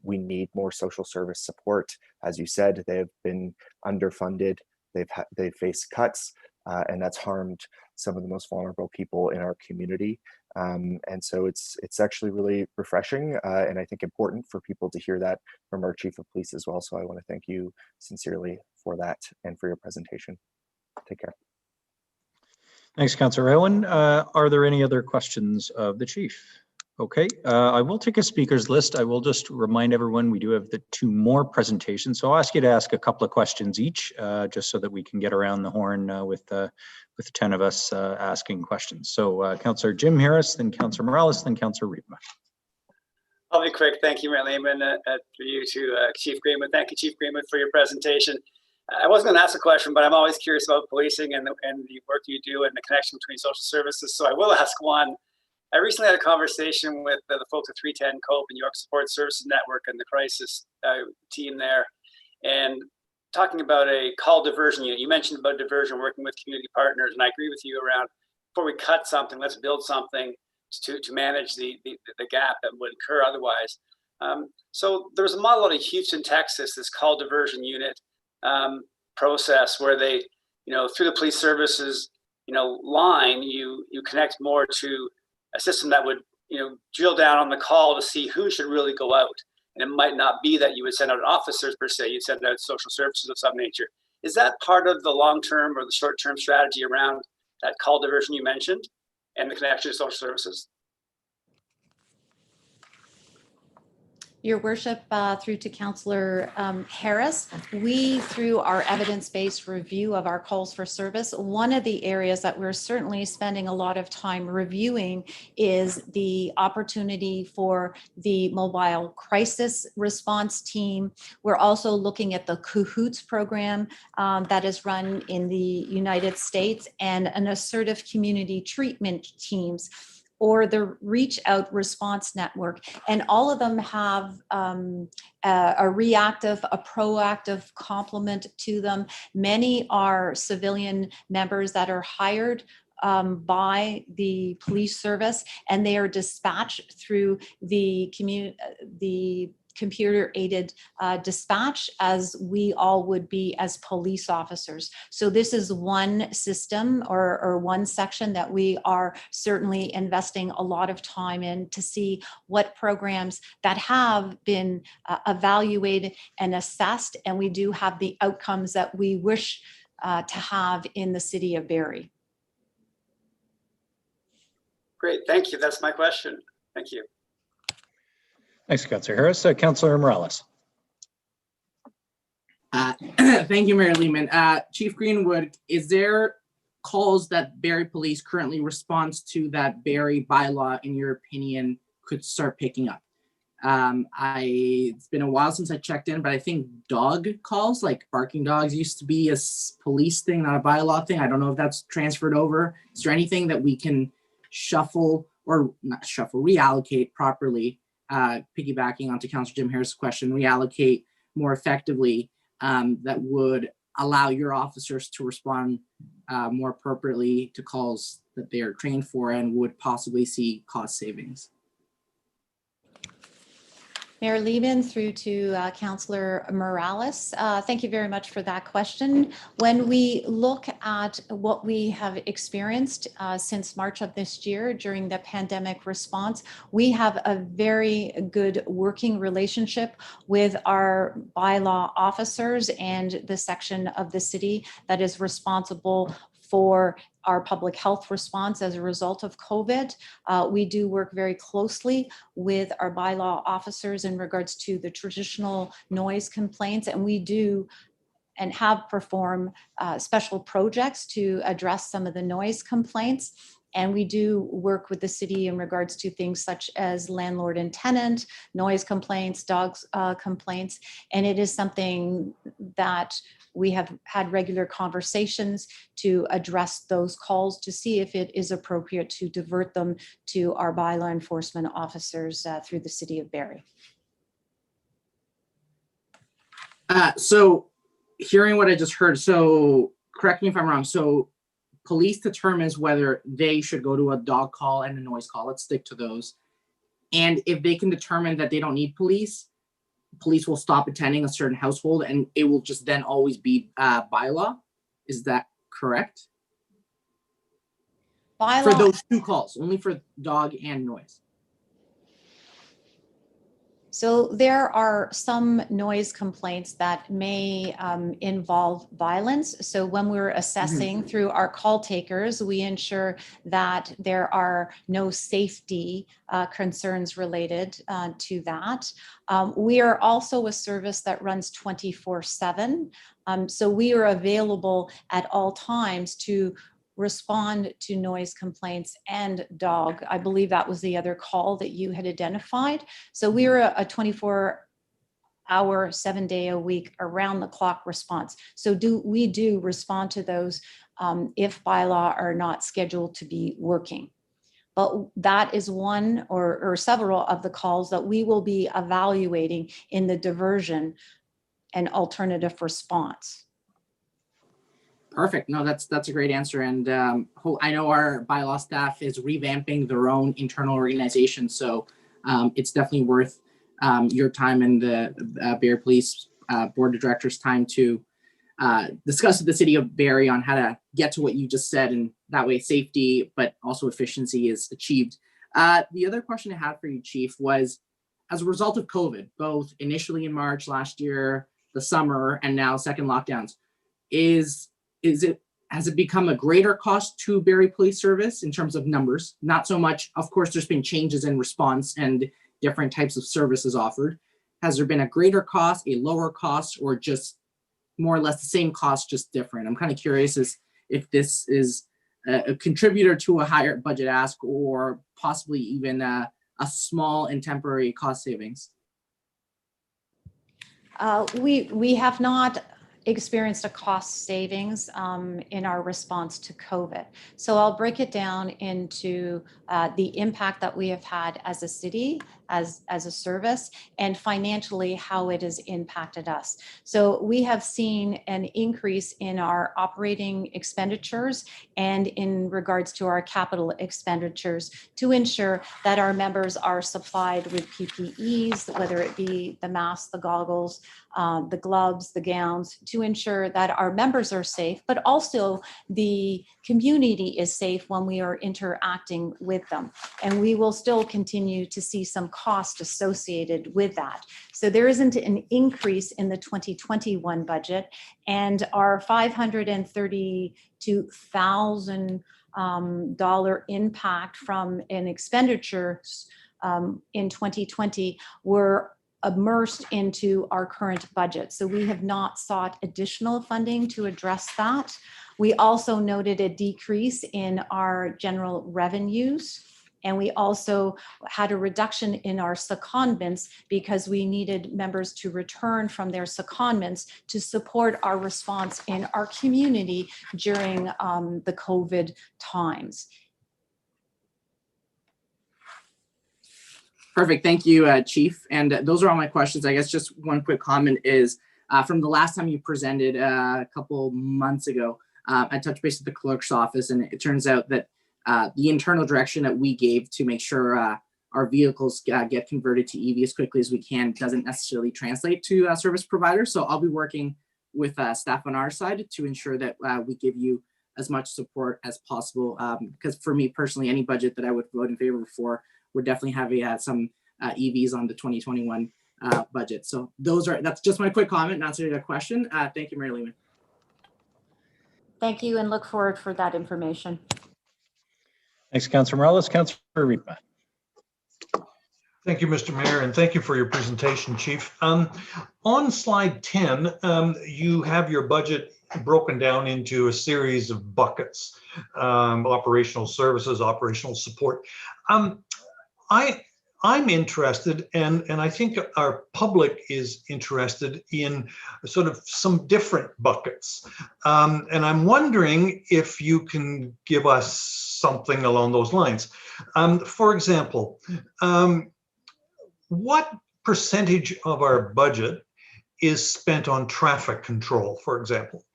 Speaker 19: We need more social service support. As you said, they have been underfunded. They've faced cuts, and that's harmed some of the most vulnerable people in our community. And so it's actually really refreshing, and I think important for people to hear that from our Chief of Police as well. So I want to thank you sincerely for that and for your presentation. Take care.
Speaker 2: Thanks, Councillor Owen. Are there any other questions of the Chief? Okay, I will take a speakers list. I will just remind everyone we do have the 2 more presentations. So I'll ask you to ask a couple of questions each, just so that we can get around the horn with 10 of us asking questions. So Councillor Jim Harris, then Councillor Morales, then Councillor Riepma.
Speaker 14: I'll be quick. Thank you, Mayor Lehman, for you to Chief Greenwood. Thank you, Chief Greenwood, for your presentation. I wasn't going to ask a question, but I'm always curious about policing and the work you do and the connection between social services. So I will ask one. I recently had a conversation with the folks at 310 COPE and York Support Services Network and the crisis team there, and talking about a call diversion unit. You mentioned about diversion, working with community partners, and I agree with you around before we cut something, let's build something to manage the gap that would occur otherwise. So there was a model out of Houston, Texas, this call diversion unit process where they, through the police services, line, you connect more to a system that would, drill down on the call to see who should really go out. And it might not be that you would send out officers per se, you'd send out social services of some nature. Is that part of the long-term or the short-term strategy around that call diversion you mentioned and the connection to social services?
Speaker 22: Your Worship, through to Councillor Harris, we, through our evidence-based review of our calls for service, one of the areas that we're certainly spending a lot of time reviewing is the opportunity for the mobile crisis response team. We're also looking at the CAHOOTS program that is run in the United States and an assertive community treatment teams, or the Reach Out Response Network. And all of them have a reactive, a proactive complement to them. Many are civilian members that are hired by the police service, and they are dispatched through the computer-aided dispatch, as we all would be as police officers. So this is one system or one section that we are certainly investing a lot of time in to see what programs that have been evaluated and assessed, and we do have the outcomes that we wish to have in the city of Barrie.
Speaker 14: Great, thank you. That's my question. Thank you.
Speaker 2: Thanks, Councillor Harris. Councillor Morales.
Speaker 11: Thank you, Mayor Lehman. Chief Greenwood, is there calls that Barrie Police currently responds to that Barrie bylaw, in your opinion, could start picking up? It's been a while since I checked in, but I think dog calls, like barking dogs, used to be a police thing, not a bylaw thing. I don't know if that's transferred over. Is there anything that we can shuffle, or not shuffle, reallocate properly, piggybacking onto Councillor Jim Harris' question, reallocate more effectively that would allow your officers to respond more appropriately to calls that they are trained for and would possibly see cost savings?
Speaker 22: Mayor Lehman, through to Councillor Morales. Thank you very much for that question. When we look at what we have experienced since March of this year during the pandemic response, we have a very good working relationship with our bylaw officers and the section of the city that is responsible for our public health response as a result of COVID. We do work very closely with our bylaw officers in regards to the traditional noise complaints, and we do and have performed special projects to address some of the noise complaints. And we do work with the city in regards to things such as landlord and tenant, noise complaints, dogs complaints. And it is something that we have had regular conversations to address those calls to see if it is appropriate to divert them to our bylaw enforcement officers through the city of Barrie.
Speaker 11: So hearing what I just heard, so correct me if I'm wrong, so police determines whether they should go to a dog call and a noise call. Let's stick to those. And if they can determine that they don't need police will stop attending a certain household, and it will just then always be bylaw. Is that correct?
Speaker 22: Bylaw.
Speaker 11: For those 2 calls, only for dog and noise.
Speaker 22: So there are some noise complaints that may involve violence. So when we're assessing through our call takers, we ensure that there are no safety concerns related to that. We are also a service that runs 24/7. So we are available at all times to respond to noise complaints and dog. I believe that was the other call that you had identified. So we are a 24-hour, 7-day-a-week, around-the-clock response. So we do respond to those if bylaw are not scheduled to be working. But that is one or several of the calls that we will be evaluating in the diversion and alternative response.
Speaker 11: Perfect. No, that's a great answer. And I know our bylaw staff is revamping their own internal organization. So it's definitely worth your time and the Barrie Police Board of Directors' time to discuss with the City of Barrie on how to get to what you just said. And that way safety, but also efficiency is achieved. The other question I had for you, Chief, was as a result of COVID, both initially in March last year, the summer, and now second lockdowns, has it become a greater cost to Barrie Police Service in terms of numbers? Not so much, of course, there's been changes in response and different types of services offered. Has there been a greater cost, a lower cost, or just more or less the same cost, just different? I'm kind of curious as if this is a contributor to a higher budget ask or possibly even a small and temporary cost savings.
Speaker 22: We have not experienced a cost savings in our response to COVID. So I'll break it down into the impact that we have had as a city, as a service, and financially how it has impacted us. So we have seen an increase in our operating expenditures and in regards to our capital expenditures to ensure that our members are supplied with PPEs, whether it be the masks, the goggles, the gloves, the gowns, to ensure that our members are safe, but also the community is safe when we are interacting with them. And we will still continue to see some cost associated with that. So there isn't an increase in the 2021 budget, and our $532,000 impact from an expenditures in 2020 were immersed into our current budget. So we have not sought additional funding to address that. We also noted a decrease in our general revenues, and we also had a reduction in our secondments because we needed members to return from their secondments to support our response in our community during the COVID times.
Speaker 11: Perfect. Thank you, Chief. And those are all my questions. I guess just one quick comment is from the last time you presented a couple months ago, I touched base with the clerk's office, and it turns out that the internal direction that we gave to make sure our vehicles get converted to EV as quickly as we can doesn't necessarily translate to service providers. So I'll be working with staff on our side to ensure that we give you as much support as possible. Because for me personally, any budget that I would vote in favor for would definitely have some EVs on the 2021 budget. So that's just my quick comment, not answering a question. Thank you, Mary Lehman.
Speaker 22: Thank you, and look forward for that information.
Speaker 2: Thanks, Councillor Morales. Councillor Riepma.
Speaker 7: Thank you, Mr. Mayor, and thank you for your presentation, Chief. On slide 10, you have your budget broken down into a series of buckets, operational services, operational support. I'm interested, and I think our public is interested in sort of some different buckets. And I'm wondering if you can give us something along those lines. For example, what percentage of our budget is spent on traffic control, for example?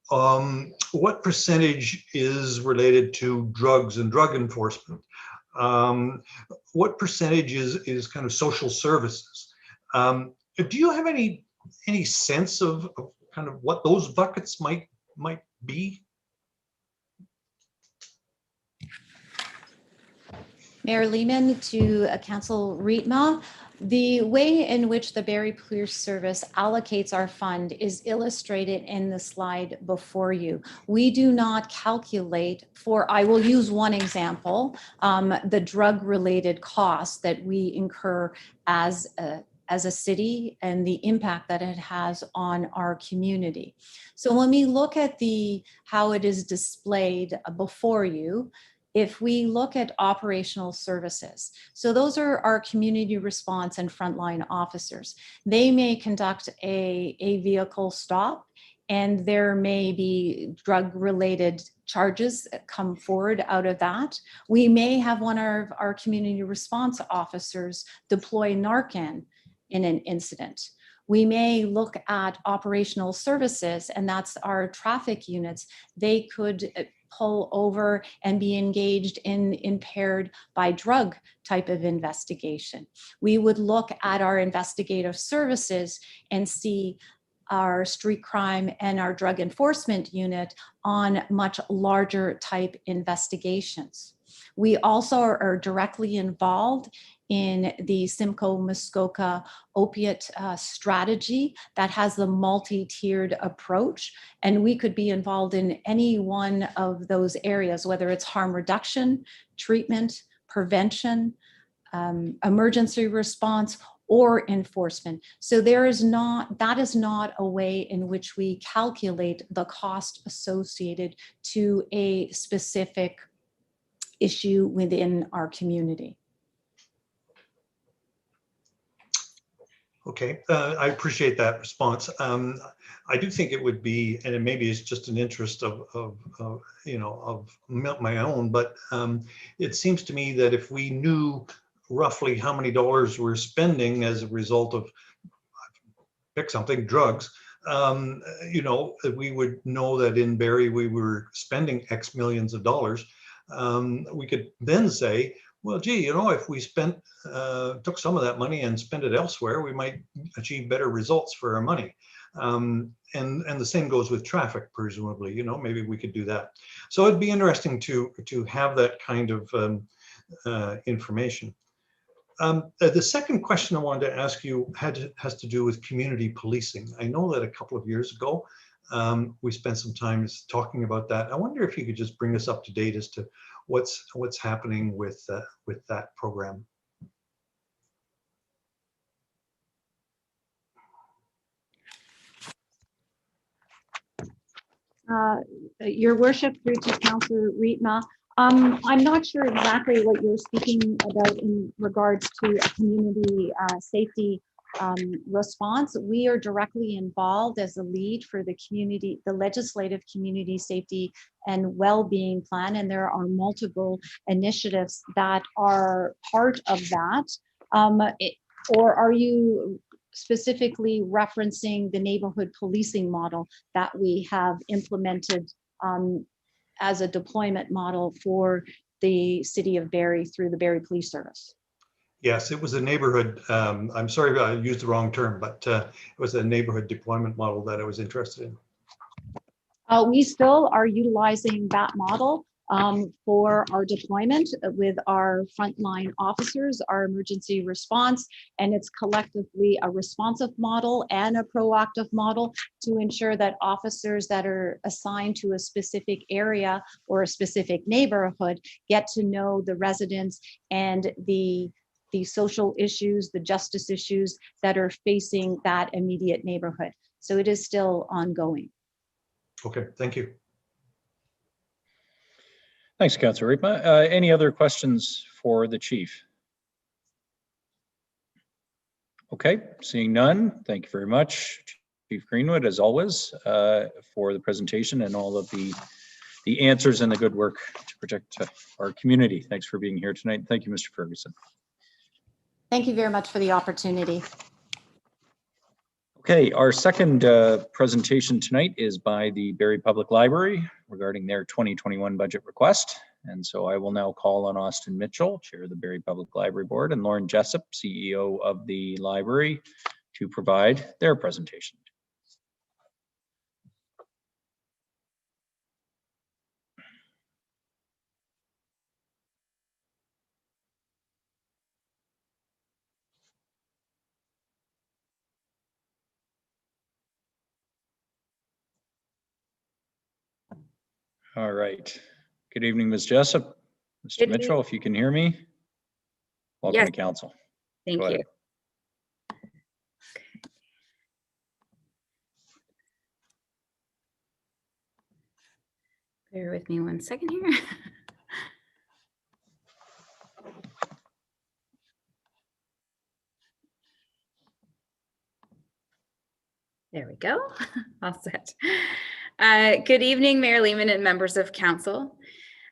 Speaker 7: what percentage is related to drugs and drug enforcement? What percentage is kind of social services? Do you have any sense of kind of what those buckets might be?
Speaker 22: Mayor Lehman to Council Rietma. The way in which the Barrie Police Service allocates our fund is illustrated in the slide before you. We do not calculate for, I will use one example, the drug-related costs that we incur as a city and the impact that it has on our community. So when we look at how it is displayed before you, if we look at operational services, so those are our community response and frontline officers. They may conduct a vehicle stop, and there may be drug-related charges that come forward out of that. We may have one of our community response officers deploy Narcan in an incident. We may look at operational services, and that's our traffic units. They could pull over and be engaged in impaired by drug type of investigation. We would look at our investigative services and see our street crime and our drug enforcement unit on much larger type investigations. We also are directly involved in the Simcoe-Muskoka opiate strategy that has the multi-tiered approach. And we could be involved in any one of those areas, whether it's harm reduction, treatment, prevention, emergency response, or enforcement. So that is not a way in which we calculate the cost associated to a specific issue within our community.
Speaker 7: Okay, I appreciate that response. I do think it would be, and maybe it's just an interest of my own, but it seems to me that if we knew roughly how many dollars we're spending as a result of, pick something, drugs, we would know that in Barrie we were spending X millions of dollars. We could then say, well, gee, if we took some of that money and spent it elsewhere, we might achieve better results for our money. And the same goes with traffic, presumably, maybe we could do that. So it'd be interesting to have that kind of information. The second question I wanted to ask you has to do with community policing. I know that a couple of years ago, we spent some time talking about that. I wonder if you could just bring us up to date as to what's happening with that program.
Speaker 22: Your Worship, through to Councillor Rietma, I'm not sure exactly what you're speaking about in regards to a community safety response. We are directly involved as a lead for the legislative community safety and well-being plan, and there are multiple initiatives that are part of that. Or are you specifically referencing the neighborhood policing model that we have implemented as a deployment model for the city of Barrie through the Barrie Police Service?
Speaker 7: Yes, it was a neighborhood. I'm sorry if I used the wrong term, but it was a neighborhood deployment model that I was interested in.
Speaker 22: We still are utilizing that model for our deployment with our frontline officers, our emergency response, and it's collectively a responsive model and a proactive model to ensure that officers that are assigned to a specific area or a specific neighborhood get to know the residents and the social issues, the justice issues that are facing that immediate neighborhood. So it is still ongoing.
Speaker 7: Okay, thank you.
Speaker 2: Thanks, Councillor Rietma. Any other questions for the chief? Okay, seeing none, thank you very much, Chief Greenwood, as always, for the presentation and all of the answers and the good work to protect our community. Thanks for being here tonight. Thank you, Mr. Ferguson.
Speaker 22: Thank you very much for the opportunity.
Speaker 2: Okay, our second presentation tonight is by the Barrie Public Library regarding their 2021 budget request. And so I will now call on Austin Mitchell, Chair of the Barrie Public Library Board, and Lauren Jessup, CEO of the library, to provide their presentation. All right. Good evening, Ms. Jessup. Mr. Mitchell, if you can hear me. Welcome
Speaker 5: Yes.
Speaker 2: to council.
Speaker 5: Thank
Speaker 2: Go
Speaker 5: you.
Speaker 2: ahead.
Speaker 5: Bear with me one second here. There we go. All set. Good evening, Mayor Lehman and members of council.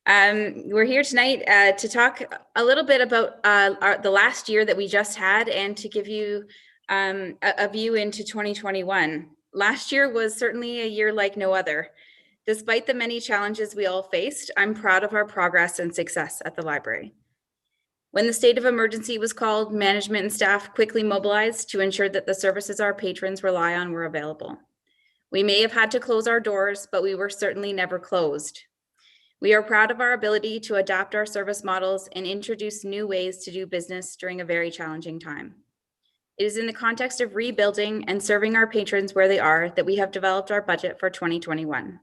Speaker 5: We're here tonight to talk a little bit about the last year that we just had and to give you a view into 2021. Last year was certainly a year like no other. Despite the many challenges we all faced, I'm proud of our progress and success at the library. When the state of emergency was called, management and staff quickly mobilized to ensure that the services our patrons rely on were available. We may have had to close our doors, but we were certainly never closed. We are proud of our ability to adapt our service models and introduce new ways to do business during a very challenging time. It is in the context of rebuilding and serving our patrons where they are that we have developed our budget for 2021.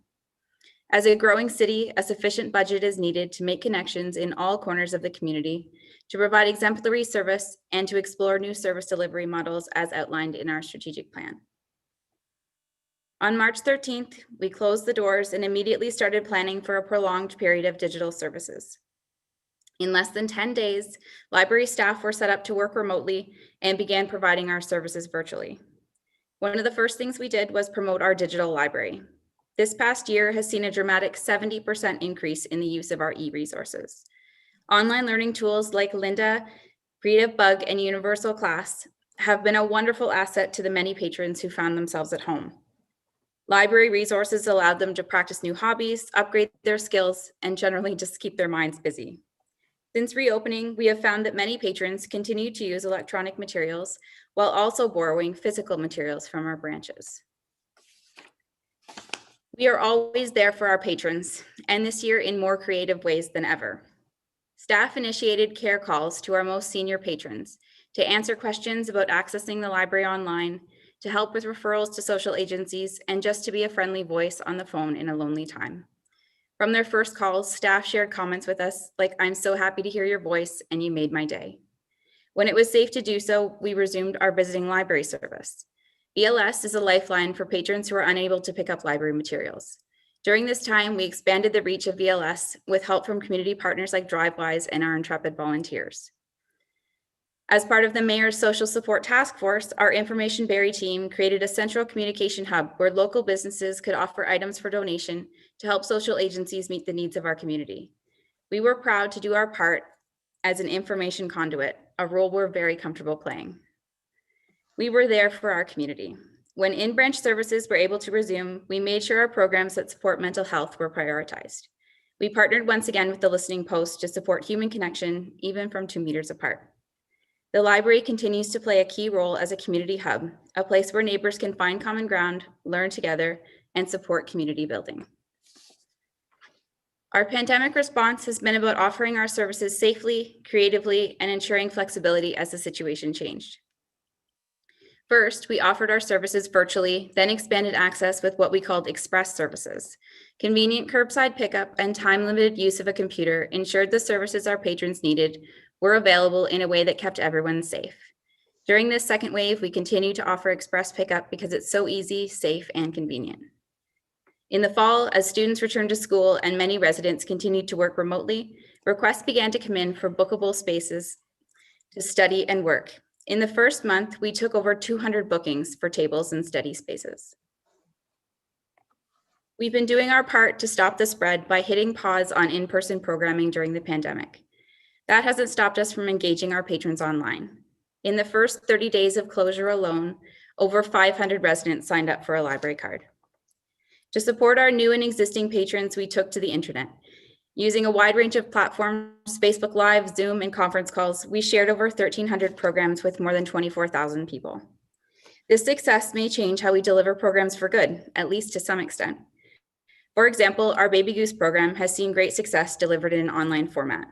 Speaker 5: As a growing city, a sufficient budget is needed to make connections in all corners of the community, to provide exemplary service, and to explore new service delivery models as outlined in our strategic plan. On March 13th, we closed the doors and immediately started planning for a prolonged period of digital services. In less than 10 days, library staff were set up to work remotely and began providing our services virtually. One of the first things we did was promote our digital library. This past year has seen a dramatic 70% increase in the use of our e-resources. Online learning tools like Lynda, Creative Bug, and Universal Class have been a wonderful asset to the many patrons who found themselves at home. Library resources allowed them to practice new hobbies, upgrade their skills, and generally just keep their minds busy. Since reopening, we have found that many patrons continue to use electronic materials while also borrowing physical materials from our branches. We are always there for our patrons, and this year in more creative ways than ever. Staff initiated care calls to our most senior patrons to answer questions about accessing the library online, to help with referrals to social agencies, and just to be a friendly voice on the phone in a lonely time. From their first calls, staff shared comments with us like, "I'm so happy to hear your voice and you made my day." When it was safe to do so, we resumed our visiting library service. BLS is a lifeline for patrons who are unable to pick up library materials. During this time, we expanded the reach of BLS with help from community partners like DriveWise and our intrepid volunteers. As part of the Mayor's Social Support Task Force, our Information Barrie team created a central communication hub where local businesses could offer items for donation to help social agencies meet the needs of our community. We were proud to do our part as an information conduit, a role we're very comfortable playing. We were there for our community. When in-branch services were able to resume, we made sure our programs that support mental health were prioritized. We partnered once again with the Listening Post to support human connection, even from 2 meters apart. The library continues to play a key role as a community hub, a place where neighbors can find common ground, learn together, and support community building. Our pandemic response has been about offering our services safely, creatively, and ensuring flexibility as the situation changed. First, we offered our services virtually, then expanded access with what we called express services. Convenient curbside pickup and time-limited use of a computer ensured the services our patrons needed were available in a way that kept everyone safe. During this second wave, we continue to offer express pickup because it's so easy, safe, and convenient. In the fall, as students returned to school and many residents continued to work remotely, requests began to come in for bookable spaces to study and work. In the first month, we took over 200 bookings for tables and study spaces. We've been doing our part to stop the spread by hitting pause on in-person programming during the pandemic. That hasn't stopped us from engaging our patrons online. In the first 30 days of closure alone, Over 500 residents signed up for a library card. To support our new and existing patrons, we took to the internet. Using a wide range of platforms, Facebook Live, Zoom, and conference calls, we shared over 1,300 programs with more than 24,000 people. This success may change how we deliver programs for good, at least to some extent. For example, our Baby Goose program has seen great success delivered in an online format.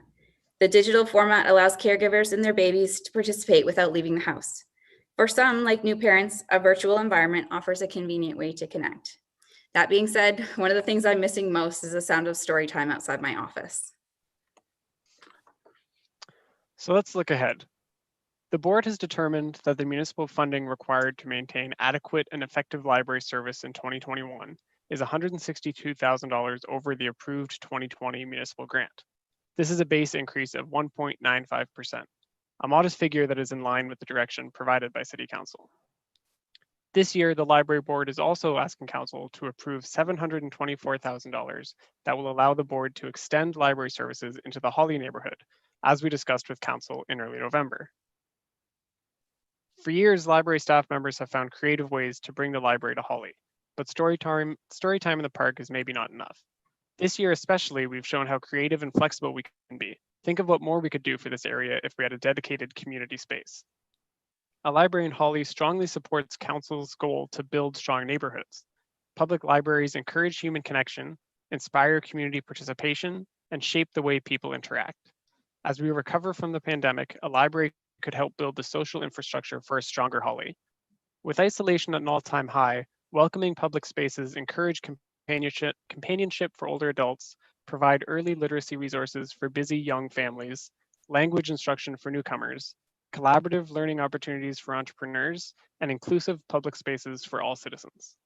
Speaker 5: The digital format allows caregivers and their babies to participate without leaving the house. For some, like new parents, a virtual environment offers a convenient way to connect. That being said, one of the things I'm missing most is the sound of story time outside my office.
Speaker 10: So let's look ahead. The board has determined that the municipal funding required to maintain adequate and effective library service in 2021 is $162,000 over the approved 2020 municipal grant. This is a base increase of 1.95%, a modest figure that is in line with the direction provided by City Council. This year, the Library Board is also asking Council to approve $724,000 that will allow the board to extend library services into the Holly neighborhood, as we discussed with Council in early November. For years, library staff members have found creative ways to bring the library to Holly, but story time in the park is maybe not enough. This year especially, we've shown how creative and flexible we can be. Think of what more we could do for this area if we had a dedicated community space. A library in Holly strongly supports Council's goal to build strong neighborhoods. Public libraries encourage human connection, inspire community participation, and shape the way people interact. As we recover from the pandemic, a library could help build the social infrastructure for a stronger Holly. With isolation at an all-time high, welcoming public spaces encourage companionship for older adults, provide early literacy resources for busy young families, language instruction for newcomers, collaborative learning opportunities for entrepreneurs, and inclusive public spaces for all citizens.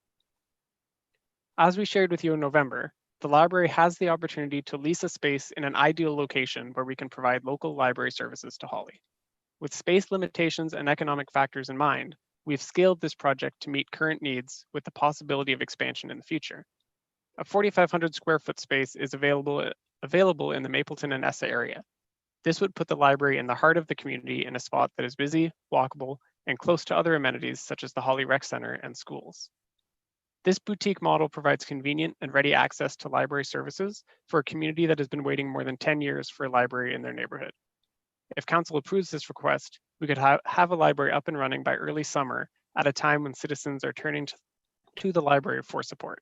Speaker 10: As we shared with you in November, the library has the opportunity to lease a space in an ideal location where we can provide local library services to Holly. With space limitations and economic factors in mind, we've scaled this project to meet current needs with the possibility of expansion in the future. A 4,500 square foot space is available in the Mapleton and Essa area. This would put the library in the heart of the community in a spot that is busy, walkable, and close to other amenities such as the Holly Rec Center and schools. This boutique model provides convenient and ready access to library services for a community that has been waiting more than 10 years for a library in their neighborhood. If Council approves this request, we could have a library up and running by early summer at a time when citizens are turning to the library for support.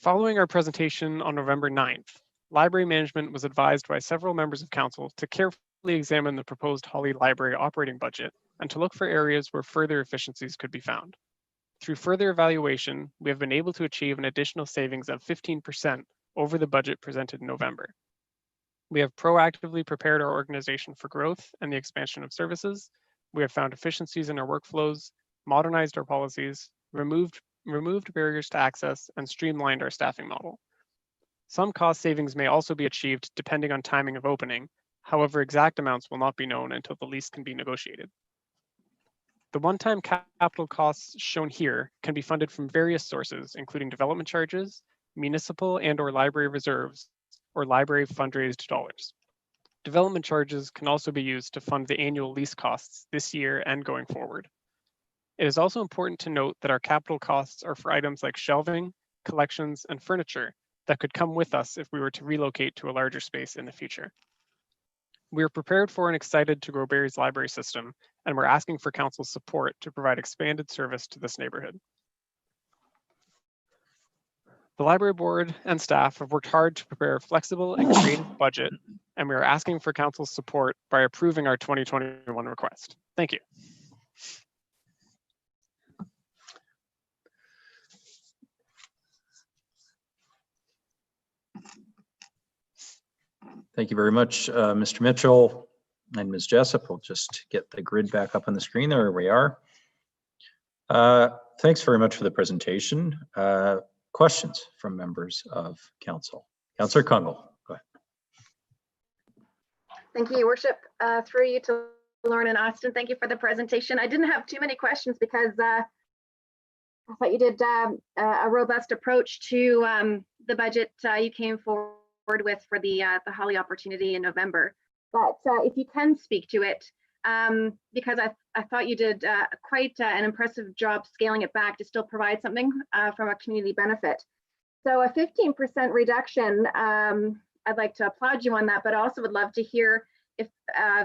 Speaker 10: Following our presentation on November 9th, Library Management was advised by several members of Council to carefully examine the proposed Holly Library operating budget and to look for areas where further efficiencies could be found. Through further evaluation, we have been able to achieve an additional savings of 15% over the budget presented in November. We have proactively prepared our organization for growth and the expansion of services. We have found efficiencies in our workflows, modernized our policies, removed barriers to access, and streamlined our staffing model. Some cost savings may also be achieved depending on timing of opening. However, exact amounts will not be known until the lease can be negotiated. The one-time capital costs shown here can be funded from various sources, including development charges, municipal and/or library reserves, or library fundraised dollars. Development charges can also be used to fund the annual lease costs this year and going forward. It is also important to note that our capital costs are for items like shelving, collections, and furniture that could come with us if we were to relocate to a larger space in the future. We are prepared for and excited to grow Barrie's library system, and we're asking for Council's support to provide expanded service to this neighborhood. The Library Board and staff have worked hard to prepare a flexible and creative budget, and we are asking for Council's support by approving our 2021 request. Thank you.
Speaker 2: Thank you very much, Mr. Mitchell and Ms. Jessup. We'll just get the grid back up on the screen. There we are. Thanks very much for the presentation. Questions from members of Council? Councillor Kungle, go ahead.
Speaker 6: Thank you, Your Worship. Through you to Lauren and Austin, thank you for the presentation. I didn't have too many questions because I thought you did a robust approach to the budget you came forward with for the Holly opportunity in November. But if you can speak to it, because I thought you did quite an impressive job scaling it back to still provide something from a community benefit. So a 15% reduction, I'd like to applaud you on that, but also would love to hear if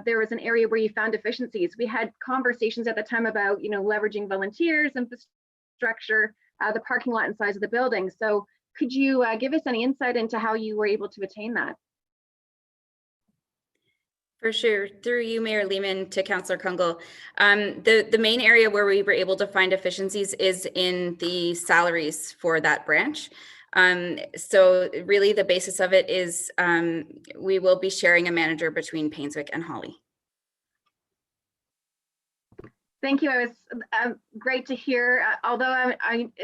Speaker 6: there was an area where you found efficiencies. We had conversations at the time about, leveraging volunteers, infrastructure, the parking lot and size of the building. So could you give us any insight into how you were able to attain that?
Speaker 5: For sure. Through you, Mayor Lehman, to Councillor Kungle. The main area where we were able to find efficiencies is in the salaries for that branch. So really the basis of it is we will be sharing a manager between Painswick and Holly.
Speaker 6: Thank you. It was great to hear, although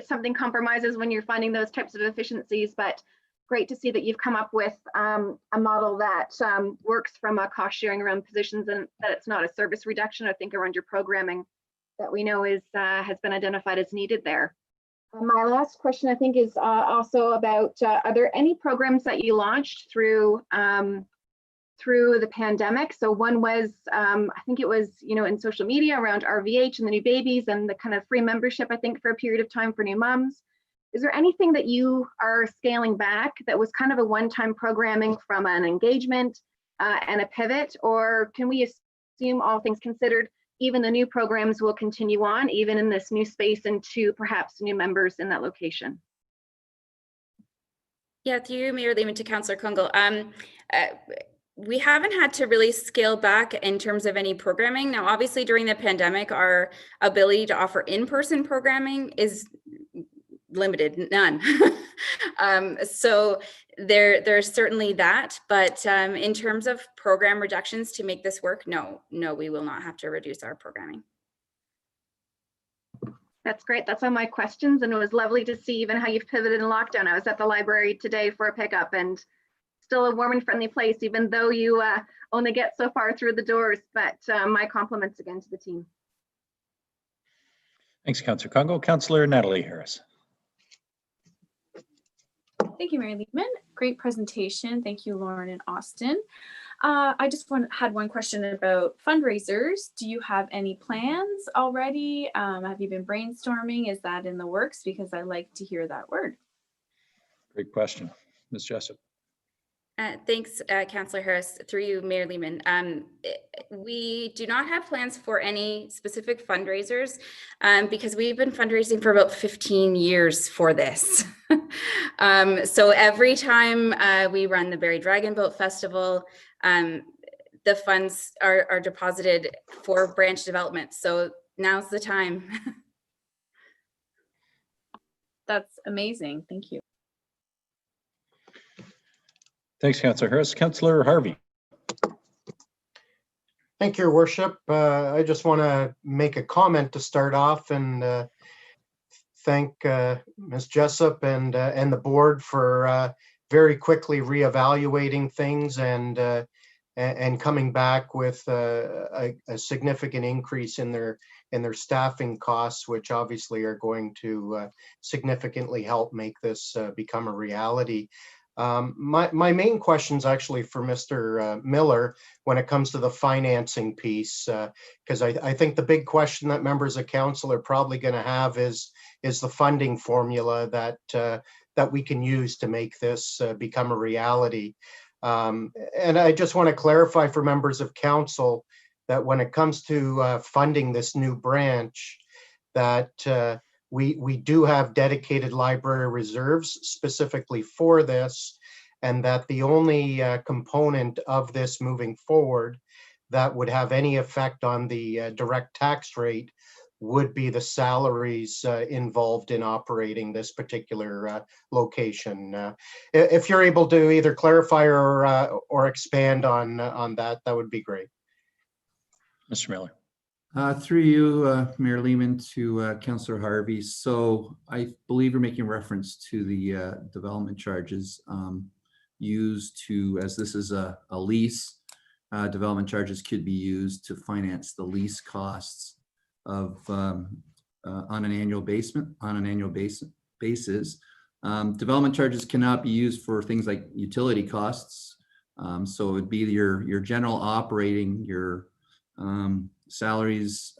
Speaker 6: something compromises when you're finding those types of efficiencies, but great to see that you've come up with a model that works from a cost sharing around positions and that it's not a service reduction, I think, around your programming that we know is has been identified as needed there. My last question, I think, is also about, are there any programs that you launched through the pandemic? So one was, I think it was, in social media around RVH and the new babies and the kind of free membership, I think, for a period of time for new moms. Is there anything that you are scaling back that was kind of a one-time programming from an engagement and a pivot, or can we assume, all things considered, even the new programs will continue on, even in this new space and to perhaps new members in that location?
Speaker 5: Yeah, through you, Mayor Lehman, to Councillor Kungle. We haven't had to really scale back in terms of any programming. Now, obviously, during the pandemic, our ability to offer in-person programming is limited, none. So there's certainly that, but in terms of program reductions to make this work, no, we will not have to reduce our programming.
Speaker 6: That's great. That's all my questions, and it was lovely to see even how you've pivoted in lockdown. I was at the library today for a pickup, and still a warm and friendly place, even though you only get so far through the doors. But my compliments again to the team.
Speaker 2: Thanks, Councillor Kungle. Councillor Natalie Harris.
Speaker 13: Thank you, Mary Lehman. Great presentation. Thank you, Lauren and Austin. I just had one question about fundraisers. Do you have any plans already? Have you been brainstorming? Is that in the works? Because I like to hear that word.
Speaker 2: Great question. Ms. Jessup.
Speaker 5: Thanks, Councillor Harris. Through you, Mayor Lehman. We do not have plans for any specific fundraisers because we've been fundraising for about 15 years for this. So every time we run the Barrie Dragon Boat Festival, the funds are deposited for branch development. So now's the time.
Speaker 13: That's amazing. Thank you.
Speaker 2: Thanks, Councillor Harris. Councillor Harvey.
Speaker 3: Thank you, Your Worship. I just want to make a comment to start off and thank Ms. Jessup and the board for very quickly reevaluating things and coming back with a significant increase in their staffing costs, which obviously are going to significantly help make this become a reality. My main question is actually for Mr. Miller when it comes to the financing piece, because I think the big question that members of council are probably going to have is the funding formula that we can use to make this become a reality. And I just want to clarify for members of council that when it comes to funding this new branch, that we do have dedicated library reserves specifically for this, and that the only component of this moving forward that would have any effect on the direct tax rate would be the salaries involved in operating this particular location. If you're able to either clarify or expand on that, that would be great.
Speaker 2: Mr. Miller.
Speaker 12: Through you, Mayor Lehman, to Councillor Harvey. So I believe you're making reference to the development charges used to, as this is a lease, development charges could be used to finance the lease costs of on an annual basis. Development charges cannot be used for things like utility costs. So it would be your general operating, your salaries,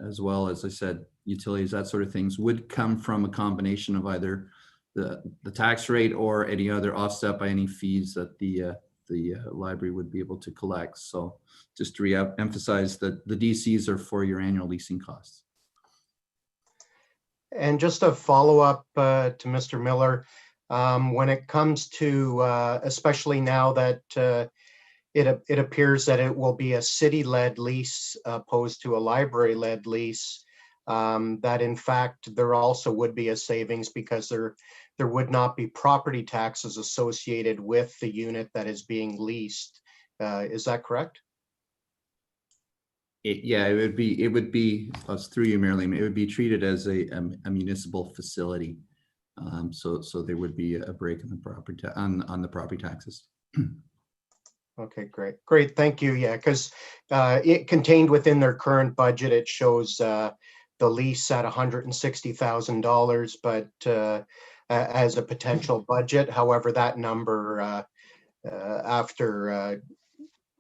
Speaker 12: as well as I said, utilities, that sort of things would come from a combination of either the tax rate or any other offset by any fees that the library would be able to collect. So just to re-emphasize that the DCs are for your annual leasing costs.
Speaker 3: And just a follow-up to Mr. Miller, when it comes to, especially now that it appears that it will be a city-led lease opposed to a library-led lease, that in fact there also would be a savings because there would not be property taxes associated with the unit that is being leased. Is that correct?
Speaker 12: It would be through you, Mayor Lehman, it would be treated as a municipal facility. So there would be a break in the property on the property taxes.
Speaker 3: Okay, great, thank you. Yeah, because it contained within their current budget, it shows the lease at $160,000, but as a potential budget. However, that number after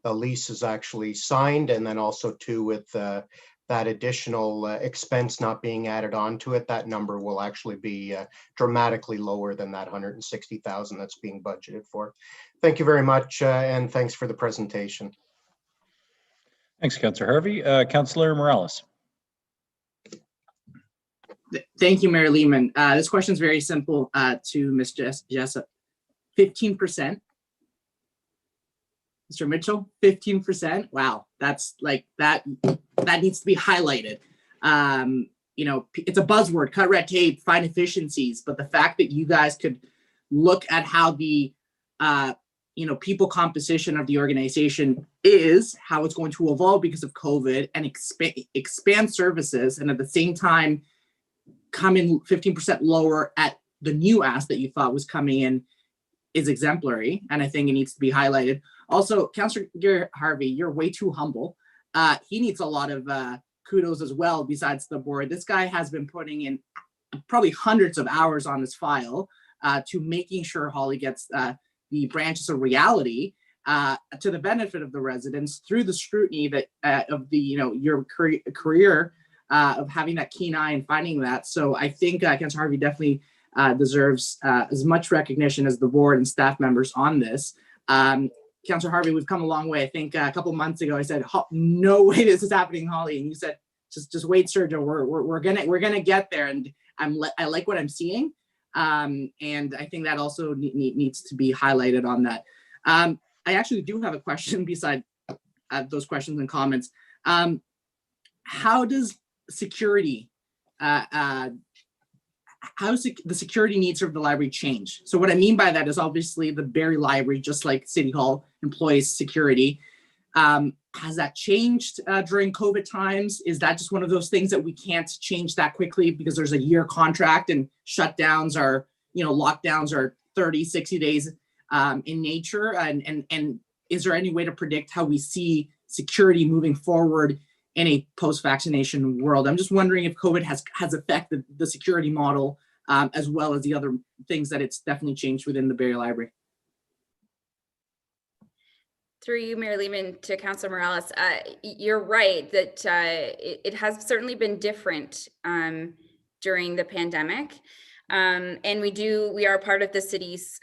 Speaker 3: a lease is actually signed, and then also too with that additional expense not being added onto it, that number will actually be dramatically lower than that $160,000 that's being budgeted for. Thank you very much, and thanks for the presentation.
Speaker 2: Thanks, Councillor Harvey. Councillor Morales.
Speaker 11: Thank you, Mayor Lehman. This question is very simple to Ms. Jessup. 15%. Mr. Mitchell, 15%. Wow, that's like that needs to be highlighted. You know, it's a buzzword, cut red tape, find efficiencies, but the fact that you guys could look at how the people composition of the organization is, how it's going to evolve because of COVID, and expand services, and at the same time come in 15% lower at the new ask that you thought was coming in is exemplary, and I think it needs to be highlighted. Also, Councillor Harvey, you're way too humble. He needs a lot of kudos as well besides the board. This guy has been putting in probably hundreds of hours on this file to making sure Holly gets the branches a reality to the benefit of the residents through the scrutiny that of the your career of having that keen eye and finding that. So I think Councillor Harvey definitely deserves as much recognition as the board and staff members on this. Councillor Harvey, we've come a long way. I think a couple months ago I said, "No way this is happening, Holly," and you said, "Just wait, Sergio. We're gonna get there." And I like what I'm seeing, and I think that also needs to be highlighted on that. I actually do have a question beside those questions and comments. How does security, how does the security needs of the library change? So what I mean by that is obviously the Barrie Library, just like City Hall, employs security. Has that changed during COVID times? Is that just one of those things that we can't change that quickly because there's a year contract and shutdowns are, lockdowns are 30, 60 days in nature? And is there any way to predict how we see security moving forward in a post-vaccination world? I'm just wondering if COVID has affected the security model as well as the other things that it's definitely changed within the Barrie Library.
Speaker 5: Through you, Mayor Lehman, to Councillor Morales, you're right that it has certainly been different during the pandemic. And we are part of the city's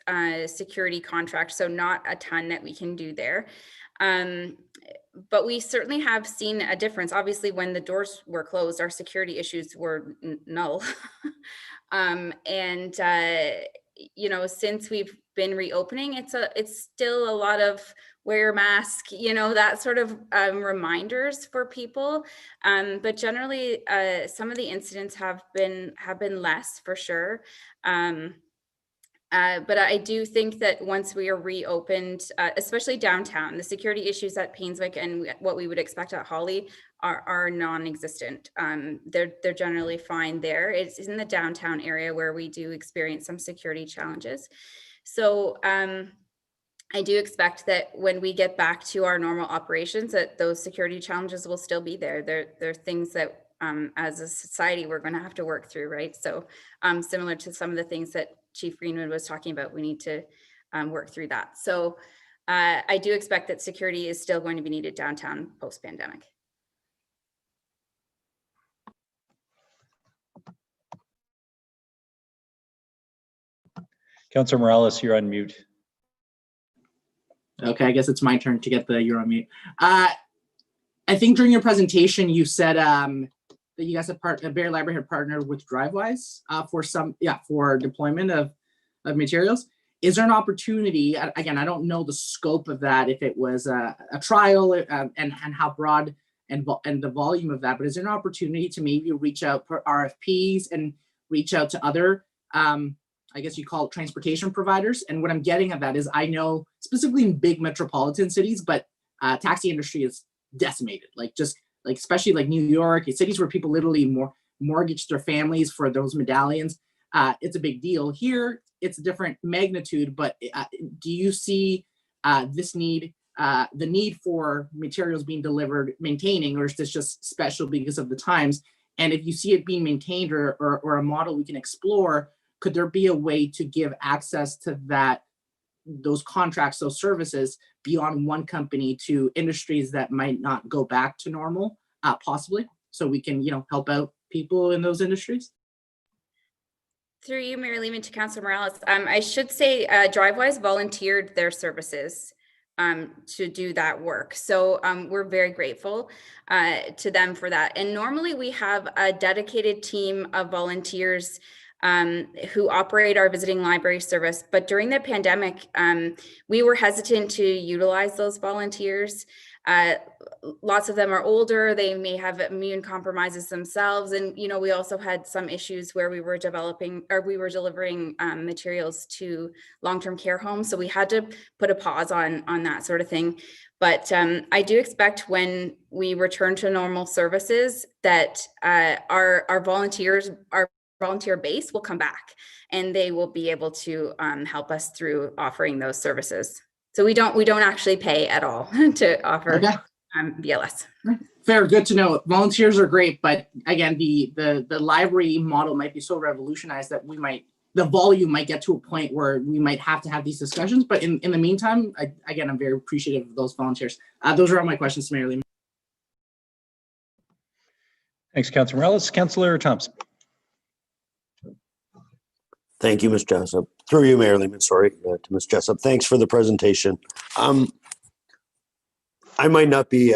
Speaker 5: security contract, so not a ton that we can do there. But we certainly have seen a difference. Obviously, when the doors were closed, our security issues were null. Since we've been reopening, it's still a lot of wear your mask, that sort of reminders for people. But generally, some of the incidents have been less for sure. But I do think that once we are reopened, especially downtown, the security issues at Painswick and what we would expect at Holly are non-existent. They're generally fine there. It's in the downtown area where we do experience some security challenges. So I do expect that when we get back to our normal operations, that those security challenges will still be there. They're things that as a society we're going to have to work through, right? So similar to some of the things that Chief Greenwood was talking about, we need to work through that. So I do expect that security is still going to be needed downtown post-pandemic.
Speaker 2: Councillor Morales, you're on mute.
Speaker 11: Okay, I guess it's my turn to get the you're on mute. I think during your presentation, you said that you guys have Barrie Library had partnered with DriveWise for deployment of materials. Is there an opportunity? Again, I don't know the scope of that, if it was a trial and how broad and the volume of that, but is there an opportunity to maybe reach out for RFPs and reach out to other I guess you call it transportation providers? And what I'm getting at that is, I know specifically in big metropolitan cities, but taxi industry is decimated, especially like New York, cities where people literally mortgage their families for those medallions. It's a big deal. Here, it's a different magnitude, but do you see the need for materials being delivered, maintaining, or is this just special because of the times? And if you see it being maintained or a model we can explore, could there be a way to give access to those contracts, those services beyond one company to industries that might not go back to normal, possibly, so we can, help out people in those industries?
Speaker 5: Through you, Mayor Lehman, to Councillor Morales, I should say DriveWise volunteered their services to do that work. So we're very grateful to them for that. And normally we have a dedicated team of volunteers who operate our visiting library service. But during the pandemic, we were hesitant to utilize those volunteers. Lots of them are older, they may have immune compromises themselves. And, we also had some issues where we were delivering materials to long-term care homes. So we had to put a pause on that sort of thing. But I do expect when we return to normal services that our volunteers, our volunteer base will come back and they will be able to help us through offering those services. So we don't actually pay at all to offer BLS.
Speaker 11: Fair, good to know. Volunteers are great, but again, the library model might be so revolutionized that the volume might get to a point where we might have to have these discussions. But in the meantime, I'm very appreciative of those volunteers. Those are all my questions, Mayor Lehman.
Speaker 2: Thanks, Councillor Morales. Councillor Thompson.
Speaker 1: Thank you, Ms. Jessup. Through you, Mayor Lehman, sorry, to Ms. Jessup. Thanks for the presentation. I might not be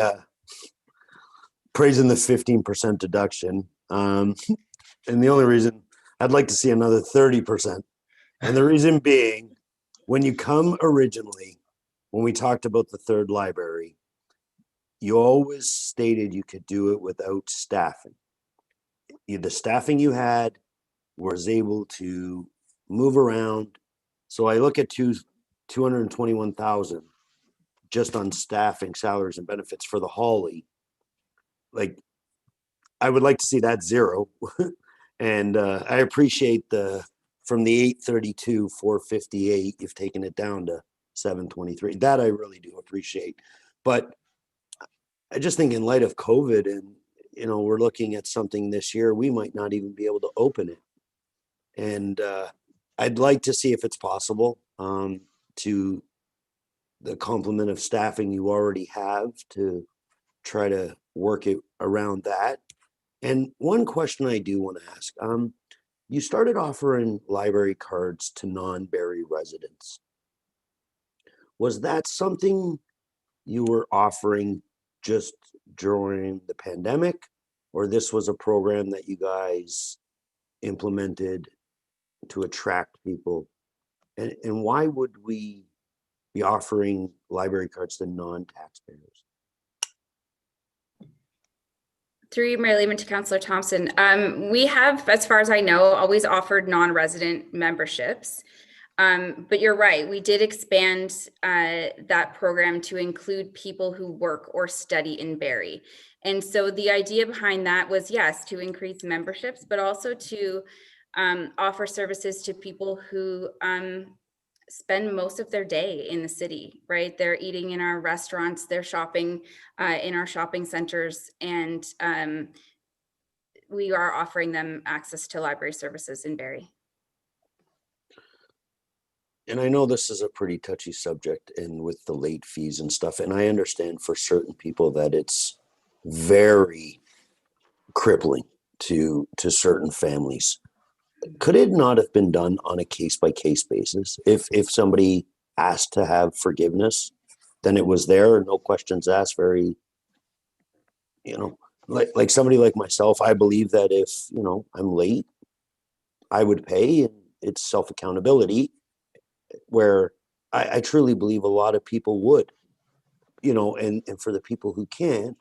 Speaker 1: praising the 15% deduction. And the only reason I'd like to see another 30%. And the reason being, when you come originally, when we talked about the third library, you always stated you could do it without staffing. The staffing you had was able to move around. So I look at 221,000 just on staffing, salaries and benefits for the Holly. Like, I would like to see that zero. And I appreciate from the 832, 458, you've taken it down to 723. That I really do appreciate. But I just think in light of COVID and, we're looking at something this year, we might not even be able to open it. And I'd like to see if it's possible to the complement of staffing you already have to try to work it around that. And one question I do want to ask, you started offering library cards to non-Barrie residents. Was that something you were offering just during the pandemic, or this was a program that you guys implemented to attract people? And why would we be offering library cards to non-taxpayers?
Speaker 5: Through you, Mayor Lehman, to Councillor Thompson. We have, as far as I know, always offered non-resident memberships. But you're right, we did expand that program to include people who work or study in Barrie. And so the idea behind that was, yes, to increase memberships, but also to offer services to people who spend most of their day in the city, right? They're eating in our restaurants, they're shopping in our shopping centers, and we are offering them access to library services in Barrie.
Speaker 1: and I know this is a pretty touchy subject and with the late fees and stuff, and I understand for certain people that it's very crippling to certain families. Could it not have been done on a case by case basis? If somebody asked to have forgiveness, then it was there, no questions asked, very, like somebody like myself, I believe that if, I'm late, I would pay, and it's self accountability, where I truly believe a lot of people would, and for the people who can't,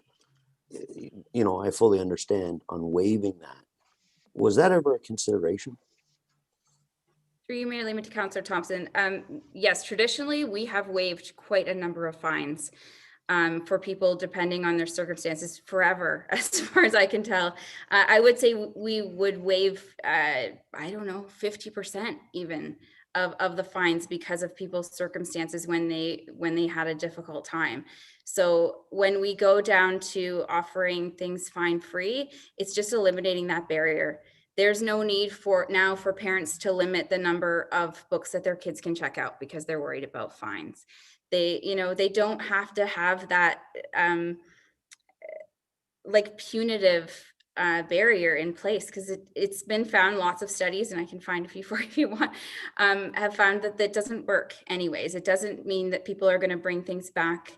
Speaker 1: I fully understand on waiving that. Was that ever a consideration?
Speaker 5: Through you, Mayor Lehman, to Councillor Thompson. Yes, traditionally, we have waived quite a number of fines for people depending on their circumstances forever, as far as I can tell. I would say we would waive, I don't know, 50% even of the fines because of people's circumstances when they had a difficult time. So when we go down to offering things fine free, it's just eliminating that barrier. There's no need for parents to limit the number of books that their kids can check out because they're worried about fines. They don't have to have that like punitive barrier in place, because it's been found, lots of studies, and I can find a few for you if you want, have found that doesn't work anyways. It doesn't mean that people are going to bring things back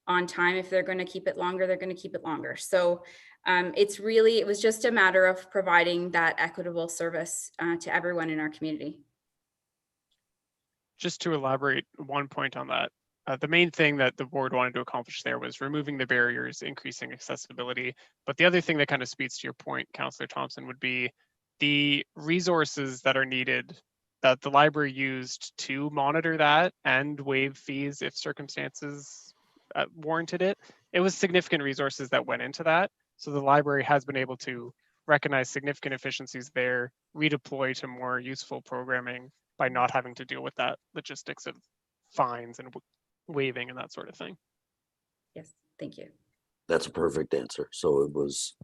Speaker 5: on time. If they're going to keep it longer, they're going to keep it longer. So it was just a matter of providing that equitable service to everyone in our community.
Speaker 10: Just to elaborate one point on that, the main thing that the board wanted to accomplish there was removing the barriers, increasing accessibility. But the other thing that kind of speaks to your point, Councillor Thompson, would be the resources that are needed that the library used to monitor that and waive fees if circumstances warranted it. It was significant resources that went into that. So the library has been able to recognize significant efficiencies there, redeploy to more useful programming by not having to deal with that logistics of fines and waiving and that sort of thing.
Speaker 5: Yes, thank you.
Speaker 1: That's a perfect answer. So it was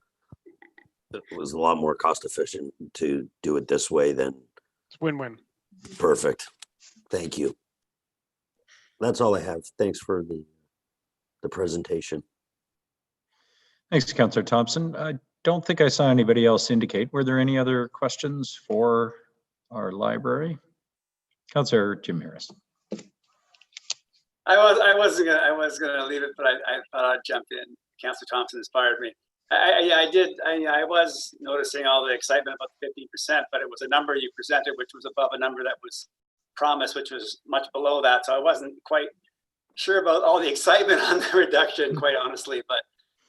Speaker 1: a lot more cost efficient to do it this way than.
Speaker 10: It's win-win.
Speaker 1: Perfect. Thank you. That's all I have. Thanks for the presentation.
Speaker 2: Thanks, Councillor Thompson. I don't think I saw anybody else indicate. Were there any other questions for our library? Councillor Jim Harris.
Speaker 14: I was gonna leave it, but I thought I'd jump in. Councillor Thompson inspired me. I was noticing all the excitement about the 15%, but it was a number you presented, which was above a number that was promised, which was much below that. So I wasn't quite sure about all the excitement on the reduction, quite honestly, but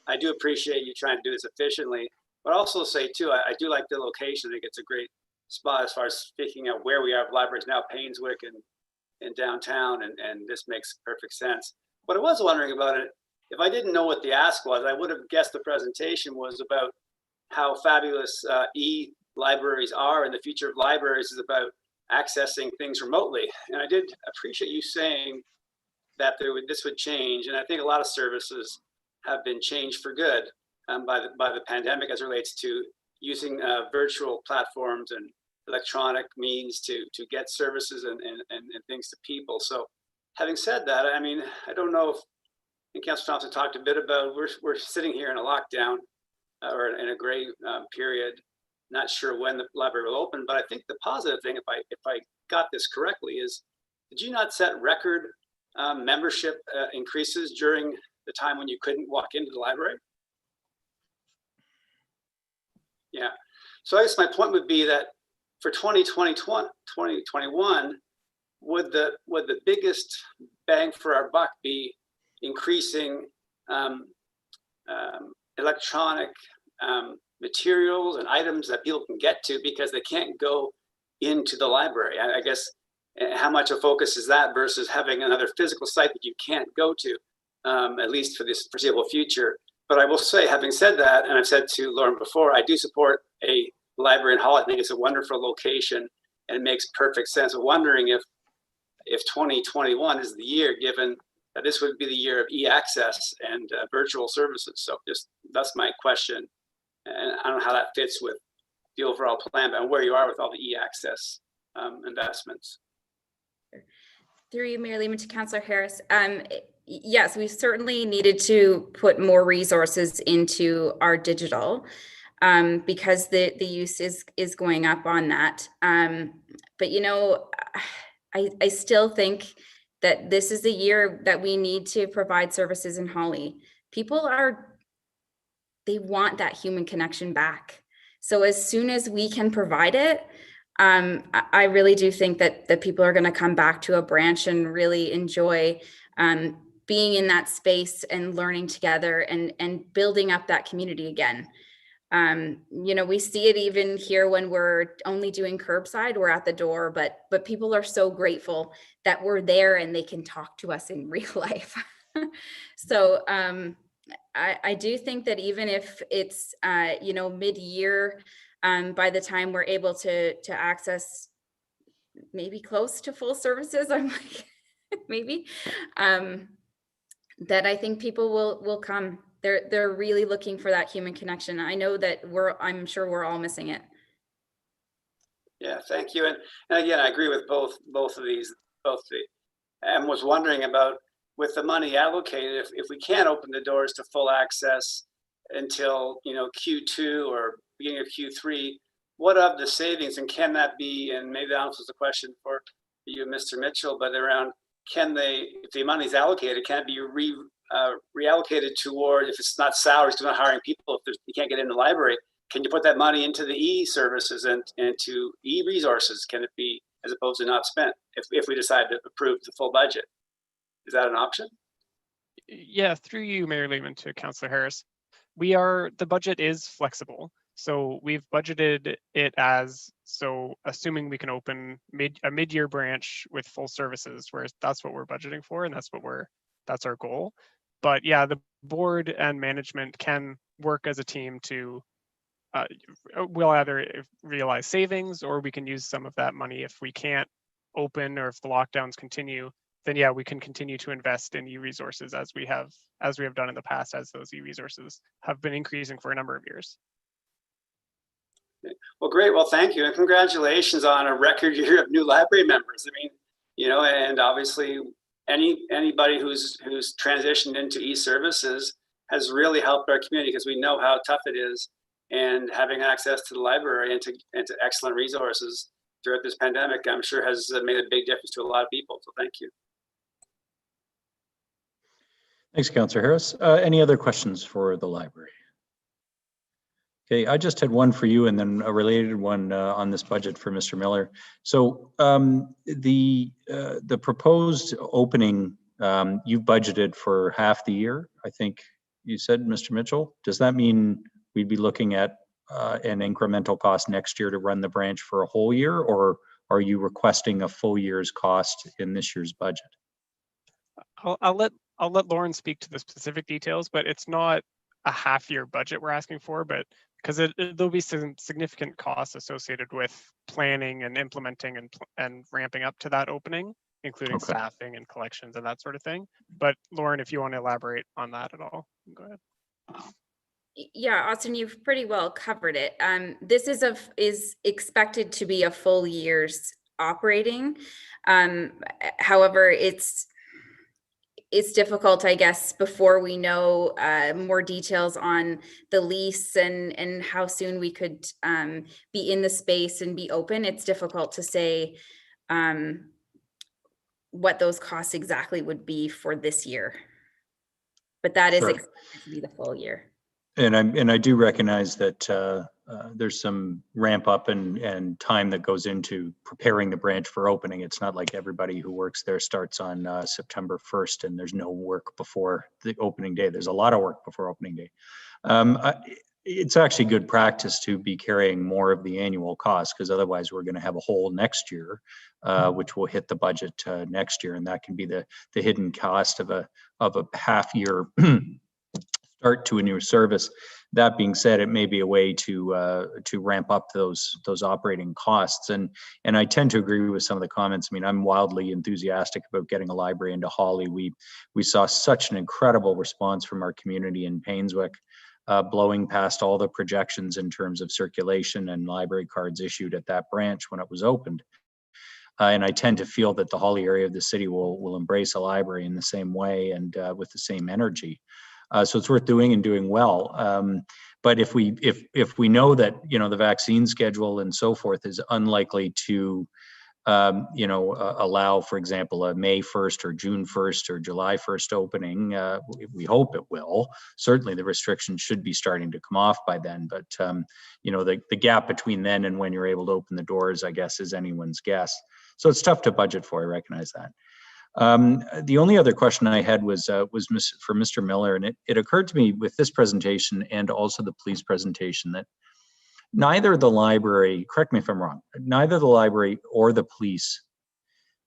Speaker 14: I do appreciate you trying to do this efficiently. But also say too, I do like the location. I think it's a great spot as far as speaking of where we have libraries now, Painswick and downtown, and this makes perfect sense. What I was wondering about it, if I didn't know what the ask was, I would have guessed the presentation was about how fabulous e-libraries are, and the future of libraries is about accessing things remotely. And I did appreciate you saying that this would change, and I think a lot of services have been changed for good by the pandemic as it relates to using virtual platforms and electronic means to get services and things to people. So having said that, I mean, I don't know if, and Councillor Thompson talked a bit about, we're sitting here in a lockdown or in a gray period, not sure when the library will open, but I think the positive thing, if I got this correctly, is did you not set record membership increases during the time when you couldn't walk into the library? Yeah, so I guess my point would be that for 2021, would the biggest bang for our buck be increasing electronic materials and items that people can get to because they can't go into the library? I guess how much a focus is that versus having another physical site that you can't go to, at least for this foreseeable future. But I will say, having said that, and I've said to Lauren before, I do support a library in Hull. I think it's a wonderful location and it makes perfect sense. I'm wondering if 2021 is the year, given that this would be the year of e-access and virtual services. So that's my question. And I don't know how that fits with the overall plan, but where you are with all the e-access investments.
Speaker 5: Through you, Mayor Lehman, to Councillor Harris. Yes, we certainly needed to put more resources into our digital because the use is going up on that. But you know, I still think that this is the year that we need to provide services in Holly. People they want that human connection back. So as soon as we can provide it, I really do think that people are going to come back to a branch and really enjoy being in that space and learning together and building up that community again. You know, we see it even here when we're only doing curbside, we're at the door, but people are so grateful that we're there and they can talk to us in real life. So I do think that even if it's, you know, mid-year, by the time we're able to access maybe close to full services, I'm like, maybe, that I think people will come. They're really looking for that human connection. I know that I'm sure we're all missing it.
Speaker 14: Yeah, thank you. And again, I agree with both of these, and was wondering about with the money allocated, if we can't open the doors to full access until, you know, Q2 or beginning of Q3, what of the savings, and can that be, and maybe that answers the question for you, Mr. Mitchell, but around, if the money is allocated, can it be reallocated toward, if it's not salaries, because we're not hiring people, if you can't get in the library, can you put that money into the e-services and into e-resources? Can it be, as opposed to not spent, if we decide to approve the full budget? Is that an option?
Speaker 10: Yeah, through you, Mayor Lehman, to Councillor Harris. The budget is flexible. So we've budgeted it as, so assuming we can open a mid-year branch with full services, where that's what we're budgeting for, and that's our goal. But yeah, the board and management can work as a team to, we'll either realize savings, or we can use some of that money if we can't open, or if the lockdowns continue, then yeah, we can continue to invest in e-resources as we have done in the past, as those e-resources have been increasing for a number of years.
Speaker 14: Well, great. Well, thank you, and congratulations on a record year of new library members. I mean, you know, and obviously anybody who's transitioned into e-services has really helped our community, because we know how tough it is, and having access to the library and to excellent resources throughout this pandemic, I'm sure has made a big difference to a lot of people. So thank you.
Speaker 2: Thanks, Councillor Harris. Any other questions for the library? Okay, I just had one for you and then a related one on this budget for Mr. Miller. So the proposed opening, you've budgeted for half the year, I think you said, Mr. Mitchell. Does that mean we'd be looking at an incremental cost next year to run the branch for a whole year, or are you requesting a full year's cost in this year's budget?
Speaker 10: I'll let Lauren speak to the specific details, but it's not a half-year budget we're asking for, but because there'll be some significant costs associated with planning and implementing and ramping up to that opening, including staffing and collections and that sort of thing. But Lauren, if you want to elaborate on that at all, go ahead.
Speaker 5: Yeah, Austin, you've pretty well covered it. This is expected to be a full year's operating. However, it's difficult, I guess, before we know more details on the lease and how soon we could be in the space and be open. It's difficult to say what those costs exactly would be for this year, but that is expected to be the full year.
Speaker 2: And I do recognize that there's some ramp up and time that goes into preparing the branch for opening. It's not like everybody who works there starts on September 1st and there's no work before the opening day. There's a lot of work before opening day. It's actually good practice to be carrying more of the annual costs, because otherwise we're going to have a hole next year, which will hit the budget next year, and that can be the hidden cost of a half year start to a new service. That being said, it may be a way to ramp up those operating costs. And I tend to agree with some of the comments. I mean, I'm wildly enthusiastic about getting a library into Holly. We saw such an incredible response from our community in Painswick, blowing past all the projections in terms of circulation and library cards issued at that branch when it was opened. And I tend to feel that the Holly area of the city will embrace a library in the same way and with the same energy. So it's worth doing and doing well. But if we know that, you know, the vaccine schedule and so forth is unlikely to allow, for example, a May 1st or June 1st or July 1st opening. We hope it will. Certainly the restrictions should be starting to come off by then, but the gap between then and when you're able to open the doors, I guess, is anyone's guess. So it's tough to budget for, I recognize that. The only other question I had was for Mr. Miller, and it occurred to me with this presentation and also the police presentation that neither the library, correct me if I'm wrong, neither the library or the police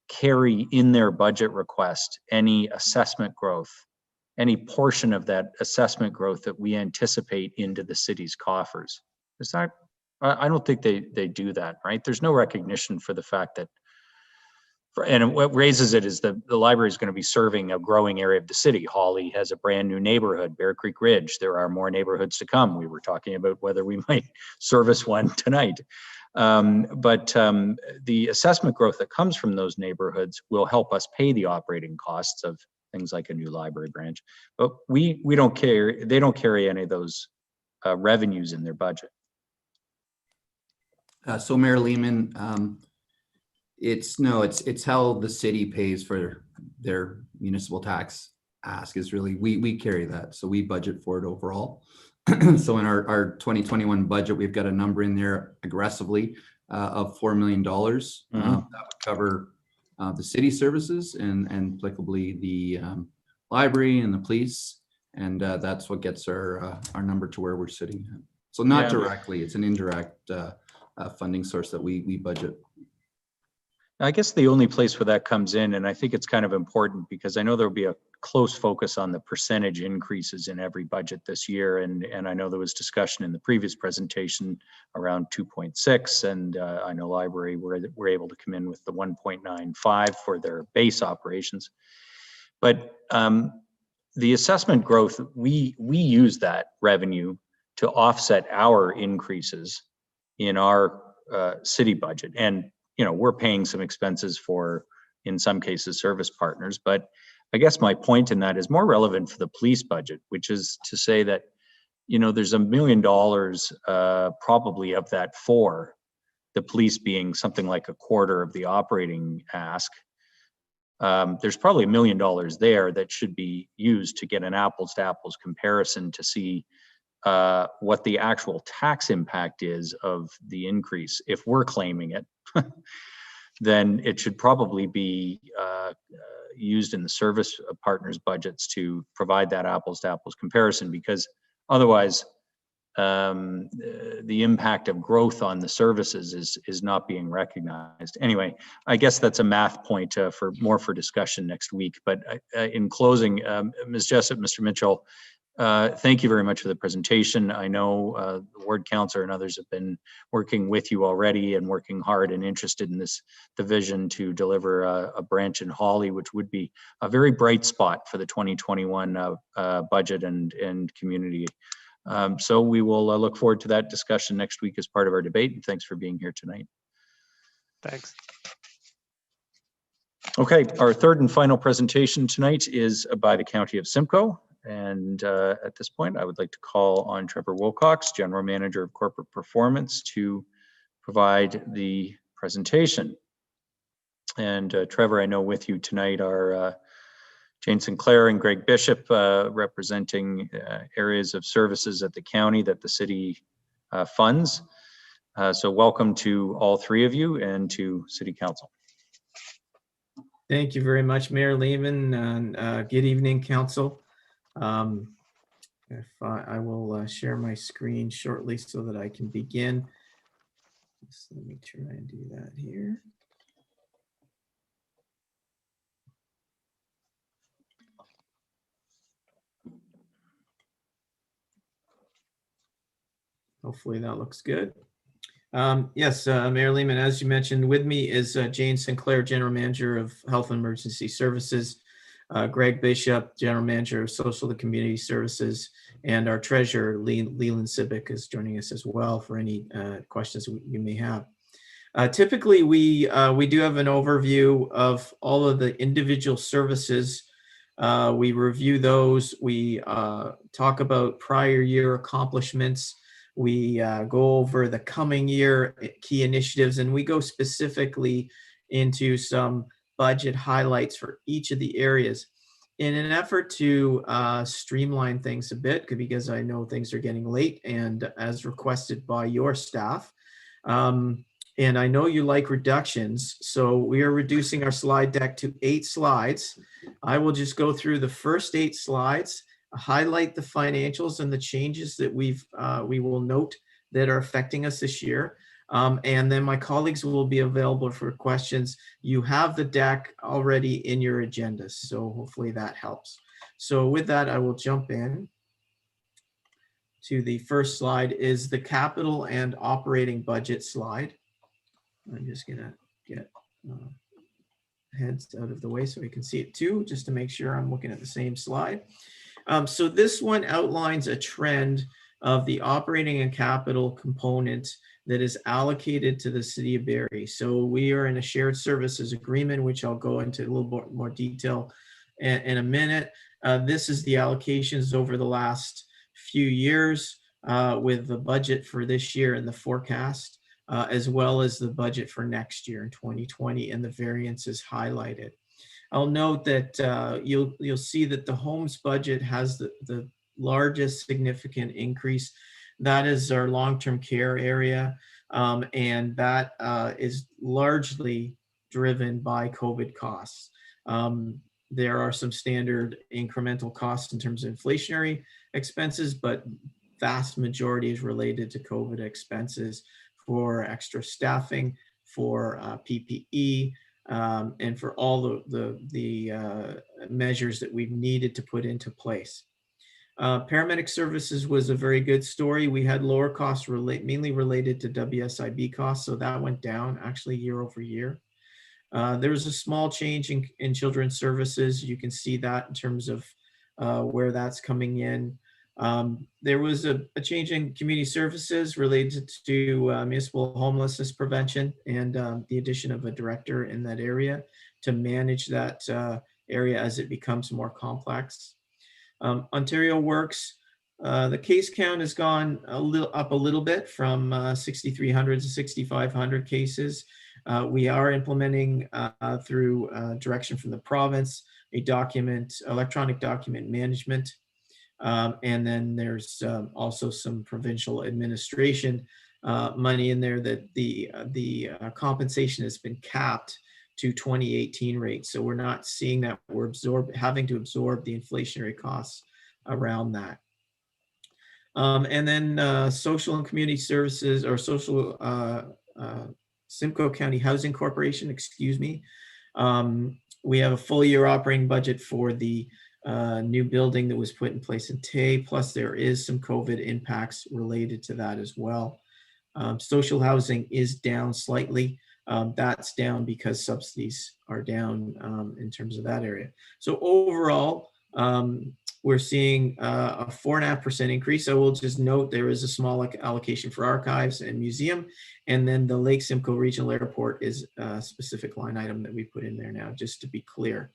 Speaker 2: carry in their budget request any assessment growth, any portion of that assessment growth that we anticipate into the city's coffers. Is that, I don't think they do that, right? There's no recognition for the fact that, and what raises it is the library is going to be serving a growing area of the city. Holly has a brand new neighborhood, Bear Creek Ridge. There are more neighborhoods to come. We were talking about whether we might service one tonight. But the assessment growth that comes from those neighborhoods will help us pay the operating costs of things like a new library branch. But we don't carry, they don't carry any of those revenues in their budget.
Speaker 12: So Mayor Lehman, it's how the city pays for their municipal tax ask is really, we carry that. So we budget for it overall. So in our 2021 budget, we've got a number in there aggressively of $4 million. That would cover the city services and applicably the library and the police. And that's what gets our number to where we're sitting. So not directly, it's an indirect funding source that we budget.
Speaker 2: I guess the only place where that comes in, and I think it's kind of important because I know there'll be a close focus on the percentage increases in every budget this year. And I know there was discussion in the previous presentation around 2.6, and I know library were able to come in with the 1.95 for their base operations. But the assessment growth, we use that revenue to offset our increases in our city budget. And we're paying some expenses for, in some cases, service partners. But I guess my point in that is more relevant for the police budget, which is to say that, there's $1 million probably of that for the police being something like a quarter of the operating ask. There's probably $1 million there that should be used to get an apples to apples comparison to see what the actual tax impact is of the increase. If we're claiming it, then it should probably be used in the service partners' budgets to provide that apples to apples comparison, because otherwise the impact of growth on the services is not being recognized. Anyway, I guess that's a math point for discussion next week. But in closing, Ms. Jessup, Mr. Mitchell, thank you very much for the presentation. I know the ward councillor and others have been working with you already and working hard and interested in this division to deliver a branch in Holly, which would be a very bright spot for the 2021 budget and community. So we will look forward to that discussion next week as part of our debate. And thanks for being here tonight.
Speaker 10: Thanks.
Speaker 2: Okay, our third and final presentation tonight is by the County of Simcoe. And at this point, I would like to call on Trevor Wilcox, General Manager of Corporate Performance, to provide the presentation. And Trevor, I know with you tonight are Jane Sinclair and Greg Bishop, representing areas of services at the county that the city funds. So welcome to all three of you and to City Council.
Speaker 15: Thank you very much, Mayor Lehman, and good evening, Council. If I will share my screen shortly so that I can begin. So let me try and do that here. Hopefully that looks good. Yes, Mayor Lehman, as you mentioned, with me is Jane Sinclair, General Manager of Health and Emergency Services, Greg Bishop, General Manager of Social and Community Services, and our Treasurer, Leland Sibic, is joining us as well for any questions you may have. Typically, we do have an overview of all of the individual services. We review those. We talk about prior year accomplishments. We go over the coming year key initiatives, and we go specifically into some budget highlights for each of the areas in an effort to streamline things a bit, because I know things are getting late, and as requested by your staff. And I know you like reductions, so we are reducing our slide deck to 8 slides. I will just go through the first 8 slides, highlight the financials and the changes that we will note that are affecting us this year. And then my colleagues will be available for questions. You have the deck already in your agenda, so hopefully that helps. So with that, I will jump in to the first slide, is the capital and operating budget slide. I'm just gonna get heads out of the way so we can see it too, just to make sure I'm looking at the same slide. So this one outlines a trend of the operating and capital component that is allocated to the city of Barrie. So we are in a shared services agreement, which I'll go into a little more detail in a minute. This is the allocations over the last few years with the budget for this year and the forecast. As well as the budget for next year in 2020, and the variances highlighted. I'll note that you'll see that the homes budget has the largest significant increase. That is our long-term care area, and that is largely driven by COVID costs. There are some standard incremental costs in terms of inflationary expenses, but vast majority is related to COVID expenses for extra staffing, for PPE, and for all the measures that we've needed to put into place. Paramedic services was a very good story. We had lower costs mainly related to WSIB costs, so that went down actually year over year. There was a small change in children's services. You can see that in terms of where that's coming in. There was a change in community services related to municipal homelessness prevention, and the addition of a director in that area to manage that area as it becomes more complex. Ontario Works, the case count has gone up a little bit from 6,300 to 6,500 cases. We are implementing through direction from the province a electronic document management. And then there's also some provincial administration money in there that the compensation has been capped to 2018 rates. So we're not seeing that we're having to absorb the inflationary costs around that. And then social and community services, or social Simcoe County Housing Corporation, excuse me. We have a full year operating budget for the new building that was put in place in Tay, plus there is some COVID impacts related to that as well. Social housing is down slightly. That's down because subsidies are down in terms of that area. So overall, we're seeing a 4.5% increase. I will just note there is a small allocation for archives and museum, and then the Lake Simcoe Regional Airport is a specific line item that we put in there now, just to be clear.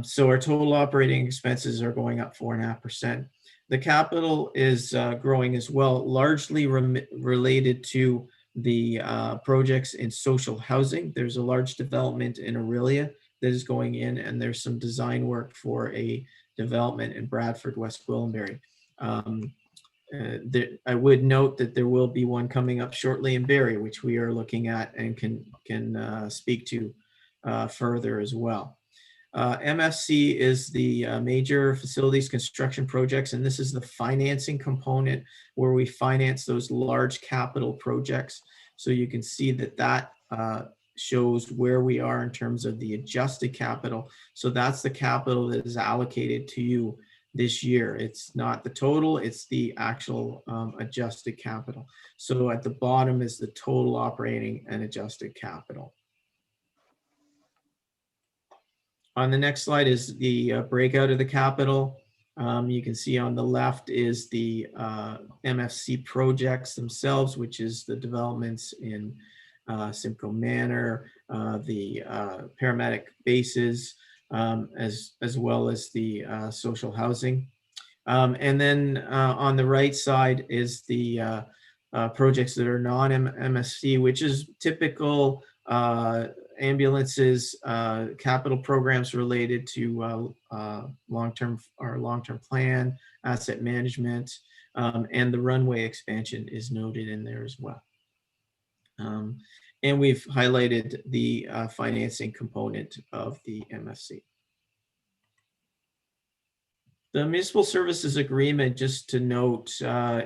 Speaker 15: So our total operating expenses are going up 4.5%. The capital is growing as well, largely related to the projects in social housing. There's a large development in Aurelia that is going in, and there's some design work for a development in Bradford, West Gwillimbury. I would note that there will be one coming up shortly in Barrie, which we are looking at and can speak to further as well. MFC is the major facilities construction projects, and this is the financing component where we finance those large capital projects. So you can see that shows where we are in terms of the adjusted capital. So that's the capital that is allocated to you this year. It's not the total, it's the actual adjusted capital. So at the bottom is the total operating and adjusted capital. On the next slide is the breakout of the capital. You can see on the left is the MFC projects themselves, which is the developments in Simcoe Manor, the paramedic bases, as well as the social housing. And then on the right side is the projects that are non-MSC, which is typical ambulances, capital programs related to long-term plan, asset management, and the runway expansion is noted in there as well. And we've highlighted the financing component of the MFC. The municipal services agreement, just to note,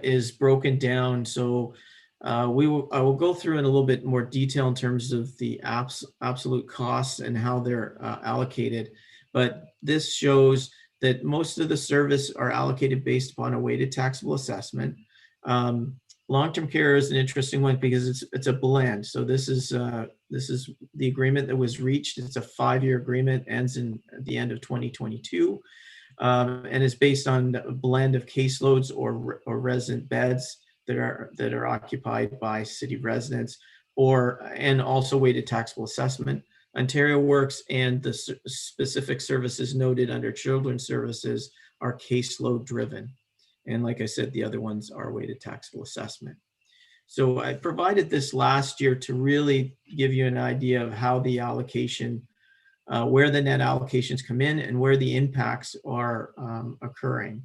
Speaker 15: is broken down. So I will go through in a little bit more detail in terms of the absolute costs and how they're allocated. But this shows that most of the service are allocated based upon a weighted taxable assessment. Long-term care is an interesting one because it's a blend. So this is the agreement that was reached. It's a 5-year agreement, ends at the end of 2022. And is based on a blend of caseloads or resident beds that are occupied by city residents, and also weighted taxable assessment. Ontario Works and the specific services noted under children's services are caseload driven. And like I said, the other ones are weighted taxable assessment. So I provided this last year to really give you an idea of how the allocation, where the net allocations come in and where the impacts are occurring.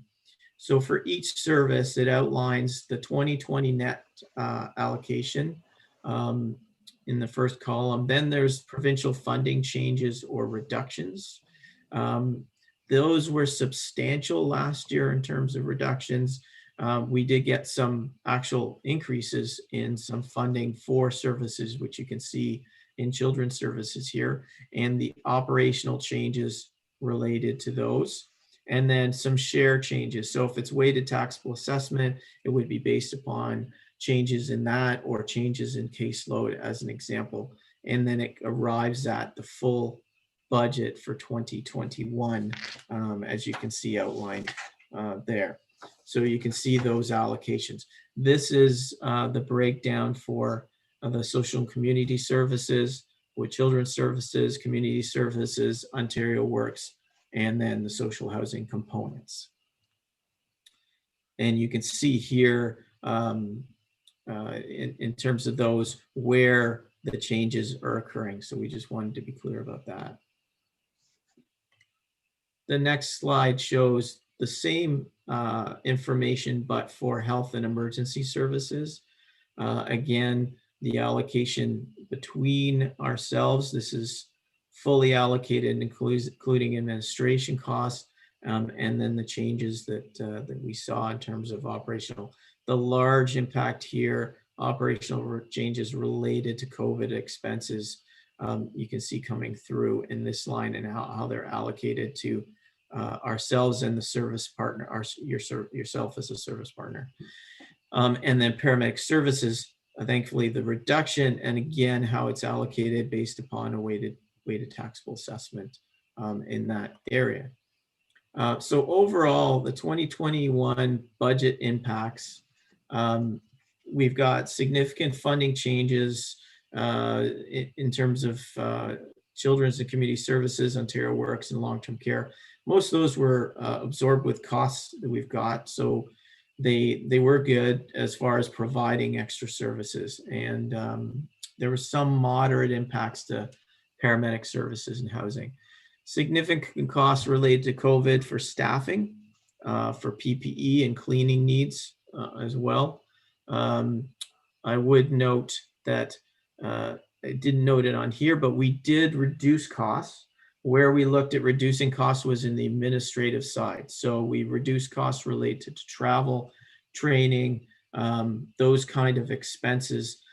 Speaker 15: So for each service, it outlines the 2020 net allocation in the first column. Then there's provincial funding changes or reductions. Those were substantial last year in terms of reductions. We did get some actual increases in some funding for services, which you can see in children's services here, and the operational changes related to those, and then some share changes. So if it's weighted taxable assessment, it would be based upon changes in that or changes in caseload as an example. And then it arrives at the full budget for 2021, as you can see outlined there. So you can see those allocations. This is the breakdown for the social and community services, with children's services, community services, Ontario Works, and then the social housing components. And you can see here in terms of those where the changes are occurring. So we just wanted to be clear about that. The next slide shows the same information, but for health and emergency services. Again, the allocation between ourselves, this is fully allocated, including administration costs, and then the changes that we saw in terms of operational. The large impact here, operational changes related to COVID expenses, you can see coming through in this line and how they're allocated to ourselves and the service partner, yourself as a service partner. And then paramedic services, thankfully the reduction, and again, how it's allocated based upon a weighted taxable assessment in that area. So overall, the 2021 budget impacts, we've got significant funding changes in terms of children's and community services, Ontario Works, and long-term care. Most of those were absorbed with costs that we've got. So they were good as far as providing extra services. And there were some moderate impacts to paramedic services and housing. Significant costs related to COVID for staffing, for PPE and cleaning needs as well. I would note that, I didn't note it on here, but we did reduce costs. Where we looked at reducing costs was in the administrative side. So we reduced costs related to travel, training, those kind of expenses.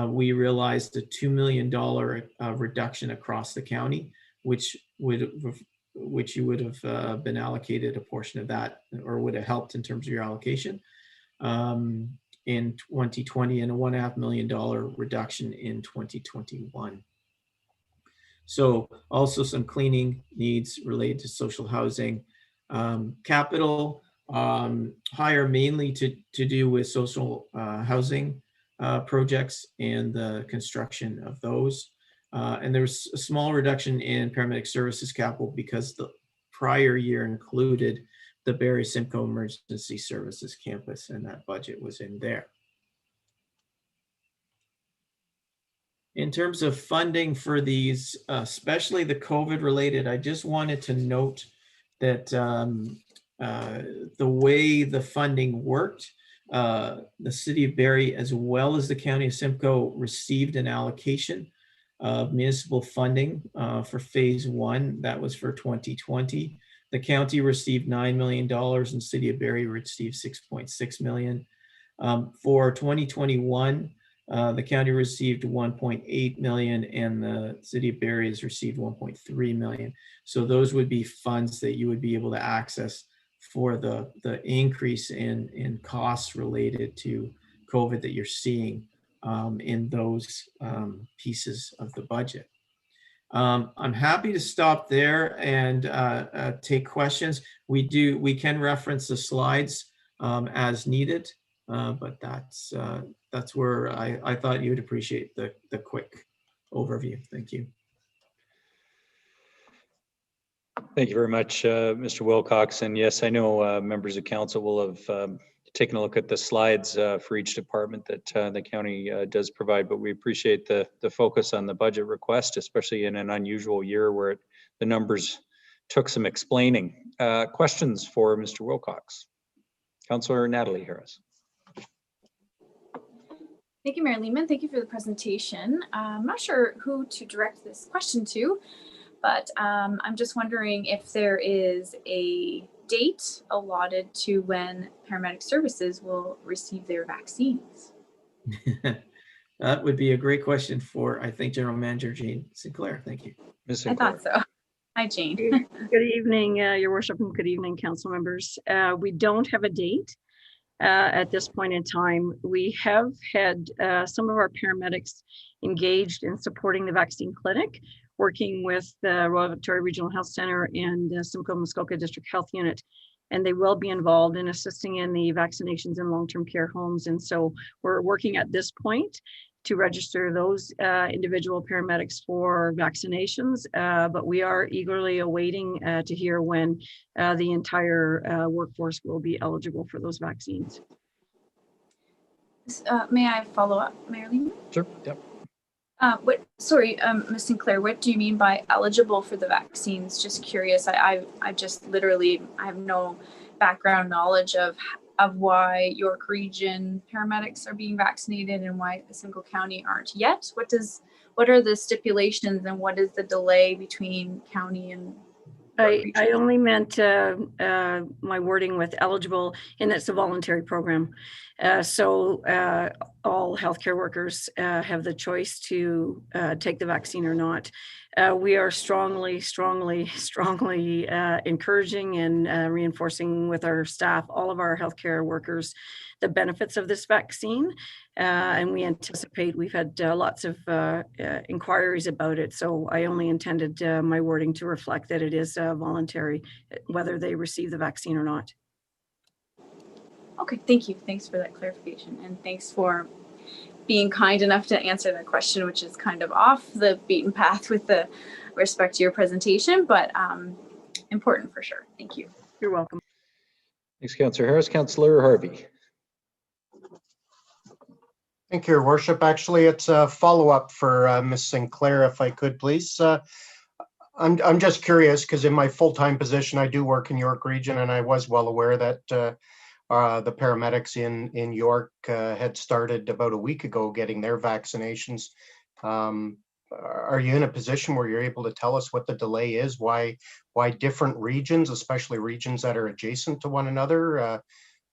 Speaker 15: We realized a $2 million reduction across the county, which you would have been allocated a portion of that, or would have helped in terms of your allocation in 2020, and a $1.5 million reduction in 2021. So also some cleaning needs related to social housing. Capital higher mainly to do with social housing projects and the construction of those. And there was a small reduction in paramedic services capital because the prior year included the Barrie Simcoe Emergency Services Campus, and that budget was in there. In terms of funding for these, especially the COVID related, I just wanted to note that the way the funding worked, the city of Barrie as well as the county of Simcoe received an allocation of municipal funding for phase 1. That was for 2020. The county received $9 million and city of Barrie received $6.6 million. For 2021, the county received 1.8 million and the city of Barrie has received 1.3 million. So those would be funds that you would be able to access for the increase in costs related to COVID that you're seeing in those pieces of the budget. I'm happy to stop there and take questions. We can reference the slides as needed, but that's where I thought you'd appreciate the quick overview. Thank you.
Speaker 2: Thank you very much, Mr. Wilcox. And yes, I know members of council will have taken a look at the slides for each department that the county does provide, but we appreciate the focus on the budget request, especially in an unusual year where the numbers took some explaining. Questions for Mr. Wilcox? Councillor Natalie Harris.
Speaker 13: Thank you, Mayor Lehman. Thank you for the presentation. I'm not sure who to direct this question to, but I'm just wondering if there is a date allotted to when paramedic services will receive their vaccines.
Speaker 15: That would be a great question for, I think, General Manager Jane Sinclair. Thank you.
Speaker 2: Ms.
Speaker 13: I thought so. Hi, Jane.
Speaker 16: Good evening, Your Worship, and good evening, council members. We don't have a date at this point in time. We have had some of our paramedics engaged in supporting the vaccine clinic, working with the Royal Victoria Regional Health Center and the Simcoe Muskoka District Health Unit, and they will be involved in assisting in the vaccinations in long-term care homes. And so we're working at this point to register those individual paramedics for vaccinations, but we are eagerly awaiting to hear when the entire workforce will be eligible for those vaccines.
Speaker 13: May I follow up, Mayor Lehman?
Speaker 2: Sure. Yep.
Speaker 13: Sorry, Ms. Sinclair, what do you mean by eligible for the vaccines? Just curious. I just literally, I have no background knowledge of why York Region paramedics are being vaccinated and why the Simcoe County aren't yet. What are the stipulations and what is the delay between county and
Speaker 16: I only meant my wording with eligible, and that's a voluntary program. So all healthcare workers have the choice to take the vaccine or not. We are strongly encouraging and reinforcing with our staff, all of our healthcare workers, the benefits of this vaccine. And we anticipate, we've had lots of inquiries about it. So I only intended my wording to reflect that it is voluntary, whether they receive the vaccine or not.
Speaker 13: Okay, thank you. Thanks for that clarification. And thanks for being kind enough to answer that question, which is kind of off the beaten path with the respect to your presentation, but important for sure. Thank you.
Speaker 16: You're welcome.
Speaker 2: Thanks, Councillor Harris. Councillor Harvey.
Speaker 3: Thank you, Your Worship. Actually, it's a follow-up for Ms. Sinclair, if I could, please. I'm just curious because in my full-time position, I do work in York Region, and I was well aware that the paramedics in York had started about a week ago getting their vaccinations. Are you in a position where you're able to tell us what the delay is? Why different regions, especially regions that are adjacent to one another,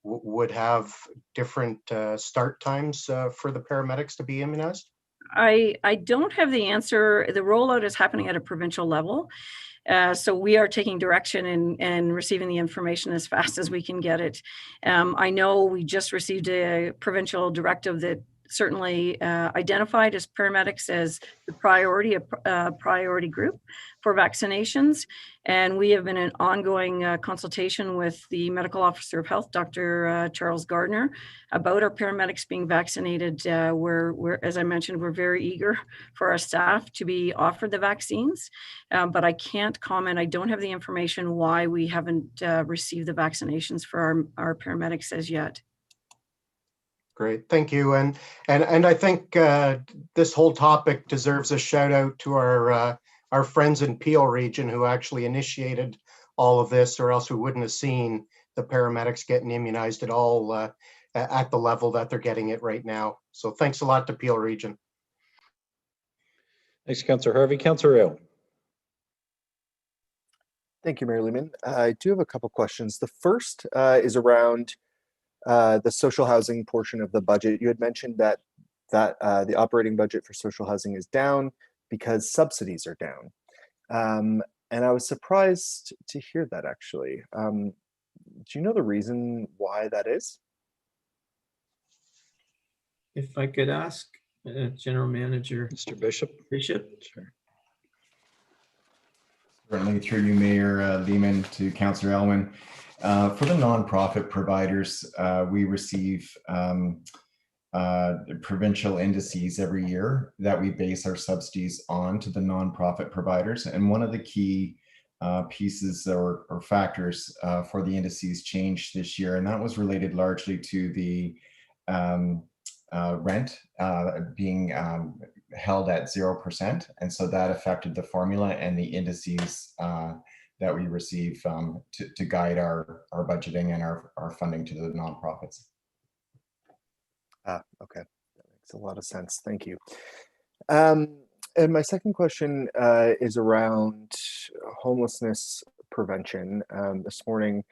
Speaker 3: would have different start times for the paramedics to be immunized?
Speaker 16: I don't have the answer. The rollout is happening at a provincial level. So we are taking direction and receiving the information as fast as we can get it. I know we just received a provincial directive that certainly identified as paramedics as the priority group for vaccinations. And we have been in ongoing consultation with the medical officer of health, Dr. Charles Gardner, about our paramedics being vaccinated. We're, as I mentioned, we're very eager for our staff to be offered the vaccines, but I can't comment. I don't have the information why we haven't received the vaccinations for our paramedics as yet.
Speaker 3: Great, thank you. And I think this whole topic deserves a shout out to our friends in Peel region who actually initiated all of this, or else we wouldn't have seen the paramedics getting immunized at all at the level that they're getting it right now. So thanks a lot to Peel region.
Speaker 2: Thanks, Councillor Harvey. Councillor Rail.
Speaker 19: Thank you, Mayor Lehman. I do have a couple questions. The first is around the social housing portion of the budget. You had mentioned that the operating budget for social housing is down because subsidies are down. And I was surprised to hear that, actually. Do you know the reason why that is?
Speaker 15: If I could ask General Manager
Speaker 2: Mr. Bishop.
Speaker 15: Sure.
Speaker 4: Certainly, through you, Mayor Lehman, to Councillor Elwin. For the nonprofit providers, we receive provincial indices every year that we base our subsidies on to the nonprofit providers. And one of the key pieces or factors for the indices changed this year, and that was related largely to the rent being held at 0%. And so that affected the formula and the indices that we receive to guide our budgeting and our funding to the nonprofits.
Speaker 19: Okay, that makes a lot of sense. Thank you. And my second question is around homelessness prevention. This morning,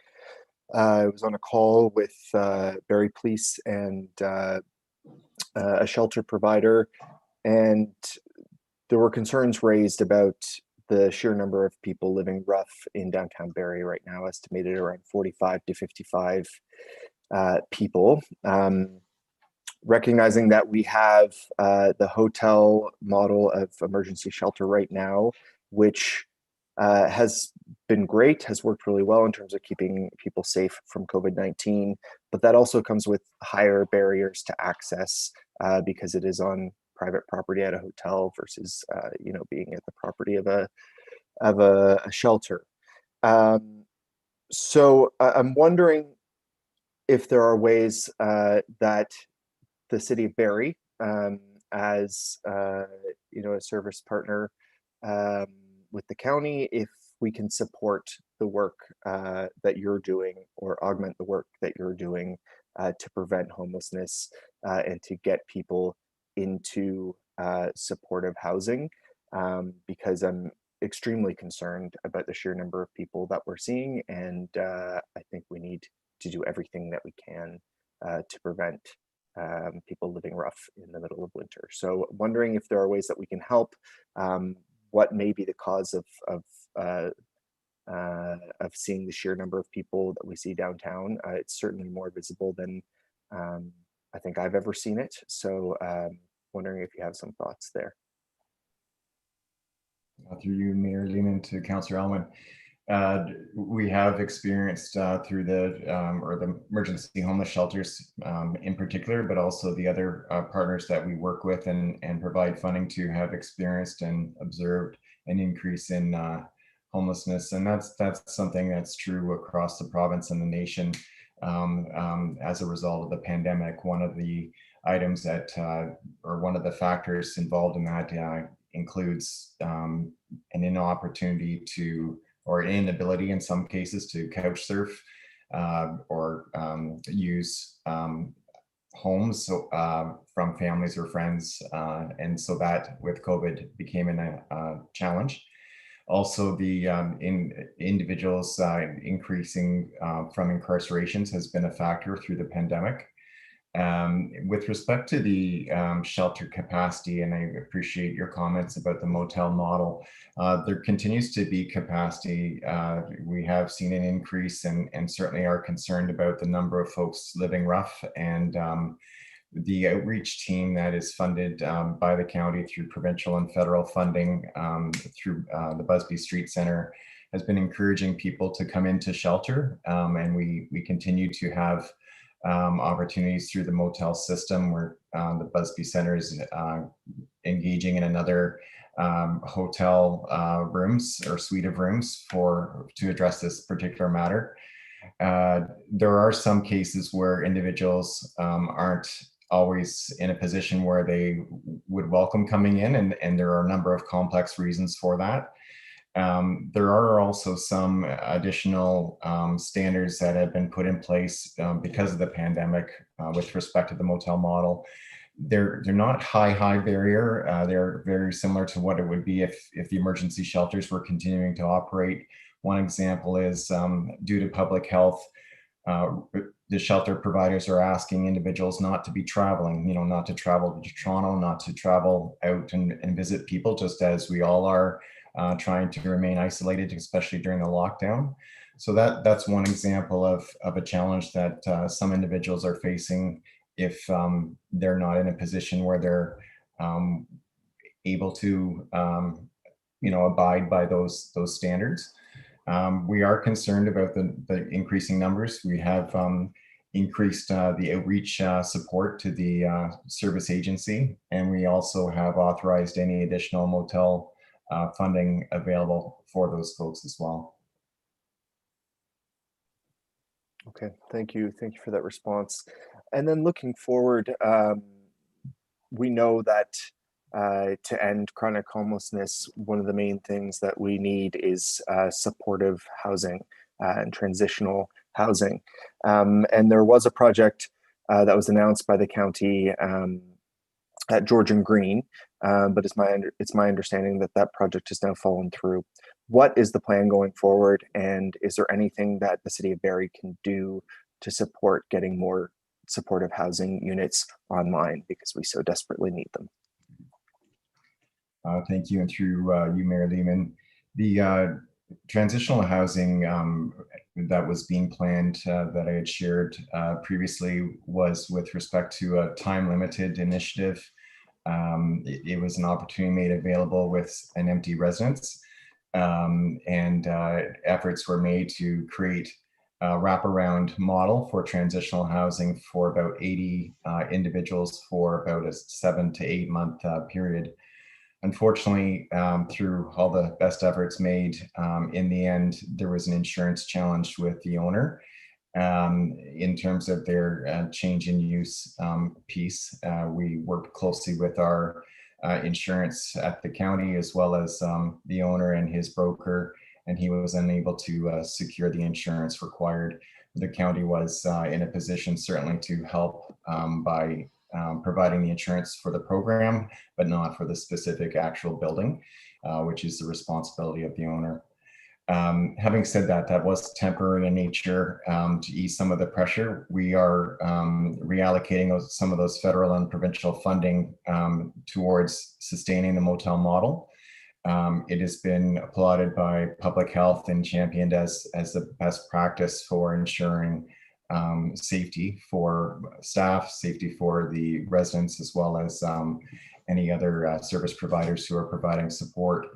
Speaker 19: I was on a call with Barrie Police and a shelter provider, and there were concerns raised about the sheer number of people living rough in downtown Barrie right now, estimated around 45 to 55 people. Recognizing that we have the hotel model of emergency shelter right now, which has been great, has worked really well in terms of keeping people safe from COVID-19, but that also comes with higher barriers to access because it is on private property at a hotel versus being at the property of a shelter. So I'm wondering if there are ways that the city of Barrie, as a service partner with the county, if we can support the work that you're doing or augment the work that you're doing to prevent homelessness and to get people into supportive housing, because I'm extremely concerned about the sheer number of people that we're seeing, and I think we need to do everything that we can to prevent people living rough in the middle of winter. So wondering if there are ways that we can help. What may be the cause of seeing the sheer number of people that we see downtown? It's certainly more visible than I think I've ever seen it. So wondering if you have some thoughts there.
Speaker 4: Through you, Mayor Lehman, to Councillor Elwin. We have experienced through the emergency homeless shelters in particular, but also the other partners that we work with and provide funding to, have experienced and observed an increase in homelessness. And that's something that's true across the province and the nation as a result of the pandemic. One of the items that, or one of the factors involved in that includes an inopportunity to, or inability in some cases, to couch surf or use homes from families or friends. And so that with COVID became a challenge. Also, the individuals increasing from incarcerations has been a factor through the pandemic. With respect to the shelter capacity, and I appreciate your comments about the motel model, there continues to be capacity. We have seen an increase and certainly are concerned about the number of folks living rough. And The outreach team that is funded by the county through provincial and federal funding through the Busby Street Center has been encouraging people to come into shelter. And we continue to have opportunities through the motel system where the Busby Center is engaging in another hotel rooms or suite of rooms to address this particular matter. There are some cases where individuals aren't always in a position where they would welcome coming in, and there are a number of complex reasons for that. There are also some additional standards that have been put in place because of the pandemic with respect to the motel model. They're not high barrier. They're very similar to what it would be if the emergency shelters were continuing to operate. One example is due to public health, the shelter providers are asking individuals not to be traveling, not to travel to Toronto, not to travel out and visit people, just as we all are trying to remain isolated, especially during the lockdown. So that's one example of a challenge that some individuals are facing if they're not in a position where they're able to abide by those standards. We are concerned about the increasing numbers. We have increased the outreach support to the service agency, and we also have authorized any additional motel funding available for those folks as well.
Speaker 19: Okay, thank you. Thank you for that response. And then looking forward, we know that to end chronic homelessness, one of the main things that we need is supportive housing and transitional housing. And there was a project that was announced by the county at George and Green, but it's my understanding that that project has now fallen through. What is the plan going forward, and is there anything that the City of Barrie can do to support getting more supportive housing units online, because we so desperately need them?
Speaker 4: Thank you, and through you, Mayor Lehman. The transitional housing that was being planned that I had shared previously was with respect to a time-limited initiative. It was an opportunity made available with an empty residence, and efforts were made to create a wraparound model for transitional housing for about 80 individuals for about a 7 to 8 month period. Unfortunately, through all the best efforts made, in the end, there was an insurance challenge with the owner in terms of their change in use piece. We worked closely with our insurance at the county, as well as the owner and his broker, and he was unable to secure the insurance required. The county was in a position certainly to help by providing the insurance for the program, but not for the specific actual building, which is the responsibility of the owner. Having said that, that was temporary in nature. To ease some of the pressure, we are reallocating some of those federal and provincial funding towards sustaining the motel model. It has been applauded by public health and championed as the best practice for ensuring safety for staff, safety for the residents, as well as any other service providers who are providing support.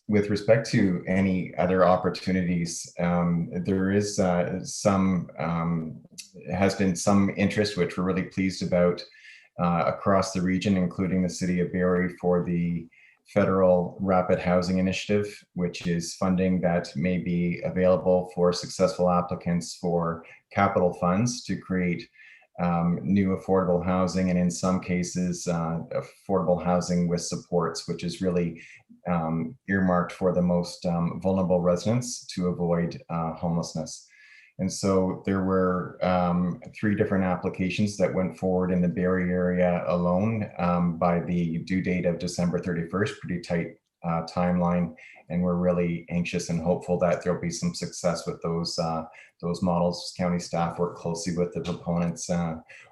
Speaker 4: With respect to any other opportunities, there is has been some interest, which we're really pleased about, across the region, including the City of Barrie, for the Federal Rapid Housing Initiative, which is funding that may be available for successful applicants for capital funds to create new affordable housing, and in some cases, affordable housing with supports, which is really earmarked for the most vulnerable residents to avoid homelessness. And so there were 3 different applications that went forward in the Barrie area alone by the due date of December 31st, pretty tight timeline. And we're really anxious and hopeful that there'll be some success with those models. County staff work closely with the proponents.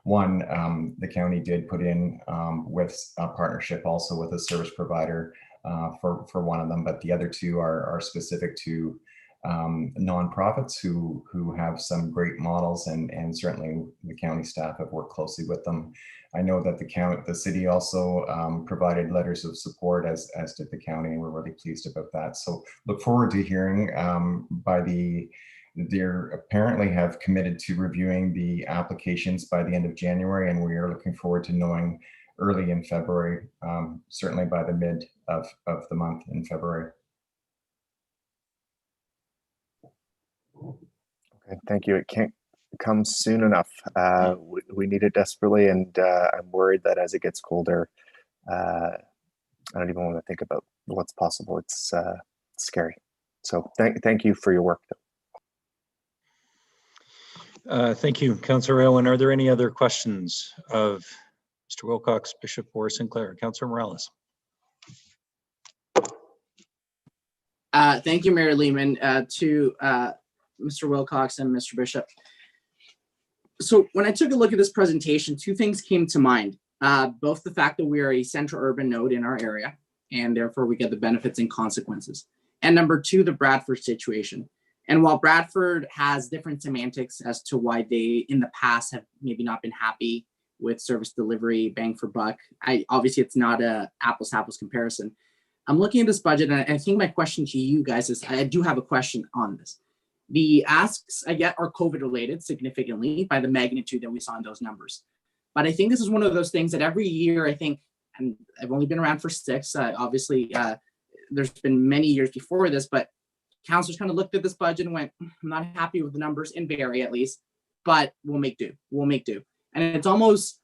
Speaker 4: One, the county did put in with a partnership also with a service provider for one of them, but the other 2 are specific to nonprofits who have some great models, and certainly the county staff have worked closely with them. I know that the city also provided letters of support, as did the county, and we're really pleased about that. So look forward to hearing they apparently have committed to reviewing the applications by the end of January, and we are looking forward to knowing early in February, certainly by the mid of the month in February.
Speaker 19: Okay, thank you. It can't come soon enough. We need it desperately, and I'm worried that as it gets colder, I don't even want to think about what's possible. It's scary. So thank you for your work.
Speaker 2: Thank you, Councillor Owen. Are there any other questions of Mr. Wilcox, Bishop, or Sinclair? Councillor Morales.
Speaker 11: Thank you, Mayor Lehman, to Mr. Wilcox and Mr. Bishop. So when I took a look at this presentation, two things came to mind. Both the fact that we are a central urban node in our area, and therefore we get the benefits and consequences. And number two, the Bradford situation. And while Bradford has different semantics as to why they in the past have maybe not been happy with service delivery, bang for buck, obviously it's not a apples to apples comparison. I'm looking at this budget, and I think my question to you guys is, I do have a question on this. The asks I get are COVID related significantly by the magnitude that we saw in those numbers. But I think this is one of those things that every year, I think, and I've only been around for 6, obviously there's been many years before this, but councilors kind of looked at this budget and went, I'm not happy with the numbers in Barrie at least, but we'll make do. And it's almost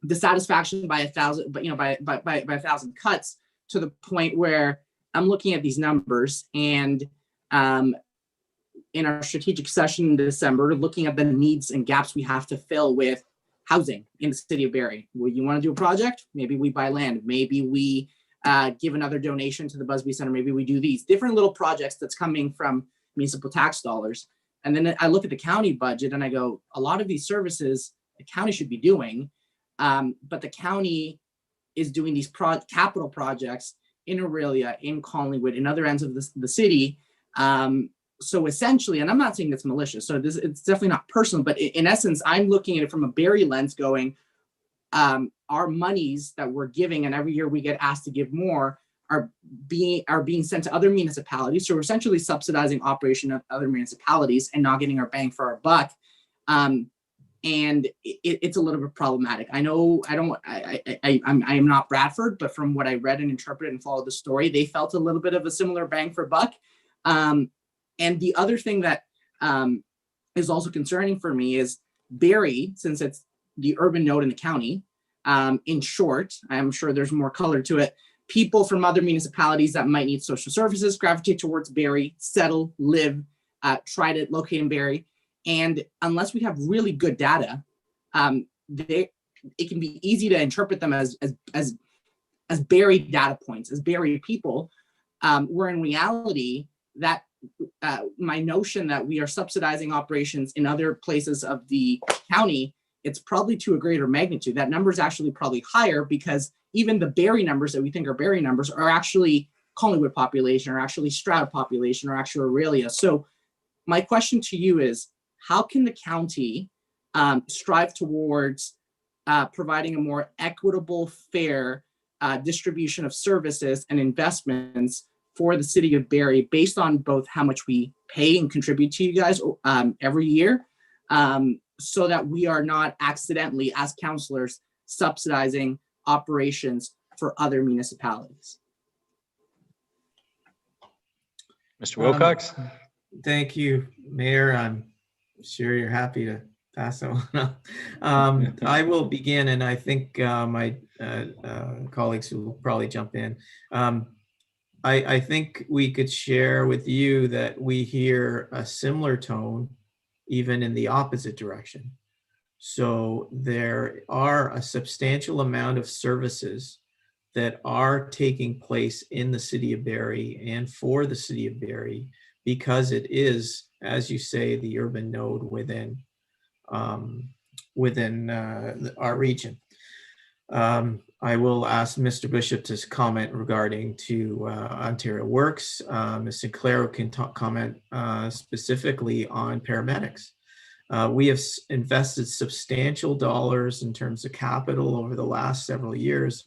Speaker 11: dissatisfaction by 1,000, but by 1,000 cuts, to the point where I'm looking at these numbers, and in our strategic session in December, looking at the needs and gaps we have to fill with housing in the city of Barrie. Well, you want to do a project? Maybe we buy land. Maybe we give another donation to the Busby Center. Maybe we do these different little projects that's coming from municipal tax dollars. And then I look at the county budget and I go, a lot of these services the county should be doing, but the county is doing these capital projects in Aurelia, in Collingwood, in other ends of the city. So essentially, and I'm not saying it's malicious, so it's definitely not personal, but in essence, I'm looking at it from a Barrie lens going, our monies that we're giving, and every year we get asked to give more, are being sent to other municipalities. So we're essentially subsidizing operation of other municipalities and not getting our bang for our buck. And it's a little bit problematic. I know I'm not Bradford, but from what I read and interpreted and followed the story, they felt a little bit of a similar bang for buck. And the other thing that is also concerning for me is Barrie, since it's the urban node in the county, in short, I'm sure there's more color to it, people from other municipalities that might need social services gravitate towards Barrie, settle, live, try to locate in Barrie. And unless we have really good data, it can be easy to interpret them as Barrie data points, as Barrie people, where in reality, that my notion that we are subsidizing operations in other places of the county, it's probably to a greater magnitude. That number is actually probably higher, because even the Barrie numbers that we think are Barrie numbers are actually Collingwood population, or actually Stroud population, or actually Aurelia. So my question to you is, how can the county strive towards providing a more equitable, fair distribution of services and investments for the city of Barrie, based on both how much we pay and contribute to you guys every year, so that we are not accidentally, as councillors, subsidizing operations for other municipalities?
Speaker 2: Mr. Wilcox?
Speaker 15: Thank you, Mayor. I'm sure you're happy to pass that one on. I will begin, and I think my colleagues will probably jump in. I think we could share with you that we hear a similar tone even in the opposite direction. So there are a substantial amount of services that are taking place in the city of Barrie and for the city of Barrie, because it is, as you say, the urban node within our region. I will ask Mr. Bishop to comment regarding to Ontario Works. Ms. Sinclair can comment specifically on paramedics. We have invested substantial dollars in terms of capital over the last several years.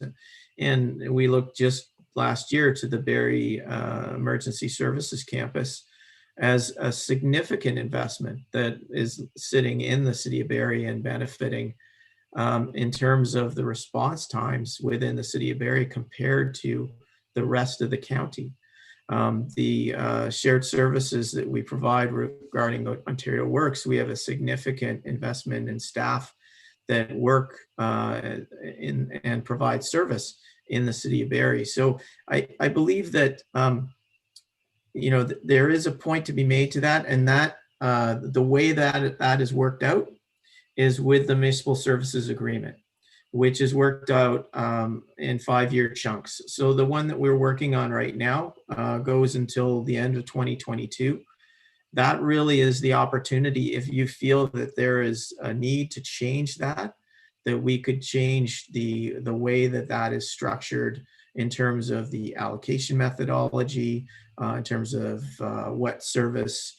Speaker 15: And we looked just last year to the Barrie Emergency Services Campus as a significant investment that is sitting in the city of Barrie and benefiting in terms of the response times within the city of Barrie compared to the rest of the county. The shared services that we provide regarding Ontario Works, we have a significant investment in staff that work and provide service in the city of Barrie. So I believe that there is a point to be made to that, and that the way that that is worked out is with the municipal services agreement, which is worked out in 5-year chunks. So the one that we're working on right now goes until the end of 2022. That really is the opportunity, if you feel that there is a need to change that we could change the way that that is structured in terms of the allocation methodology, in terms of what service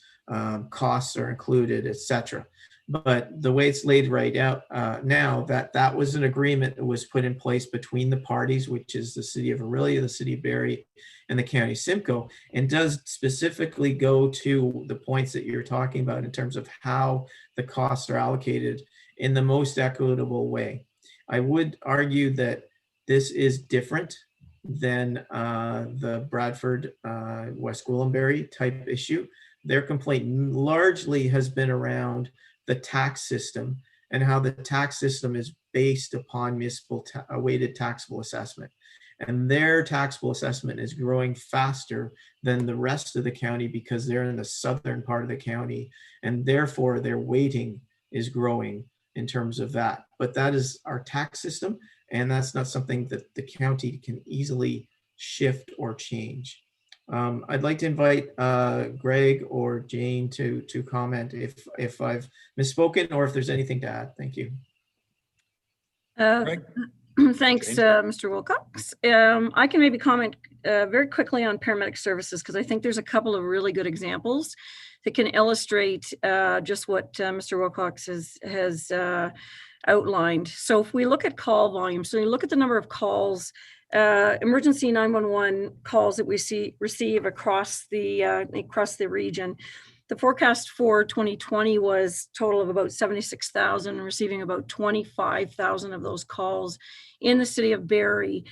Speaker 15: costs are included, et cetera. But the way it's laid right out now, that was an agreement that was put in place between the parties, which is the city of Orillia, the city of Barrie, and the county Simcoe, and does specifically go to the points that you're talking about in terms of how the costs are allocated in the most equitable way. I would argue that this is different than the Bradford, West Gwillimbury type issue. Their complaint largely has been around the tax system and how the tax system is based upon municipal weighted taxable assessment. And their taxable assessment is growing faster than the rest of the county because they're in the southern part of the county, and therefore their weighting is growing in terms of that. But that is our tax system, and that's not something that the county can easily shift or change. I'd like to invite Greg or Jane to comment if I've misspoken or if there's anything to add. Thank you.
Speaker 16: Thanks, Mr. Wilcox. I can maybe comment very quickly on paramedic services because I think there's a couple of really good examples that can illustrate just what Mr. Wilcox has outlined. So if we look at call volume, so you look at the number of calls, emergency 911 calls that we receive across the region. The forecast for 2020 was total of about 76,000, receiving about 25,000 of those calls in the city of Barrie.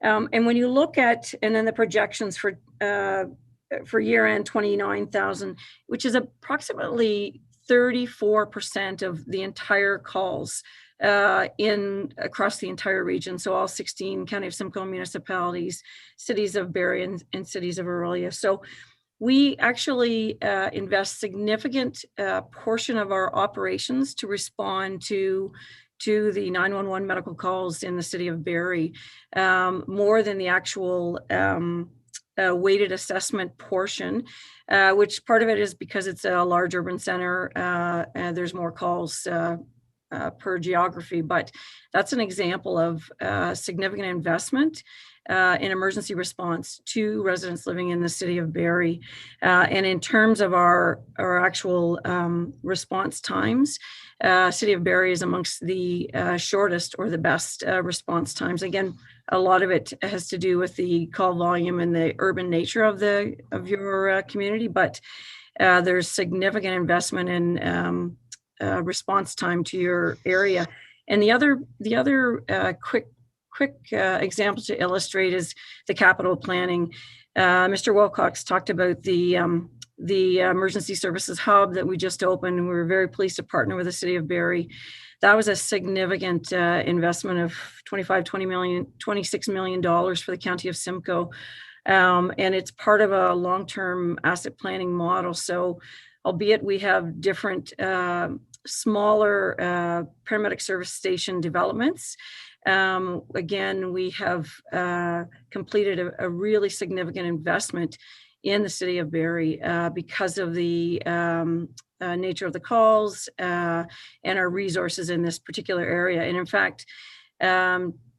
Speaker 16: And when you look at, and then the projections for year end 29,000, which is approximately 34% of the entire calls across the entire region. So all 16 County of Simcoe municipalities, cities of Barrie and cities of Orillia. So we actually invest significant portion of our operations to respond to the 911 medical calls in the city of Barrie, more than the actual weighted assessment portion, which part of it is because it's a large urban center and there's more calls per geography, but that's an example of significant investment in emergency response to residents living in the city of Barrie. And in terms of our actual response times, city of Barrie is amongst the shortest or the best response times. Again, a lot of it has to do with the call volume and the urban nature of your community, but there's significant investment in response time to your area. And the other quick example to illustrate is the capital planning. Mr. Wilcox talked about the emergency services hub that we just opened. We were very pleased to partner with the city of Barrie. That was a significant investment of $26 million for the county of Simcoe. And it's part of a long-term asset planning model. So albeit we have different smaller paramedic service station developments, again, we have completed a really significant investment in the city of Barrie because of the nature of the calls and our resources in this particular area. And in fact,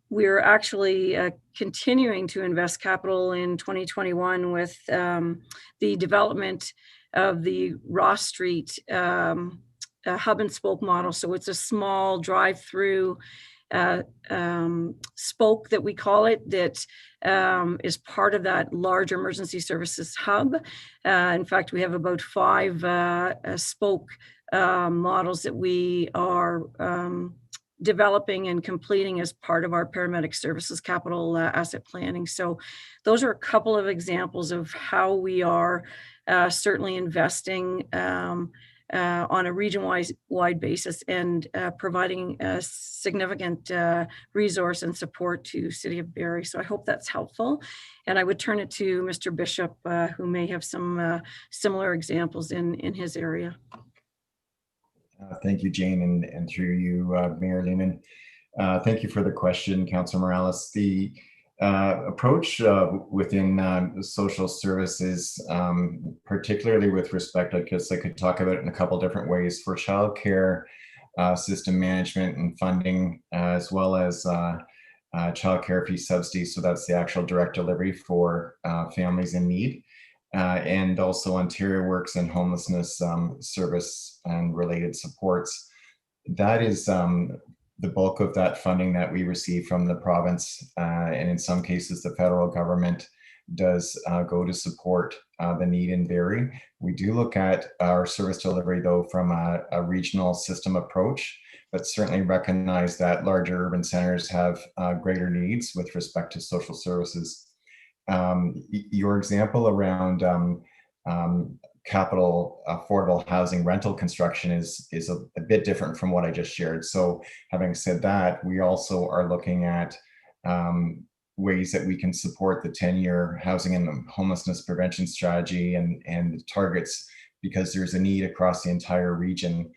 Speaker 16: we're actually continuing to invest capital in 2021 with the development of the Ross Street hub and spoke model. So it's a small drive-through spoke that we call it, that is part of that large emergency services hub. In fact, we have about 5 spoke models that we are developing and completing as part of our paramedic services capital asset planning. So those are a couple of examples of how we are certainly investing on a region-wide basis and providing a significant resource and support to City of Barrie. So I hope that's helpful. And I would turn it to Mr. Bishop, who may have some similar examples in his area.
Speaker 4: Thank you, Jane, and through you, Mayor Lehman. Thank you for the question, Councillor Morales. The approach within social services, particularly with respect, I guess I could talk about it in a couple different ways, for childcare system management and funding, as well as childcare fee subsidies. So that's the actual direct delivery for families in need. And also Ontario Works and homelessness service and related supports. That is the bulk of that funding that we receive from the province, and in some cases the federal government does go to support the need in Barrie. We do look at our service delivery though from a regional system approach, but certainly recognize that larger urban centers have greater needs with respect to social services. Your example around capital affordable housing rental construction is a bit different from what I just shared. So having said that, we also are looking at ways that we can support the 10-year housing and homelessness prevention strategy and targets, because there's a need across the entire region.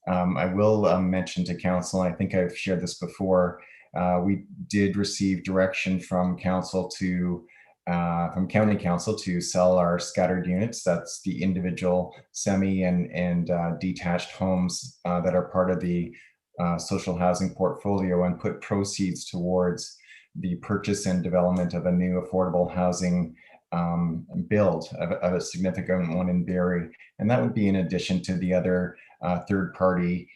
Speaker 4: I will mention to council, I think I've shared this before, we did receive direction from council to from County Council to sell our scattered units. That's the individual semi and detached homes that are part of the social housing portfolio, and put proceeds towards the purchase and development of a new affordable housing build of a significant one in Barrie. And that would be in addition to the other third-party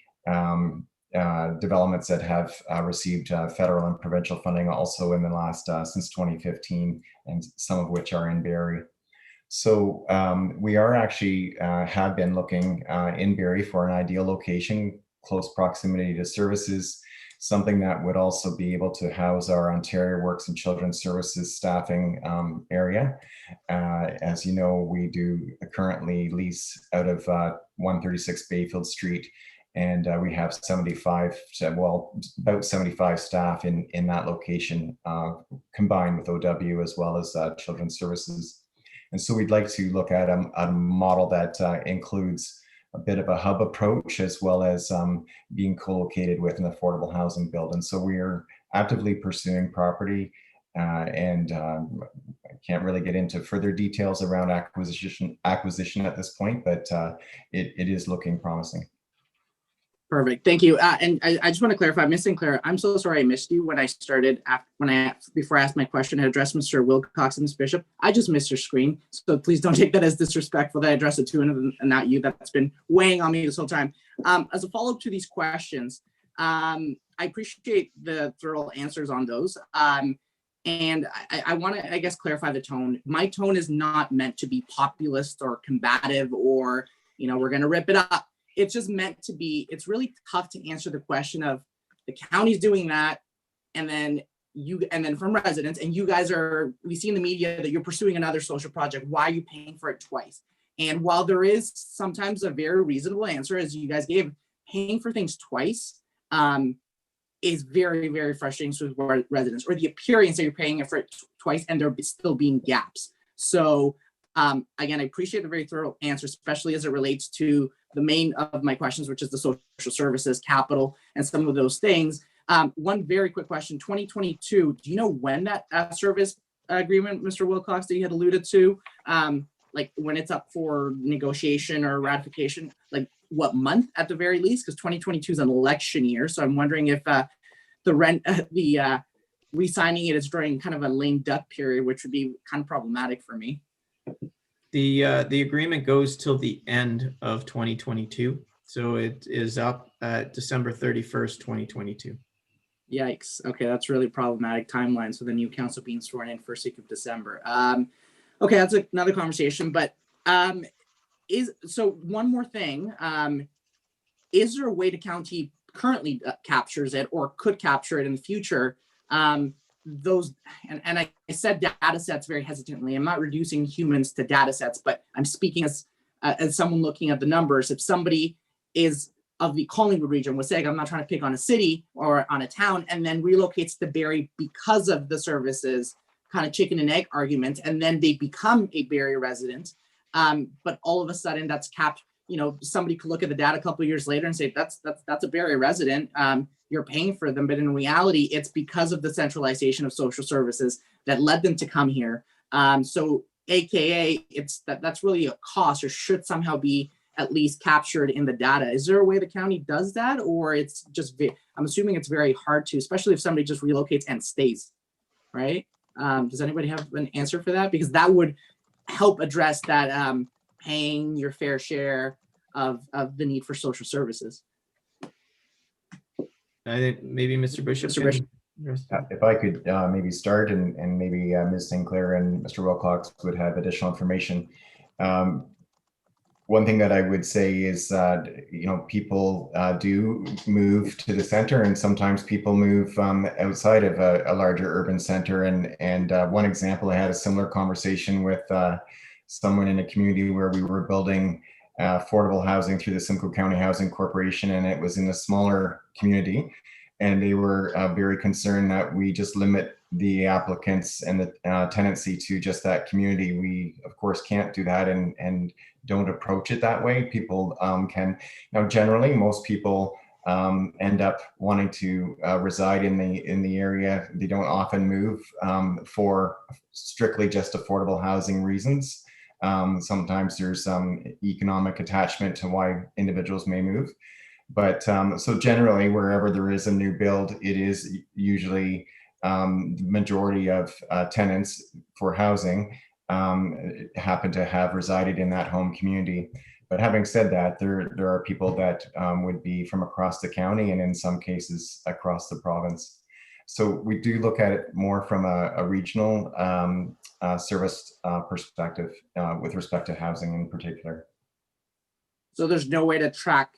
Speaker 4: developments that have received federal and provincial funding also in the last since 2015, and some of which are in Barrie. So we are actually have been looking in Barrie for an ideal location, close proximity to services, something that would also be able to house our Ontario Works and Children's Services staffing area. As you know, we do currently lease out of 136 Bayfield Street, and we have 75, well, about 75 staff in that location, combined with OW as well as Children's Services. And so we'd like to look at a model that includes a bit of a hub approach, as well as being co-located with an affordable housing build. And so we're actively pursuing property, and I can't really get into further details around acquisition at this point, but it is looking promising.
Speaker 11: Perfect. Thank you. And I just want to clarify, Ms. Sinclair, I'm so sorry I missed you when I started, before I asked my question, I addressed Mr. Wilcox and Ms. Bishop. I just missed your screen. So please don't take that as disrespectful that I addressed it to and not you. That's been weighing on me this whole time. As a follow-up to these questions, I appreciate the thorough answers on those. And I want to, I guess, clarify the tone. My tone is not meant to be populist or combative or, you know, we're going to rip it up. It's just meant to be, it's really tough to answer the question of the county's doing that, and then from residents, and you guys are, we see in the media that you're pursuing another social project. Why are you paying for it twice? And while there is sometimes a very reasonable answer, as you guys gave, paying for things twice is very, very frustrating to residents, or the appearance that you're paying for it twice and there still being gaps. So again, I appreciate the very thorough answer, especially as it relates to the main of my questions, which is the social services, capital, and some of those things. One very quick question, 2022, do you know when that service agreement, Mr. Wilcox, that you had alluded to, like when it's up for negotiation or ratification, like what month at the very least? Because 2022 is an election year. So I'm wondering if the re-signing it is during kind of a lame duck period, which would be kind of problematic for me.
Speaker 15: The agreement goes till the end of 2022. So it is up at December 31st, 2022.
Speaker 11: Yikes. Okay, that's really problematic timeline. So the new council being sworn in first week of December. Okay, that's another conversation. But so one more thing. Is there a way the county currently captures it or could capture it in the future? Those and I said data sets very hesitantly. I'm not reducing humans to data sets, but I'm speaking as someone looking at the numbers. If somebody is of the Collingwood region, was saying, I'm not trying to pick on a city or on a town, and then relocates to Barrie because of the services, kind of chicken and egg argument, and then they become a Barrie resident. But all of a sudden that's capped. You know, somebody could look at the data a couple of years later and say, that's a Barrie resident. You're paying for them, but in reality, it's because of the centralization of social services that led them to come here. So AKA, that's really a cost, or should somehow be at least captured in the data. Is there a way the county does that, or it's just, I'm assuming it's very hard to, especially if somebody just relocates and stays, right? Does anybody have an answer for that? Because that would help address that paying your fair share of the need for social services.
Speaker 15: I think maybe Mr. Bishop.
Speaker 4: If I could maybe start, and maybe Ms. Sinclair and Mr. Wilcox would have additional information. One thing that I would say is that, you know, people do move to the center, and sometimes people move outside of a larger urban center. And one example, I had a similar conversation with someone in a community where we were building affordable housing through the Simcoe County Housing Corporation, and it was in a smaller community. And they were very concerned that we just limit the applicants and the tenancy to just that community. We, of course, can't do that, and don't approach it that way. People can, generally, most people end up wanting to reside in the area. They don't often move for strictly just affordable housing reasons. Sometimes there's some economic attachment to why individuals may move. But so generally, wherever there is a new build, it is usually the majority of tenants for housing happen to have resided in that home community. But having said that, there are people that would be from across the county, and in some cases across the province. So we do look at it more from a regional service perspective with respect to housing in particular.
Speaker 11: So there's no way to track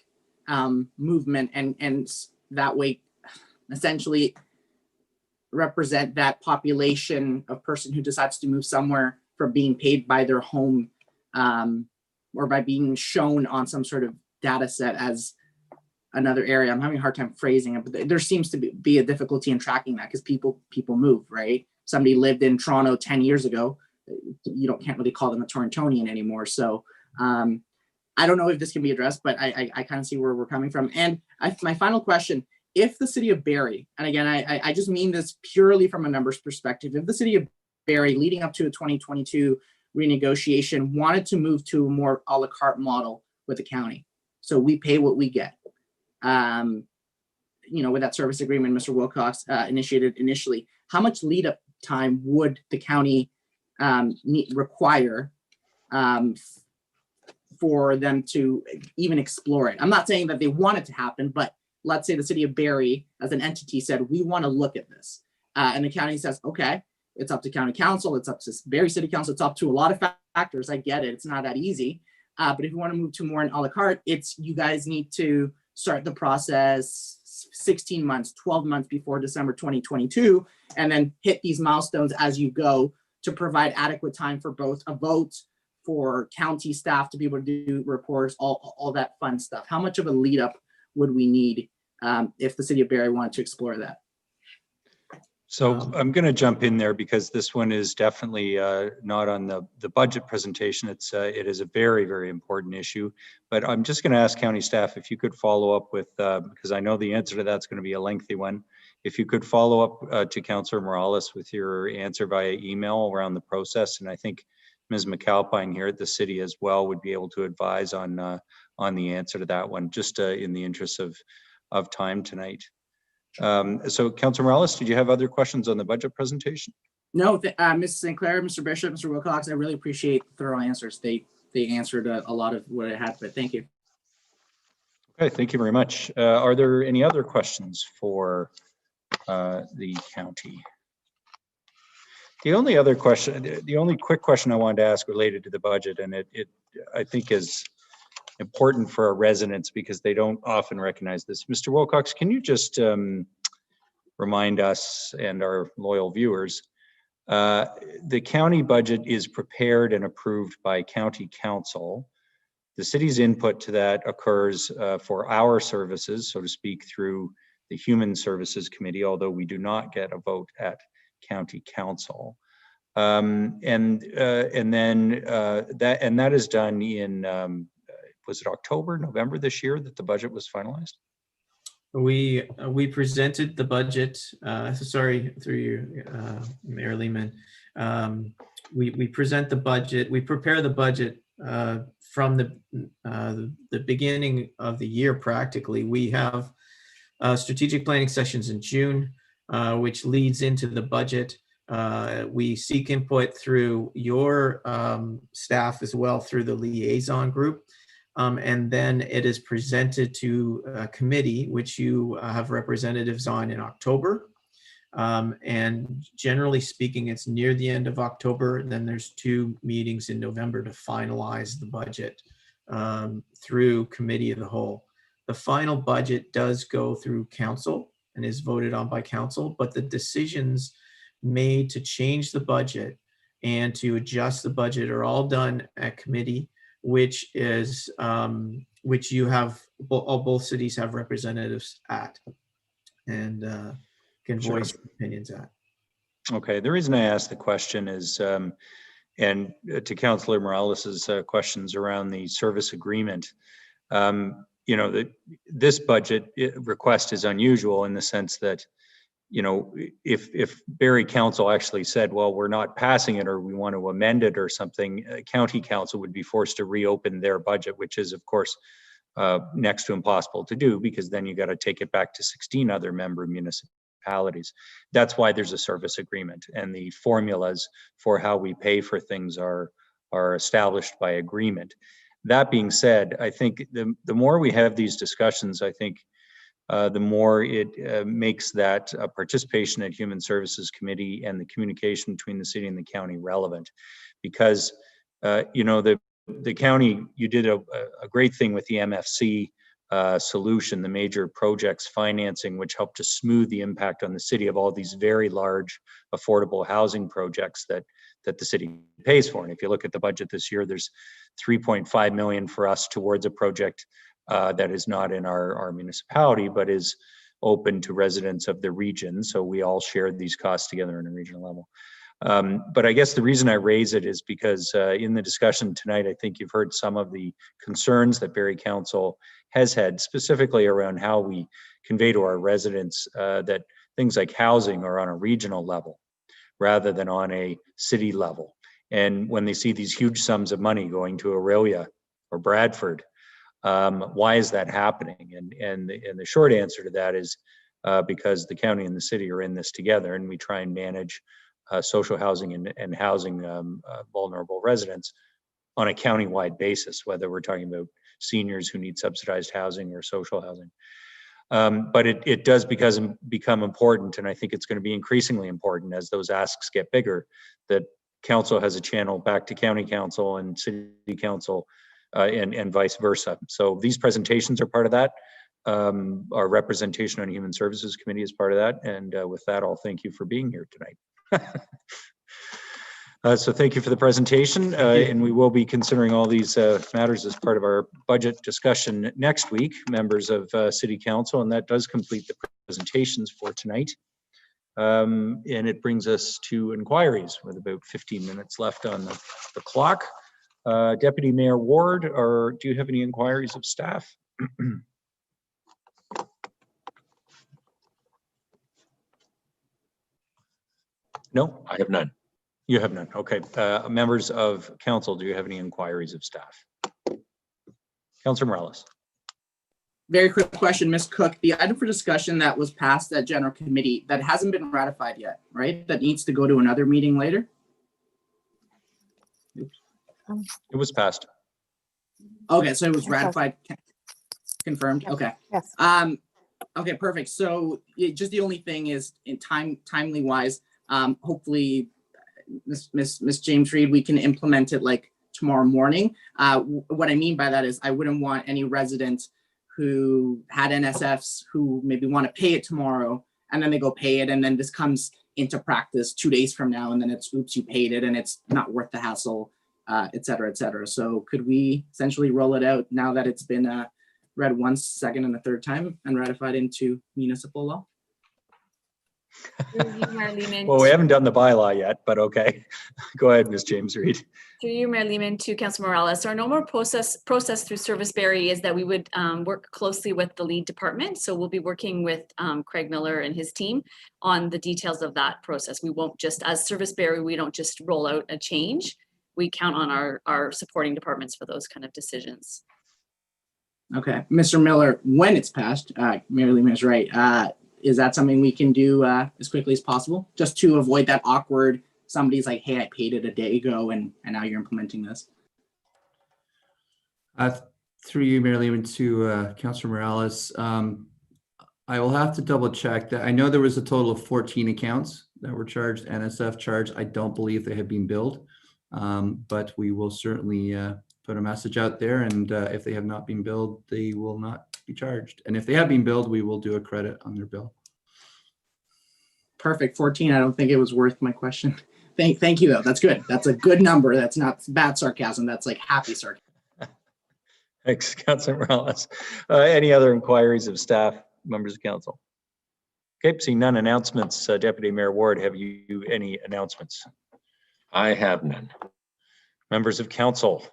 Speaker 11: movement and that way essentially represent that population of person who decides to move somewhere for being paid by their home or by being shown on some sort of data set as another area. I'm having a hard time phrasing it, but there seems to be a difficulty in tracking that because people move, right? Somebody lived in Toronto 10 years ago. You can't really call them a Torontonian anymore. So I don't know if this can be addressed, but I kind of see where we're coming from. And my final question, if the city of Barrie, and again, I just mean this purely from a numbers perspective, if the city of Barrie leading up to a 2022 renegotiation wanted to move to a more a la carte model with the county, so we pay what we get, with that service agreement Mr. Wilcox initiated initially, how much lead up time would the county require for them to even explore it? I'm not saying that they want it to happen, but let's say the city of Barrie as an entity said, we want to look at this. And the county says, okay, it's up to county council, it's up to Barrie City Council, it's up to a lot of factors. I get it, it's not that easy. But if you want to move to more an a la carte, you guys need to start the process 16 months, 12 months before December 2022, and then hit these milestones as you go to provide adequate time for both a vote, for county staff to be able to do reports, all that fun stuff. How much of a lead up would we need if the city of Barrie wanted to explore that?
Speaker 2: So I'm going to jump in there because this one is definitely not on the budget presentation. It is a very, very important issue. But I'm just going to ask county staff if you could follow up with, because I know the answer to that's going to be a lengthy one. If you could follow up to Councillor Morales with your answer via email around the process, and I think Ms. McAlpine here at the city as well would be able to advise on the answer to that one, just in the interest of time tonight. So Councilor Morales, did you have other questions on the budget presentation?
Speaker 11: No, Ms. St. Clair, Mr. Bishop, Mr. Wilcox, I really appreciate thorough answers. They answered a lot of what I had, but thank you.
Speaker 2: Okay, thank you very much. Are there any other questions for the county? The only other question, the only quick question I wanted to ask related to the budget, and it I think is important for our residents because they don't often recognize this. Mr. Wilcox, can you just remind us and our loyal viewers, the county budget is prepared and approved by county council. The city's input to that occurs for our services, so to speak, through the Human Services Committee, although we do not get a vote at county council. And then that is done in, was it October, November this year that the budget was finalized?
Speaker 15: We presented the budget, sorry, through you, Mayor Lehman. We present the budget, we prepare the budget from the beginning of the year practically. We have strategic planning sessions in June, which leads into the budget. We seek input through your staff as well through the liaison group. And then it is presented to a committee, which you have representatives on in October. And generally speaking, it's near the end of October. Then there's 2 meetings in November to finalize the budget through committee of the whole. The final budget does go through council and is voted on by council, but the decisions made to change the budget and to adjust the budget are all done at committee, which is which you have both cities have representatives at and can voice opinions at. Okay,
Speaker 2: the reason I asked the question is, and to Councillor Morales's questions around the service agreement, you know, this budget request is unusual in the sense that, you know, if Barrie Council actually said, well, we're not passing it or we want to amend it or something, County Council would be forced to reopen their budget, which is, of course, next to impossible to do because then you got to take it back to 16 other member municipalities. That's why there's a service agreement, and the formulas for how we pay for things are established by agreement. That being said, I think the more we have these discussions, I think the more it makes that participation at Human Services Committee and the communication between the city and the county relevant. Because, you know, the county, you did a great thing with the MFC solution, the major projects financing, which helped to smooth the impact on the city of all these very large affordable housing projects that the city pays for. And if you look at the budget this year, there's 3.5 million for us towards a project that is not in our municipality, but is open to residents of the region. So we all share these costs together on a regional level. But I guess the reason I raise it is because in the discussion tonight, I think you've heard some of the concerns that Barrie Council has had, specifically around how we convey to our residents that things like housing are on a regional level rather than on a city level. And when they see these huge sums of money going to Aurelia or Bradford, why is that happening? And the short answer to that is because the county and the city are in this together, and we try and manage social housing and housing vulnerable residents on a county-wide basis, whether we're talking about seniors who need subsidized housing or social housing. But it does become important, and I think it's going to be increasingly important as those asks get bigger, that council has a channel back to county council and city council and vice versa. So these presentations are part of that. Our representation on Human Services Committee is part of that. And with that, I'll thank you for being here tonight. So thank you for the presentation, and we will be considering all these matters as part of our budget discussion next week, members of City Council, and that does complete the presentations for tonight. And it brings us to inquiries with about 15 minutes left on the clock. Deputy Mayor Ward, do you have any inquiries of staff? No,
Speaker 9: I have none.
Speaker 2: You have none. Okay. Members of council, do you have any inquiries of staff? Councilor Morales.
Speaker 11: Very quick question, Ms. Cook. The item for discussion that was passed at general committee that hasn't been ratified yet, right? That needs to go to another meeting later?
Speaker 2: It was passed.
Speaker 11: Okay, so it was ratified, confirmed, okay.
Speaker 8: Yes.
Speaker 11: Okay, perfect. So just the only thing is in timely wise, hopefully Miss James Reed, we can implement it like tomorrow morning. What I mean by that is I wouldn't want any residents who had NSFs who maybe want to pay it tomorrow and then they go pay it and then this comes into practice 2 days from now and then it's oops, you paid it and it's not worth the hassle, et cetera, et cetera. So could we essentially roll it out now that it's been read once, second, and a third time and ratified into municipal law?
Speaker 2: Well, we haven't done the bylaw yet, but okay. Go ahead, Ms. James Reed.
Speaker 17: Through you, Mayor Lehman, to Councilor Morales. Our normal process through Serviceberry is that we would work closely with the lead department. So we'll be working with Craig Miller and his team on the details of that process. We won't just, as Serviceberry, we don't just roll out a change. We count on our supporting departments for those kind of decisions.
Speaker 11: Okay, Mr. Miller, when it's passed, Mayor Lehman is right. Is that something we can do as quickly as possible, just to avoid that awkward? Somebody's like, "Hey, I paid it a day ago, and now you're implementing this."
Speaker 12: Through you, Mayor Lehman, to Councilor Morales. I will have to double check that. I know there was a total of 14 accounts that were charged, NSF charged. I don't believe they have been billed, but we will certainly put a message out there. And if they have not been billed, they will not be charged. And if they have been billed, we will do a credit on their bill.
Speaker 11: Perfect. 14. I don't think it was worth my question. Thank you though. That's good. That's a good number. That's not bad sarcasm. That's like happy sarcasm.
Speaker 2: Thanks, Councilor Morales. Any other inquiries of staff, members of council? Okay, seeing none. Announcements. Deputy Mayor Ward, have you any announcements?
Speaker 9: I have none.
Speaker 2: Members of council,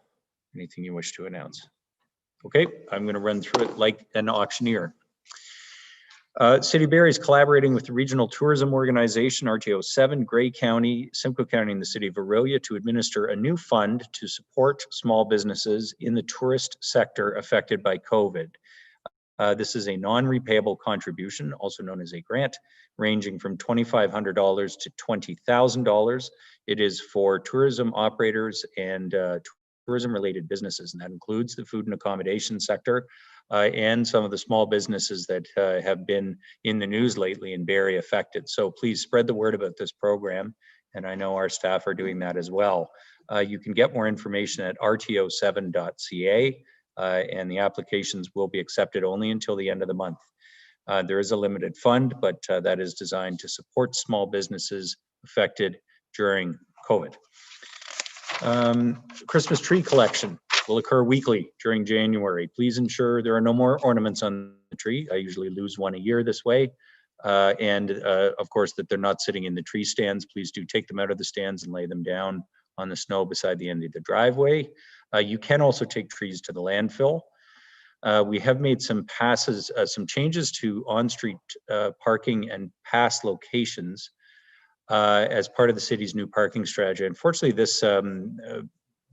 Speaker 2: anything you wish to announce? Okay, I'm going to run through it like an auctioneer. City of Barrie is collaborating with the Regional Tourism Organization, RTO 7, Grey County, Simcoe County, and the City of Aurelia to administer a new fund to support small businesses in the tourist sector affected by COVID. This is a non-repayable contribution, also known as a grant, ranging from $2,500 to $20,000. It is for tourism operators and tourism-related businesses, and that includes the food and accommodation sector and some of the small businesses that have been in the news lately and very affected. So please spread the word about this program, and I know our staff are doing that as well. You can get more information at rto7.ca, and the applications will be accepted only until the end of the month. There is a limited fund, but that is designed to support small businesses affected during COVID. Christmas tree collection will occur weekly during January. Please ensure there are no more ornaments on the tree. I usually lose one a year this way. Of course, that they're not sitting in the tree stands. Please do take them out of the stands and lay them down on the snow beside the end of the driveway. You can also take trees to the landfill. We have made some changes to on-street parking and pass locations as part of the city's new parking strategy. Unfortunately, this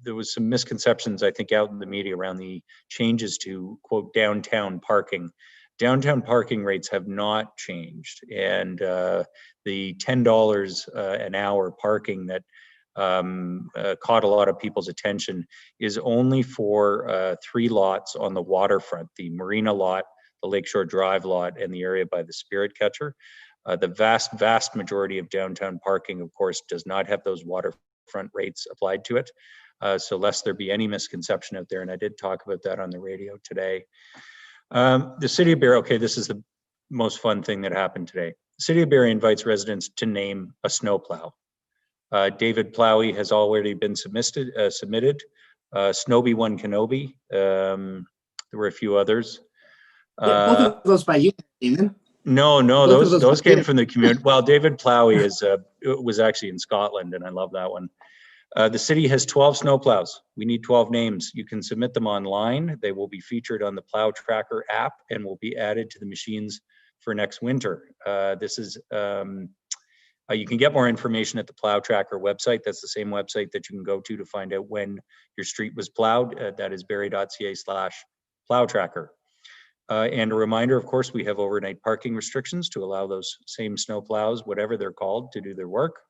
Speaker 2: there was some misconceptions, I think, out in the media around the changes to, quote, downtown parking. Downtown parking rates have not changed, and the $10 an hour parking that caught a lot of people's attention is only for 3 lots on the waterfront: the Marina lot, the Lakeshore Drive lot, and the area by the Spirit Catcher. The vast majority of downtown parking, of course, does not have those waterfront rates applied to it. So lest there be any misconception out there, and I did talk about that on the radio today. The City of Barrie, okay, this is the most fun thing that happened today. The City of Barrie invites residents to name a snowplow. David Plowy has already been submitted. Snowby won Kenobi. There were a few others.
Speaker 11: Both of those by you, Damon.
Speaker 2: No, those came from the community. Well, David Plowy was actually in Scotland, and I love that one. The city has 12 snowplows. We need 12 names. You can submit them online. They will be featured on the Plow Tracker app and will be added to the machines for next winter. You can get more information at the Plow Tracker website. That's the same website that you can go to find out when your street was plowed. That is barrie.ca/plowtracker. And a reminder, of course, we have overnight parking restrictions to allow those same snow plows, whatever they're called, to do their work.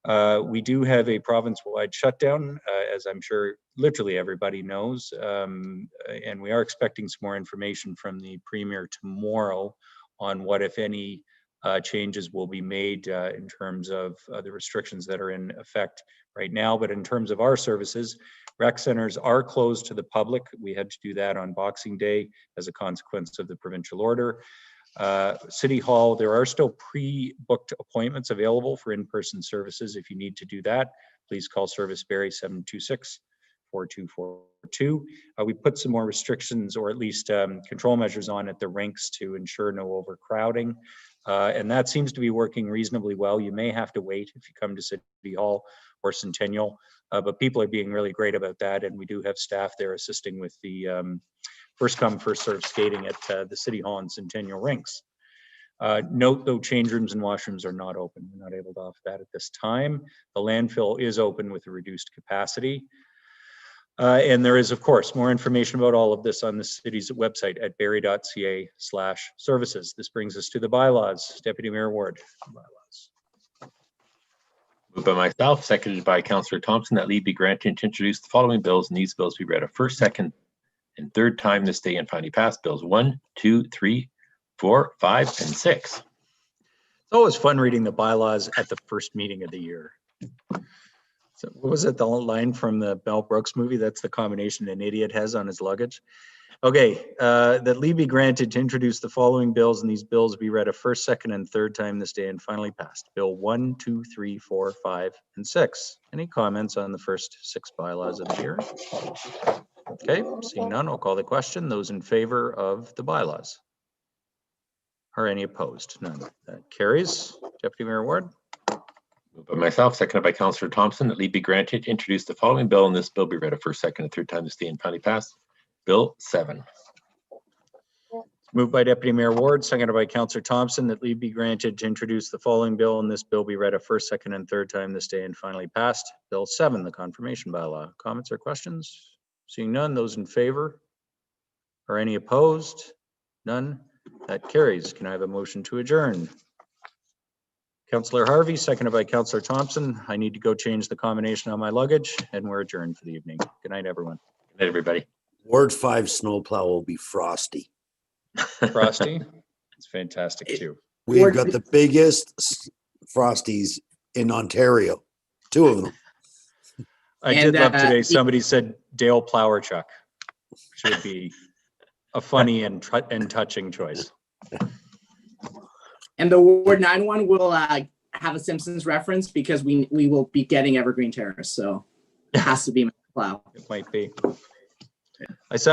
Speaker 2: We do have a province-wide shutdown, as I'm sure literally everybody knows. And we are expecting some more information from the Premier tomorrow on what, if any, changes will be made in terms of the restrictions that are in effect right now. But in terms of our services, rec centers are closed to the public. We had to do that on Boxing Day as a consequence of the provincial order. City Hall, there are still pre-booked appointments available for in-person services. If you need to do that, please call Service Barrie 726-4242. We put some more restrictions, or at least control measures, on at the rinks to ensure no overcrowding. And that seems to be working reasonably well. You may have to wait if you come to City Hall or Centennial, but people are being really great about that. And we do have staff there assisting with the first come, first served skating at the City Hall and Centennial rinks. Note, though, change rooms and washrooms are not open. We're not able to offer that at this time. The landfill is open with a reduced capacity. And there is, of course, more information about all of this on the city's website at barrie.ca/services. This brings us to the bylaws. Deputy Mayor Ward. Bylaws.
Speaker 9: Moved by myself, seconded by Councillor Thompson, that leave be granted to introduce the following bills, and these bills be read a first, second, and third time this day and finally passed. Bills 1, 2, 3, 4, 5, and 6.
Speaker 2: It's always fun reading the bylaws at the first meeting of the year. So what was it, the line from the Mel Brooks movie? That's the combination an idiot has on his luggage. Okay, that leave be granted to introduce the following bills, and these bills be read a first, second, and third time this day and finally passed. Bill 1, 2, 3, 4, 5, and 6. Any comments on the first 6 bylaws of the year? Okay, seeing none, I'll call the question. Those in favor of the bylaws? Are any opposed? None. That carries. Deputy Mayor Ward.
Speaker 9: Moved by myself, seconded by Councillor Thompson, that leave be granted to introduce the following bill, and this bill be read a first, second, and third time this day and finally passed. Bill 7.
Speaker 2: Moved by Deputy Mayor Ward, seconded by Councillor Thompson, that leave be granted to introduce the following bill, and this bill be read a first, second, and third time this day and finally passed. Bill 7, the confirmation bylaw. Comments or questions? Seeing none, those in favor? Are any opposed? None. That carries. Can I have a motion to adjourn? Councillor Harvey, seconded by Councillor Thompson. I need to go change the combination on my luggage, and we're adjourned for the evening. Good night, everyone.
Speaker 9: Good night, everybody.
Speaker 1: Ward 5 snowplow will be frosty.
Speaker 2: Frosty? It's fantastic too.
Speaker 1: We've got the biggest frosties in Ontario. 2 of them.
Speaker 2: I did love today. Somebody said Dale Plowerchuck, which would be a funny and touching choice.
Speaker 11: And the Ward 9 one will have a Simpsons reference because we will be getting Evergreen Terrace, so it has to be Plow.
Speaker 2: It might be. I somehow